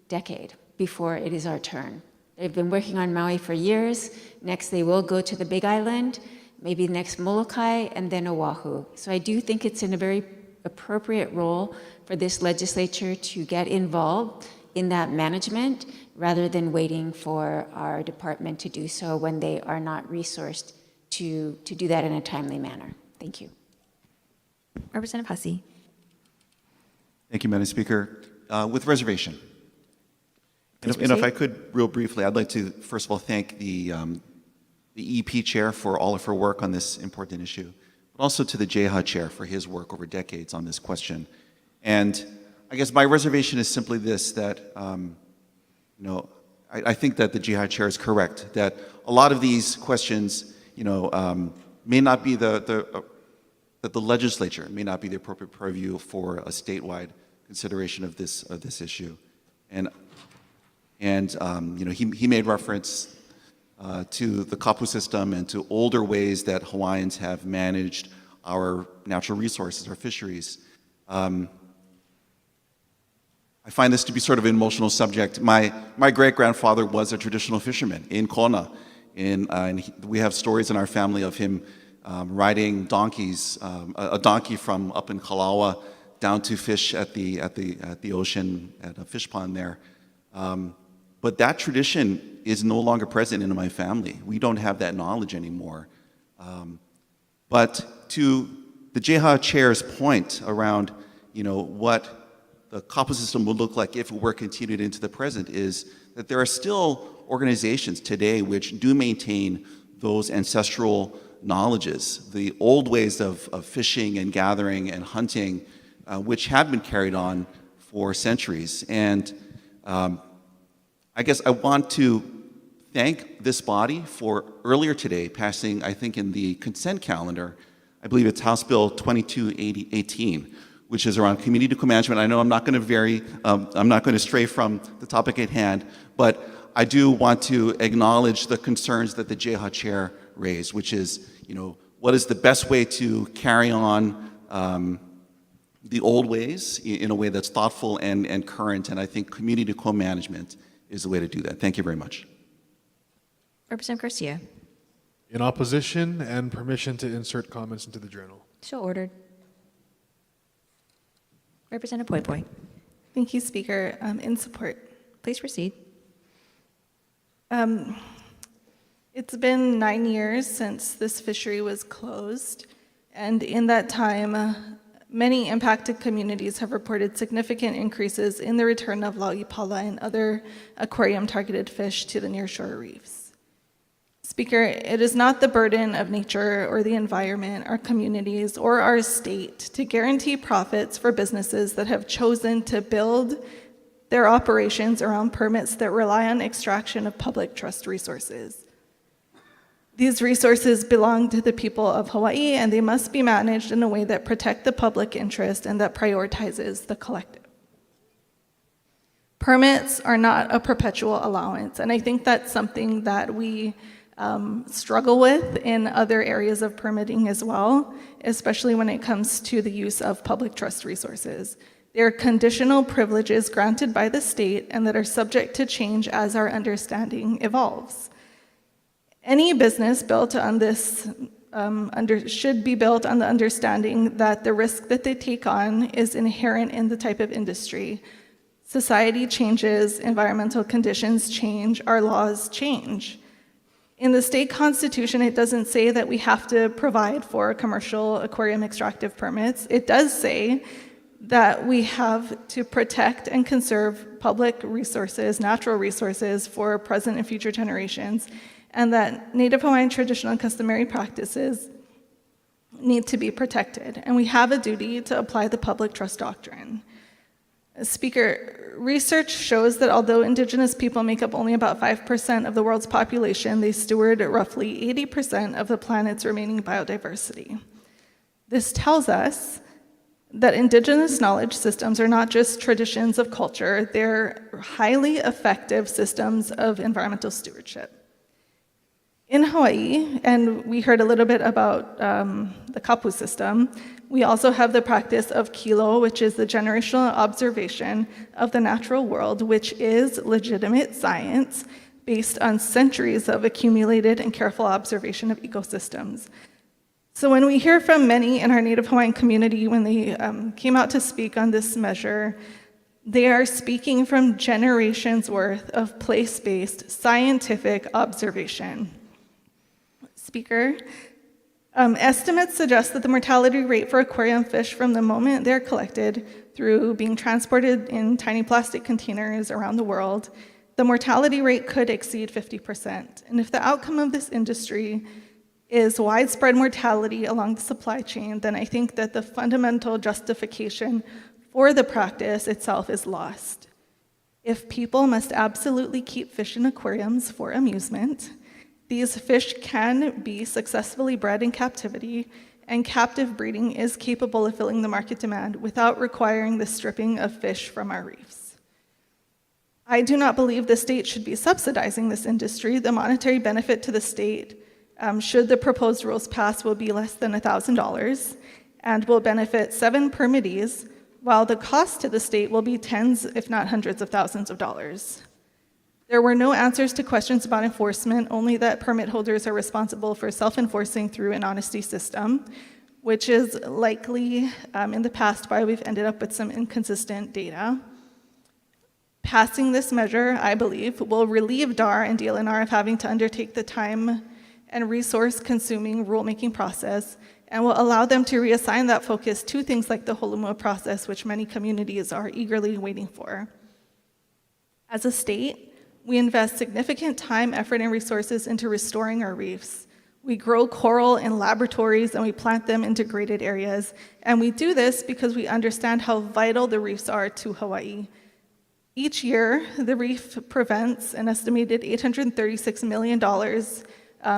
decade before it is our turn. They've been working on Maui for years. Next, they will go to the Big Island, maybe next Molokai, and then Oahu. So I do think it's in a very appropriate role for this legislature to get involved in that management rather than waiting for our department to do so when they are not resourced to do that in a timely manner. Thank you. Representative Hussey. Thank you, Madam Speaker. With reservation. And if I could, real briefly, I'd like to, first of all, thank the EP chair for all of her work on this important issue, but also to the JHA chair for his work over decades on this question. And I guess my reservation is simply this, that, I think that the JHA chair is correct, that a lot of these questions, may not be that the legislature may not be the appropriate purview for a statewide consideration of this issue. And he made reference to the kapu system and to older ways that Hawaiians have managed our natural resources, our fisheries. I find this to be sort of an emotional subject. My great-grandfather was a traditional fisherman in Kona, and we have stories in our family of him riding donkeys, a donkey from up in Kalawa down to fish at the ocean, at a fish pond there. But that tradition is no longer present in my family. We don't have that knowledge anymore. But to the JHA chair's point around, what the kapu system would look like if it were continued into the present is that there are still organizations today which do maintain those ancestral knowledges, the old ways of fishing and gathering and hunting, which have been carried on for centuries. And I guess I want to thank this body for earlier today passing, I think in the consent calendar, I believe it's House Bill 2218, which is around community co-management. I know I'm not going to I'm not going to stray from the topic at hand, but I do want to acknowledge the concerns that the JHA chair raised, which is, what is the best way to carry on the old ways in a way that's thoughtful and current, and I think community co-management is the way to do that. Thank you very much. Representative Garcia. In opposition and permission to insert comments into the journal. So ordered. Representative Poi Poi. Thank you, Speaker. In support. Please proceed. It's been 9 years since this fishery was closed, and in that time, many impacted communities have reported significant increases in the return of laulipala and other aquarium-targeted fish to the nearshore reefs. Speaker, it is not the burden of nature or the environment, our communities, or our state to guarantee profits for businesses that have chosen to build their operations around permits that rely on extraction of public trust resources. These resources belong to the people of Hawaii, and they must be managed in a way that protect the public interest and that prioritizes the collective. Permits are not a perpetual allowance, and I think that's something that we struggle with in other areas of permitting as well, especially when it comes to the use of public trust resources. They're conditional privileges granted by the state and that are subject to change as our understanding evolves. Any business built on this should be built on the understanding that the risk that they take on is inherent in the type of industry. Society changes, environmental conditions change, our laws change. In the state constitution, it doesn't say that we have to provide for commercial aquarium extractive permits. It does say that we have to protect and conserve public resources, natural resources for present and future generations, and that Native Hawaiian traditional and customary practices need to be protected. And we have a duty to apply the public trust doctrine. Speaker, research shows that although Indigenous people make up only about 5% of the world's population, they steward roughly 80% of the planet's remaining biodiversity. This tells us that Indigenous knowledge systems are not just traditions of culture, they're highly effective systems of environmental stewardship. In Hawaii, and we heard a little bit about the kapu system, we also have the practice of kilo, which is the generational observation of the natural world, which is legitimate science based on centuries of accumulated and careful observation of ecosystems. So when we hear from many in our Native Hawaiian community when they came out to speak on this measure, they are speaking from generations worth of place-based scientific observation. Speaker, estimates suggest that the mortality rate for aquarium fish from the moment they're collected through being transported in tiny plastic containers around the world, the mortality rate could exceed 50%. And if the outcome of this industry is widespread mortality along the supply chain, then I think that the fundamental justification for the practice itself is lost. If people must absolutely keep fish in aquariums for amusement, these fish can be successfully bred in captivity, and captive breeding is capable of filling the market demand without requiring the stripping of fish from our reefs. I do not believe the state should be subsidizing this industry. The monetary benefit to the state, should the proposed rules pass, will be less than $1,000 and will benefit 7 permittees, while the cost to the state will be tens, if not hundreds of thousands of dollars. There were no answers to questions about enforcement, only that permit holders are responsible for self-enforcing through an honesty system, which is likely in the past why we've ended up with some inconsistent data. Passing this measure, I believe, will relieve DAR and DLNR of having to undertake the time and resource-consuming rulemaking process, and will allow them to reassign that focus to things like the Holomua process, which many communities are eagerly waiting for. As a state, we invest significant time, effort, and resources into restoring our reefs. We grow coral in laboratories and we plant them in degraded areas, and we do this because we understand how vital the reefs are to Hawaii. Each year, the reef prevents an estimated $836 million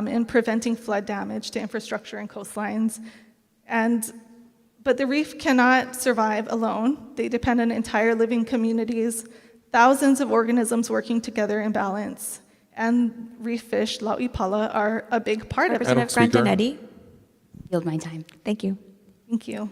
in preventing flood damage to infrastructure and coastlines. But the reef cannot survive alone. They depend on entire living communities, thousands of organisms working together in balance. And reef fish, lauipala, are a big part of it. Representative Grandinetti. Yield my time. Thank you. Thank you.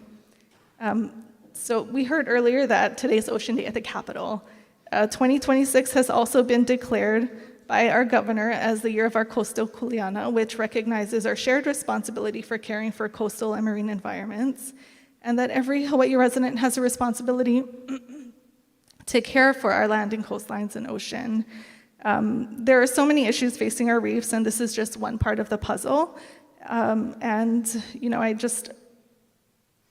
So we heard earlier that today's Ocean Day at the Capitol. 2026 has also been declared by our governor as the year of our coastal kuleana, which recognizes our shared responsibility for caring for coastal and marine environments, and that every Hawaii resident has a responsibility to care for our land and coastlines and ocean. There are so many issues facing our reefs, and this is just one part of the puzzle. I just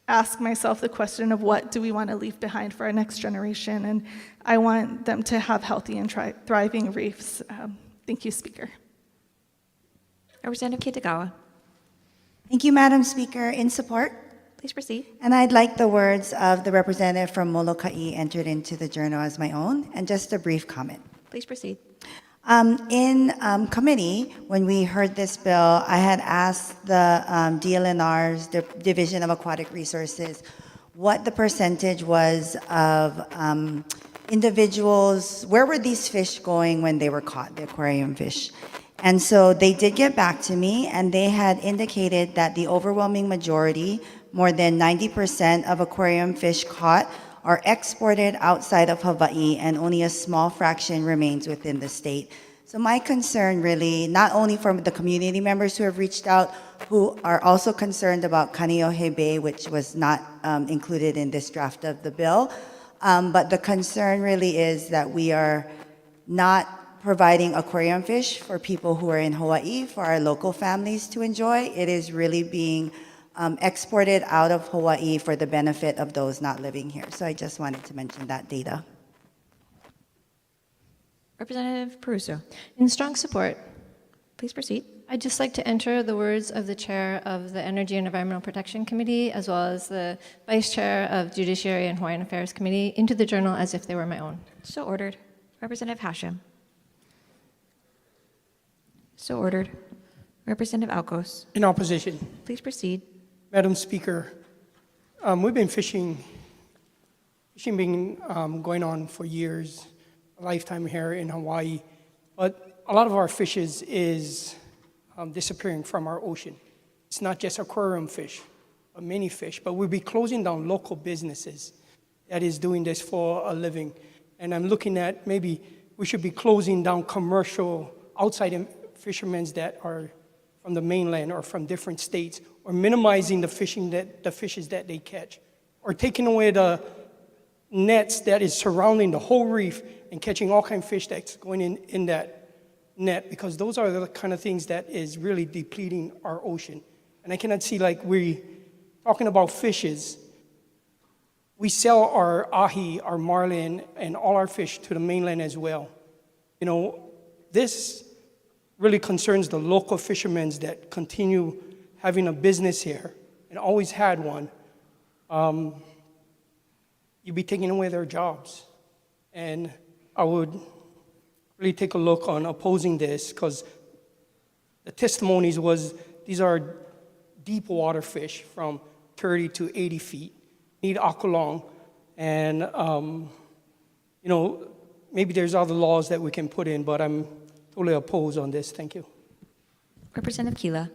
ask myself the question of what do we want to leave behind for our next generation, and I want them to have healthy and thriving reefs. Thank you, Speaker. Representative Kitagawa. Thank you, Madam Speaker. In support. Please proceed. And I'd like the words of the representative from Molokai entered into the journal as my own, and just a brief comment. Please proceed. In committee, when we heard this bill, I had asked the DLNR's, the Division of Aquatic Resources, what the percentage was of individuals, where were these fish going when they were caught, the aquarium fish? And so they did get back to me, and they had indicated that the overwhelming majority, more than 90% of aquarium fish caught, are exported outside of Hawaii, and only a small fraction remains within the state. So my concern really, not only from the community members who have reached out, who are also concerned about Kaneohe Bay, which was not included in this draft of the bill, but the concern really is that we are not providing aquarium fish for people who are in Hawaii, for our local families to enjoy. It is really being exported out of Hawaii for the benefit of those not living here. So I just wanted to mention that data. Representative Peruso. In strong support. Please proceed. I'd just like to enter the words of the chair of the Energy and Environmental Protection Committee, as well as the vice chair of Judiciary and Hawaiian Affairs Committee, into the journal as if they were my own. So ordered. Representative Hashem. So ordered. Representative Alcos. In opposition. Please proceed. Madam Speaker, we've been fishing being going on for years, a lifetime here in Hawaii, but a lot of our fishes is disappearing from our ocean. It's not just aquarium fish, but many fish, but we'll be closing down local businesses that is doing this for a living. And I'm looking at maybe we should be closing down commercial outside fishermen that are from the mainland or from different states, or minimizing the fishes that they catch, or taking away the nets that is surrounding the whole reef and catching all kind of fish that's going in that net, because those are the kind of things that is really depleting our ocean. And I cannot see, like, we talking about fishes, we sell our ahi, our marlin, and all our fish to the mainland as well. You know, this really concerns the local fishermen that continue having a business here and always had one. You'd be taking away their jobs. And I would really take a look on opposing this, because the testimonies was these are deep water fish from 30 to 80 feet, need akulong. And, maybe there's other laws that we can put in, but I'm totally opposed on this. Thank you. Representative Kila,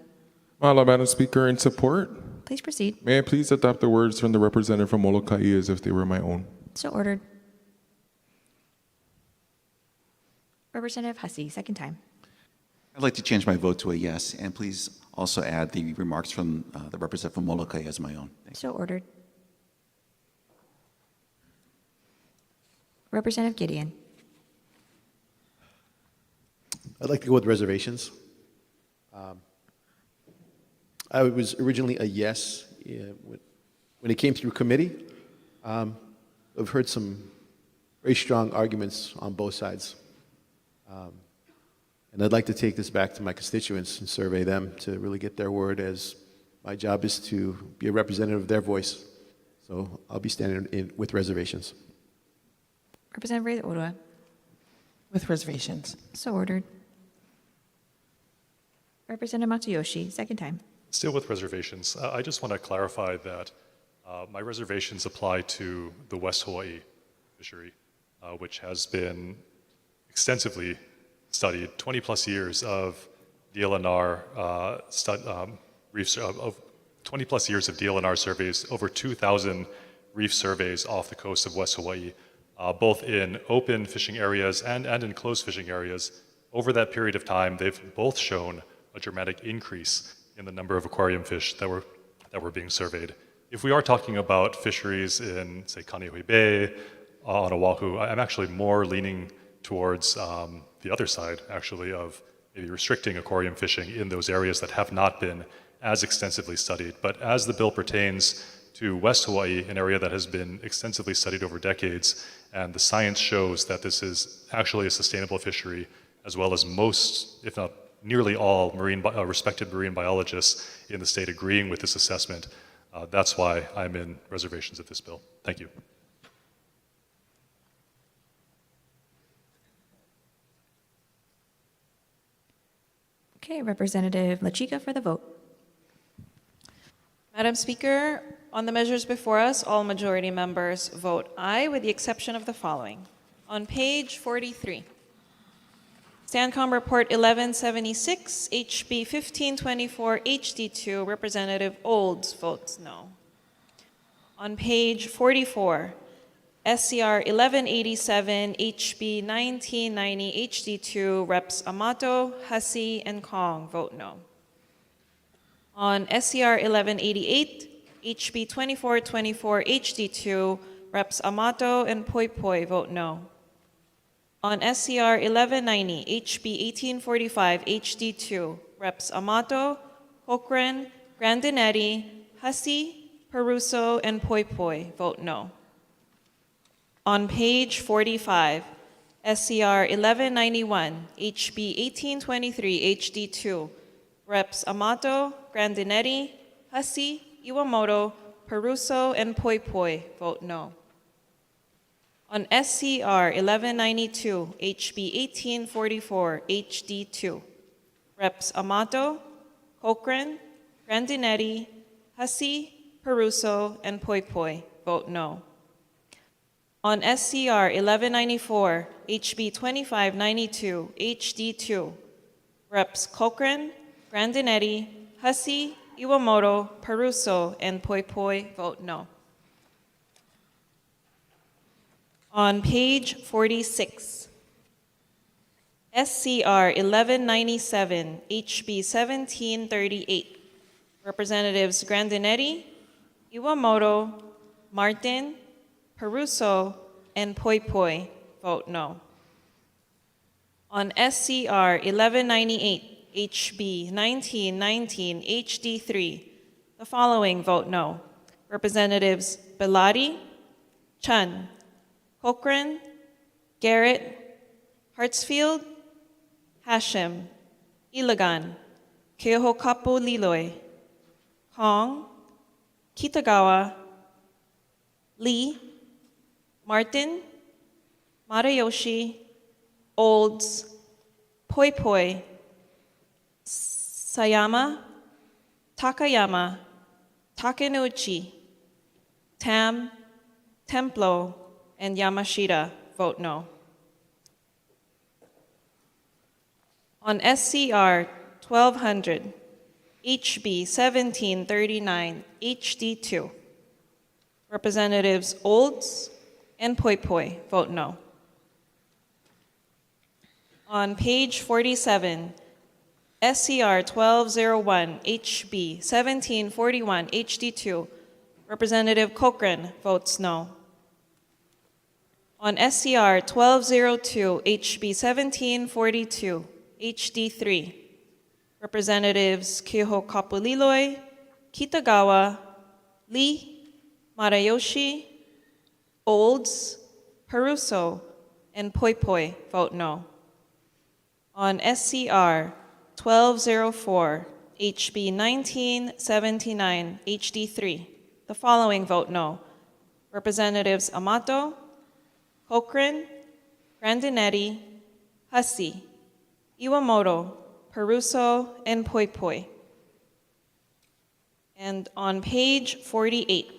Mahalo, Madam Speaker. In support, please proceed. may I please adopt the words from the representative from Molokai as if they were my own? So ordered. Representative Hussey, second time. I'd like to change my vote to a yes, and please also add the remarks from the representative from Molokai as my own. Thank you. So ordered. Representative Gideon. I'd like to go with reservations. I was originally a yes when it came through committee. I've heard some very strong arguments on both sides. And I'd like to take this back to my constituents and survey them to really get their word, as my job is to be a representative of their voice. So I'll be standing with reservations. Representative Orua. With reservations. So ordered. Representative Matsuyoshi, second time. Still with reservations. I just want to clarify that my reservations apply to the West Hawaii fishery, which has been extensively studied, 20 plus years of DLNR reef, of 20 plus years of DLNR surveys, over 2,000 reef surveys off the coast of West Hawaii, both in open fishing areas and in closed fishing areas. Over that period of time, they've both shown a dramatic increase in the number of aquarium fish that were being surveyed. If we are talking about fisheries in, say, Kaneohe Bay, on Oahu, I'm actually more leaning towards the other side, actually, of maybe restricting aquarium fishing in those areas that have not been as extensively studied. But as the bill pertains to West Hawaii, an area that has been extensively studied over decades, and the science shows that this is actually a sustainable fishery, as well as most, if not nearly all, respected marine biologists in the state agreeing with this assessment. That's why I'm in reservations of this bill. Thank you. Okay, Representative Lachika for the vote. Madam Speaker, on the measures before us, all majority members vote aye, with the exception of the following. On page 43, STANCOM Report 1176, HB 1524, HD2, Representative Olds votes no. On page 44, SCR 1187, HB 1990, HD2, Reps Amato, Hussey, and Kong vote no. On SCR 1188, HB 2424, HD2, Reps Amato and Poi Poi vote no. On SCR 1190, HB 1845, HD2, Reps Amato, Cochran, Grandinetti, Hussey, Peruso, and Poi Poi vote no. On page 45, SCR 1191, HB 1823, HD2, Reps Amato, Grandinetti, Hussey, Iwamoto, Peruso, and Poi Poi vote no. On SCR 1192, HB 1844, HD2, Reps Amato, Cochran, Grandinetti, Hussey, Peruso, and Poi Poi vote no. On SCR 1194, HB 2592, HD2, Reps Cochran, Grandinetti, Hussey, Iwamoto, Peruso, and Poi Poi vote no. On page 46, SCR 1197, HB 1738, Representatives Grandinetti, Iwamoto, Martin, Peruso, and Poi Poi vote no. On SCR 1198, HB 1919, HD3, the following vote no. Representatives Belatti, Chun, Cochran, Garrett, Hartsfield, Hashem, Ilagan, Keohokapu Liloi, Kong, Kitagawa, Lee, Martin, Matayoshi, Olds, Poi Poi, Sayama, Takayama, Takenouchi, Tam, Templo, and Yamashita vote no. On SCR 1200, HB 1739, HD2, Representatives Olds and Poi Poi vote no. On page 47, SCR 1201, HB 1741, HD2, Representative Cochran votes no. On SCR 1202, HB 1742, HD3, Representatives Keho Kapuliloy, Kitagawa, Lee, Marayoshi, Olds, Peruso, and Poi Poi vote no. On SCR 1204, HB 1979, HD3, the following vote no. Representatives Amato, Cochran, Grandinetti, Hussey, Iwamoto, Peruso, and Poi Poi. And on page 48,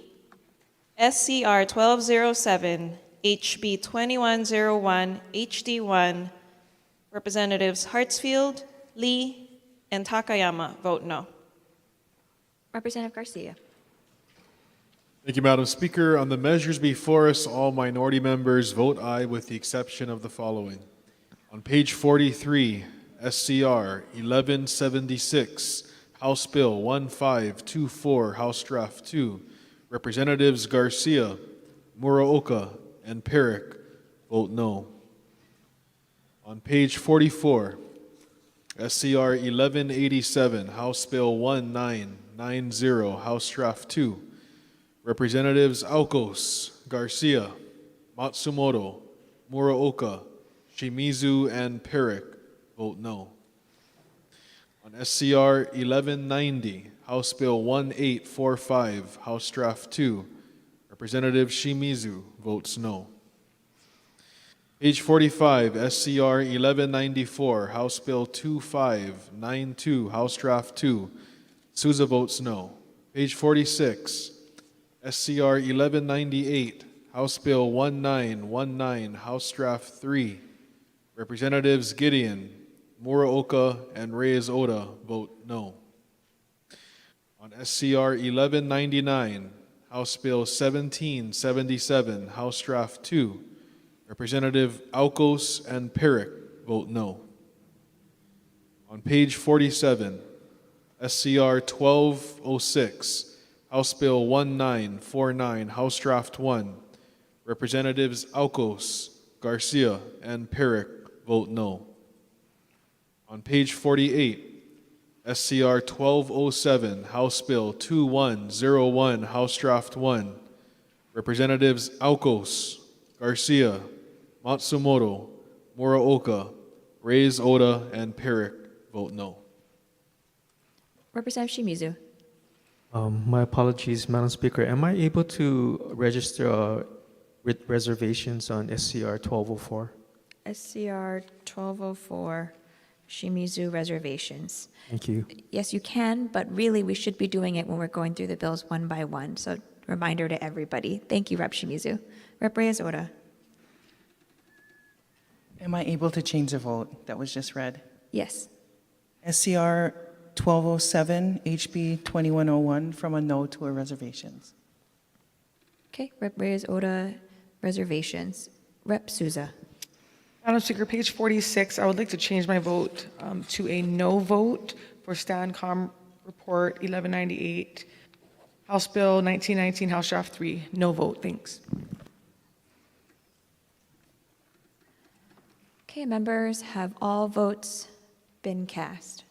SCR 1207, HB 2101, HD1, Representatives Hartsfield, Lee, and Takayama vote no. Representative Garcia. Thank you, Madam Speaker. On the measures before us, all minority members vote aye with the exception of the following. On page 43, SCR 1176, House Bill 1524, House Draft 2, Representatives Garcia, Muraoka, and Perrick vote no. On page 44, SCR 1187, House Bill 1990, House Draft 2, Representatives Aukos, Garcia, Matsumoto, Muraoka, Shimizu, and Perrick vote no. On SCR 1190, House Bill 1845, House Draft 2, Representative Shimizu votes no. Page 45, SCR 1194, House Bill 2592, House Draft 2, Souza votes no. Page 46, SCR 1198, House Bill 1919, House Draft 3, Representatives Gideon, Muraoka, and Reyes Oda vote no. On SCR 1199, House Bill 1777, House Draft 2, Representative Aukos and Perrick vote no. On page 47, SCR 1206, House Bill 1949, House Draft 1, Representatives Aukos, Garcia, and Perrick vote no. On page 48, SCR 1207, House Bill 2101, House Draft 1, Representatives Aukos, Garcia, Matsumoto, Muraoka, Reyes Oda, and Perrick vote no. Representative Shimizu. My apologies, Madam Speaker. Am I able to register reservations on SCR 1204? SCR 1204, Shimizu reservations. Thank you. Yes, you can, but really we should be doing it when we're going through the bills one by one. So reminder to everybody. Thank you, Rep. Shimizu. Rep. Reyes Oda. Am I able to change the vote that was just read? Yes. SCR 1207, HB 2101, from a no to a reservations. Okay, Rep. Reyes Oda, reservations. Rep. Souza. Madam Speaker, page 46, I would like to change my vote to a no vote for StanCom Report 1198, House Bill 1919, House Draft 3. No vote, thanks. Okay, members, have all votes been cast?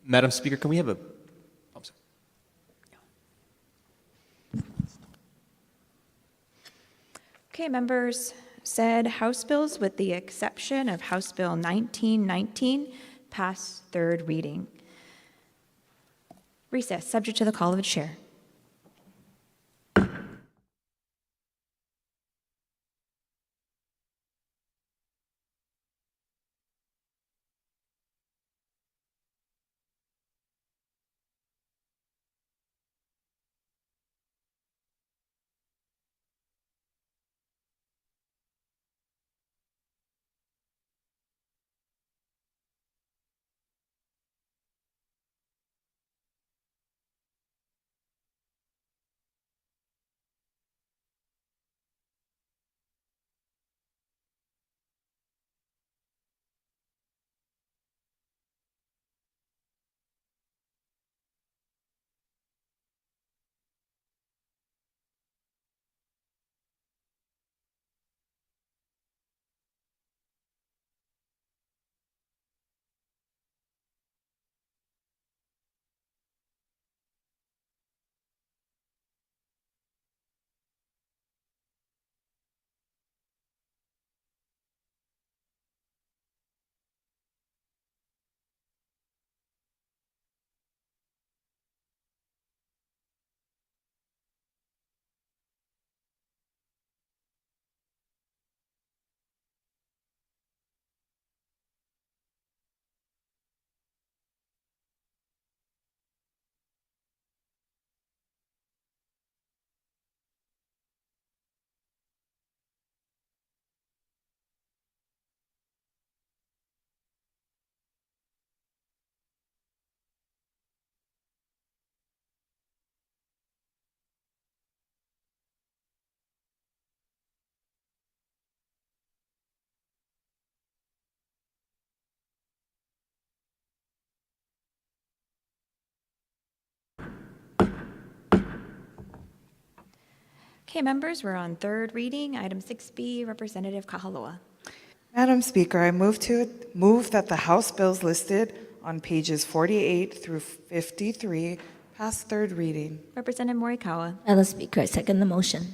Madam Speaker, can we have a... I'm sorry. Okay, members, said House bills, with the exception of House Bill 1919, pass third reading. Recess, subject to the call of the chair. Okay, members, we're on third reading. Item 6B, Representative Kahaloa. Madam Speaker, I move that the House bills listed on pages 48 through 53 pass third reading. Representative Morikawa. Madam Speaker, I second the motion.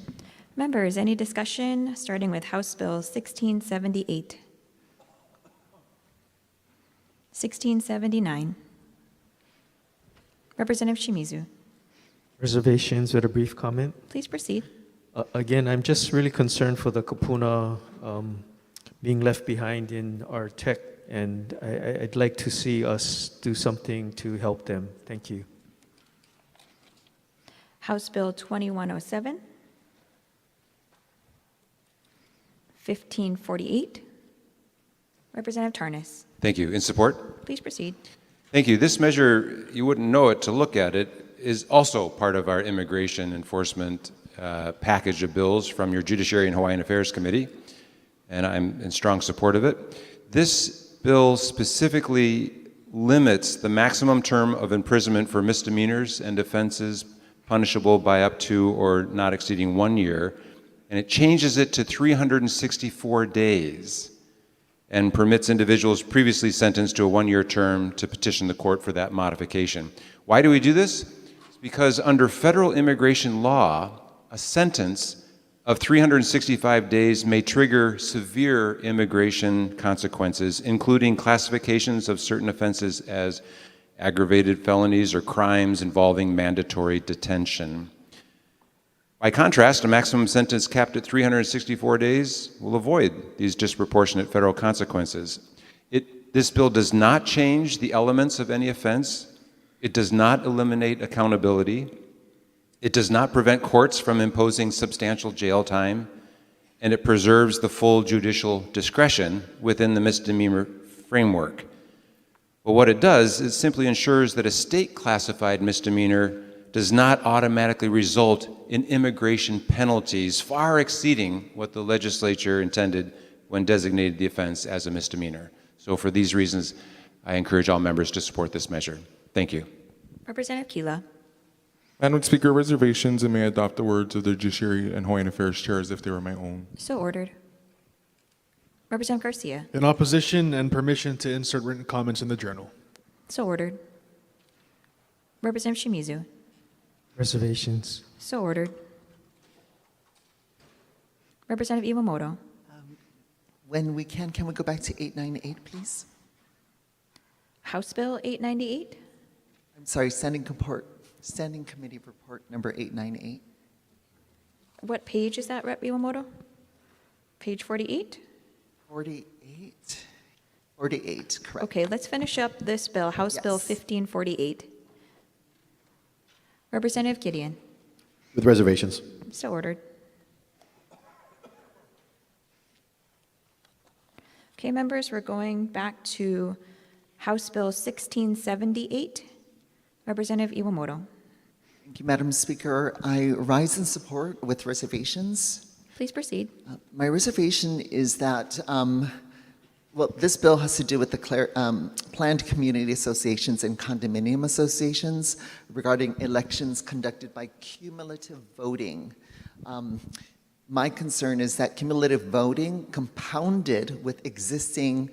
Members, any discussion, starting with House Bill 1678, 1679. Representative Shimizu, Reservations with a brief comment. please proceed. Again, I'm just really concerned for the Kupuna being left behind in our tech, and I'd like to see us do something to help them. Thank you. House Bill 2107, 1548. Representative Tarnas, Thank you. In support? please proceed. Thank you. This measure, you wouldn't know it to look at it, is also part of our immigration enforcement package of bills from your Judiciary and Hawaiian Affairs Committee, and I'm in strong support of it. This bill specifically limits the maximum term of imprisonment for misdemeanors and offenses punishable by up to or not exceeding 1 year, and it changes it to 364 days and permits individuals previously sentenced to a 1-year term to petition the court for that modification. Why do we do this? It's because under federal immigration law, a sentence of 365 days may trigger severe immigration consequences, including classifications of certain offenses as aggravated felonies or crimes involving mandatory detention. By contrast, a maximum sentence capped at 364 days will avoid these disproportionate federal consequences. This bill does not change the elements of any offense. It does not eliminate accountability. It does not prevent courts from imposing substantial jail time, and it preserves the full judicial discretion within the misdemeanor framework. But what it does is simply ensures that a state-classified misdemeanor does not automatically result in immigration penalties far exceeding what the legislature intended when designated the offense as a misdemeanor. So for these reasons, I encourage all members to support this measure. Thank you. Representative Kila. Madam Speaker, reservations, and may I adopt the words of the Judiciary and Hawaiian Affairs Chair as if they were my own. So ordered. Representative Garcia. In opposition and permission to insert written comments in the journal. So ordered. Representative Shimizu. Reservations. So ordered. Representative Iwamoto. When we can we go back to 898, please? House Bill 898. I'm sorry, Standing Committee Report number 898. What page is that, Rep. Iwamoto? Page 48? 48, correct. Okay, let's finish up this bill, House Bill 1548. Representative Gideon. With reservations. So ordered. Okay, members, we're going back to House Bill 1678. Representative Iwamoto. Thank you, Madam Speaker. I rise in support with reservations. Please proceed. My reservation is that, well, this bill has to do with the planned community associations and condominium associations regarding elections conducted by cumulative voting. My concern is that cumulative voting compounded with existing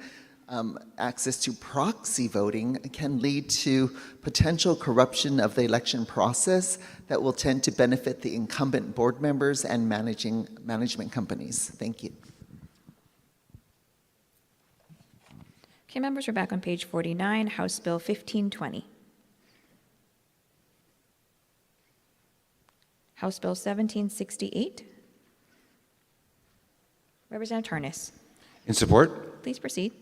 access to proxy voting can lead to potential corruption of the election process that will tend to benefit the incumbent board members and management companies. Thank you. Okay, members, we're back on page 49, House Bill 1520. House Bill 1768. Representative Tarnas. In support? Please proceed.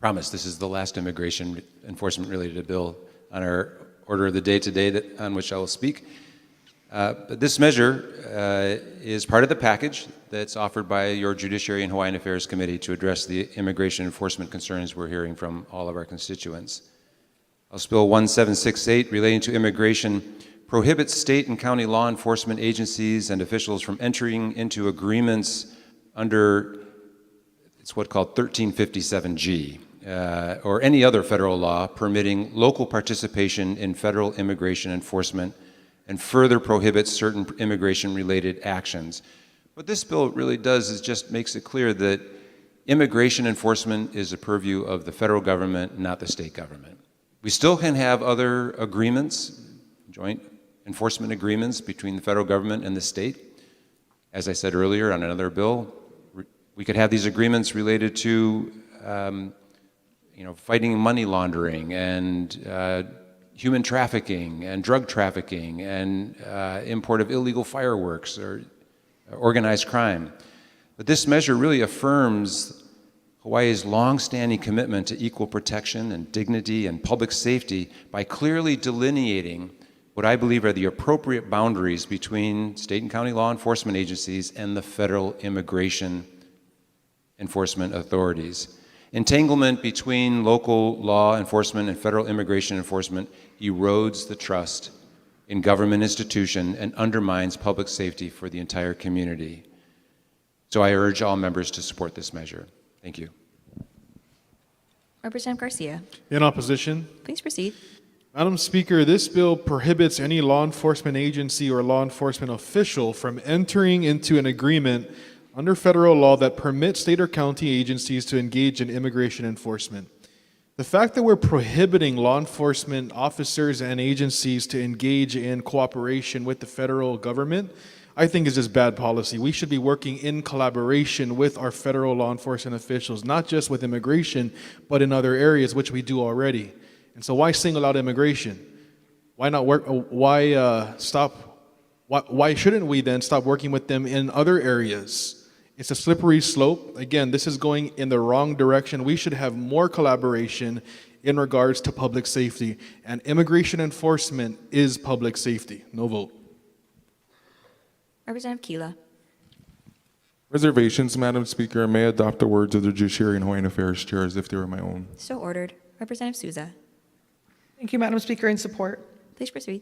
Promise, this is the last immigration enforcement related bill on our order of the day today on which I will speak. But this measure is part of the package that's offered by your Judiciary and Hawaiian Affairs Committee to address the immigration enforcement concerns we're hearing from all of our constituents. House Bill 1768 relating to immigration prohibits state and county law enforcement agencies and officials from entering into agreements under it's what's called 1357G, or any other federal law permitting local participation in federal immigration enforcement and further prohibits certain immigration-related actions. What this bill really does is just makes it clear that immigration enforcement is a purview of the federal government, not the state government. We still can have other agreements, joint enforcement agreements between the federal government and the state. As I said earlier on another bill, we could have these agreements related to fighting money laundering and human trafficking and drug trafficking and import of illegal fireworks or organized crime. But this measure really affirms Hawaii's long-standing commitment to equal protection and dignity and public safety by clearly delineating what I believe are the appropriate boundaries between state and county law enforcement agencies and the federal immigration enforcement authorities. Entanglement between local law enforcement and federal immigration enforcement erodes the trust in government institution and undermines public safety for the entire community. So I urge all members to support this measure. Thank you. Representative Garcia. In opposition. Please proceed. Madam Speaker, this bill prohibits any law enforcement agency or law enforcement official from entering into an agreement under federal law that permits state or county agencies to engage in immigration enforcement. The fact that we're prohibiting law enforcement officers and agencies to engage in cooperation with the federal government, I think is just bad policy. We should be working in collaboration with our federal law enforcement officials, not just with immigration, but in other areas, which we do already. And so why single out immigration? Why not work, why shouldn't we then stop working with them in other areas? It's a slippery slope. Again, this is going in the wrong direction. We should have more collaboration in regards to public safety. And immigration enforcement is public safety. No vote. Representative Keela. Reservations, Madam Speaker. May I adopt the words of the Judiciary and Hawaiian Affairs Chair as if they were my own. So ordered. Representative Souza. Thank you, Madam Speaker. In support, Please proceed.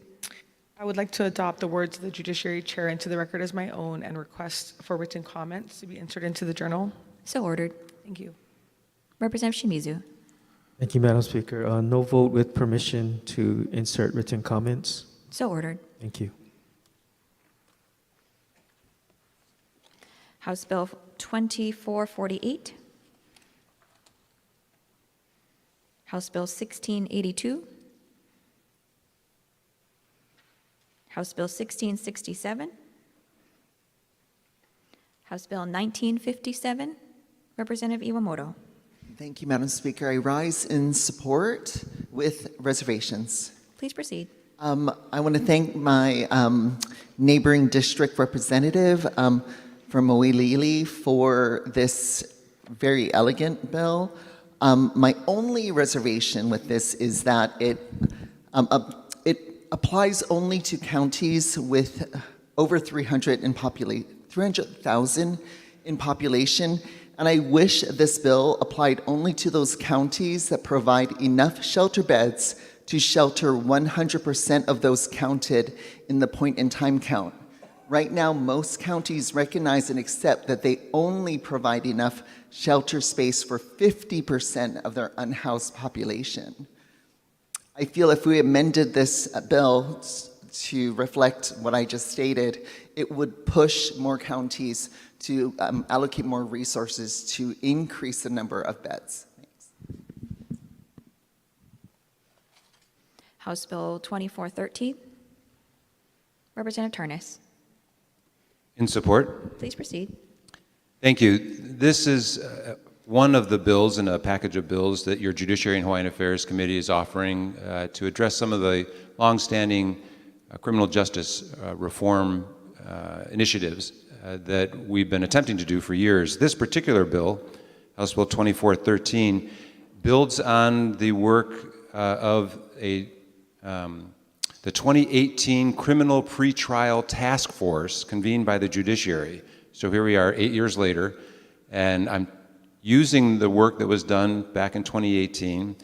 I would like to adopt the words of the Judiciary Chair into the record as my own and request for written comments to be entered into the journal. So ordered. Thank you. Representative Shimizu. Thank you, Madam Speaker. No vote with permission to insert written comments. So ordered. Thank you. House Bill 2448. House Bill 1682. House Bill 1667. House Bill 1957. Representative Iwamoto. Thank you, Madam Speaker. I rise in support with reservations. Please proceed. I want to thank my neighboring district representative from Moilili for this very elegant bill. My only reservation with this is that it applies only to counties with over 300,000 in population, and I wish this bill applied only to those counties that provide enough shelter beds to shelter 100% of those counted in the point-in-time count. Right now, most counties recognize and accept that they only provide enough shelter space for 50% of their unhoused population. I feel if we amended this bill to reflect what I just stated, it would push more counties to allocate more resources to increase the number of beds. Thanks. House Bill 2413. Representative Turnus. In support. Please proceed. Thank you. This is one of the bills in a package of bills that your Judiciary and Hawaiian Affairs Committee is offering to address some of the longstanding criminal justice reform initiatives that we've been attempting to do for years. This particular bill, House Bill 2413, builds on the work of the 2018 Criminal Pretrial Task Force convened by the Judiciary. So here we are 8 years later, and I'm using the work that was done back in 2018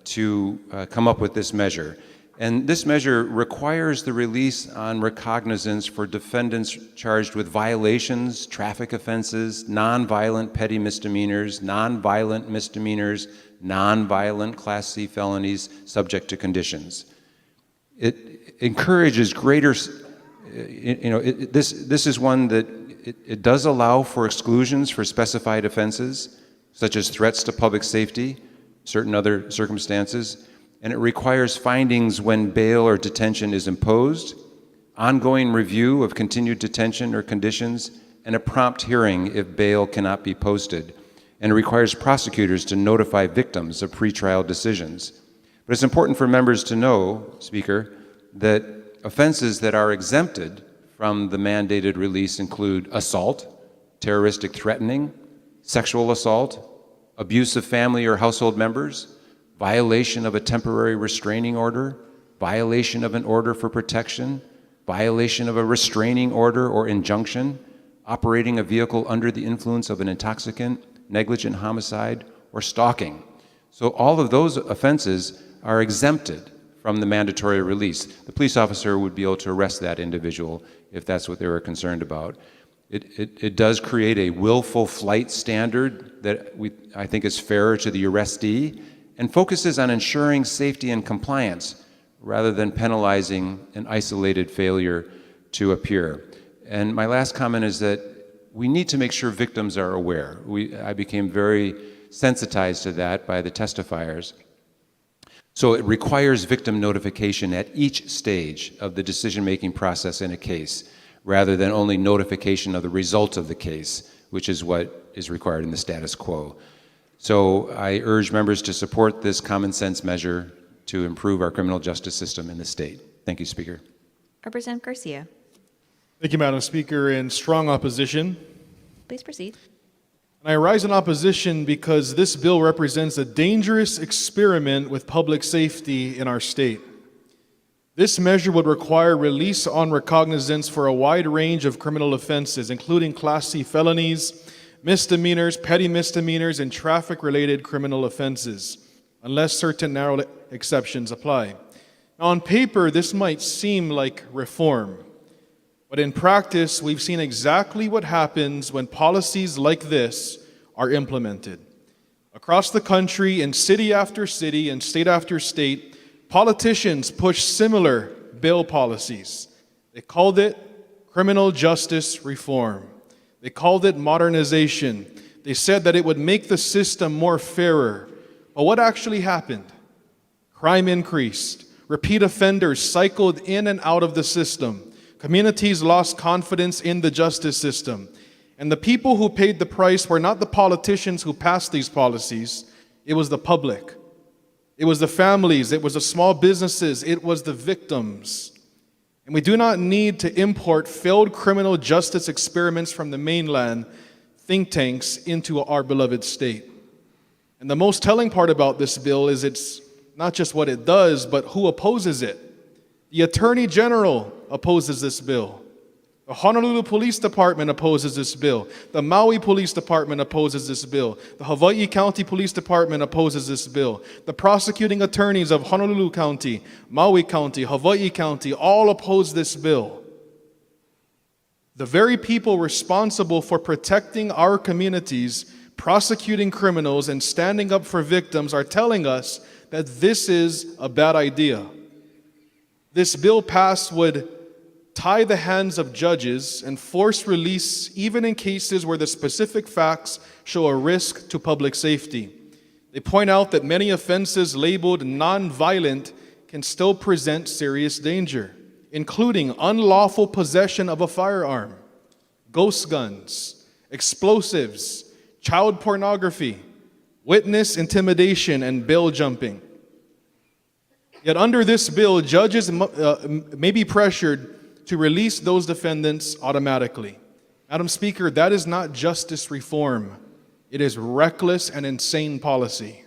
to come up with this measure. And this measure requires the release on recognizance for defendants charged with violations, traffic offenses, nonviolent petty misdemeanors, nonviolent misdemeanors, nonviolent Class C felonies subject to conditions. encourages greater, this is one that it does allow for exclusions for specified offenses, such as threats to public safety, certain other circumstances, and it requires findings when bail or detention is imposed, ongoing review of continued detention or conditions, and a prompt hearing if bail cannot be posted. And it requires prosecutors to notify victims of pretrial decisions. But it's important for members to know, Speaker, that offenses that are exempted from the mandated release include assault, terroristic threatening, sexual assault, abuse of family or household members, violation of a temporary restraining order, violation of an order for protection, violation of a restraining order or injunction, operating a vehicle under the influence of an intoxicant, negligent homicide, or stalking. So all of those offenses are exempted from the mandatory release. The police officer would be able to arrest that individual if that's what they were concerned about. It does create a willful flight standard that I think is fairer to the arrestee and focuses on ensuring safety and compliance rather than penalizing an isolated failure to appear. And my last comment is that we need to make sure victims are aware. I became very sensitized to that by the testifiers. So it requires victim notification at each stage of the decision-making process in a case, rather than only notification of the result of the case, which is what is required in the status quo. So I urge members to support this common sense measure to improve our criminal justice system in the state. Thank you, Speaker. Representative Garcia. Thank you, Madam Speaker. In strong opposition. Please proceed. And I rise in opposition because this bill represents a dangerous experiment with public safety in our state. This measure would require release on recognizance for a wide range of criminal offenses, including Class C felonies, misdemeanors, petty misdemeanors, and traffic-related criminal offenses, unless certain narrow exceptions apply. Now, on paper, this might seem like reform, but in practice, we've seen exactly what happens when policies like this are implemented. Across the country, in city after city and state after state, politicians push similar bail policies. They called it criminal justice reform. They called it modernization. They said that it would make the system more fairer. But what actually happened? Crime increased. Repeat offenders cycled in and out of the system. Communities lost confidence in the justice system. And the people who paid the price were not the politicians who passed these policies. It was the public. It was the families, it was the small businesses, it was the victims. And we do not need to import failed criminal justice experiments from the mainland think tanks into our beloved state. And the most telling part about this bill is it's not just what it does, but who opposes it. The Attorney General opposes this bill. The Honolulu Police Department opposes this bill. The Maui Police Department opposes this bill. The Hawaii County Police Department opposes this bill. The prosecuting attorneys of Honolulu County, Maui County, Hawaii County all oppose this bill. The very people responsible for protecting our communities, prosecuting criminals, and standing up for victims are telling us that this is a bad idea. This bill passed would tie the hands of judges and force release even in cases where the specific facts show a risk to public safety. They point out that many offenses labeled non-violent can still present serious danger, including unlawful possession of a firearm, ghost guns, explosives, child pornography, witness intimidation, and bail jumping. Yet under this bill, judges may be pressured to release those defendants automatically. Madam Speaker, that is not justice reform. It is reckless and insane policy.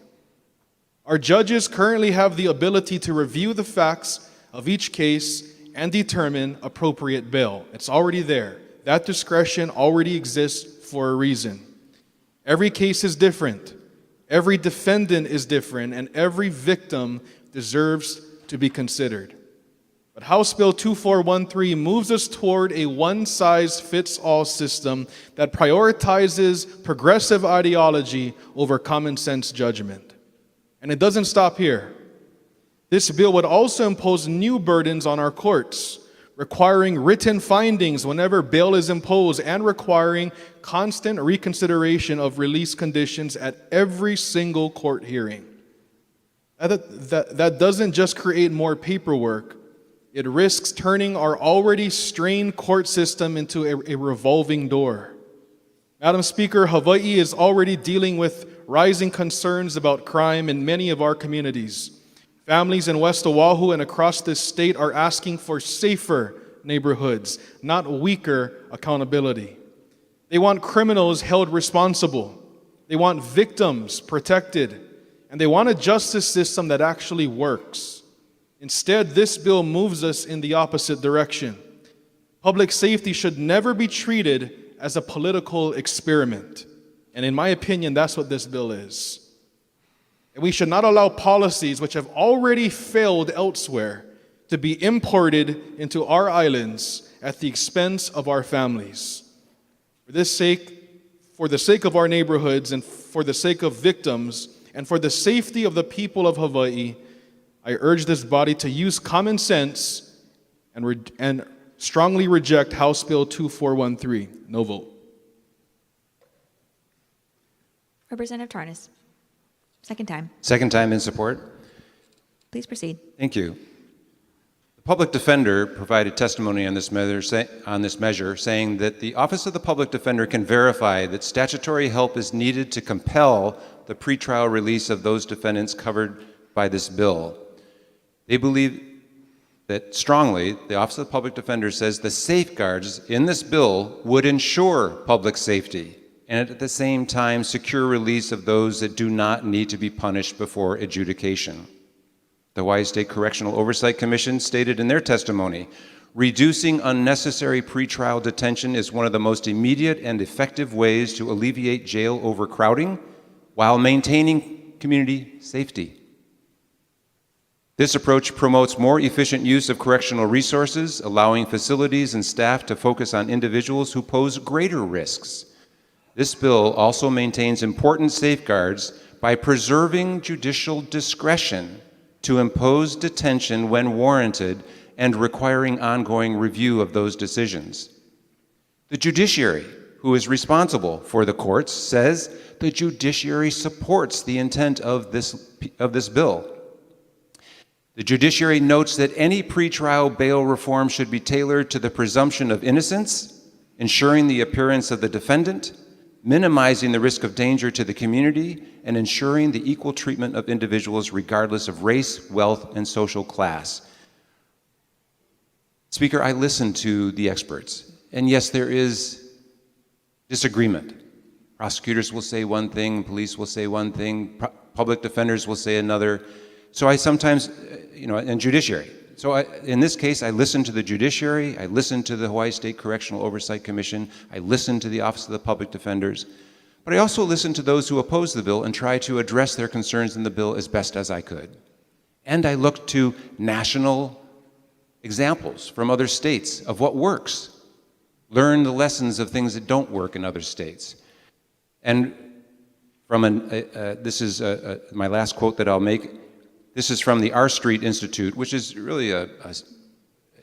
Our judges currently have the ability to review the facts of each case and determine appropriate bail. It's already there. That discretion already exists for a reason. Every case is different. Every defendant is different, and every victim deserves to be considered. But House Bill 2413 moves us toward a one-size-fits-all system that prioritizes progressive ideology over common sense judgment. And it doesn't stop here. This bill would also impose new burdens on our courts, requiring written findings whenever bail is imposed and requiring constant reconsideration of release conditions at every single court hearing. That doesn't just create more paperwork, it risks turning our already strained court system into a revolving door. Madam Speaker, Hawaii is already dealing with rising concerns about crime in many of our communities. Families in West Oahu and across this state are asking for safer neighborhoods, not weaker accountability. They want criminals held responsible. They want victims protected. And they want a justice system that actually works. Instead, this bill moves us in the opposite direction. Public safety should never be treated as a political experiment. And in my opinion, that's what this bill is. And we should not allow policies which have already failed elsewhere to be imported into our islands at the expense of our families. For the sake of our neighborhoods and for the sake of victims and for the safety of the people of Hawaii, I urge this body to use common sense and strongly reject House Bill 2413. No vote. Representative Tarnas. Second time. Second time in support. Please proceed. Thank you. The public defender provided testimony on this measure, saying that the Office of the Public Defender can verify that statutory help is needed to compel the pretrial release of those defendants covered by this bill. They believe that strongly, the Office of the Public Defender says the safeguards in this bill would ensure public safety and at the same time secure release of those that do not need to be punished before adjudication. The Hawaii State Correctional Oversight Commission stated in their testimony, reducing unnecessary pretrial detention is one of the most immediate and effective ways to alleviate jail overcrowding while maintaining community safety. This approach promotes more efficient use of correctional resources, allowing facilities and staff to focus on individuals who pose greater risks. This bill also maintains important safeguards by preserving judicial discretion to impose detention when warranted and requiring ongoing review of those decisions. The judiciary, who is responsible for the courts, says the judiciary supports the intent of this bill. The judiciary notes that any pretrial bail reform should be tailored to the presumption of innocence, ensuring the appearance of the defendant, minimizing the risk of danger to the community, and ensuring the equal treatment of individuals regardless of race, wealth, and social class. Speaker, I listen to the experts, and yes, there is disagreement. Prosecutors will say one thing, police will say one thing, public defenders will say another. So I sometimes, and judiciary. So in this case, I listen to the judiciary, I listen to the Hawaii State Correctional Oversight Commission, I listen to the Office of the Public Defenders, but I also listen to those who oppose the bill and try to address their concerns in the bill as best as I could. And I look to national examples from other states of what works, learn the lessons of things that don't work in other states. And from this is my last quote that I'll make. This is from the R Street Institute, which is really a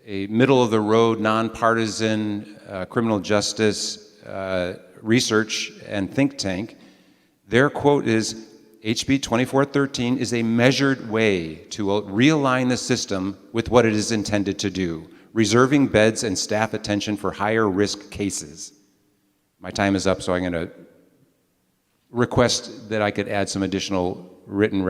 middle-of-the-road, nonpartisan criminal justice research and think tank. Their quote is, HB 2413 is a measured way to realign the system with what it is intended to do, reserving beds and staff attention for higher risk cases. My time is up, so I'm going to request that I could add some additional written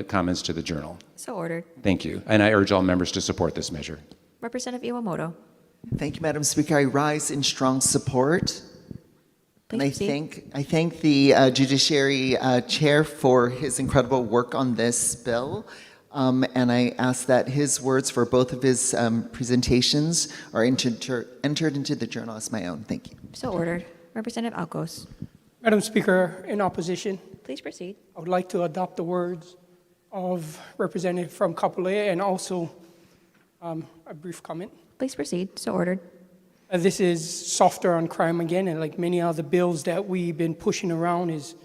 comments to the journal. So ordered. Thank you. And I urge all members to support this measure. Representative Iwamoto. Thank you, Madam Speaker. I rise in strong support. Please And I thank the Judiciary Chair for his incredible work on this bill. And I ask that his words for both of his presentations are entered into the journal as my own. Thank you. So ordered. Representative Alcos. Madam Speaker, in opposition, please proceed. I would like to adopt the words of Representative from Kapolei and also a brief comment. Please proceed. So ordered. This is softer on crime again, and like many other bills that we've been pushing around is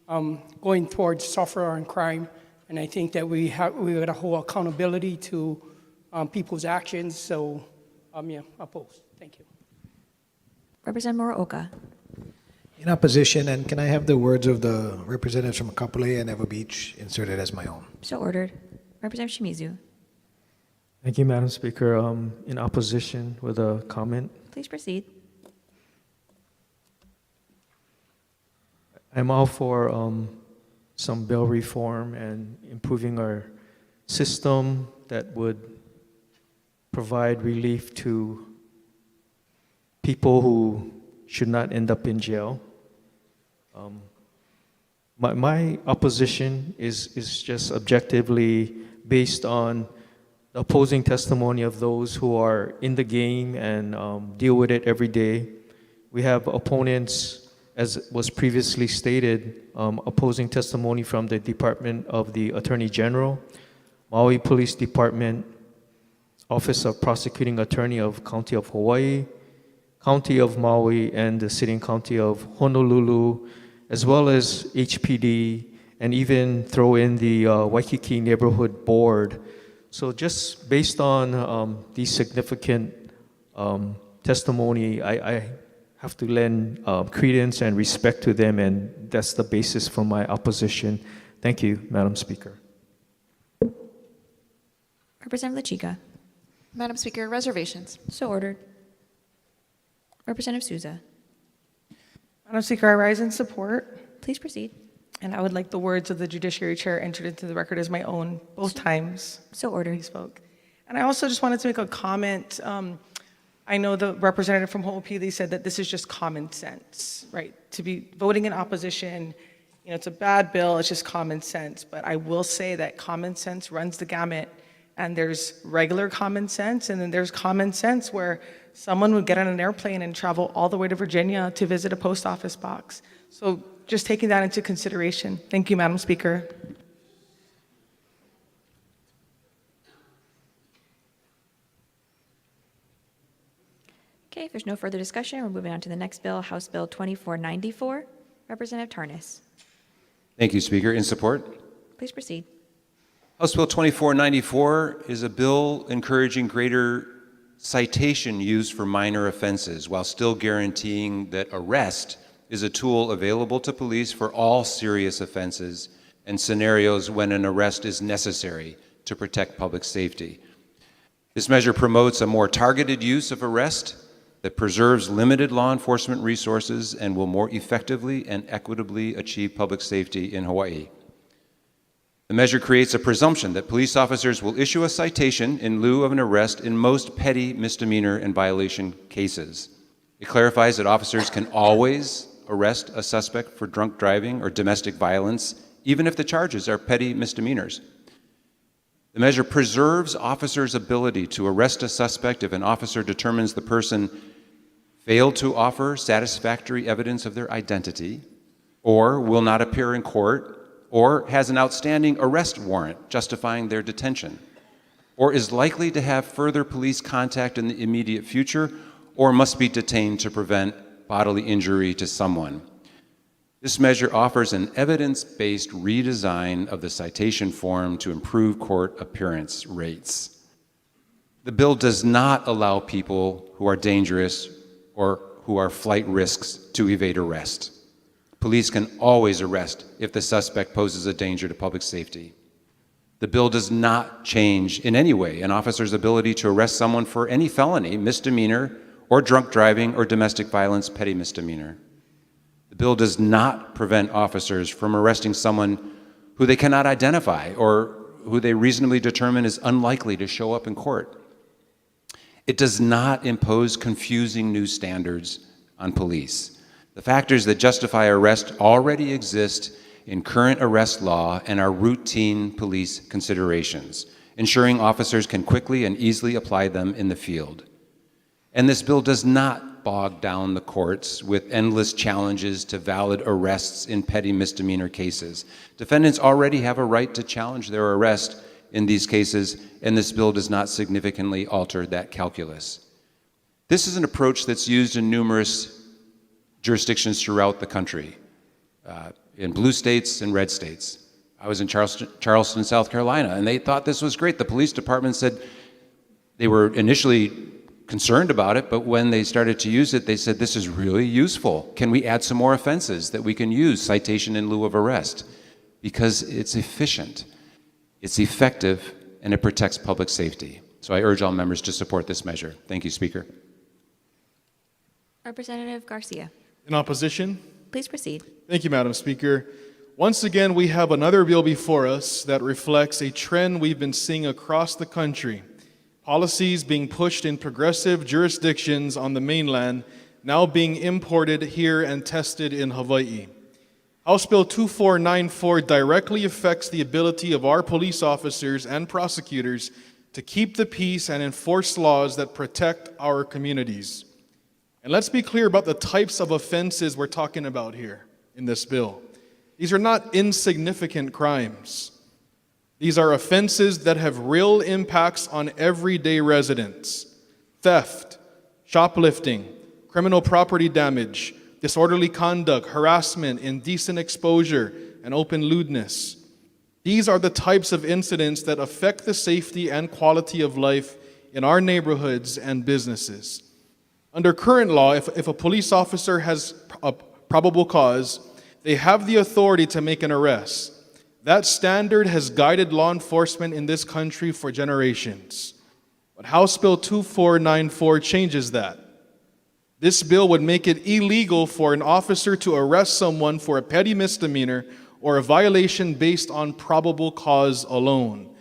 going towards softer on crime. And I think that we got to hold accountability to people's actions. So, yeah, opposed. Thank you. Representative Muraoka. In opposition, and can I have the words of the representatives from Kapolei and Ewa Beach inserted as my own? So ordered. Representative Shimizu. Thank you, Madam Speaker. In opposition with a comment. Please proceed. I'm all for some bill reform and improving our system that would provide relief to people who should not end up in jail. My opposition is just objectively based on the opposing testimony of those who are in the game and deal with it every day. We have opponents, as was previously stated, opposing testimony from the Department of the Attorney General, Maui Police Department, Office of Prosecuting Attorney of County of Hawaii, County of Maui, and the City and County of Honolulu, as well as HPD, and even throw in the Waikiki Neighborhood Board. So just based on these significant testimony, I have to lend credence and respect to them, and that's the basis for my opposition. Thank you, Madam Speaker. Representative Lachika. Madam Speaker, reservations. So ordered. Representative Souza. Madam Speaker, I rise in support. Please proceed. And I would like the words of the Judiciary Chair entered into the record as my own, both times. So ordered. He spoke. And I also just wanted to make a comment. I know the representative from Ho'opili said that this is just common sense, right? To be voting in opposition, you know, it's a bad bill, it's just common sense. But I will say that common sense runs the gamut, and there's regular common sense, and then there's common sense where someone would get on an airplane and travel all the way to Virginia to visit a post office box. So just taking that into consideration. Thank you, Madam Speaker. Okay, if there's no further discussion, we're moving on to the next bill, House Bill 2494. Representative Tarnas. Thank you, Speaker. In support? Please proceed. House Bill 2494 is a bill encouraging greater citation use for minor offenses while still guaranteeing that arrest is a tool available to police for all serious offenses and scenarios when an arrest is necessary to protect public safety. This measure promotes a more targeted use of arrest that preserves limited law enforcement resources and will more effectively and equitably achieve public safety in Hawaii. The measure creates a presumption that police officers will issue a citation in lieu of an arrest in most petty misdemeanor and violation cases. It clarifies that officers can always arrest a suspect for drunk driving or domestic violence, even if the charges are petty misdemeanors. The measure preserves officers' ability to arrest a suspect if an officer determines the person failed to offer satisfactory evidence of their identity, or will not appear in court, or has an outstanding arrest warrant justifying their detention, or is likely to have further police contact in the immediate future, or must be detained to prevent bodily injury to someone. This measure offers an evidence-based redesign of the citation form to improve court appearance rates. The bill does not allow people who are dangerous or who are flight risks to evade arrest. Police can always arrest if the suspect poses a danger to public safety. The bill does not change in any way an officer's ability to arrest someone for any felony, misdemeanor, or drunk driving or domestic violence petty misdemeanor. The bill does not prevent officers from arresting someone who they cannot identify or who they reasonably determine is unlikely to show up in court. It does not impose confusing new standards on police. The factors that justify arrest already exist in current arrest law and are routine police considerations, ensuring officers can quickly and easily apply them in the field. And this bill does not bog down the courts with endless challenges to valid arrests in petty misdemeanor cases. Defendants already have a right to challenge their arrest in these cases, and this bill does not significantly alter that calculus. This is an approach that's used in numerous jurisdictions throughout the country, in blue states and red states. I was in Charleston, South Carolina, and they thought this was great. The police department said they were initially concerned about it, but when they started to use it, they said, this is really useful. Can we add some more offenses that we can use, citation in lieu of arrest? Because it's efficient, it's effective, and it protects public safety. So I urge all members to support this measure. Thank you, Speaker. Representative Garcia. In opposition? Please proceed. Thank you, Madam Speaker. Once again, we have another bill before us that reflects a trend we've been seeing across the country. Policies being pushed in progressive jurisdictions on the mainland, now being imported here and tested in Hawaii. House Bill 2494 directly affects the ability of our police officers and prosecutors to keep the peace and enforce laws that protect our communities. And let's be clear about the types of offenses we're talking about here in this bill. These are not insignificant crimes. These are offenses that have real impacts on everyday residents: theft, shoplifting, criminal property damage, disorderly conduct, harassment, indecent exposure, and open lewdness. These are the types of incidents that affect the safety and quality of life in our neighborhoods and businesses. Under current law, if a police officer has a probable cause, they have the authority to make an arrest. That standard has guided law enforcement in this country for generations. But House Bill 2494 changes that. This bill would make it illegal for an officer to arrest someone for a petty misdemeanor or a violation based on probable cause alone.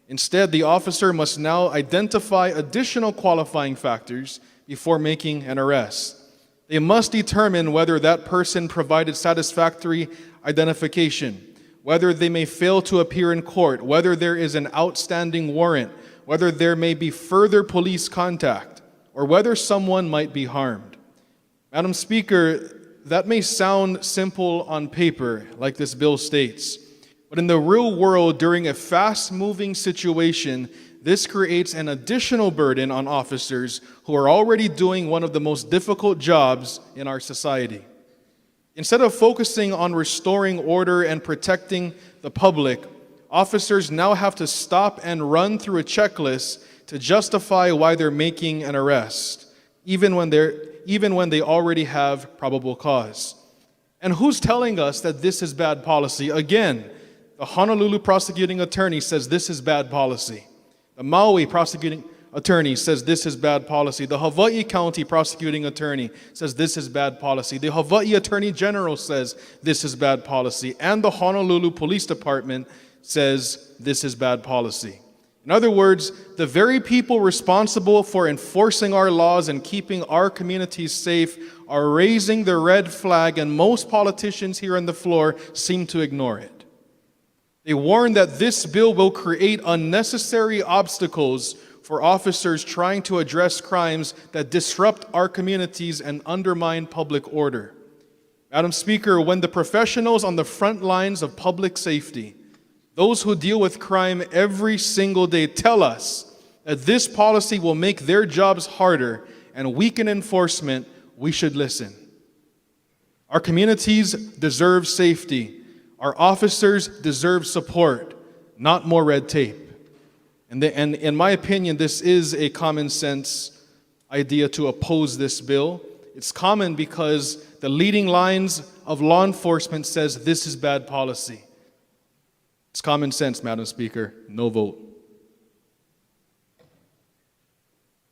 Instead, the officer must now identify additional qualifying factors before making an arrest. They must determine whether that person provided satisfactory identification, whether they may fail to appear in court, whether there is an outstanding warrant, whether there may be further police contact, or whether someone might be harmed. Madam Speaker, that may sound simple on paper, like this bill states, but in the real world, during a fast-moving situation, this creates an additional burden on officers who are already doing one of the most difficult jobs in our society. Instead of focusing on restoring order and protecting the public, officers now have to stop and run through a checklist to justify why they're making an arrest, even when they already have probable cause. And who's telling us that this is bad policy? Again, the Honolulu prosecuting attorney says this is bad policy. The Maui prosecuting attorney says this is bad policy. The Hawaii County prosecuting attorney says this is bad policy. The Hawaii Attorney General says this is bad policy. And the Honolulu Police Department says this is bad policy. In other words, the very people responsible for enforcing our laws and keeping our communities safe are raising the red flag, and most politicians here on the floor seem to ignore it. They warn that this bill will create unnecessary obstacles for officers trying to address crimes that disrupt our communities and undermine public order. Madam Speaker, when the professionals on the front lines of public safety, those who deal with crime every single day, tell us that this policy will make their jobs harder and weaken enforcement, we should listen. Our communities deserve safety. Our officers deserve support, not more red tape. And in my opinion, this is a common sense idea to oppose this bill. It's common because the leading lines of law enforcement says this is bad policy. It's common sense, Madam Speaker. No vote.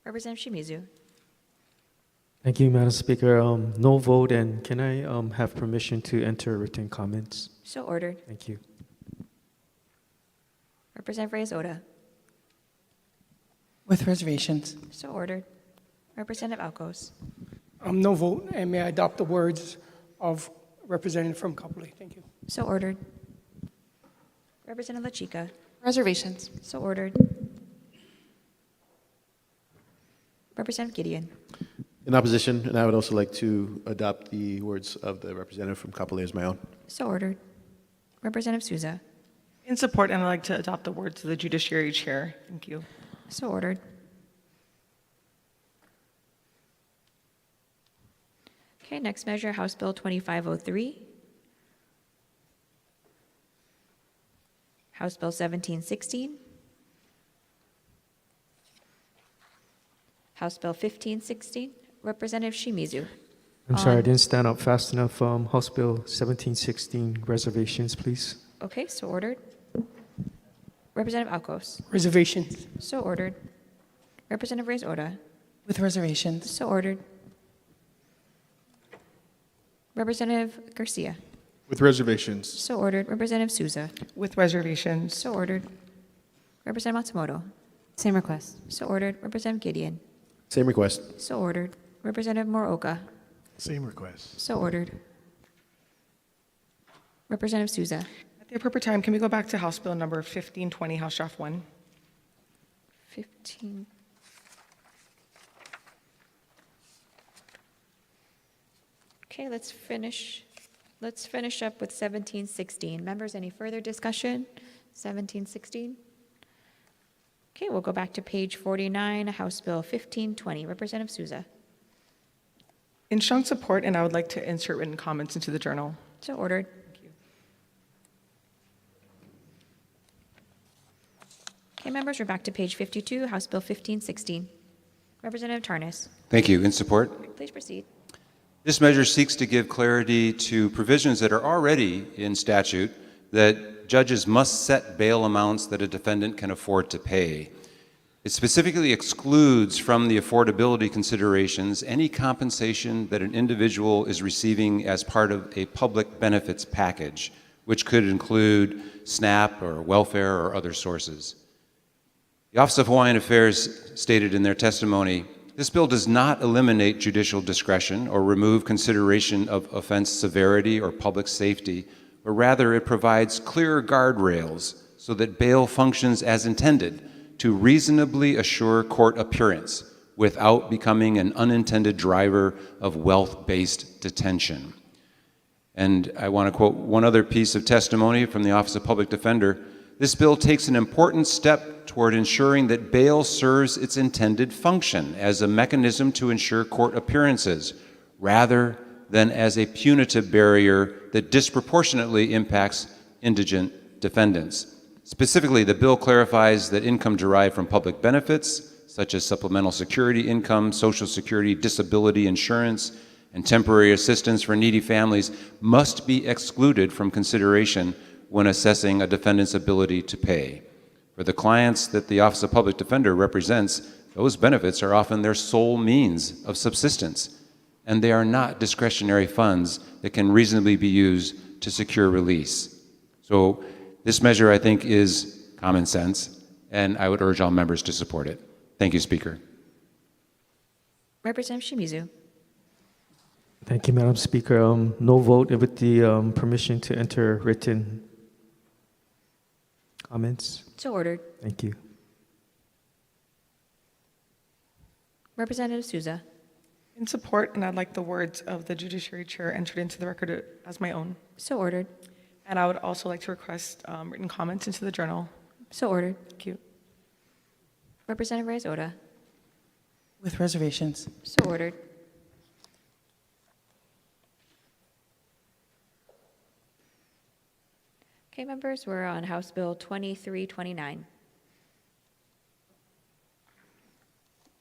Representative Shimizu. Thank you, Madam Speaker. No vote, and can I have permission to enter written comments? So ordered. Thank you. Representative Reyes-Oda. With reservations. So ordered. Representative Alcos. No vote, and may I adopt the words of Representative from Kapolei. Thank you. So ordered. Representative La Chica. Reservations. So ordered. Representative Gideon. In opposition, and I would also like to adopt the words of the representative from Kapolei as my own. So ordered. Representative Souza. In support, and I'd like to adopt the words of the Judiciary Chair. Thank you. So ordered. Okay, next measure, House Bill 2503. House Bill 1716. House Bill 1516. Representative Shimizu. I'm sorry, I didn't stand up fast enough. House Bill 1716, reservations, please. Okay, so ordered. Representative Alcos. Reservations. So ordered. Representative Reyes Oda. With reservations. So ordered. Representative Garcia. With reservations. So ordered. Representative Souza. With reservations. So ordered. Representative Matsumoto. Same request. So ordered. Representative Gideon. Same request. So ordered. Representative Moroka. Same request. So ordered. Representative Souza. At the appropriate time, can we go back to House Bill number 1520, House Draft 1? 15. Okay, let's finish up with 1716. Members, any further discussion? 1716? Okay, we'll go back to page 49, House Bill 1520. Representative Souza. In strong support, and I would like to insert written comments into the journal. So ordered. Okay, members, we're back to page 52, House Bill 1516. Representative Tarnas. Thank you. In support. Please proceed. This measure seeks to give clarity to provisions that are already in statute that judges must set bail amounts that a defendant can afford to pay. It specifically excludes from the affordability considerations any compensation that an individual is receiving as part of a public benefits package, which could include SNAP or welfare or other sources. The Office of Hawaiian Affairs stated in their testimony, this bill does not eliminate judicial discretion or remove consideration of offense severity or public safety, but rather it provides clear guardrails so that bail functions as intended to reasonably assure court appearance without becoming an unintended driver of wealth-based detention. And I want to quote one other piece of testimony from the Office of Public Defender. This bill takes an important step toward ensuring that bail serves its intended function as a mechanism to ensure court appearances, rather than as a punitive barrier that disproportionately impacts indigent defendants. Specifically, the bill clarifies that income derived from public benefits, such as supplemental security income, Social Security, disability insurance, and temporary assistance for needy families, must be excluded from consideration when assessing a defendant's ability to pay. For the clients that the Office of Public Defender represents, those benefits are often their sole means of subsistence, and they are not discretionary funds that can reasonably be used to secure release. So this measure, I think, is common sense, and I would urge all members to support it. Thank you, Speaker. Representative Shimizu. Thank you, Madam Speaker. No vote with the permission to enter written comments. So ordered. Thank you. Representative Souza. In support, and I'd like the words of the Judiciary Chair entered into the record as my own. So ordered. And I would also like to request written comments into the journal. So ordered. Thank you. Representative Reyes Oda. With reservations. So ordered. Okay, members, we're on House Bill 2329.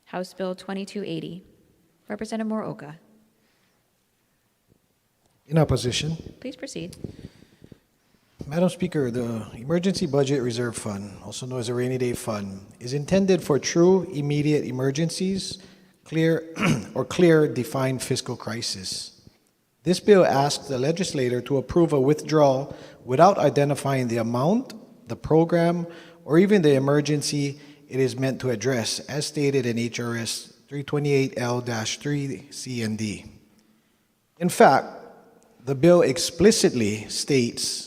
House Bill 2280. Representative Moroka. In opposition. Please proceed. Madam Speaker, the Emergency Budget Reserve Fund, also known as the Rainy Day Fund, is intended for true immediate emergencies, clear defined fiscal crisis. This bill asks the legislator to approve a withdrawal without identifying the amount, the program, or even the emergency it is meant to address, as stated in HRS 328L-3 and D. In fact, the bill explicitly states,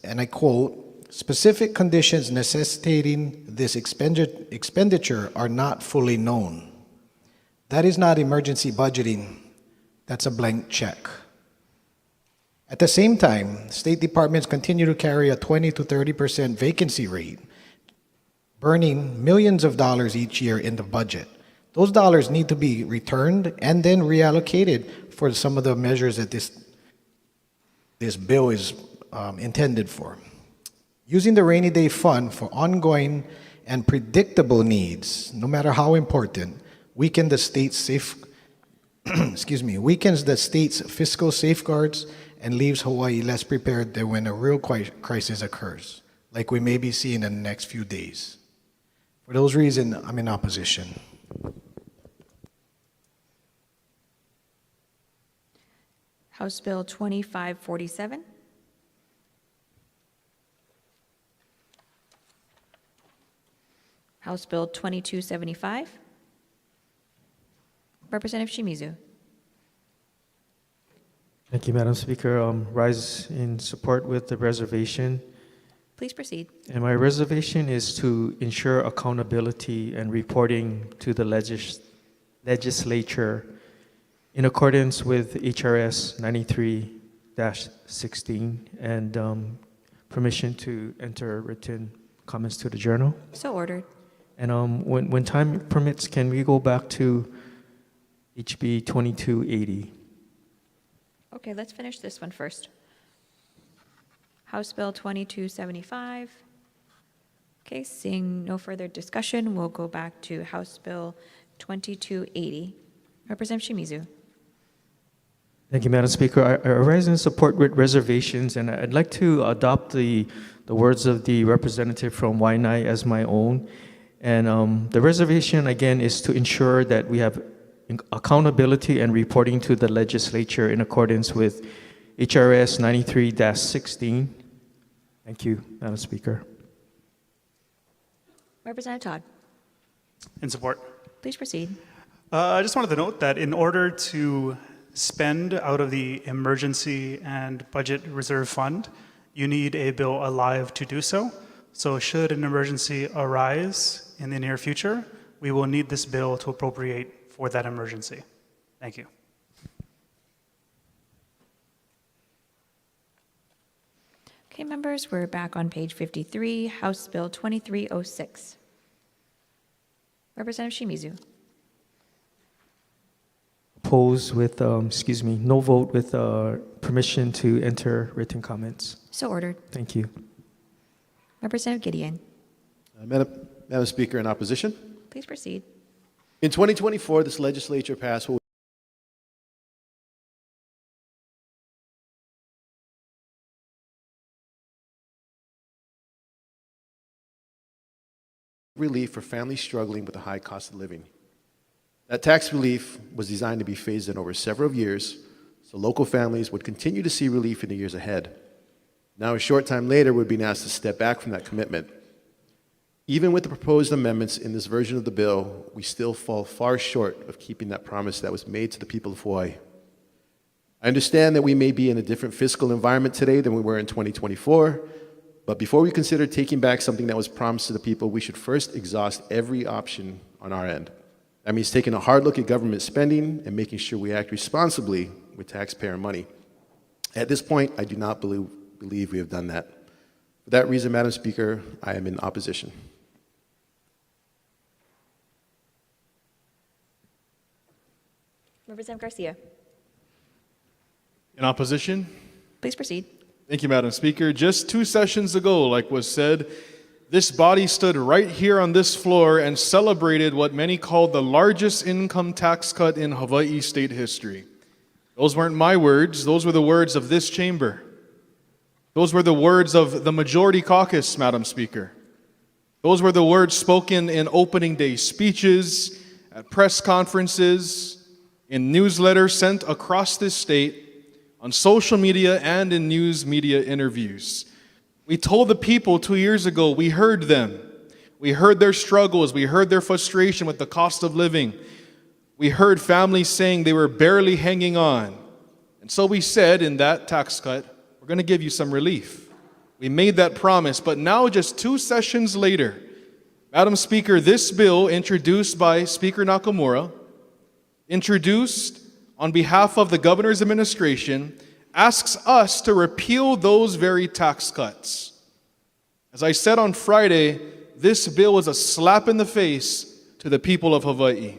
and I quote, specific conditions necessitating this expenditure are not fully known. That is not emergency budgeting. That's a blank check. At the same time, state departments continue to carry a 20 to 30% vacancy rate, burning millions of dollars each year in the budget. Those dollars need to be returned and then reallocated for some of the measures that this bill is intended for. Using the rainy day fund for ongoing and predictable needs, no matter how important, weakens the state's weakens the state's fiscal safeguards and leaves Hawaii less prepared than when a real crisis occurs, like we may be seeing in the next few days. For those reasons, I'm in opposition. House Bill 2547. House Bill 2275. Representative Shimizu. Thank you, Madam Speaker. Rise in support with the reservation. Please proceed. And my reservation is to ensure accountability and reporting to the legislature in accordance with HRS 93-16 and permission to enter written comments to the journal. So ordered. And when time permits, can we go back to HB 2280? Okay, let's finish this one first. House Bill 2275. Okay, seeing no further discussion, we'll go back to House Bill 2280. Representative Shimizu. Thank you, Madam Speaker. I rise in support with reservations, and I'd like to adopt the words of the representative from Waianae as my own. And the reservation, again, is to ensure that we have accountability and reporting to the legislature in accordance with HRS 93-16. Thank you, Madam Speaker. Representative Todd. In support. Please proceed. I just wanted to note that in order to spend out of the emergency and budget reserve fund, you need a bill alive to do so. So should an emergency arise in the near future, we will need this bill to appropriate for that emergency. Thank you. Okay, members, we're back on page 53, House Bill 2306. Representative Shimizu. Oppose with, no vote with permission to enter written comments. So ordered. Thank you. Representative Gideon. Madam Speaker, in opposition. Please proceed. In 2024, this legislature passed what relief for families struggling with a high cost of living. That tax relief was designed to be phased in over several years, so local families would continue to see relief in the years ahead. Now, a short time later, we're being asked to step back from that commitment. Even with the proposed amendments in this version of the bill, we still fall far short of keeping that promise that was made to the people of Hawaii. I understand that we may be in a different fiscal environment today than we were in 2024, but before we consider taking back something that was promised to the people, we should first exhaust every option on our end. That means taking a hard look at government spending and making sure we act responsibly with taxpayer money. At this point, I do not believe we have done that. For that reason, Madam Speaker, I am in opposition. Representative Garcia. In opposition? Please proceed. Thank you, Madam Speaker. Just 2 sessions ago, like was said, this body stood right here on this floor and celebrated what many called the largest income tax cut in Hawaii state history. Those weren't my words. Those were the words of this chamber. Those were the words of the majority caucus, Madam Speaker. Those were the words spoken in opening day speeches, at press conferences, in newsletters sent across this state, on social media and in news media interviews. We told the people 2 years ago, we heard them. We heard their struggles. We heard their frustration with the cost of living. We heard families saying they were barely hanging on. And so we said in that tax cut, we're going to give you some relief. We made that promise, but now just 2 sessions later, Madam Speaker, this bill introduced by Speaker Nakamura, introduced on behalf of the governor's administration, asks us to repeal those very tax cuts. As I said on Friday, this bill is a slap in the face to the people of Hawaii.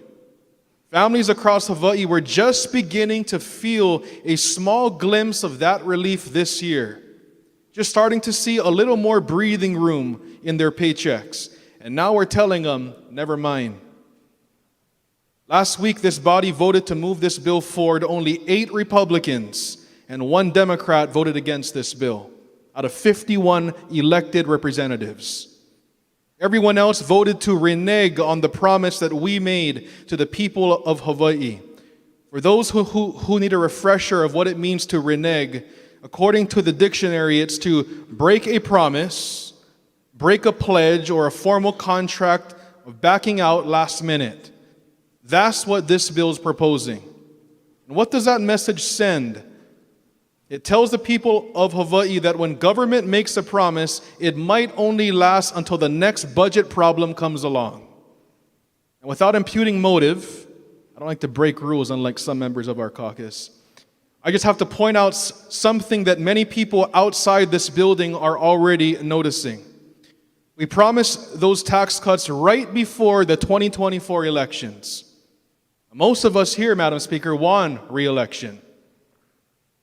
Families across Hawaii were just beginning to feel a small glimpse of that relief this year. just starting to see a little more breathing room in their paychecks. And now we're telling them, never mind. Last week, this body voted to move this bill forward. Only 8 Republicans and 1 Democrat voted against this bill out of 51 elected representatives. Everyone else voted to renege on the promise that we made to the people of Hawaii. For those who need a refresher of what it means to renege, according to the dictionary, it's to break a promise, break a pledge, or a formal contract of backing out last minute. That's what this bill is proposing. And what does that message send? It tells the people of Hawaii that when government makes a promise, it might only last until the next budget problem comes along. And without imputing motive, I don't like to break rules unlike some members of our caucus, I just have to point out something that many people outside this building are already noticing. We promised those tax cuts right before the 2024 elections. Most of us here, Madam Speaker, won re-election.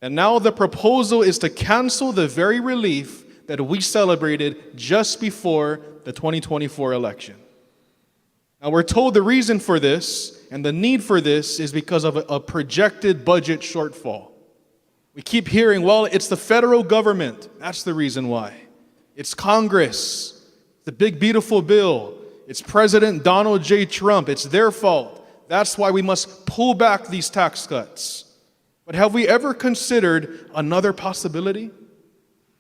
And now the proposal is to cancel the very relief that we celebrated just before the 2024 election. Now we're told the reason for this and the need for this is because of a projected budget shortfall. We keep hearing, well, it's the federal government. That's the reason why. It's Congress, the big beautiful bill. It's President Donald J. Trump. It's their fault. That's why we must pull back these tax cuts. But have we ever considered another possibility?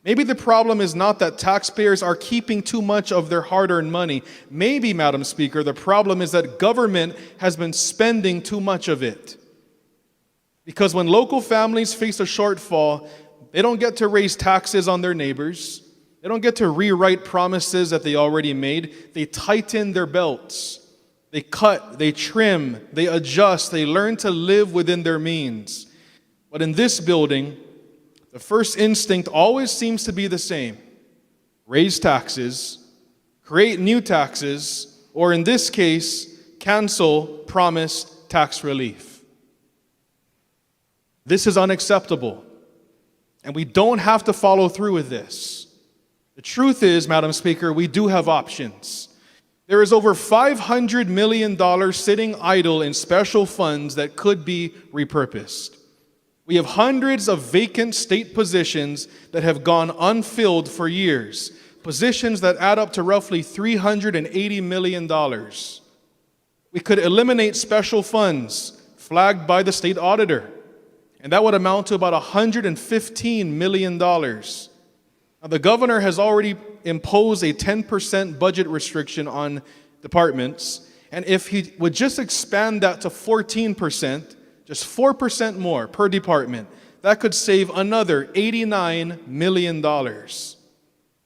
Maybe the problem is not that taxpayers are keeping too much of their hard-earned money. Maybe, Madam Speaker, the problem is that government has been spending too much of it. Because when local families face a shortfall, they don't get to raise taxes on their neighbors. They don't get to rewrite promises that they already made. They tighten their belts. They cut, they trim, they adjust, they learn to live within their means. But in this building, the first instinct always seems to be the same. Raise taxes, create new taxes, or in this case, cancel promised tax relief. This is unacceptable, and we don't have to follow through with this. The truth is, Madam Speaker, we do have options. There is over $500 million sitting idle in special funds that could be repurposed. We have hundreds of vacant state positions that have gone unfilled for years, positions that add up to roughly $380 million. We could eliminate special funds flagged by the state auditor, and that would amount to about $115 million. Now, the governor has already imposed a 10% budget restriction on departments, and if he would just expand that to 14%, just 4% more per department, that could save another $89 million.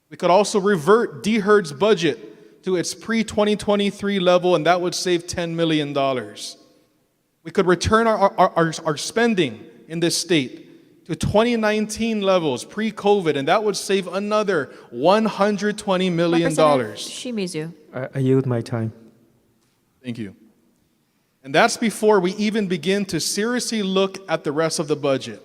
We could also revert DHERD's budget to its pre-2023 level, and that would save $10 million. We could return our spending in this state to 2019 levels pre-COVID, and that would save another $120 million. Representative Shimizu. I yield my time. Thank you. And that's before we even begin to seriously look at the rest of the budget.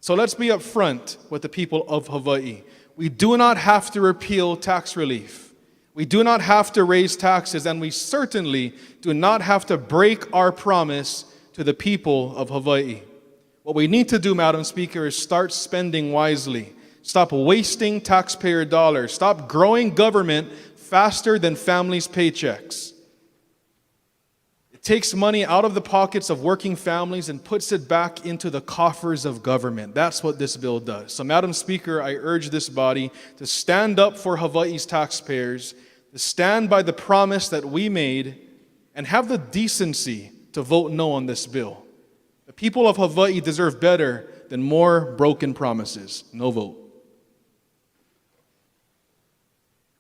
So let's be upfront with the people of Hawaii. We do not have to repeal tax relief. We do not have to raise taxes, and we certainly do not have to break our promise to the people of Hawaii. What we need to do, Madam Speaker, is start spending wisely. Stop wasting taxpayer dollars. Stop growing government faster than families' paychecks. It takes money out of the pockets of working families and puts it back into the coffers of government. That's what this bill does. So, Madam Speaker, I urge this body to stand up for Hawaii's taxpayers, to stand by the promise that we made, and have the decency to vote no on this bill. The people of Hawaii deserve better than more broken promises. No vote.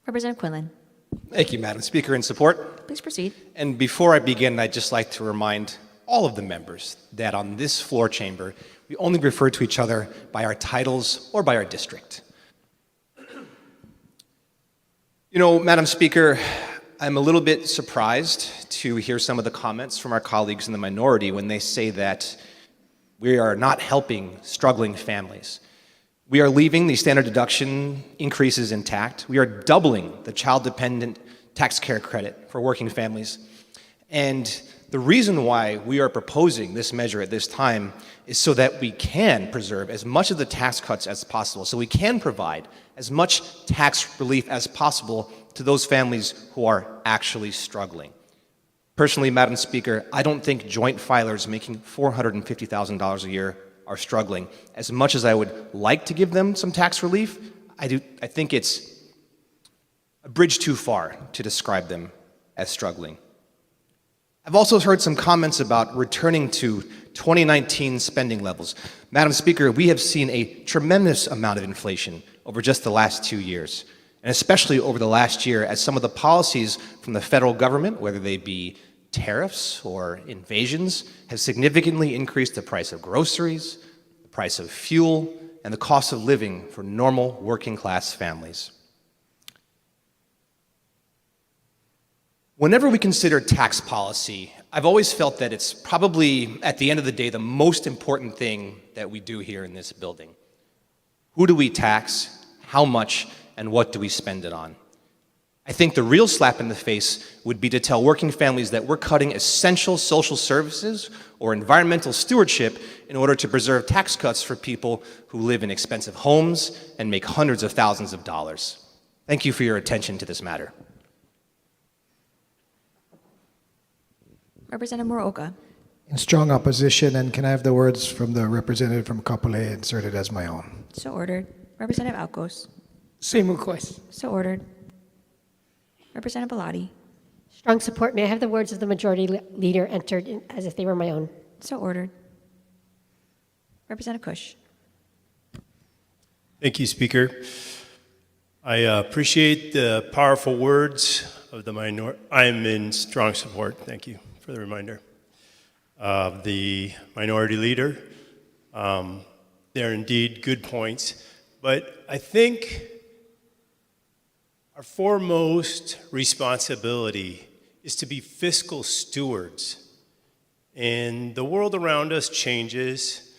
Representative Quinlan. Thank you, Madam Speaker. In support. Please proceed. And before I begin, I'd just like to remind all of the members that on this floor chamber, we only refer to each other by our titles or by our district. You know, Madam Speaker, I'm a little bit surprised to hear some of the comments from our colleagues in the minority when they say that we are not helping struggling families. We are leaving the standard deduction increases intact. We are doubling the child-dependent tax care credit for working families. And the reason why we are proposing this measure at this time is so that we can preserve as much of the tax cuts as possible, so we can provide as much tax relief as possible to those families who are actually struggling. Personally, Madam Speaker, I don't think joint filers making $450,000 a year are struggling. As much as I would like to give them some tax relief, I think it's a bridge too far to describe them as struggling. I've also heard some comments about returning to 2019 spending levels. Madam Speaker, we have seen a tremendous amount of inflation over just the last 2 years, and especially over the last year as some of the policies from the federal government, whether they be tariffs or invasions, have significantly increased the price of groceries, the price of fuel, and the cost of living for normal working class families. Whenever we consider tax policy, I've always felt that it's probably, at the end of the day, the most important thing that we do here in this building. Who do we tax? How much? And what do we spend it on? I think the real slap in the face would be to tell working families that we're cutting essential social services or environmental stewardship in order to preserve tax cuts for people who live in expensive homes and make hundreds of thousands of dollars. Thank you for your attention to this matter. Representative Moroka. In strong opposition, and can I have the words from the representative from Kapolei inserted as my own? So ordered. Representative Alcos. Same request. So ordered. Representative Bellotti. Strong support. May I have the words of the majority leader entered as if they were my own? So ordered. Representative Kush. Thank you, Speaker. I appreciate the powerful words of the minority. I'm in strong support. Thank you for the reminder of the minority leader. They're indeed good points, but I think our foremost responsibility is to be fiscal stewards. And the world around us changes.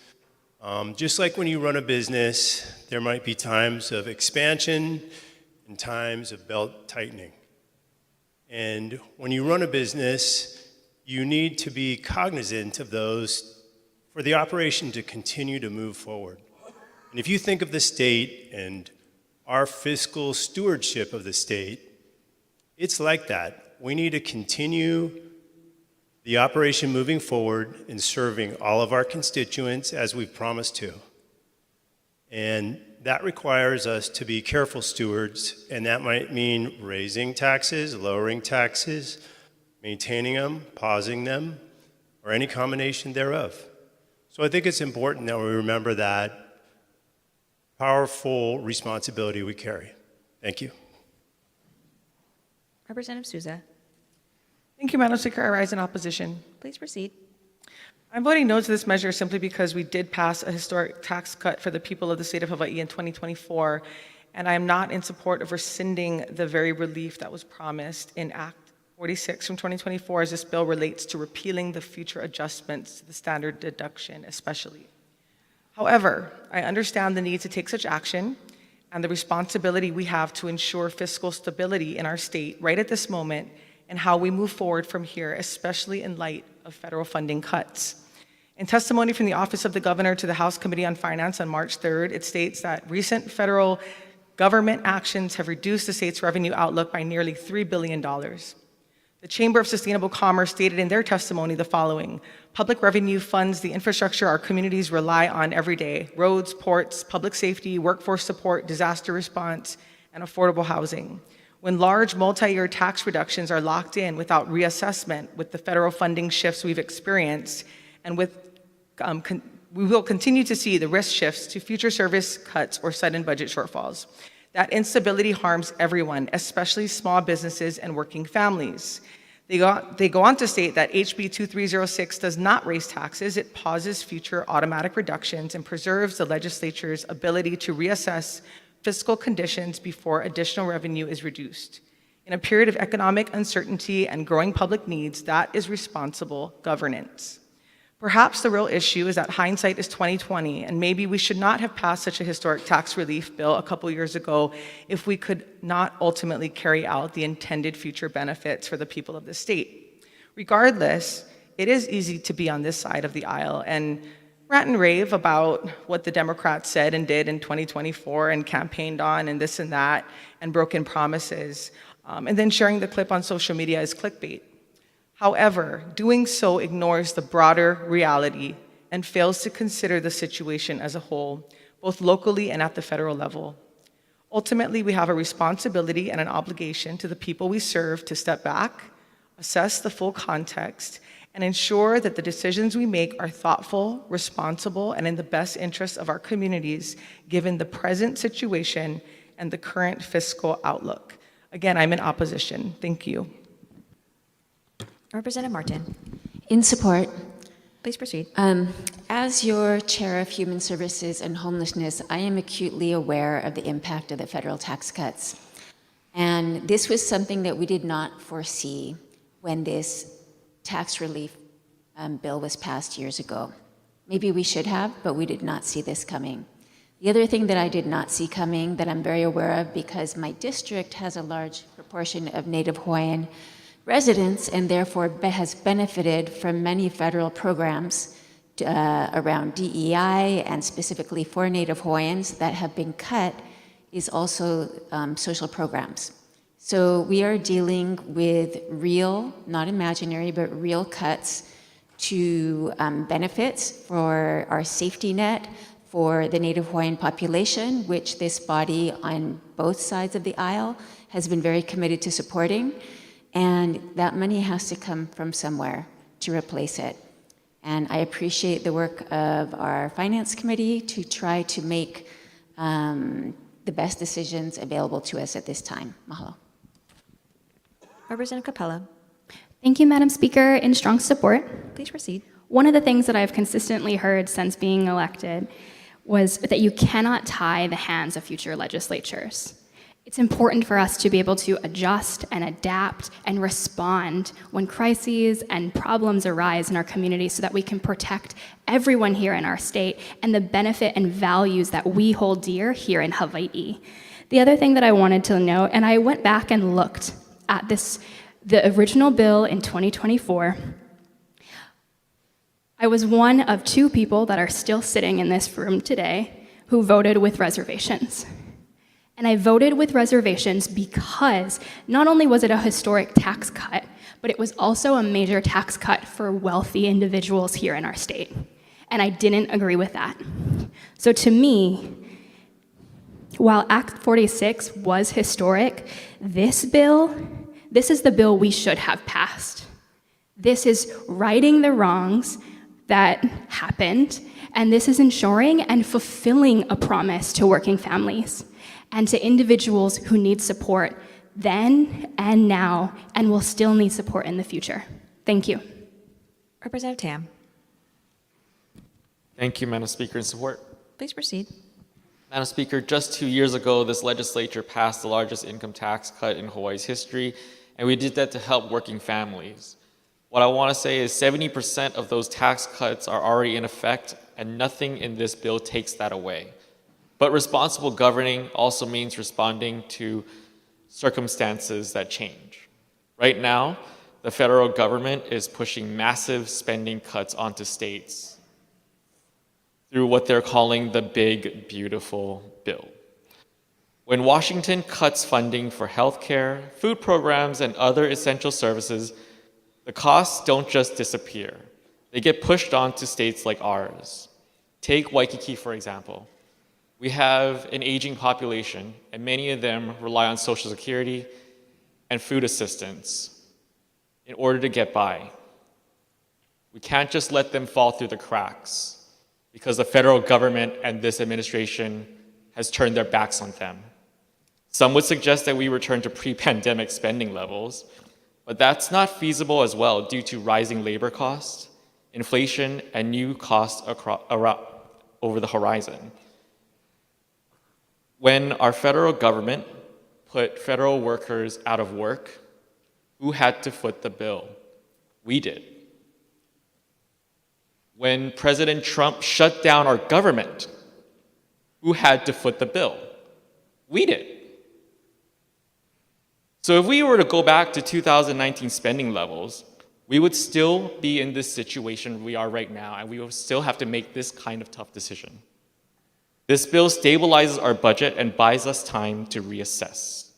Just like when you run a business, there might be times of expansion and times of belt tightening. And when you run a business, you need to be cognizant of those for the operation to continue to move forward. And if you think of the state and our fiscal stewardship of the state, it's like that. We need to continue the operation moving forward and serving all of our constituents as we've promised to. And that requires us to be careful stewards, and that might mean raising taxes, lowering taxes, maintaining them, pausing them, or any combination thereof. So I think it's important that we remember that powerful responsibility we carry. Thank you. Representative Souza. Thank you, Madam Speaker. I rise in opposition. Please proceed. I'm voting no to this measure simply because we did pass a historic tax cut for the people of the state of Hawaii in 2024, and I am not in support of rescinding the very relief that was promised in Act 46 from 2024 as this bill relates to repealing the future adjustments to the standard deduction especially. However, I understand the need to take such action and the responsibility we have to ensure fiscal stability in our state right at this moment and how we move forward from here, especially in light of federal funding cuts. In testimony from the Office of the Governor to the House Committee on Finance on March 3rd, it states that recent federal government actions have reduced the state's revenue outlook by nearly $3 billion. The Chamber of Sustainable Commerce stated in their testimony the following: public revenue funds the infrastructure our communities rely on every day: roads, ports, public safety, workforce support, disaster response, and affordable housing. When large multi-year tax reductions are locked in without reassessment with the federal funding shifts we've experienced, and we will continue to see the risk shifts to future service cuts or sudden budget shortfalls. That instability harms everyone, especially small businesses and working families. They go on to state that HB 2306 does not raise taxes, it pauses future automatic reductions and preserves the legislature's ability to reassess fiscal conditions before additional revenue is reduced. In a period of economic uncertainty and growing public needs, that is responsible governance. Perhaps the real issue is that hindsight is 2020, and maybe we should not have passed such a historic tax relief bill a couple years ago if we could not ultimately carry out the intended future benefits for the people of the state. Regardless, it is easy to be on this side of the aisle and rant and rave about what the Democrats said and did in 2024 and campaigned on and this and that and broken promises, and then sharing the clip on social media is clickbait. However, doing so ignores the broader reality and fails to consider the situation as a whole, both locally and at the federal level. Ultimately, we have a responsibility and an obligation to the people we serve to step back, assess the full context, and ensure that the decisions we make are thoughtful, responsible, and in the best interest of our communities, given the present situation and the current fiscal outlook. Again, I'm in opposition. Thank you. Representative Martin. In support. Please proceed. As your Chair of Human Services and Homelessness, I am acutely aware of the impact of the federal tax cuts. And this was something that we did not foresee when this tax relief bill was passed years ago. Maybe we should have, but we did not see this coming. The other thing that I did not see coming that I'm very aware of, because my district has a large proportion of Native Hawaiian residents and therefore has benefited from many federal programs around DEI and specifically for Native Hawaiians that have been cut, is also social programs. So we are dealing with real, not imaginary, but real cuts to benefits for our safety net for the Native Hawaiian population, which this body on both sides of the aisle has been very committed to supporting. And that money has to come from somewhere to replace it. And I appreciate the work of our Finance Committee to try to make the best decisions available to us at this time. Mahalo. Representative Capella. Thank you, Madam Speaker. In strong support. Please proceed. One of the things that I've consistently heard since being elected was that you cannot tie the hands of future legislatures. It's important for us to be able to adjust and adapt and respond when crises and problems arise in our community so that we can protect everyone here in our state and the benefit and values that we hold dear here in Hawaii. The other thing that I wanted to note, and I went back and looked at the original bill in 2024, I was one of two people that are still sitting in this room today who voted with reservations. And I voted with reservations because not only was it a historic tax cut, but it was also a major tax cut for wealthy individuals here in our state. And I didn't agree with that. So to me, while Act 46 was historic, this is the bill we should have passed. This is righting the wrongs that happened, and this is ensuring and fulfilling a promise to working families and to individuals who need support then and now and will still need support in the future. Thank you. Representative Tam. Thank you, Madam Speaker. In support. Please proceed. Madam Speaker, just 2 years ago, this legislature passed the largest income tax cut in Hawaii's history, and we did that to help working families. What I want to say is 70% of those tax cuts are already in effect, and nothing in this bill takes that away. But responsible governing also means responding to circumstances that change. Right now, the federal government is pushing massive spending cuts onto states through what they're calling the Big Beautiful Bill. When Washington cuts funding for healthcare, food programs, and other essential services, the costs don't just disappear. They get pushed onto states like ours. Take Waikiki, for example. We have an aging population, and many of them rely on Social Security and food assistance in order to get by. We can't just let them fall through the cracks because the federal government and this administration has turned their backs on them. Some would suggest that we return to pre-pandemic spending levels, but that's not feasible as well due to rising labor costs, inflation, and new costs over the horizon. When our federal government put federal workers out of work, who had to foot the bill? We did. when President Trump shut down our government, who had to foot the bill? We did. So if we were to go back to 2019 spending levels, we would still be in this situation we are right now, and we would still have to make this kind of tough decision. This bill stabilizes our budget and buys us time to reassess.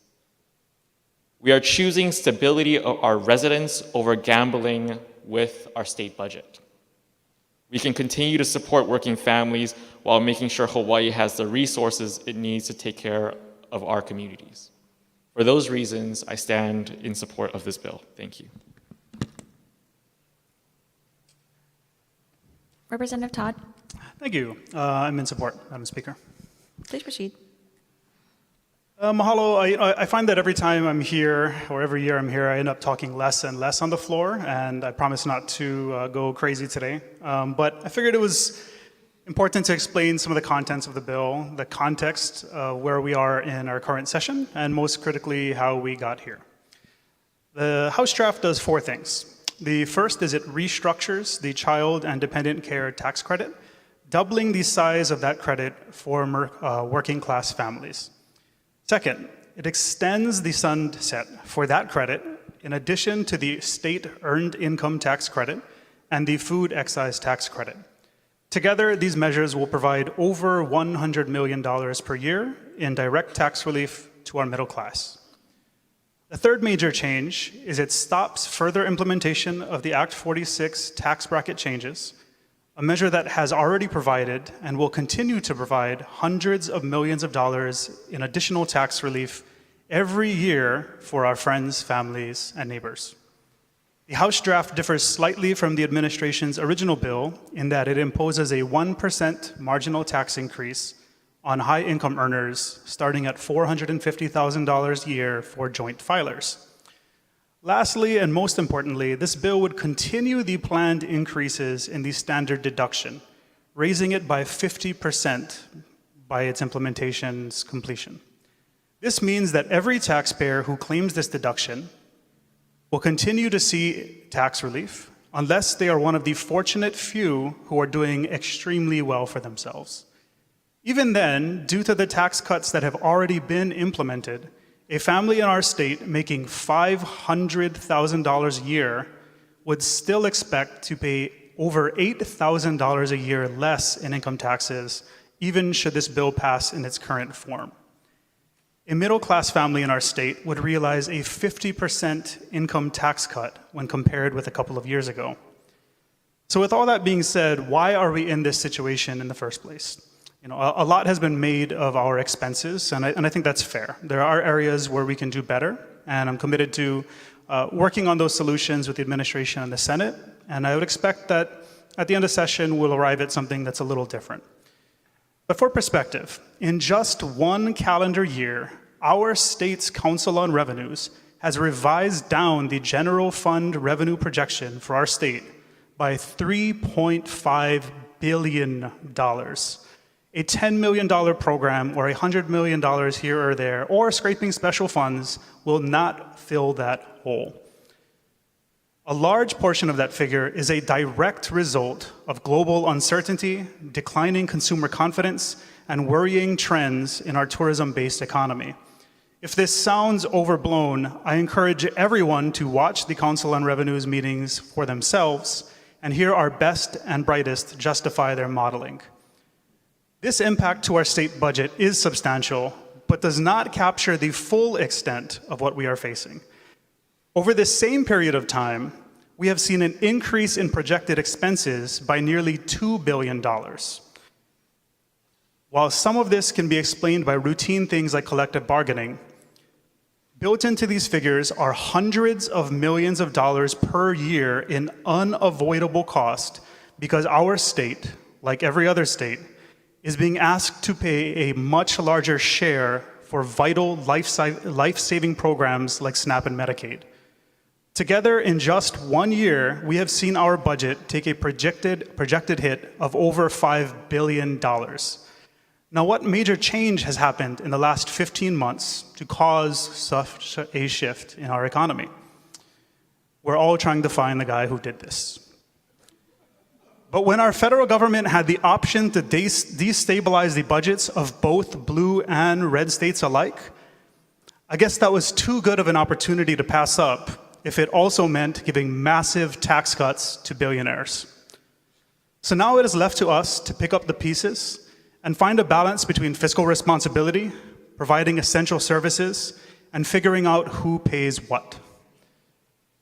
We are choosing stability of our residents over gambling with our state budget. We can continue to support working families while making sure Hawaii has the resources it needs to take care of our communities. For those reasons, I stand in support of this bill. Thank you. Representative Todd, Thank you. I'm in support, Madam Speaker. please proceed. Mahalo. I find that every time I'm here, or every year I'm here, I end up talking less and less on the floor, and I promise not to go crazy today. But I figured it was important to explain some of the contents of the bill, the context where we are in our current session, and most critically, how we got here. The House draft does 4 things. The first is it restructures the child and dependent care tax credit, doubling the size of that credit for working class families. Second, it extends the sunset for that credit in addition to the state earned income tax credit and the food excise tax credit. Together, these measures will provide over $100 million per year in direct tax relief to our middle class. The third major change is it stops further implementation of the Act 46 tax bracket changes, a measure that has already provided and will continue to provide hundreds of millions of dollars in additional tax relief every year for our friends, families, and neighbors. The House draft differs slightly from the administration's original bill in that it imposes a 1% marginal tax increase on high-income earners starting at $450,000 a year for joint filers. Lastly, and most importantly, this bill would continue the planned increases in the standard deduction, raising it by 50% by its implementation's completion. This means that every taxpayer who claims this deduction will continue to see tax relief unless they are one of the fortunate few who are doing extremely well for themselves. Even then, due to the tax cuts that have already been implemented, a family in our state making $500,000 a year would still expect to pay over $8,000 a year less in income taxes, even should this bill pass in its current form. A middle-class family in our state would realize a 50% income tax cut when compared with a couple of years ago. So with all that being said, why are we in this situation in the first place? A lot has been made of our expenses, and I think that's fair. There are areas where we can do better, and I'm committed to working on those solutions with the administration and the Senate, and I would expect that at the end of session, we'll arrive at something that's a little different. But for perspective, in just 1 calendar year, our state's Council on Revenues has revised down the general fund revenue projection for our state by $3.5 billion. A $10 million program or $100 million here or there, or scraping special funds will not fill that hole. A large portion of that figure is a direct result of global uncertainty, declining consumer confidence, and worrying trends in our tourism-based economy. If this sounds overblown, I encourage everyone to watch the Council on Revenues meetings for themselves and hear our best and brightest justify their modeling. This impact to our state budget is substantial, but does not capture the full extent of what we are facing. Over this same period of time, we have seen an increase in projected expenses by nearly $2 billion. While some of this can be explained by routine things like collective bargaining, built into these figures are hundreds of millions of dollars per year in unavoidable cost because our state, like every other state, is being asked to pay a much larger share for vital life-saving programs like SNAP and Medicaid. Together, in just 1 year, we have seen our budget take a projected hit of over $5 billion. Now, what major change has happened in the last 15 months to cause such a shift in our economy? We're all trying to find the guy who did this. But when our federal government had the option to destabilize the budgets of both blue and red states alike, I guess that was too good of an opportunity to pass up if it also meant giving massive tax cuts to billionaires. So now it is left to us to pick up the pieces and find a balance between fiscal responsibility, providing essential services, and figuring out who pays what.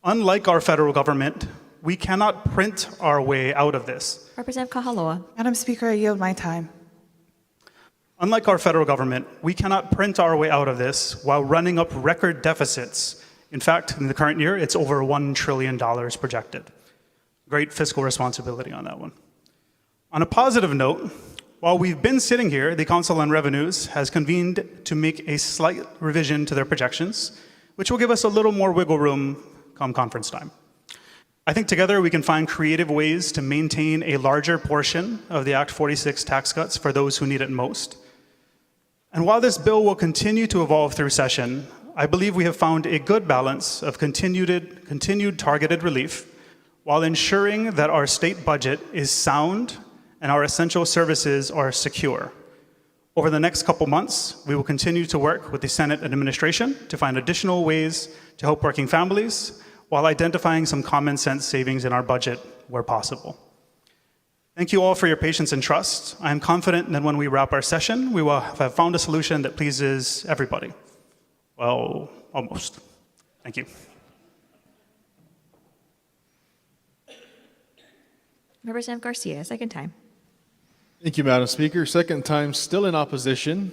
Unlike our federal government, we cannot print our way out of this. Representative Kahaloa. Madam Speaker, I yield my time. Unlike our federal government, we cannot print our way out of this while running up record deficits. In fact, in the current year, it's over $1 trillion projected. Great fiscal responsibility on that one. On a positive note, while we've been sitting here, the Council on Revenues has convened to make a slight revision to their projections, which will give us a little more wiggle room come conference time. I think together we can find creative ways to maintain a larger portion of the Act 46 tax cuts for those who need it most. And while this bill will continue to evolve through session, I believe we have found a good balance of continued targeted relief while ensuring that our state budget is sound and our essential services are secure. Over the next couple months, we will continue to work with the Senate administration to find additional ways to help working families while identifying some common sense savings in our budget where possible. Thank you all for your patience and trust. I am confident that when we wrap our session, we will have found a solution that pleases everybody. Well, almost. Thank you. Representative Garcia, second time. Thank you, Madam Speaker. Second time, still in opposition.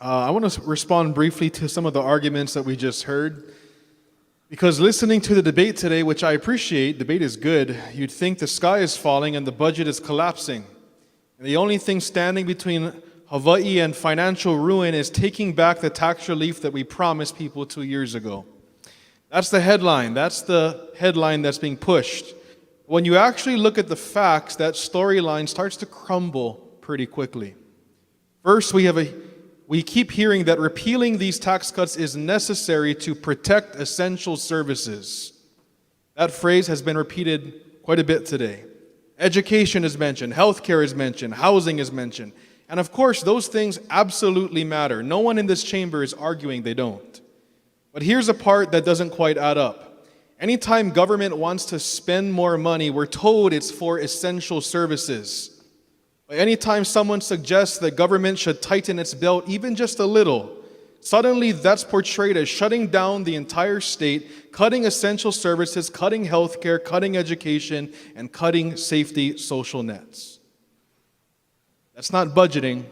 I want to respond briefly to some of the arguments that we just heard. Because listening to the debate today, which I appreciate, debate is good, you'd think the sky is falling and the budget is collapsing. And the only thing standing between Hawaii and financial ruin is taking back the tax relief that we promised people 2 years ago. That's the headline. That's the headline that's being pushed. When you actually look at the facts, that storyline starts to crumble pretty quickly. First, we keep hearing that repealing these tax cuts is necessary to protect essential services. That phrase has been repeated quite a bit today. Education is mentioned, healthcare is mentioned, housing is mentioned. And of course, those things absolutely matter. No one in this chamber is arguing they don't. But here's a part that doesn't quite add up. Anytime government wants to spend more money, we're told it's for essential services. But anytime someone suggests that government should tighten its belt even just a little, suddenly that's portrayed as shutting down the entire state, cutting essential services, cutting healthcare, cutting education, and cutting safety social nets. That's not budgeting,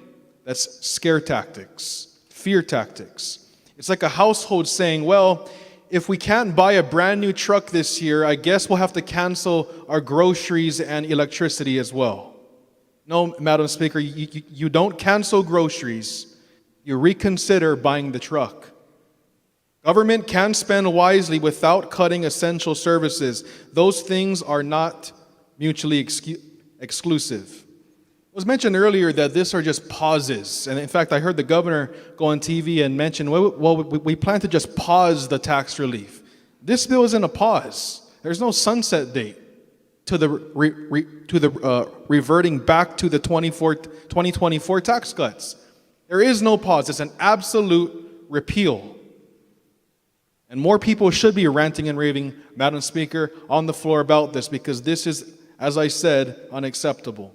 that's scare tactics, fear tactics. It's like a household saying, well, if we can't buy a brand new truck this year, I guess we'll have to cancel our groceries and electricity as well. No, Madam Speaker, you don't cancel groceries. You reconsider buying the truck. Government can spend wisely without cutting essential services. Those things are not mutually exclusive. It was mentioned earlier that these are just pauses. And in fact, I heard the governor go on TV and mention, well, we plan to just pause the tax relief. This bill isn't a pause. There's no sunset date to the reverting back to the 2024 tax cuts. There is no pause. It's an absolute repeal. And more people should be ranting and raving, Madam Speaker, on the floor about this because this is, as I said, unacceptable.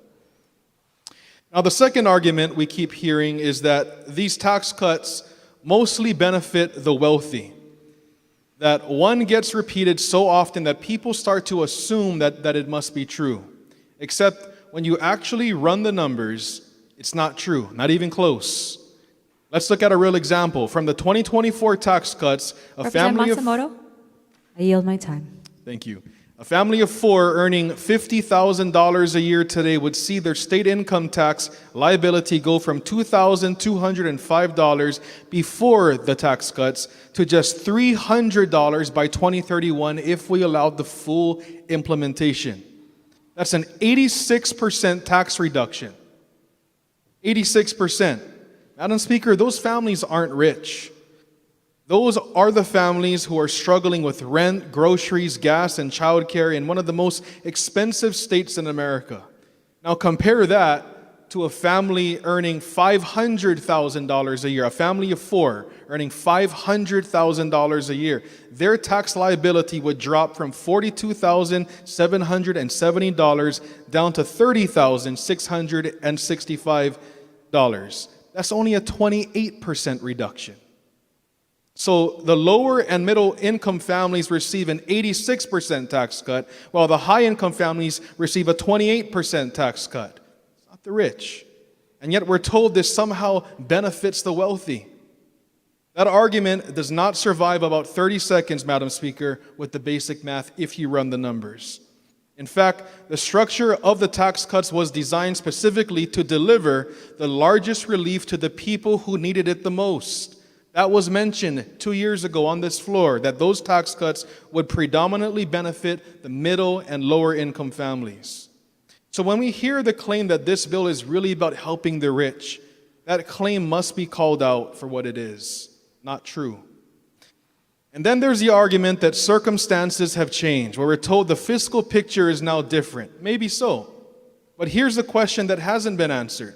Now, the second argument we keep hearing is that these tax cuts mostly benefit the wealthy. That one gets repeated so often that people start to assume that it must be true. Except when you actually run the numbers, it's not true, not even close. Let's look at a real example. From the 2024 tax cuts, a family of... Matsumoto? I yield my time. Thank you. A family of four earning $50,000 a year today would see their state income tax liability go from $2,205 before the tax cuts to just $300 by 2031 if we allowed the full implementation. That's an 86% tax reduction. 86%. Madam Speaker, those families aren't rich. Those are the families who are struggling with rent, groceries, gas, and childcare in one of the most expensive states in America. Now compare that to a family earning $500,000 a year, a family of four earning $500,000 a year. Their tax liability would drop from $42,770 down to $30,665. That's only a 28% reduction. So the lower and middle income families receive an 86% tax cut, while the high income families receive a 28% tax cut. It's not the rich. And yet we're told this somehow benefits the wealthy. That argument does not survive about 30 seconds, Madam Speaker, with the basic math if you run the numbers. In fact, the structure of the tax cuts was designed specifically to deliver the largest relief to the people who needed it the most. That was mentioned 2 years ago on this floor, that those tax cuts would predominantly benefit the middle and lower income families. So when we hear the claim that this bill is really about helping the rich, that claim must be called out for what it is. Not true. And then there's the argument that circumstances have changed, where we're told the fiscal picture is now different. Maybe so. But here's the question that hasn't been answered.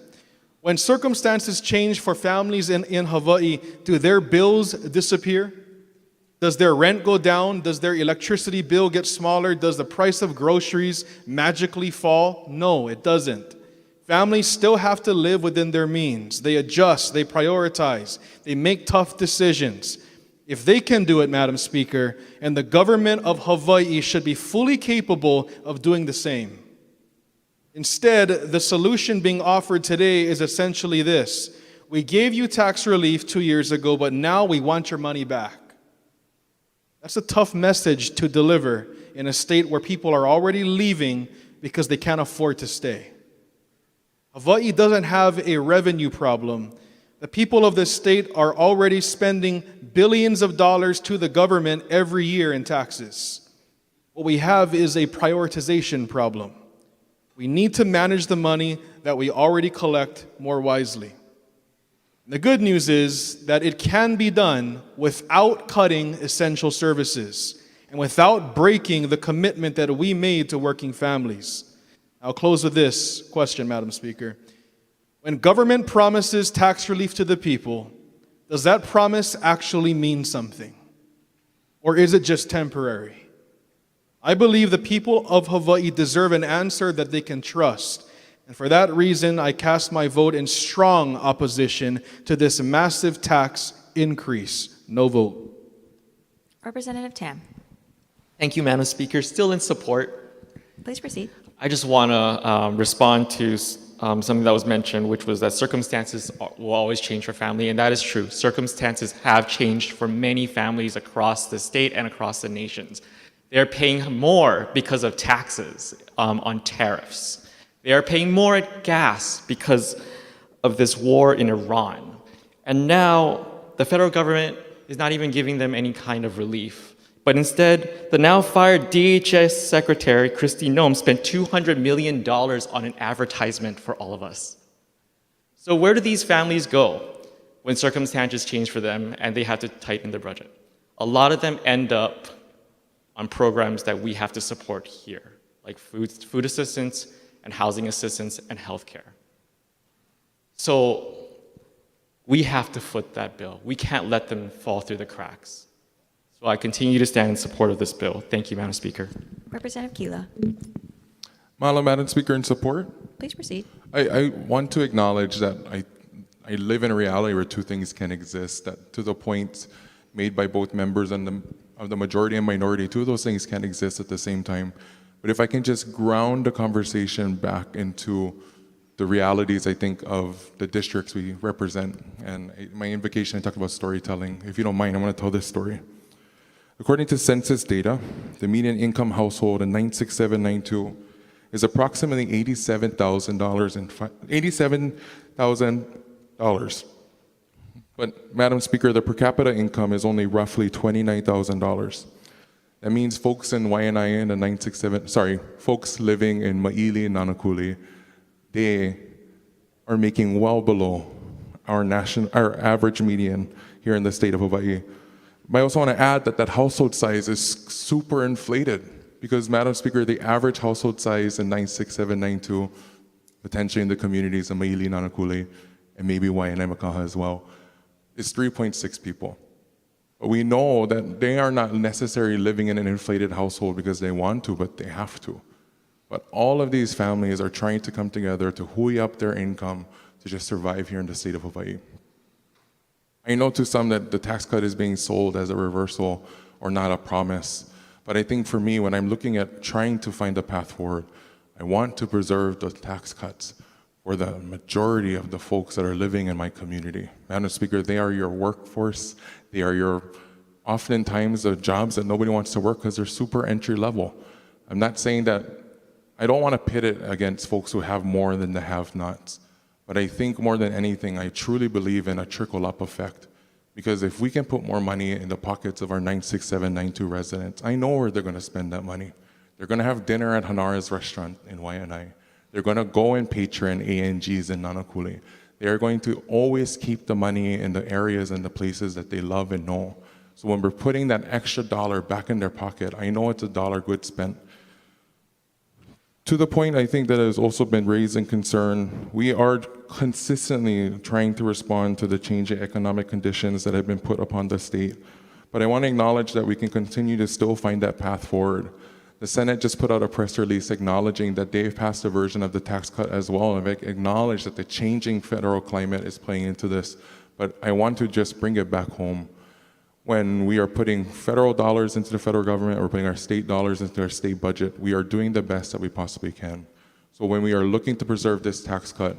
When circumstances change for families in Hawaii, do their bills disappear? Does their rent go down? Does their electricity bill get smaller? Does the price of groceries magically fall? No, it doesn't. Families still have to live within their means. They adjust, they prioritize, they make tough decisions. If they can do it, Madam Speaker, and the government of Hawaii should be fully capable of doing the same. Instead, the solution being offered today is essentially this. We gave you tax relief 2 years ago, but now we want your money back. That's a tough message to deliver in a state where people are already leaving because they can't afford to stay. Hawaii doesn't have a revenue problem. The people of this state are already spending billions of dollars to the government every year in taxes. What we have is a prioritization problem. We need to manage the money that we already collect more wisely. The good news is that it can be done without cutting essential services and without breaking the commitment that we made to working families. I'll close with this question, Madam Speaker. When government promises tax relief to the people, does that promise actually mean something? Or is it just temporary? I believe the people of Hawaii deserve an answer that they can trust. And for that reason, I cast my vote in strong opposition to this massive tax increase. No vote. Representative Tam. Thank you, Madam Speaker. Still in support. Please proceed. I just want to respond to something that was mentioned, which was that circumstances will always change for family, and that is true. Circumstances have changed for many families across the state and across the nations. They're paying more because of taxes on tariffs. They are paying more at gas because of this war in Iran. And now the federal government is not even giving them any kind of relief. But instead, the now fired DHS Secretary, Kristi Noem, spent $200 million on an advertisement for all of us. So where do these families go when circumstances change for them and they have to tighten their budget? A lot of them end up on programs that we have to support here, like food assistance and housing assistance and healthcare. So we have to foot that bill. We can't let them fall through the cracks. So I continue to stand in support of this bill. Thank you, Madam Speaker. Representative Kila. Mahalo, Madam Speaker, in support. Please proceed. I want to acknowledge that I live in a reality where two things can exist, that to the point made by both members of the majority and minority, two of those things can exist at the same time. But if I can just ground the conversation back into the realities, I think, of the districts we represent. And my invocation, I talked about storytelling. If you don't mind, I want to tell this story. According to census data, the median income household in 96792 is approximately $87,000. But, Madam Speaker, the per capita income is only roughly $29,000. That means folks in Waianae and folks living in Maili and Nanakuli, they are making well below our average median here in the state of Hawaii. But I also want to add that household size is super inflated because, Madam Speaker, the average household size in 96792 potentially in the communities of Maili, Nanakuli, and maybe Waianae Makaha as well, is 3.6 people. But we know that they are not necessarily living in an inflated household because they want to, but they have to. But all of these families are trying to come together to hui up their income to just survive here in the state of Hawaii. I know to some that the tax cut is being sold as a reversal or not a promise. But I think for me, when I'm looking at trying to find a path forward, I want to preserve the tax cuts for the majority of the folks that are living in my community. Madam Speaker, they are your workforce. They are your, oftentimes, the jobs that nobody wants to work because they're super entry level. I'm not saying that, I don't want to pit it against folks who have more than the have-nots. But I think more than anything, I truly believe in a trickle-up effect. Because if we can put more money in the pockets of our 96792 residents, I know where they're going to spend that money. They're going to have dinner at Hanara's restaurant in Waianae. They're going to go and patron ANGs in Nanakuli. They are going to always keep the money in the areas and the places that they love and know. So when we're putting that extra dollar back in their pocket, I know it's a dollar good spent. To the point I think that has also been raised in concern, we are consistently trying to respond to the changing economic conditions that have been put upon the state. But I want to acknowledge that we can continue to still find that path forward. The Senate just put out a press release acknowledging that they've passed a version of the tax cut as well, and acknowledged that the changing federal climate is playing into this. But I want to just bring it back home. When we are putting federal dollars into the federal government or putting our state dollars into our state budget, we are doing the best that we possibly can. So when we are looking to preserve this tax cut,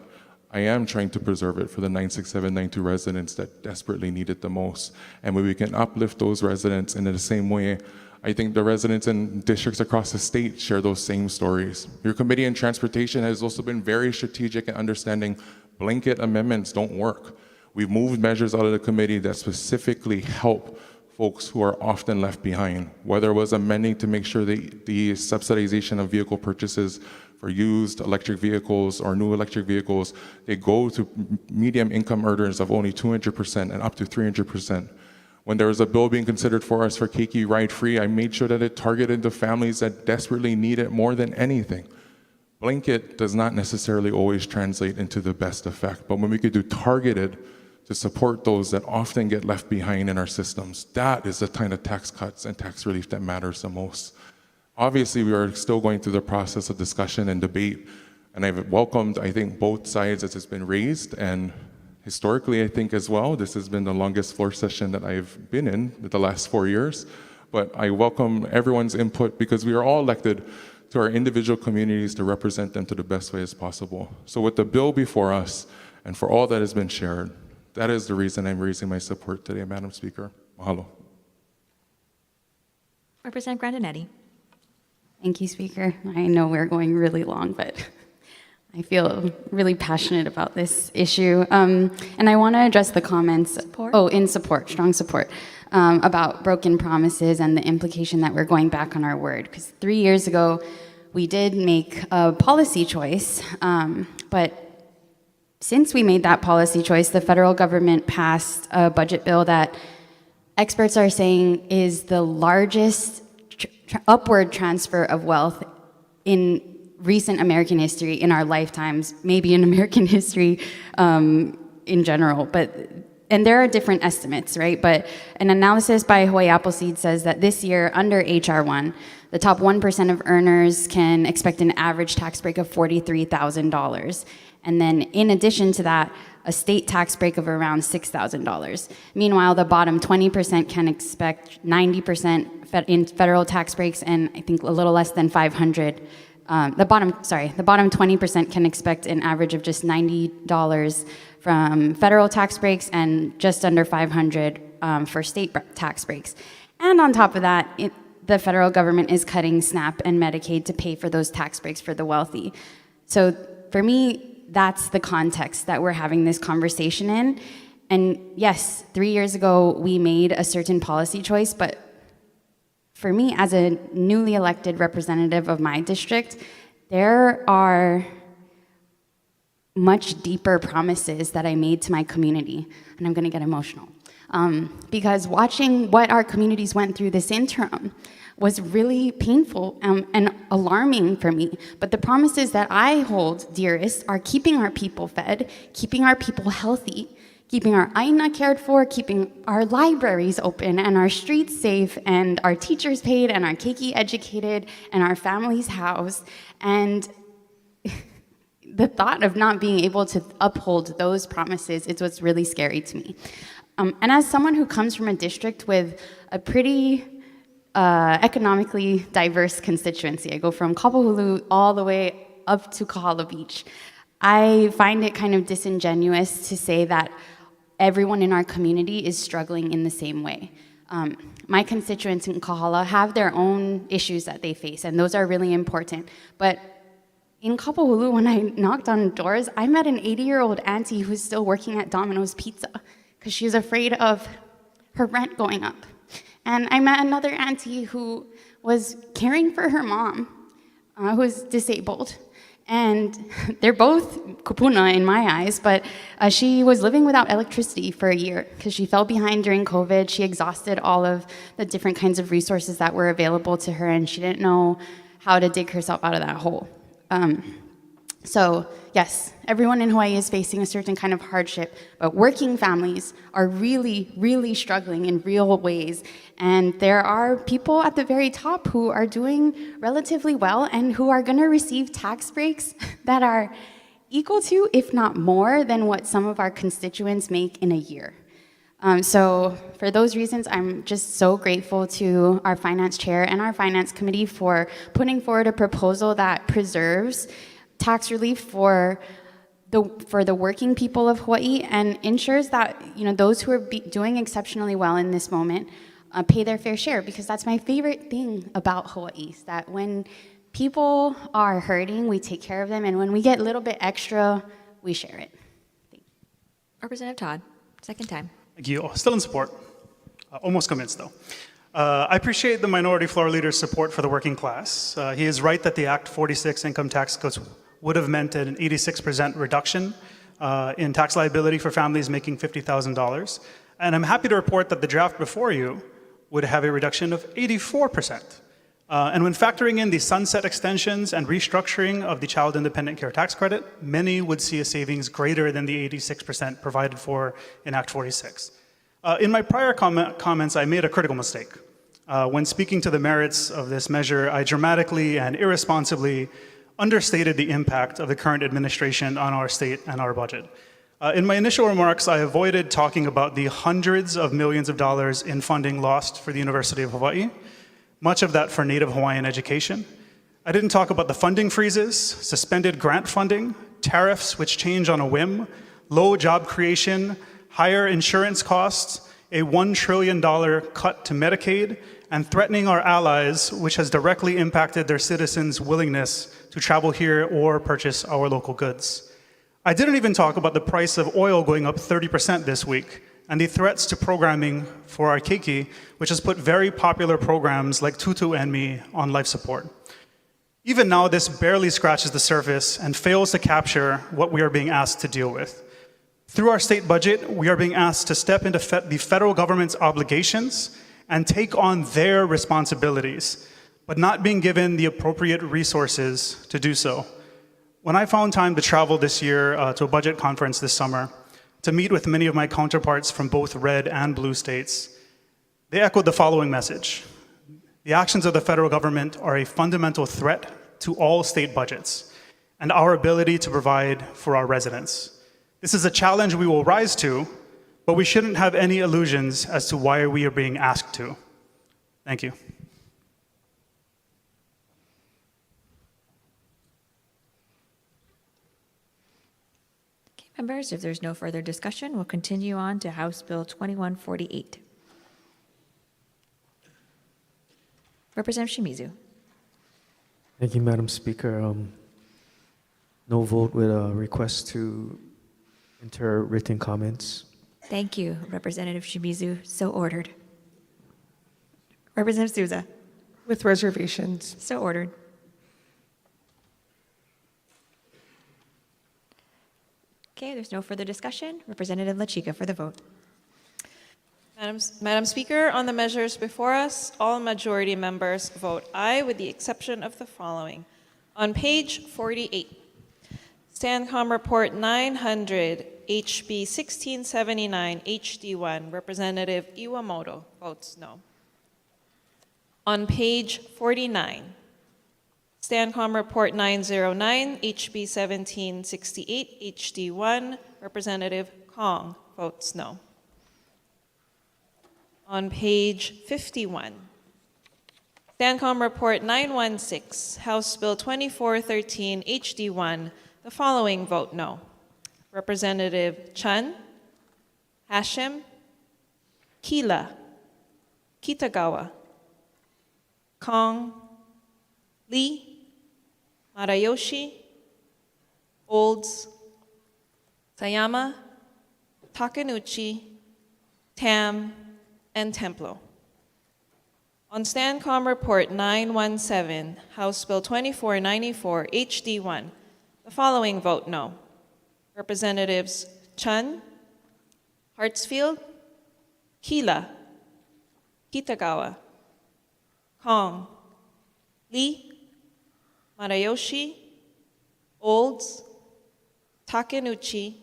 I am trying to preserve it for the 96792 residents that desperately need it the most. And when we can uplift those residents in the same way, I think the residents in districts across the state share those same stories. Your Committee on Transportation has also been very strategic in understanding blanket amendments don't work. We've moved measures out of the committee that specifically help folks who are often left behind, whether it was amending to make sure the subsidization of vehicle purchases for used electric vehicles or new electric vehicles, they go to medium income earners of only 200% and up to 300%. When there was a bill being considered for us for Keiki Ride Free, I made sure that it targeted the families that desperately need it more than anything. Blanket does not necessarily always translate into the best effect, but when we could do targeted to support those that often get left behind in our systems, that is the kind of tax cuts and tax relief that matters the most. Obviously, we are still going through the process of discussion and debate, and I've welcomed, I think, both sides as it's been raised, and historically, I think as well, this has been the longest floor session that I've been in the last 4 years, but I welcome everyone's input because we are all elected to our individual communities to represent them to the best way as possible. So with the bill before us, and for all that has been shared, that is the reason I'm raising my support today, Madam Speaker. Mahalo. Representative Grandinetti. Thank you, Speaker. I know we're going really long, but I feel really passionate about this issue. And I want to address the comments. In support, strong support, about broken promises and the implication that we're going back on our word. Because 3 years ago, we did make a policy choice, but since we made that policy choice, the federal government passed a budget bill that experts are saying is the largest upward transfer of wealth in recent American history, in our lifetimes, maybe in American history in general. And there are different estimates, right? But an analysis by Hawaii Appleseed says that this year, under HR 1, the top 1% of earners can expect an average tax break of $43,000. And then in addition to that, a state tax break of around $6,000. Meanwhile, the bottom 20% can expect 90% in federal tax breaks and I think a little less than 500. The bottom 20% can expect an average of just $90 from federal tax breaks and just under 500 for state tax breaks. And on top of that, the federal government is cutting SNAP and Medicaid to pay for those tax breaks for the wealthy. So for me, that's the context that we're having this conversation in. And yes, 3 years ago, we made a certain policy choice, but for me, as a newly elected representative of my district, there are much deeper promises that I made to my community, and I'm gonna get emotional. Because watching what our communities went through this interim was really painful and alarming for me. But the promises that I hold dearest are keeping our people fed, keeping our people healthy, keeping our aina cared for, keeping our libraries open and our streets safe and our teachers paid and our keiki educated and our families housed. And the thought of not being able to uphold those promises is what's really scary to me. And as someone who comes from a district with a pretty economically diverse constituency, I go from Kapahulu all the way up to Kahala Beach, I find it kind of disingenuous to say that everyone in our community is struggling in the same way. My constituents in Kahala have their own issues that they face, and those are really important. But in Kapahulu, when I knocked on doors, I met an 80-year-old auntie who's still working at Domino's Pizza because she's afraid of her rent going up. And I met another auntie who was caring for her mom, who's disabled. And they're both kupuna in my eyes, but she was living without electricity for a year because she fell behind during COVID. She exhausted all of the different kinds of resources that were available to her, and she didn't know how to dig herself out of that hole. So yes, everyone in Hawaii is facing a certain kind of hardship, but working families are really, really struggling in real ways. And there are people at the very top who are doing relatively well and who are going to receive tax breaks that are equal to, if not more, than what some of our constituents make in a year. So for those reasons, I'm just so grateful to our finance chair and our finance committee for putting forward a proposal that preserves tax relief for the working people of Hawaii and ensures that those who are doing exceptionally well in this moment pay their fair share, because that's my favorite thing about Hawaii, is that when people are hurting, we take care of them, and when we get a little bit extra, we share it. Representative Todd, second time. Thank you. Still in support. Almost convinced, though. I appreciate the Minority Floor Leader's support for the working class. He is right that the Act 46 income tax cuts would have meant an 86% reduction in tax liability for families making $50,000. And I'm happy to report that the draft before you would have a reduction of 84%. And when factoring in the sunset extensions and restructuring of the Child Independent Care Tax Credit, many would see a savings greater than the 86% provided for in Act 46. In my prior comments, I made a critical mistake. When speaking to the merits of this measure, I dramatically and irresponsibly understated the impact of the current administration on our state and our budget. In my initial remarks, I avoided talking about the hundreds of millions of dollars in funding lost for the University of Hawaii, much of that for Native Hawaiian education. I didn't talk about the funding freezes, suspended grant funding, tariffs which change on a whim, low job creation, higher insurance costs, a $1 trillion cut to Medicaid, and threatening our allies, which has directly impacted their citizens' willingness to travel here or purchase our local goods. I didn't even talk about the price of oil going up 30% this week, and the threats to programming for our keiki, which has put very popular programs like Tutu and Me on life support. Even now, this barely scratches the surface and fails to capture what we are being asked to deal with. Through our state budget, we are being asked to step into the federal government's obligations and take on their responsibilities, but not being given the appropriate resources to do so. When I found time to travel this year to a budget conference this summer, to meet with many of my counterparts from both red and blue states, they echoed the following message: the actions of the federal government are a fundamental threat to all state budgets and our ability to provide for our residents. This is a challenge we will rise to, but we shouldn't have any illusions as to why we are being asked to. Thank you. Members, if there's no further discussion, we'll continue on to House Bill 2148. Representative Shimizu. Thank you, Madam Speaker. No vote with a request to enter written comments. Thank you, Representative Shimizu. So ordered. Representative Souza. With reservations. So ordered. Okay, there's no further discussion. Representative La Chica for the vote. Madam Speaker, on the measures before us, all majority members vote aye with the exception of the following. On page 48, Stancom Report 900, HB 1679, HD1, Representative Iwamoto votes no. On page 49, Stancom Report 909, HB 1768, HD1, Representative Kong votes no. On page 51, Stancom Report 916, House Bill 2413, HD1, the following vote no. Representative Chun, Hashim, Kila, Kitagawa, Kong, Lee, Marayoshi, Olds, Sayama, Takenuchi, Tam, and Templo. On Stancom Report 917, House Bill 2494, HD1, the following vote no. Representatives Chun, Hartsfield, Kila, Kitagawa, Kong, Lee, Marayoshi, Olds, Takenuchi,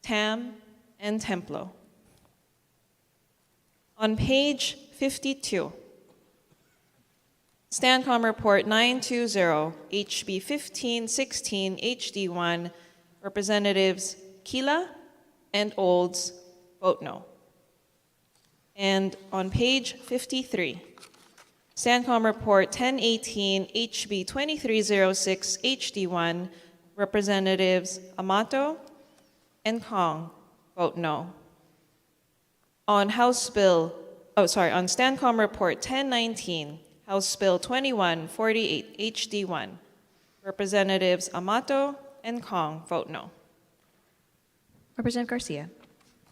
Tam, and Templo. On page 52, Stancom Report 920, HB 1516, HD1, Representatives Kila and Olds vote no. And on page 53, Stancom Report 1018, HB 2306, HD1, Representatives Amato and Kong vote no. On Stancom Report 1019, House Bill 2148, HD1, Representatives Amato and Kong vote no. Representative Garcia.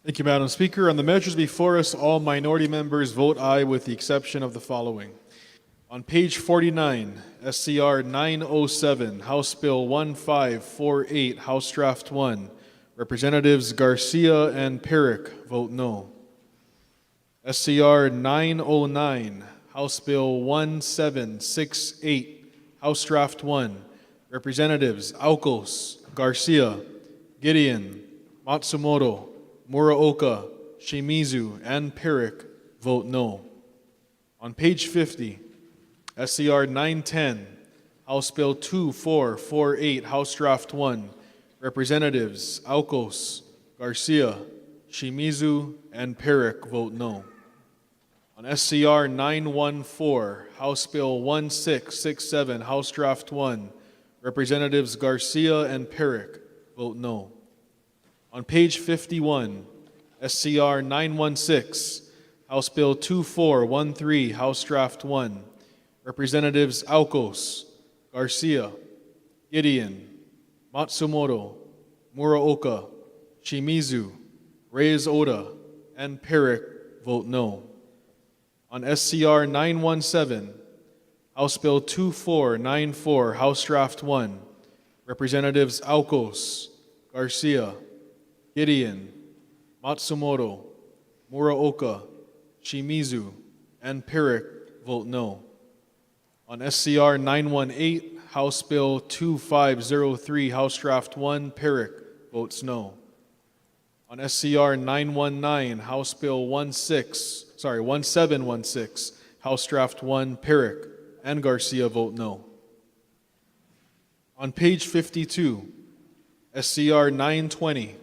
Thank you, Madam Speaker. On the measures before us, all minority members vote aye with the exception of the following. On page 49, SCR 907, House Bill 1548, House Draft 1, Representatives Garcia and Perrick vote no. SCR 909, House Bill 1768, House Draft 1, Representatives Aucos, Garcia, Gideon, Matsumoto, Muraoka, Shimizu, and Perrick vote no. On page 50, SCR 910, House Bill 2448, House Draft 1, Representatives Aucos, Garcia, Shimizu, and Perrick vote no. On SCR 914, House Bill 1667, House Draft 1, Representatives Garcia and Perrick vote no. On page 51, SCR 916, House Bill 2413, House Draft 1, Representatives Aucos, Garcia, Gideon, Matsumoto, Muraoka, Shimizu, Reyes Oda, and Perrick vote no. On SCR 917, House Bill 2494, House Draft 1, Representatives Aucos, Garcia, Gideon, Matsumoto, Muraoka, Shimizu, and Perrick vote no. On SCR 918, House Bill 2503, House Draft 1, Perrick votes no. On SCR 919, House Bill 1716, House Draft 1, Perrick and Garcia vote no. On page 52, SCR 920,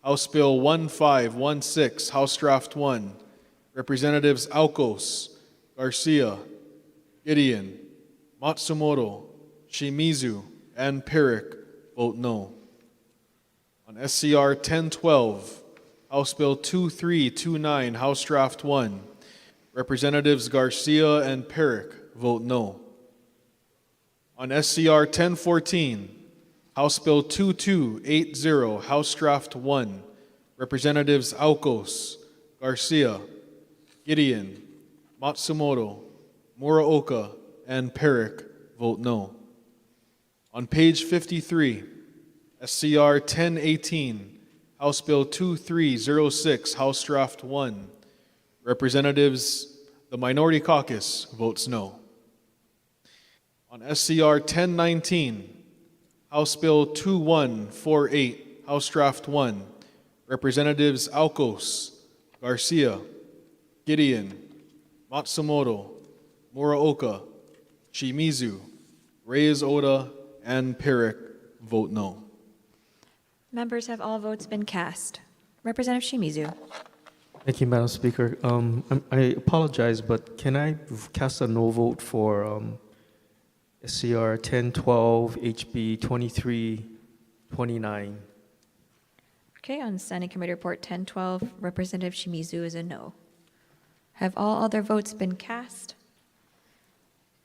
House Bill 1516, House Draft 1, Representatives Aucos, Garcia, Gideon, Matsumoto, Shimizu, and Perrick vote no. On SCR 1012, House Bill 2329, House Draft 1, Representatives Garcia and Perrick vote no. On SCR 1014, House Bill 2280, House Draft 1, Representatives Aucos, Garcia, Gideon, Matsumoto, Muraoka, and Perrick vote no. On page 53, SCR 1018, House Bill 2306, House Draft 1, Representatives, the Minority Caucus votes no. On SCR 1019, House Bill 2148, House Draft 1, Representatives Alcos, Garcia, Gideon, Matsumoto, Muraoka, Shimizu, Reyes Oda, and Perrick vote no. Members, have all votes been cast? Representative Shimizu. Thank you, Madam Speaker. I apologize, but can I cast a no vote for SCR 1012, HB 2329? Okay, on Standing Committee Report 1012, Representative Shimizu is a no. Have all other votes been cast?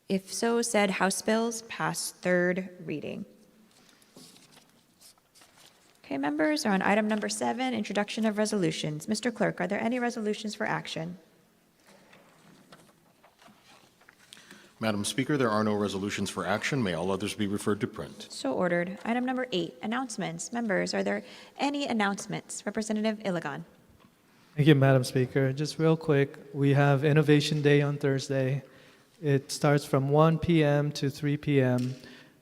If so, said House bills pass third reading. Okay, members are on item number 7, introduction of resolutions. Mr. Clerk, are there any resolutions for action? Madam Speaker, there are no resolutions for action. May all others be referred to print. So ordered. Item number 8, announcements. Members, are there any announcements? Representative Iligan. Thank you, Madam Speaker. Just real quick, we have Innovation Day on Thursday. It starts from 1 p.m. to 3 p.m.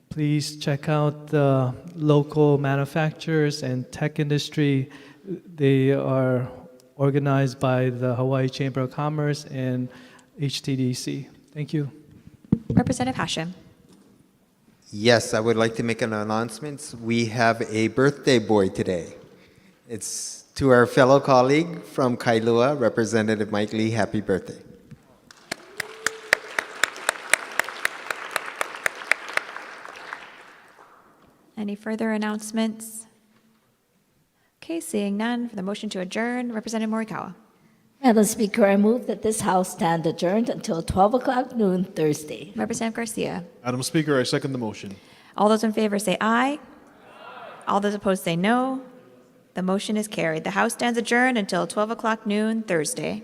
Please check out the local manufacturers and tech industry. They are organized by the Hawaii Chamber of Commerce and HTDC. Thank you. Representative Hashem. Yes, I would like to make an announcement. We have a birthday boy today. It's to our fellow colleague from Kailua, Representative Mike Lee. Happy birthday. Any further announcements? Okay, seeing none, for the motion to adjourn, Representative Morikawa. Madam Speaker, I move that this House stand adjourned until 12 o'clock noon Thursday. Representative Garcia. Madam Speaker, I second the motion. All those in favor say aye. All those opposed say no. The motion is carried. The House stands adjourned until 12 o'clock noon Thursday.